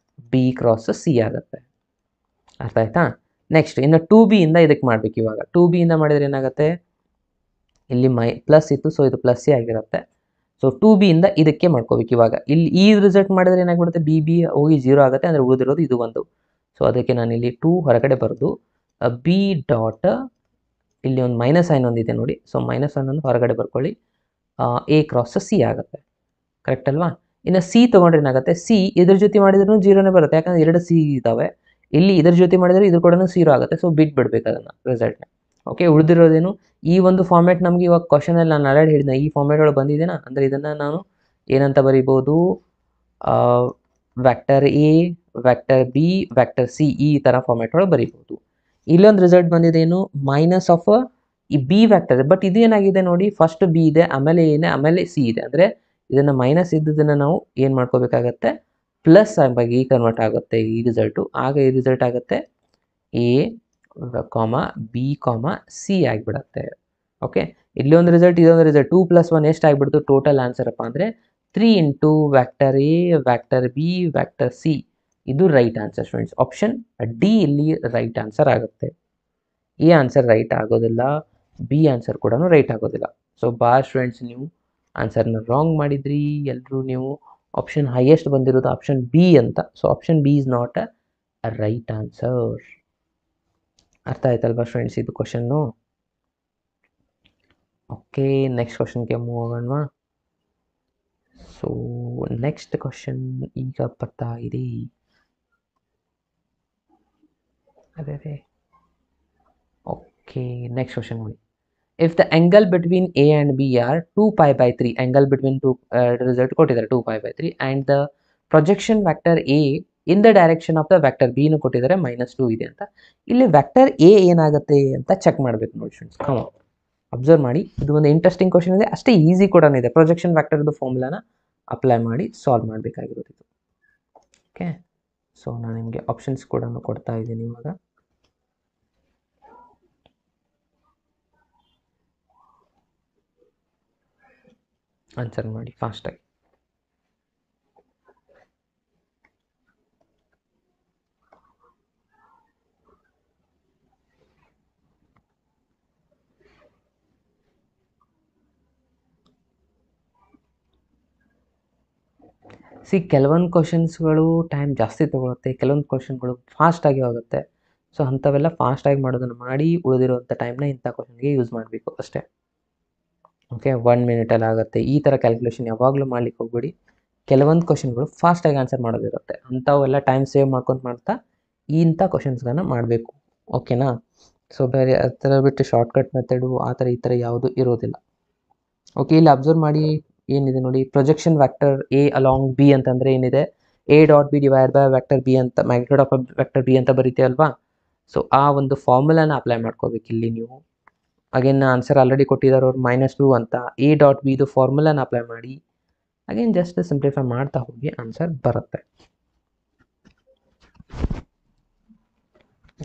B cross C ಆಗುತ್ತೆ. ಅರ್ಥ ಆಯ್ತಾ? ನೆಕ್ಸ್ಟ್ ಇನ್ನು 2b ಇಂದ ಇದಕ್ಕೆ ಮಾಡಬೇಕು. ಇವಾಗ 2b ಇಂದ ಮಾಡಿದರೆ ಏನಾಗುತ್ತೆ, ಇಲ್ಲಿ ಪ್ಲಸ್ ಇತ್ತು, ಸೊ ಇದು ಪ್ಲಸ್ ಸಿ ಆಗಿರುತ್ತೆ. ಸೊ 2b ಇಂದ ಇದಕ್ಕೆ ಮಾಡ್ಕೋಬೇಕು. ಇವಾಗ ಇಲ್ಲಿ ಈ ರಿಸಲ್ಟ್ ಮಾಡಿದ್ರೆ ಏನಾಗ್ಬಿಡುತ್ತೆ, ಬಿ ಹೋಗಿ 0 ಆಗುತ್ತೆ, ಅಂದರೆ ಉಳಿದಿರೋದು ಇದು ಒಂದು. ಸೊ ಅದಕ್ಕೆ ನಾನು ಇಲ್ಲಿ 2 ಹೊರಗಡೆ ಬರೆದು ಬಿ ಡಾಟ್ ಇಲ್ಲಿ ಒಂದು ಮೈನಸ್ ಸೈನ್ ಒಂದಿದೆ ನೋಡಿ. ಸೊ ಮೈನಸ್ ಸೈನನ್ನು ಹೊರಗಡೆ ಬರ್ಕೊಳ್ಳಿ, ಎ ಕ್ರಾಸ್ ಸಿ ಆಗುತ್ತೆ. ಕರೆಕ್ಟ್ ಅಲ್ವಾ? ಇನ್ನು ಸಿ ತೊಗೊಂಡ್ರೆ ಏನಾಗುತ್ತೆ, ಸಿ ಇದ್ರ ಜೊತೆ ಮಾಡಿದ್ರೂ 0ನೇ ಬರುತ್ತೆ, ಯಾಕಂದರೆ 2 ಸಿ ಇದ್ದಾವೆ. ಇಲ್ಲಿ ಇದ್ರ ಜೊತೆ ಮಾಡಿದರೆ ಇದ್ರ ಕೂಡ 0 ಆಗುತ್ತೆ. ಸೊ ಬಿಟ್ಬಿಡ್ಬೇಕು ಅದನ್ನು ರಿಸಲ್ಟ್ನ. ಓಕೆ, ಉಳಿದಿರೋದೇನು, ಈ ಒಂದು ಫಾರ್ಮ್ಯಾಟ್ ನಮಗೆ ಇವಾಗ ಕ್ವಶನಲ್ಲಿ ನಾನು ಆಲ್ರೆಡಿ ಹೇಳಿದ್ದೆ, ಈ ಫಾರ್ಮ್ಯಾಟ್ ಒಳಗೆ ಬಂದಿದೆನಾ. ಅಂದರೆ ಇದನ್ನು ನಾನು ಏನಂತ ಬರಿಬೋದು, vector A, vector B, vector C, ಈ ಥರ ಫಾರ್ಮ್ಯಾಟ್ ಒಳಗೆ ಬರಿಬೋದು. ಇಲ್ಲೊಂದು ರಿಸಲ್ಟ್ ಬಂದಿದ್ದೇನು, ಮೈನಸ್ ಆಫ್ ಈ ಬಿ ವ್ಯಾಕ್ಟರ್. ಬಟ್ ಇದು ಏನಾಗಿದೆ ನೋಡಿ, ಫಸ್ಟ್ ಬಿ ಇದೆ, ಆಮೇಲೆ ಎ ಇದೆ, ಆಮೇಲೆ ಸಿ ಇದೆ. ಅಂದರೆ ಇದನ್ನು ಮೈನಸ್ ಇದ್ದದನ್ನು ನಾವು ಏನು ಮಾಡ್ಕೋಬೇಕಾಗತ್ತೆ, ಪ್ಲಸ್ ಆಗಿ ಕನ್ವರ್ಟ್ ಆಗುತ್ತೆ ಈ ರಿಸಲ್ಟು. ಆಗ ಈ ರಿಸಲ್ಟ್ ಆಗುತ್ತೆ ಎ ಕಾಮ ಬಿ ಕಾಮ ಸಿ ಆಗಿಬಿಡತ್ತೆ. ಓಕೆ, ಇಲ್ಲಿ ಒಂದು ರಿಸಲ್ಟ್, ಇದೊಂದು ರಿಸಲ್ಟ್, 2 + 1 ಎಷ್ಟು ಆಗಿಬಿಡ್ತು ಟೋಟಲ್ ಆನ್ಸರ್ ಅಪ್ಪ ಅಂದರೆ 3 into vector A, vector B, vector C. ಇದು right answer students. Option D ಇಲ್ಲಿ ರೈಟ್ ಆನ್ಸರ್ ಆಗುತ್ತೆ. ಎ ಆನ್ಸರ್ ರೈಟ್ ಆಗೋದಿಲ್ಲ, ಬಿ ಆನ್ಸರ್ ಕೂಡ ರೈಟ್ ಆಗೋದಿಲ್ಲ. ಸೊ ಸ್ಟೂಡೆಂಟ್ಸ್ ನೀವು ಆನ್ಸರ್ನ ರಾಂಗ್ ಮಾಡಿದ್ರಿ ಎಲ್ಲರೂ. ನೀವು ಆಪ್ಷನ್ ಹೈಯೆಸ್ಟ್ ಬಂದಿರೋದು ಆಪ್ಷನ್ ಬಿ ಅಂತ. So option B is not a right answer. ಅರ್ಥ ಆಯ್ತಲ್ವಾ ಸ್ಟೂಡೆಂಟ್ಸ್ ಇದು ಕ್ವಶನ್ನು? ಓಕೆ, ನೆಕ್ಸ್ಟ್ ಕ್ವಶನ್ಗೆ ಮೂವ್ ಆಗೋಣವಾ? ಸೊ ನೆಕ್ಸ್ಟ್ ಕ್ವಶನ್ ಈಗ ಬರ್ತಾ ಇದೆ. ಅದೇ ಓಕೆ, ನೆಕ್ಸ್ಟ್ ಕ್ವಶನ್ ನೋಡಿ. If the angle between A and B are 2π/3, angle between result ಕೊಟ್ಟಿದ್ದಾರೆ 2π/3, and the projection vector A in the direction of the vector ಬಿನು ಕೊಟ್ಟಿದ್ದಾರೆ -2 ಇದೆ ಅಂತ. ಇಲ್ಲಿ ವೆಕ್ಟರ್ ಎ ಏನಾಗುತ್ತೆ ಅಂತ ಚೆಕ್ ಮಾಡಬೇಕು ನೋಡಿ ಫ್ರೆಂಡ್ಸ್. ಅಬ್ಸರ್ವ್ ಮಾಡಿ, ಇದು ಒಂದು ಇಂಟ್ರೆಸ್ಟಿಂಗ್ ಕ್ವಶನ್ ಇದೆ, ಅಷ್ಟೇ ಈಸಿ ಕೂಡ ಇದೆ. ಪ್ರೊಜೆಕ್ಷನ್ ವೆಕ್ಟರ್ದು ಫಾರ್ಮುಲಾನ ಅಪ್ಲೈ ಮಾಡಿ ಸಾಲ್ವ್ ಮಾಡಬೇಕಾಗಿರೋದು. ಓಕೆ, ಸೊ ನಾನು ನಿಮಗೆ ಆಪ್ಷನ್ಸ್ ಕೂಡ ಕೊಡ್ತಾ ಇದ್ದೀನಿ ಇವಾಗ. ಆನ್ಸರ್ ಮಾಡಿ ಫಾಸ್ಟಾಗಿ. ಕೆಲವೊಂದು ಕ್ವಶನ್ಸ್ಗಳು ಟೈಮ್ ಜಾಸ್ತಿ ತೊಗೊಳುತ್ತೆ, ಕೆಲವೊಂದು ಕ್ವಶನ್ಗಳು ಫಾಸ್ಟಾಗಿ ಹೋಗುತ್ತೆ. ಸೊ ಅಂಥವೆಲ್ಲ ಫಾಸ್ಟಾಗಿ ಮಾಡೋದನ್ನು ಮಾಡಿ, ಉಳಿದಿರುವಂಥ ಟೈಮ್ನ ಇಂಥ ಕ್ವಶನ್ಗೆ ಯೂಸ್ ಮಾಡಬೇಕು ಅಷ್ಟೇ. ಓಕೆ, 1 ಮಿನಿಟಲ್ಲಿ ಆಗುತ್ತೆ ಈ ಥರ ಕ್ಯಾಲ್ಕುಲೇಷನ್ ಯಾವಾಗಲೂ ಮಾಡ್ಲಿಕ್ಕೆ ಹೋಗ್ಬೇಡಿ. ಕೆಲವೊಂದು ಕ್ವಶನ್ಗಳು ಫಾಸ್ಟಾಗಿ ಆನ್ಸರ್ ಮಾಡೋದಿರುತ್ತೆ, ಅಂಥವೆಲ್ಲ ಟೈಮ್ ಸೇವ್ ಮಾಡ್ಕೊಂಡು ಮಾಡ್ತಾ ಇಂಥ ಕ್ವಶನ್ಸ್ಗಳನ್ನ ಮಾಡಬೇಕು. ಓಕೆನಾ? ಸೊ ಬೇರೆ ಆ ಥರ ಬಿಟ್ಟು ಶಾರ್ಟ್ಕಟ್ ಮೆಥಡು ಆ ಥರ ಈ ಥರ ಯಾವುದು ಇರೋದಿಲ್ಲ. ಓಕೆ, ಇಲ್ಲಿ ಅಬ್ಸರ್ವ್ ಮಾಡಿ ಏನಿದೆ ನೋಡಿ, projection vector A along B ಅಂತಂದರೆ ಏನಿದೆ, A dot B divide by vector B ಅಂತ, ಮ್ಯಾಗ್ನಿಟ್ಯೂಡ್ ಆಫ್ ವೆಕ್ಟರ್ ಬಿ ಅಂತ ಬರೀತೀವಲ್ವಾ. ಸೊ ಆ ಒಂದು ಫಾರ್ಮುಲಾನ ಅಪ್ಲೈ ಮಾಡ್ಕೋಬೇಕು ಇಲ್ಲಿ ನೀವು. ಅಗೇನ್ ಆನ್ಸರ್ ಆಲ್ರೆಡಿ ಕೊಟ್ಟಿದ್ದಾರೆ ಅವ್ರು -2 ಅಂತ. ಎ ಡಾಟ್ ಬಿ ಇದು ಫಾರ್ಮುಲಾನ ಅಪ್ಲೈ ಮಾಡಿ, ಅಗೇನ್ ಜಸ್ಟ್ ಸಿಂಪ್ಲಿಫೈ ಮಾಡ್ತಾ ಹೋಗಿ ಆನ್ಸರ್ ಬರುತ್ತೆ.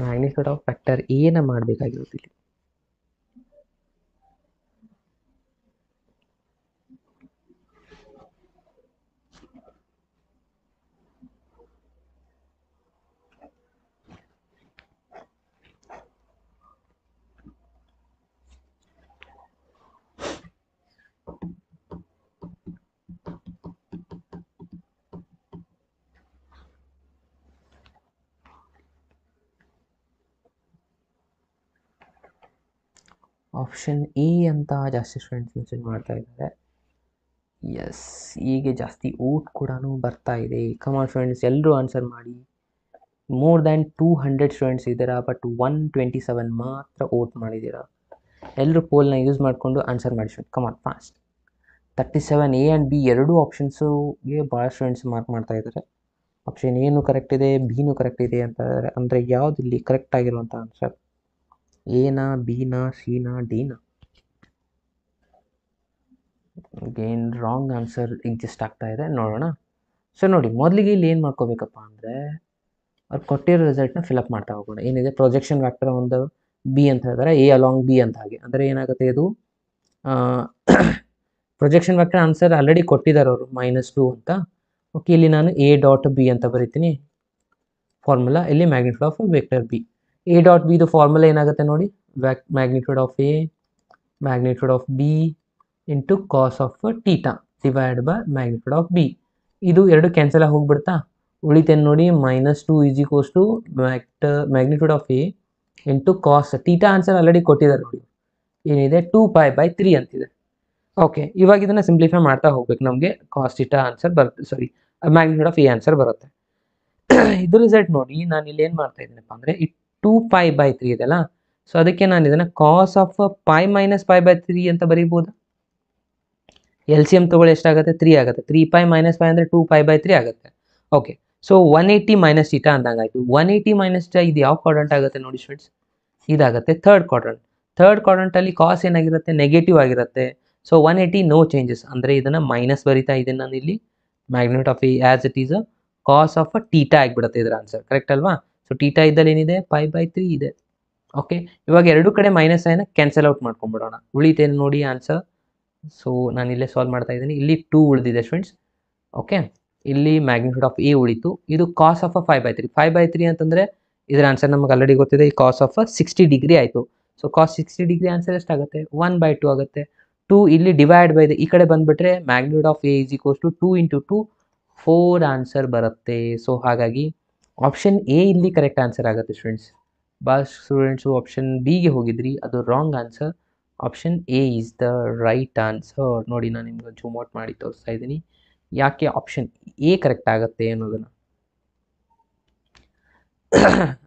ಮ್ಯಾಗ್ನಿಟ್ಯೂಡ್ ಆಫ್ ವೆಕ್ಟರ್ ಏನ ಮಾಡಬೇಕಾಗಿರೋದಿಲ್ಲ. ಆಪ್ಷನ್ ಎ ಅಂತ ಜಾಸ್ತಿ ಸ್ಟೂಡೆಂಟ್ಸ್ ಮೆನ್ಷನ್ ಮಾಡ್ತಾ ಇದ್ದಾರೆ. ಎಸ್, ಹೀಗೆ ಜಾಸ್ತಿ ಓಟ್ ಕೂಡ ಬರ್ತಾ ಇದೆ. ಕಮಾನ್ ಸ್ಟೂಡೆಂಟ್ಸ್, ಎಲ್ಲರೂ ಆನ್ಸರ್ ಮಾಡಿ. ಮೋರ್ ದ್ಯಾನ್ 200 ಸ್ಟೂಡೆಂಟ್ಸ್ ಇದ್ದೀರಾ, ಬಟ್ 127 ಮಾತ್ರ ಓಟ್ ಮಾಡಿದ್ದೀರಾ. ಎಲ್ಲರೂ ಪೋಲ್ನ ಯೂಸ್ ಮಾಡಿಕೊಂಡು ಆನ್ಸರ್ ಮಾಡಿ student. Come on fast. 37 A and B ಎರಡೂ ಆಪ್ಷನ್ಸುಗೆ ಭಾಳ ಸ್ಟೂಡೆಂಟ್ಸ್ ಮಾರ್ಕ್ ಮಾಡ್ತಾ ಇದ್ದಾರೆ. ಆಪ್ಷನ್ ಎನೂ ಕರೆಕ್ಟ್ ಇದೆ, ಬಿನೂ ಕರೆಕ್ಟ್ ಇದೆ ಅಂತ ಇದ್ದಾರೆ. ಅಂದರೆ ಯಾವುದು ಇಲ್ಲಿ ಕರೆಕ್ಟ್ ಆಗಿರುವಂಥ ಆನ್ಸರ್? ಎನಾ, ಬಿನಾ, ಸಿನಾ, ಡಿನಾ? ಅಗೇನ್ ರಾಂಗ್ ಆನ್ಸರ್ ಎಕ್ಸಿಸ್ಟ್ ಆಗ್ತಾ ಇದೆ, ನೋಡೋಣ. ಸೊ ನೋಡಿ, ಮೊದಲಿಗೆ ಇಲ್ಲಿ ಏನು ಮಾಡ್ಕೋಬೇಕಪ್ಪ ಅಂದರೆ, ಅವ್ರು ಕೊಟ್ಟಿರೋ ರಿಸಲ್ಟ್ನ ಫಿಲಪ್ ಮಾಡ್ತಾ ಹೋಗೋಣ. ಏನಿದೆ, ಪ್ರೊಜೆಕ್ಷನ್ ವ್ಯಾಕ್ಟರ್ ಒಂದು ಬಿ ಅಂತ ಹೇಳಿದ್ರೆ ಎ ಅಲಾಂಗ್ ಬಿ ಅಂತ. ಹಾಗೆ ಅಂದರೆ ಏನಾಗುತ್ತೆ, ಇದು ಪ್ರೊಜೆಕ್ಷನ್ ವ್ಯಾಕ್ಟರ್ ಆನ್ಸರ್ ಆಲ್ರೆಡಿ ಕೊಟ್ಟಿದ್ದಾರೆ ಅವರು -2 ಅಂತ. ಓಕೆ, ಇಲ್ಲಿ ನಾನು ಎ ಡಾಟ್ ಬಿ ಅಂತ ಬರಿತೀನಿ ಫಾರ್ಮುಲಾ. ಇಲ್ಲಿ magnitude of vector B, A dot B ಇದು ಫಾರ್ಮುಲಾ ಏನಾಗುತ್ತೆ ನೋಡಿ, magnitude of A magnitude of B into cos of theta divide by magnitude of B. ಇದು ಎರಡು ಕ್ಯಾನ್ಸಲ್ ಆಗಿ ಹೋಗ್ಬಿಡ್ತಾ, ಉಳಿತೇನೆ ನೋಡಿ -2 is equals to magnitude of A into cos theta. Answer already ಕೊಟ್ಟಿದ್ದಾರೆ ನೋಡಿ, ಏನಿದೆ 2π/3 ಅಂತಿದೆ. ಓಕೆ, ಇವಾಗ ಇದನ್ನು ಸಿಂಪ್ಲಿಫೈ ಮಾಡ್ತಾ ಹೋಗ್ಬೇಕು. ನಮಗೆ ಕಾಸ್ ಟೀಟಾ ಆನ್ಸರ್ ಬರುತ್ತೆ, ಸಾರಿ ಮ್ಯಾಗ್ನಿಟ್ಯೂಡ್ ಆಫ್ ಎ ಆನ್ಸರ್ ಬರುತ್ತೆ. ಇದು ರಿಸಲ್ಟ್ ನೋಡಿ, ನಾನು ಇಲ್ಲಿ ಏನು ಮಾಡ್ತಾ ಇದ್ದೀನಪ್ಪ ಅಂದರೆ, ಈ 2π/3 ಇದೆಲ್ಲ, ಸೊ ಅದಕ್ಕೆ ನಾನು ಇದನ್ನು ಕಾಸ್ ಆಫ್ π - π/3 ಅಂತ ಬರೀಬೋದು. ಎಲ್ ಸಿ ಎಮ್ ತೊಗೊಳ್ಳಿ, ಎಷ್ಟಾಗುತ್ತೆ? 3 ಆಗುತ್ತೆ. 3π - π ಅಂದರೆ 2π/3 ಆಗುತ್ತೆ. ಓಕೆ, ಸೊ 180 ಮೈನಸ್ ಟೀಟಾ ಅಂದಂಗೆ ಆಯಿತು. 180 ಮೈನಸ್ ಟೀಟಾ ಇದು ಯಾವ ಕ್ವಾಡ್ರಂಟ್ ಆಗುತ್ತೆ ನೋಡಿ ಸ್ಟೂಡೆಂಟ್ಸ್? ಇದಾಗುತ್ತೆ ಥರ್ಡ್ ಕ್ವಾಡ್ರಂಟ್. ಥರ್ಡ್ ಕ್ವಾಡ್ರಂಟಲ್ಲಿ ಕಾಸ್ ಏನಾಗಿರುತ್ತೆ? ನೆಗೆಟಿವ್ ಆಗಿರುತ್ತೆ. ಸೊ 180 ನೋ ಚೇಂಜಸ್, ಅಂದರೆ ಇದನ್ನು ಮೈನಸ್ ಬರಿತಾ ಇದ್ದೀನಿ ನಾನು ಇಲ್ಲಿ. Magnitude of A as it is cos of theta ಆಗಿಬಿಡುತ್ತೆ ಇದರ ಆನ್ಸರ್, ಕರೆಕ್ಟ್ ಅಲ್ವಾ? ಸೊ ಟೀಟಾ ಇದ್ದಲ್ಲಿ ಏನಿದೆ? π/3 ಇದೆ. ಓಕೆ, ಇವಾಗ ಎರಡು ಕಡೆ ಮೈನಸ್ ಸೈನ್ ಕ್ಯಾನ್ಸಲ್ ಔಟ್ ಮಾಡ್ಕೊಂಡ್ಬಿಡೋಣ. ಉಳಿತೇನೆ ನೋಡಿ ಆನ್ಸರ್. ಸೊ ನಾನು ಇಲ್ಲೇ ಸಾಲ್ವ್ ಮಾಡ್ತಾ ಇದ್ದೀನಿ. ಇಲ್ಲಿ 2 ಉಳಿದಿದೆ ಸ್ಟೂಡೆಂಟ್ಸ್. ಓಕೆ, ಇಲ್ಲಿ ಮ್ಯಾಗ್ನಿಟ್ಯೂಡ್ ಆಫ್ ಎ ಉಳಿತು. ಇದು ಕಾಸ್ ಆಫ್ 5/3. 5/3 ಅಂತಂದರೆ ಇದರ ಆನ್ಸರ್ ನಮಗೆ ಆಲ್ರೆಡಿ ಗೊತ್ತಿದೆ, ಈ ಕಾಸ್ ಆಫ್ 60 ಡಿಗ್ರಿ ಆಯಿತು. ಸೊ ಕಾಸ್ 60 ಡಿಗ್ರಿ ಆನ್ಸರ್ ಎಷ್ಟಾಗುತ್ತೆ? 1/2 ಆಗುತ್ತೆ. 2 ಇಲ್ಲಿ ಡಿವೈಡ್ ಬೈ ಈ ಕಡೆ ಬಂದುಬಿಟ್ರೆ magnitude of A is equals to 2 × 2 4 answer ಬರುತ್ತೆ. ಸೊ ಹಾಗಾಗಿ ಆಪ್ಷನ್ ಎ ಇಲ್ಲಿ ಕರೆಕ್ಟ್ ಆನ್ಸರ್ ಆಗುತ್ತೆ ಸ್ಟೂಡೆಂಟ್ಸ್. ಸ್ಟೂಡೆಂಟ್ಸು ಆಪ್ಷನ್ ಬಿಗೆ ಹೋಗಿದ್ರಿ, ಅದು wrong answer. Option A is the right answer. ನೋಡಿ, ನಾನು ನಿಮ್ಗೆ ಜೂಮ್ ಔಟ್ ಮಾಡಿ ತೋರಿಸ್ತಾ ಇದ್ದೀನಿ ಯಾಕೆ ಆಪ್ಷನ್ ಎ ಕರೆಕ್ಟ್ ಆಗುತ್ತೆ ಅನ್ನೋದನ್ನು.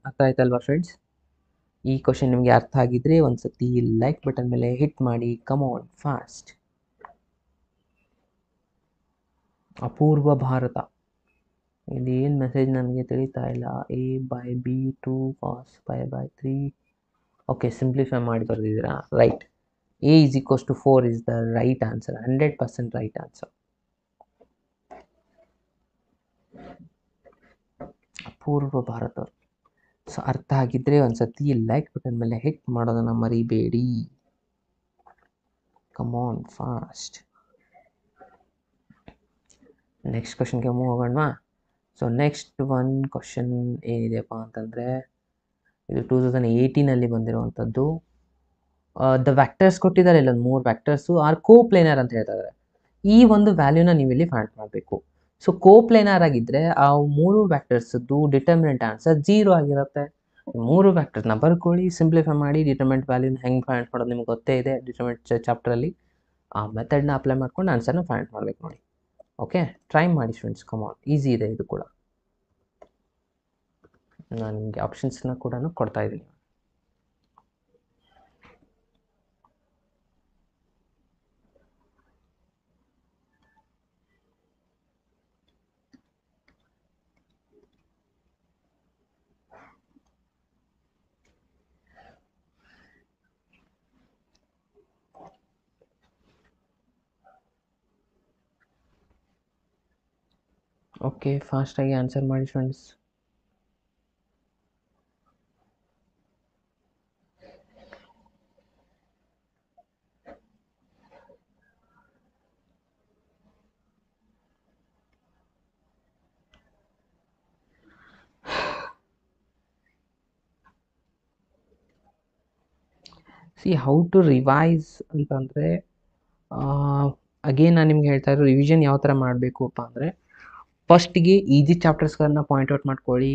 ಅರ್ಥ ಆಯ್ತಲ್ವಾ ಫ್ರೆಂಡ್ಸ್? ಈ ಕ್ವಶನ್ ನಿಮಗೆ ಅರ್ಥ ಆಗಿದ್ರೆ ಒಂದ್ಸತಿ ಲೈಕ್ ಬಟನ್ ಮೇಲೆ ಹಿಟ್ ಮಾಡಿ. Come on fast. Apoorva Bharath ಇದು ಏನು ಮೆಸೇಜ್ ನನಗೆ ತಿಳಿತಾ ಇಲ್ಲ. a by b 2 cos pi by 3. Okay, simplify ಮಾಡಿ ಬರೆದಿದ್ದೀರಾ, right. a is equals to 4 is the right answer, 100% right answer. Apoorva Bharath. So ಅರ್ಥ ಆಗಿದ್ರೆ ಒಂದ್ಸತಿ ಲೈಕ್ ಬಟನ್ ಮೇಲೆ ಹಿಟ್ ಮಾಡೋದನ್ನು ಮರಿಬೇಡಿ. Come on fast. ನೆಕ್ಸ್ಟ್ ಕ್ವಶನ್ಗೆ ಮೂವ್ ಹೋಗೋಣವಾ? ಸೊ ನೆಕ್ಸ್ಟ್ ಒನ್ ಕ್ವಶನ್ ಏನಿದೆಯಪ್ಪ ಅಂತಂದರೆ, ಇದು 2018 ಬಂದಿರುವಂಥದ್ದು. ದ ವ್ಯಾಕ್ಟರ್ಸ್ ಕೊಟ್ಟಿದ್ದಾರೆ, ಇಲ್ಲೊಂದು 3 ವ್ಯಾಕ್ಟರ್ಸು ಆರ್ ಕೋಪ್ಲೇನರ್ ಅಂತ ಹೇಳ್ತಾ ಇದ್ದಾರೆ. ಈ ಒಂದು ವ್ಯಾಲ್ಯೂನ ನೀವಿಲ್ಲಿ ಫೈಂಡ್ ಮಾಡಬೇಕು. ಸೊ ಕೋಪ್ಲೇನರ್ ಆಗಿದ್ದರೆ ಆ 3 ವ್ಯಾಕ್ಟರ್ಸದ್ದು ಡಿಟರ್ಮಿನೆಂಟ್ ಆನ್ಸರ್ 0 ಆಗಿರುತ್ತೆ. 3 ವ್ಯಾಕ್ಟರ್ಸ್ನ ಬರ್ಕೊಳ್ಳಿ, ಸಿಂಪ್ಲಿಫೈ ಮಾಡಿ, ಡಿಟರ್ಮಿನೆಂಟ್ ವ್ಯಾಲ್ಯೂನ ಹೆಂಗೆ ಫೈಂಡ್ ಮಾಡೋದು ನಿಮ್ಗೆ ಗೊತ್ತೇ ಇದೆ ಡಿಟರ್ಮಿನೆಂಟ್ ಚಾಪ್ಟ್ರಲ್ಲಿ. ಆ ಮೆಥಡ್ನ ಅಪ್ಲೈ ಮಾಡ್ಕೊಂಡು ಆನ್ಸರ್ನ ಫೈಂಡ್ ಮಾಡಬೇಕು ನೋಡಿ. ಓಕೆ, ಟ್ರೈ ಮಾಡಿ ಸ್ಟೂಡೆಂಟ್ಸ್, ಕಮ್ ಆನ್, ಈಸಿ ಇದೆ ಇದು ಕೂಡ. ನಾನು ನಿಮಗೆ ಆಪ್ಷನ್ಸ್ನ ಕೂಡ ಕೊಡ್ತಾ ಇದ್ದೀನಿ. ಓಕೆ, ಫಾಸ್ಟಾಗಿ ಆನ್ಸರ್ ಮಾಡಿ friends. See how to revise ಅಂತಂದರೆ, ಅಗೇನ್ ನಾನು ನಿಮ್ಗೆ ಹೇಳ್ತಾ ಇರೋ ರಿವಿಷನ್ ಯಾವ ಥರ ಮಾಡಬೇಕು ಅಪ್ಪ ಅಂದರೆ, ಫಸ್ಟಿಗೆ ಈಸಿ ಚಾಪ್ಟರ್ಸ್ಗಳನ್ನ ಪಾಯಿಂಟ್ ಔಟ್ ಮಾಡ್ಕೊಳ್ಳಿ.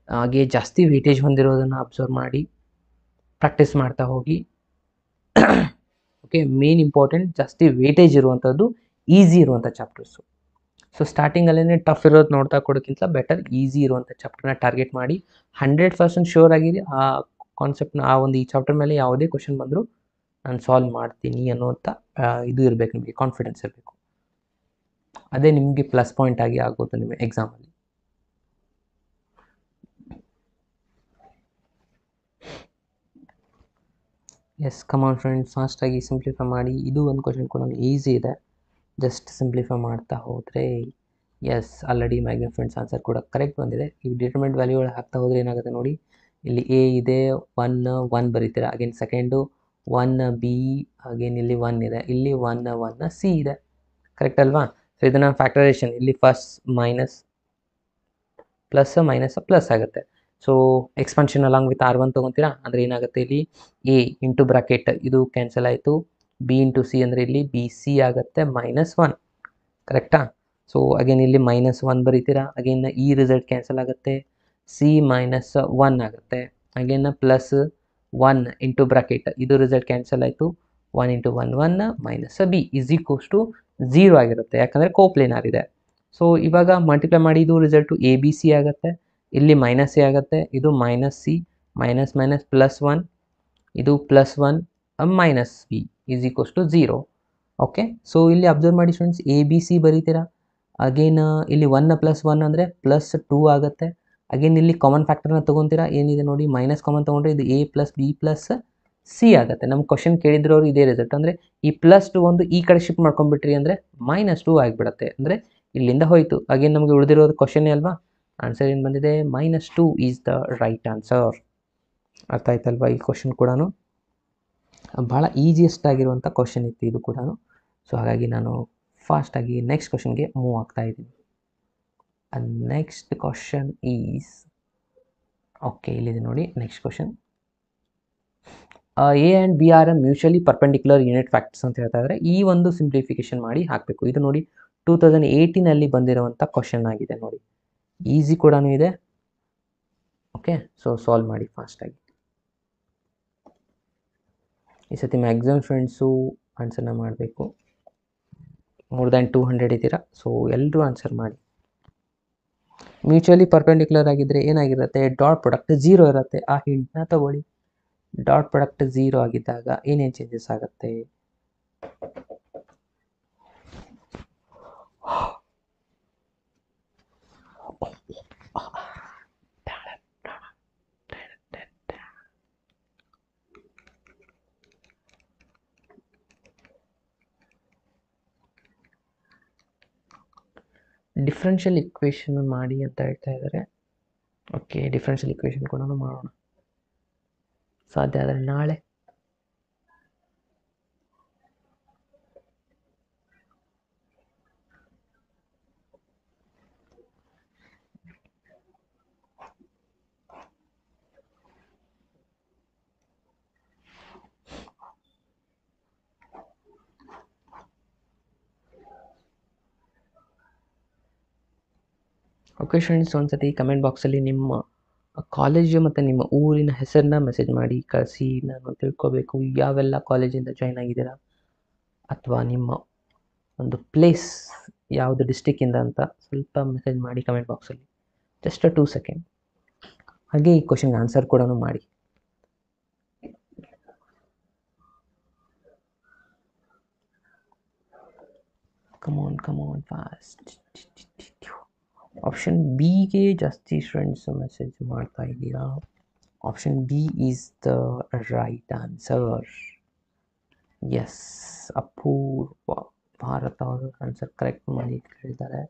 ಹಾಗೆ ಜಾಸ್ತಿ ವೇಟೇಜ್ ಹೊಂದಿರೋದನ್ನು ಅಬ್ಸರ್ವ್ ಮಾಡಿ ಪ್ರಾಕ್ಟೀಸ್ ಮಾಡ್ತಾ ಹೋಗಿ. ಓಕೆ, ಮೇನ್ ಇಂಪಾರ್ಟೆಂಟ್ ಜಾಸ್ತಿ ವೇಟೇಜ್ ಇರುವಂಥದ್ದು ಈಸಿ ಇರುವಂಥ ಚಾಪ್ಟರ್ಸು. ಸೊ ಸ್ಟಾರ್ಟಿಂಗಲ್ಲೇ ಟಫ್ ಇರೋದು ನೋಡ್ತಾ ಕೊಡೋಕ್ಕಿಂತ ಬೆಟರ್ ಈಸಿ ಇರುವಂಥ ಚಾಪ್ಟರ್ನ ಟಾರ್ಗೆಟ್ ಮಾಡಿ 100% ಶೋರ್ ಆಗಿರಿ ಆ ಕಾನ್ಸೆಪ್ಟ್ನ, ಆ ಒಂದು ಈ ಚಾಪ್ಟರ್ ಮೇಲೆ ಯಾವುದೇ ಕ್ವಶನ್ ಬಂದರೂ ನಾನು ಸಾಲ್ವ್ ಮಾಡ್ತೀನಿ ಅನ್ನೋಂಥ ಇದು ಇರಬೇಕು, ನಿಮಗೆ ಕಾನ್ಫಿಡೆನ್ಸ್ ಇರಬೇಕು. ಅದೇ ನಿಮಗೆ ಪ್ಲಸ್ ಪಾಯಿಂಟ್ ಆಗಿ ಆಗೋದು ನಿಮ್ಮ ಎಕ್ಸಾಮಲ್ಲಿ. ಎಸ್, ಕಮ್ ಆನ್ ಫ್ರೆಂಡ್ಸ್, ಫಾಸ್ಟಾಗಿ ಸಿಂಪ್ಲಿಫೈ ಮಾಡಿ. ಇದು ಒಂದು ಕ್ವಶನ್ ಕೂಡ ಈಸಿ ಇದೆ, ಜಸ್ಟ್ ಸಿಂಪ್ಲಿಫೈ ಮಾಡ್ತಾ ಹೋದರೆ. ಎಸ್, ಆಲ್ರೆಡಿ ಮ್ಯಾಗ್ನ ಫ್ರೆಂಡ್ಸ್ ಆನ್ಸರ್ ಕೂಡ ಕರೆಕ್ಟ್ ಬಂದಿದೆ. ಈ ಡಿಟರ್ಮಿನೆಂಟ್ ವ್ಯಾಲ್ಯೂಗಳು ಹಾಕ್ತಾ ಹೋದರೆ ಏನಾಗುತ್ತೆ ನೋಡಿ, ಇಲ್ಲಿ ಎ ಇದೆ, 1 ಬರೀತೀರಾ, ಅಗೇನ್ ಸೆಕೆಂಡು 1 ಬಿ, ಅಗೇನ್ ಇಲ್ಲಿ 1 ಇದೆ, ಇಲ್ಲಿ 1 ಸಿ ಇದೆ, ಕರೆಕ್ಟ್ ಅಲ್ವಾ? ಸೊ ಇದನ್ನು ಫ್ಯಾಕ್ಟರೈಸೇಷನ್, ಇಲ್ಲಿ first minus plus minus plus ಆಗುತ್ತೆ. So expansion along with R1 ತೊಗೊತೀರಾ ಅಂದರೆ ಏನಾಗುತ್ತೆ, ಇಲ್ಲಿ ಎ ಇಂಟು ಬ್ರಾಕೆಟ್ ಇದು ಕ್ಯಾನ್ಸಲ್ ಆಯಿತು, ಬಿ ಇಂಟು ಸಿ ಅಂದರೆ ಇಲ್ಲಿ ಬಿ ಸಿ ಆಗುತ್ತೆ -1, ಕರೆಕ್ಟಾ? ಸೊ ಅಗೇನ್ ಇಲ್ಲಿ -1 ಬರೀತೀರಾ, ಅಗೇನ್ ಈ ರಿಸಲ್ಟ್ ಕ್ಯಾನ್ಸಲ್ ಆಗುತ್ತೆ, ಸಿ -1 ಆಗುತ್ತೆ, ಅಗೇನ್ +1 ಇಂಟು ಬ್ರಾಕೆಟ್ ಇದು ರಿಸಲ್ಟ್ ಕ್ಯಾನ್ಸಲ್ ಆಯಿತು, 1 into 1 minus B is equals to 0 ಆಗಿರುತ್ತೆ, ಯಾಕಂದರೆ ಕೋಪ್ಲೇನರ್ ಇದೆ. ಸೊ ಇವಾಗ ಮಲ್ಟಿಪ್ಲೈ ಮಾಡಿ ಇದು ರಿಸಲ್ಟು ಎ ಬಿ ಸಿ ಆಗುತ್ತೆ, ಇಲ್ಲಿ ಮೈನಸ್ ಎ ಆಗುತ್ತೆ, ಇದು ಮೈನಸ್ ಸಿ, ಮೈನಸ್ +1, ಇದು +1 minus B is equals to 0. Okay, so ಇಲ್ಲಿ ಅಬ್ಸರ್ವ್ ಮಾಡಿ ಸ್ಟೂಡೆಂಟ್ಸ್, ಎ ಬಿ ಸಿ ಬರೀತೀರಾ, ಅಗೇನ್ ಇಲ್ಲಿ 1 + 1 ಅಂದರೆ +2 ಆಗುತ್ತೆ, ಅಗೇನ್ ಇಲ್ಲಿ ಕಾಮನ್ ಫ್ಯಾಕ್ಟರ್ನ ತೊಗೊತೀರಾ, ಏನಿದೆ ನೋಡಿ ಮೈನಸ್ ಕಾಮನ್ ತೊಗೊಂಡ್ರೆ ಇದು A plus B plus C ಆಗುತ್ತೆ. ನಮ್ಮ ಕ್ವಶನ್ ಕೇಳಿದ್ರವ್ರು ಇದೇ ರಿಸಲ್ಟ್, ಅಂದರೆ ಈ +2 ಒಂದು ಈ ಕಡೆ ಶಿಫ್ಟ್ ಮಾಡ್ಕೊಂಡ್ಬಿಟ್ರಿ ಅಂದರೆ -2 ಆಗಿಬಿಡುತ್ತೆ, ಅಂದರೆ ಇಲ್ಲಿಂದ ಹೋಯಿತು. ಅಗೇನ್ ನಮಗೆ ಉಳಿದಿರೋದು ಕ್ವಶನ್ನೇ ಅಲ್ವಾ, ಆನ್ಸರ್ ಏನು ಬಂದಿದೆ, -2 ಈಸ್ ದ ರೈಟ್ ಆನ್ಸರ್. ಅರ್ಥ ಆಯ್ತಲ್ವಾ? ಈ ಕ್ವಶನ್ ಕೂಡ ಭಾಳ ಈಸಿಯೆಸ್ಟ್ ಆಗಿರುವಂಥ ಕ್ವಶನ್ ಇತ್ತು ಇದು ಕೂಡ. ಸೊ ಹಾಗಾಗಿ ನಾನು ಫಾಸ್ಟಾಗಿ ನೆಕ್ಸ್ಟ್ ಕ್ವಶನ್ಗೆ ಮೂವ್ ಆಗ್ತಾ ಇದ್ದೀನಿ. ನೆಕ್ಸ್ಟ್ ಕ್ವಶನ್ ಈಸ್, ಓಕೆ ಇಲ್ಲಿದೆ ನೋಡಿ next question. A and B are mutually perpendicular unit factors ಅಂತ ಹೇಳ್ತಾ ಇದ್ದಾರೆ. ಈ ಒಂದು ಸಿಂಪ್ಲಿಫಿಕೇಶನ್ ಮಾಡಿ ಹಾಕಬೇಕು. ಇದು ನೋಡಿ 2018 ಬಂದಿರುವಂಥ ಕ್ವಶನ್ ಆಗಿದೆ ನೋಡಿ, ಈಸಿ ಕೂಡ ಇದೆ. ಓಕೆ, ಸೊ ಸಾಲ್ವ್ ಮಾಡಿ ಫಾಸ್ಟಾಗಿ. ಈ ಸತಿ ಮ್ಯಾಕ್ಸಿಮಮ್ ಫ್ರೆಂಡ್ಸು ಆನ್ಸರ್ನ ಮಾಡಬೇಕು. ಮೋರ್ ದ್ಯಾನ್ 200 ಇದ್ದೀರಾ, ಸೊ ಎಲ್ಲರೂ ಆನ್ಸರ್ ಮಾಡಿ. ಮ್ಯೂಚುವಲಿ ಪರ್ಪೆಂಡಿಕ್ಯುಲರ್ ಆಗಿದ್ದರೆ ಏನಾಗಿರುತ್ತೆ, ಡಾಟ್ ಪ್ರಾಡಕ್ಟ್ 0 ಇರುತ್ತೆ. ಆ ಹಿಂಟ್ನ ತಗೊಳ್ಳಿ. ಡಾಟ್ ಪ್ರಾಡಕ್ಟ್ 0 ಆಗಿದ್ದಾಗ ಏನೇನು ಚೇಂಜಸ್ ಆಗುತ್ತೆ? ಡಿಫ್ರೆನ್ಷಿಯಲ್ ಇಕ್ವೇಷನ್ ಮಾಡಿ ಅಂತ ಹೇಳ್ತಾ ಇದ್ದಾರೆ. ಓಕೆ, ಡಿಫ್ರೆನ್ಷಿಯಲ್ ಇಕ್ವೇಷನ್ ಕೂಡ ಮಾಡೋಣ, ಸಾಧ್ಯ ಆದರೆ ನಾಳೆ. ಓಕೆ ಫ್ರೆಂಡ್ಸ್, ಒಂದ್ಸತಿ ಕಮೆಂಟ್ ಬಾಕ್ಸಲ್ಲಿ ನಿಮ್ಮ ಕಾಲೇಜು ಮತ್ತು ನಿಮ್ಮ ಊರಿನ ಹೆಸರನ್ನ ಮೆಸೇಜ್ ಮಾಡಿ ಕಳಿಸಿ. ನಾನು ತಿಳ್ಕೊಬೇಕು ಯಾವೆಲ್ಲ ಕಾಲೇಜಿಂದ ಜಾಯ್ನ್ ಆಗಿದ್ದೀರಾ, ಅಥವಾ ನಿಮ್ಮ ಒಂದು ಪ್ಲೇಸ್ ಯಾವುದು ಡಿಸ್ಟಿಕ್ಕಿಂದ ಅಂತ ಸ್ವಲ್ಪ ಮೆಸೇಜ್ ಮಾಡಿ ಕಮೆಂಟ್ ಬಾಕ್ಸಲ್ಲಿ, ಜಸ್ಟ್ 2 ಸೆಕೆಂಡ್. ಹಾಗೆ ಈ ಕ್ವಶನ್ಗೆ ಆನ್ಸರ್ ಕೂಡ ಮಾಡಿ. Come on fast. ಆಪ್ಷನ್ ಬಿಗೆ ಜಾಸ್ತಿ ಸ್ಟೂಡೆಂಟ್ಸ್ ಮೆಸೇಜ್ ಮಾಡ್ತಾ ಇದ್ದೀರಾ. Option B is the right answer. Yes, Apoorva Bharath ಅವರು ಆನ್ಸರ್ ಕರೆಕ್ಟ್ ಮಾಡಿ ಹೇಳಿದ್ದಾರೆ.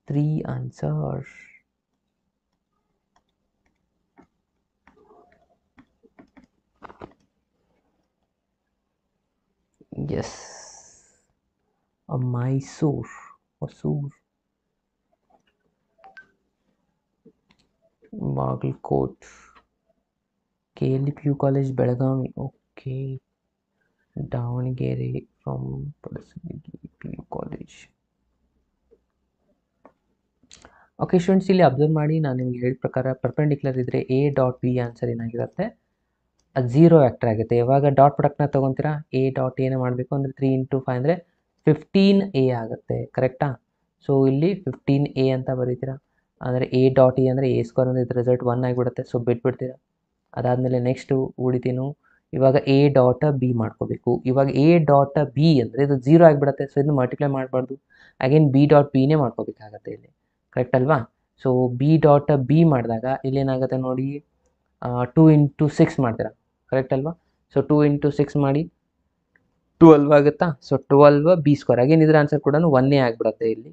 3 answer. Yes, Mysuru, Hosur, Bagalkot, KLPU college Belagavi. Okay, Davangere from PU college. Okay students, ಇಲ್ಲಿ ಅಬ್ಸರ್ವ್ ಮಾಡಿ, ನಾನು ನಿಮಗೆ ಹೇಳಿದ ಪ್ರಕಾರ ಪರ್ಪೆಂಡಿಕ್ಯುಲರ್ ಇದ್ದರೆ A.B ಆನ್ಸರ್ ಏನಾಗಿರುತ್ತೆ, ಅದು 0 ವ್ಯಾಕ್ಟರ್ ಆಗುತ್ತೆ. ಯಾವಾಗ ಡಾಟ್ ಪ್ರಾಡಕ್ಟ್ನ ತೊಗೊತೀರಾ, A.A ಮಾಡಬೇಕು ಅಂದರೆ 3 × 5 ಅಂದರೆ 15A ಆಗುತ್ತೆ. ಕರೆಕ್ಟಾ? ಸೊ ಇಲ್ಲಿ 15A ಅಂತ ಬರೀತೀರಾ. ಅಂದರೆ A.E ಅಂದರೆ A² ಅಂದರೆ ಇದು ರಿಸಲ್ಟ್ 1 ಆಗಿಬಿಡುತ್ತೆ. ಸೊ ಬಿಟ್ಬಿಡ್ತೀರಾ. ಅದಾದಮೇಲೆ ನೆಕ್ಸ್ಟು ಉಳಿತೀನು, ಇವಾಗ A.B ಮಾಡ್ಕೋಬೇಕು. ಇವಾಗ A.B ಅಂದರೆ ಇದು 0 ಆಗಿಬಿಡುತ್ತೆ. ಸೊ ಇದನ್ನು ಮಲ್ಟಿಪ್ಲೈ ಮಾಡಬಾರ್ದು, ಅಗೇನ್ B.Bನೇ ಮಾಡ್ಕೋಬೇಕಾಗತ್ತೆ ಇಲ್ಲಿ. ಕರೆಕ್ಟ್ ಅಲ್ವಾ? ಸೊ B.B ಮಾಡಿದಾಗ ಇಲ್ಲೇನಾಗುತ್ತೆ ನೋಡಿ, 2 × 6 ಮಾಡ್ತೀರಾ. ಕರೆಕ್ಟ್ ಅಲ್ವಾ? ಸೊ 2 × 6 ಮಾಡಿ 12 ಆಗುತ್ತಾ? So 12B². ಅಗೇನ್ ಇದರ ಆನ್ಸರ್ ಕೂಡ 1 ಆಗಿಬಿಡುತ್ತೆ ಇಲ್ಲಿ.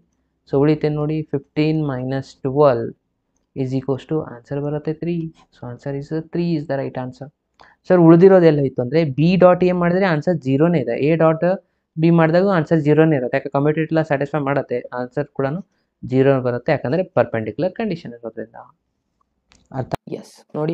ಸೊ ಉಳಿತೇನೆ ನೋಡಿ, 15 - 12 = ಆನ್ಸರ್ ಬರುತ್ತೆ 3. So answer is 3 is the right answer. Sir ಉಳಿದಿರೋದೆಲ್ಲ ಇತ್ತು ಅಂದರೆ B.A ಮಾಡಿದರೆ ಆನ್ಸರ್ 0ನೇ ಇದೆ, A.B ಮಾಡಿದಾಗ ಆನ್ಸರ್ 0ನೇ ಇರುತ್ತೆ. ಯಾಕೆ ಕಂಪ್ಯೂಟರ್ ಎಲ್ಲ ಸ್ಯಾಟಿಸ್ಫೈ ಮಾಡುತ್ತೆ, ಆನ್ಸರ್ ಕೂಡ 0 ಬರುತ್ತೆ, ಯಾಕಂದರೆ ಪರ್ಪೆಂಡಿಕ್ಯುಲರ್ ಕಂಡೀಷನ್ ಇರೋದ್ರಿಂದ. ಅರ್ಥ? ಎಸ್ ನೋಡಿ.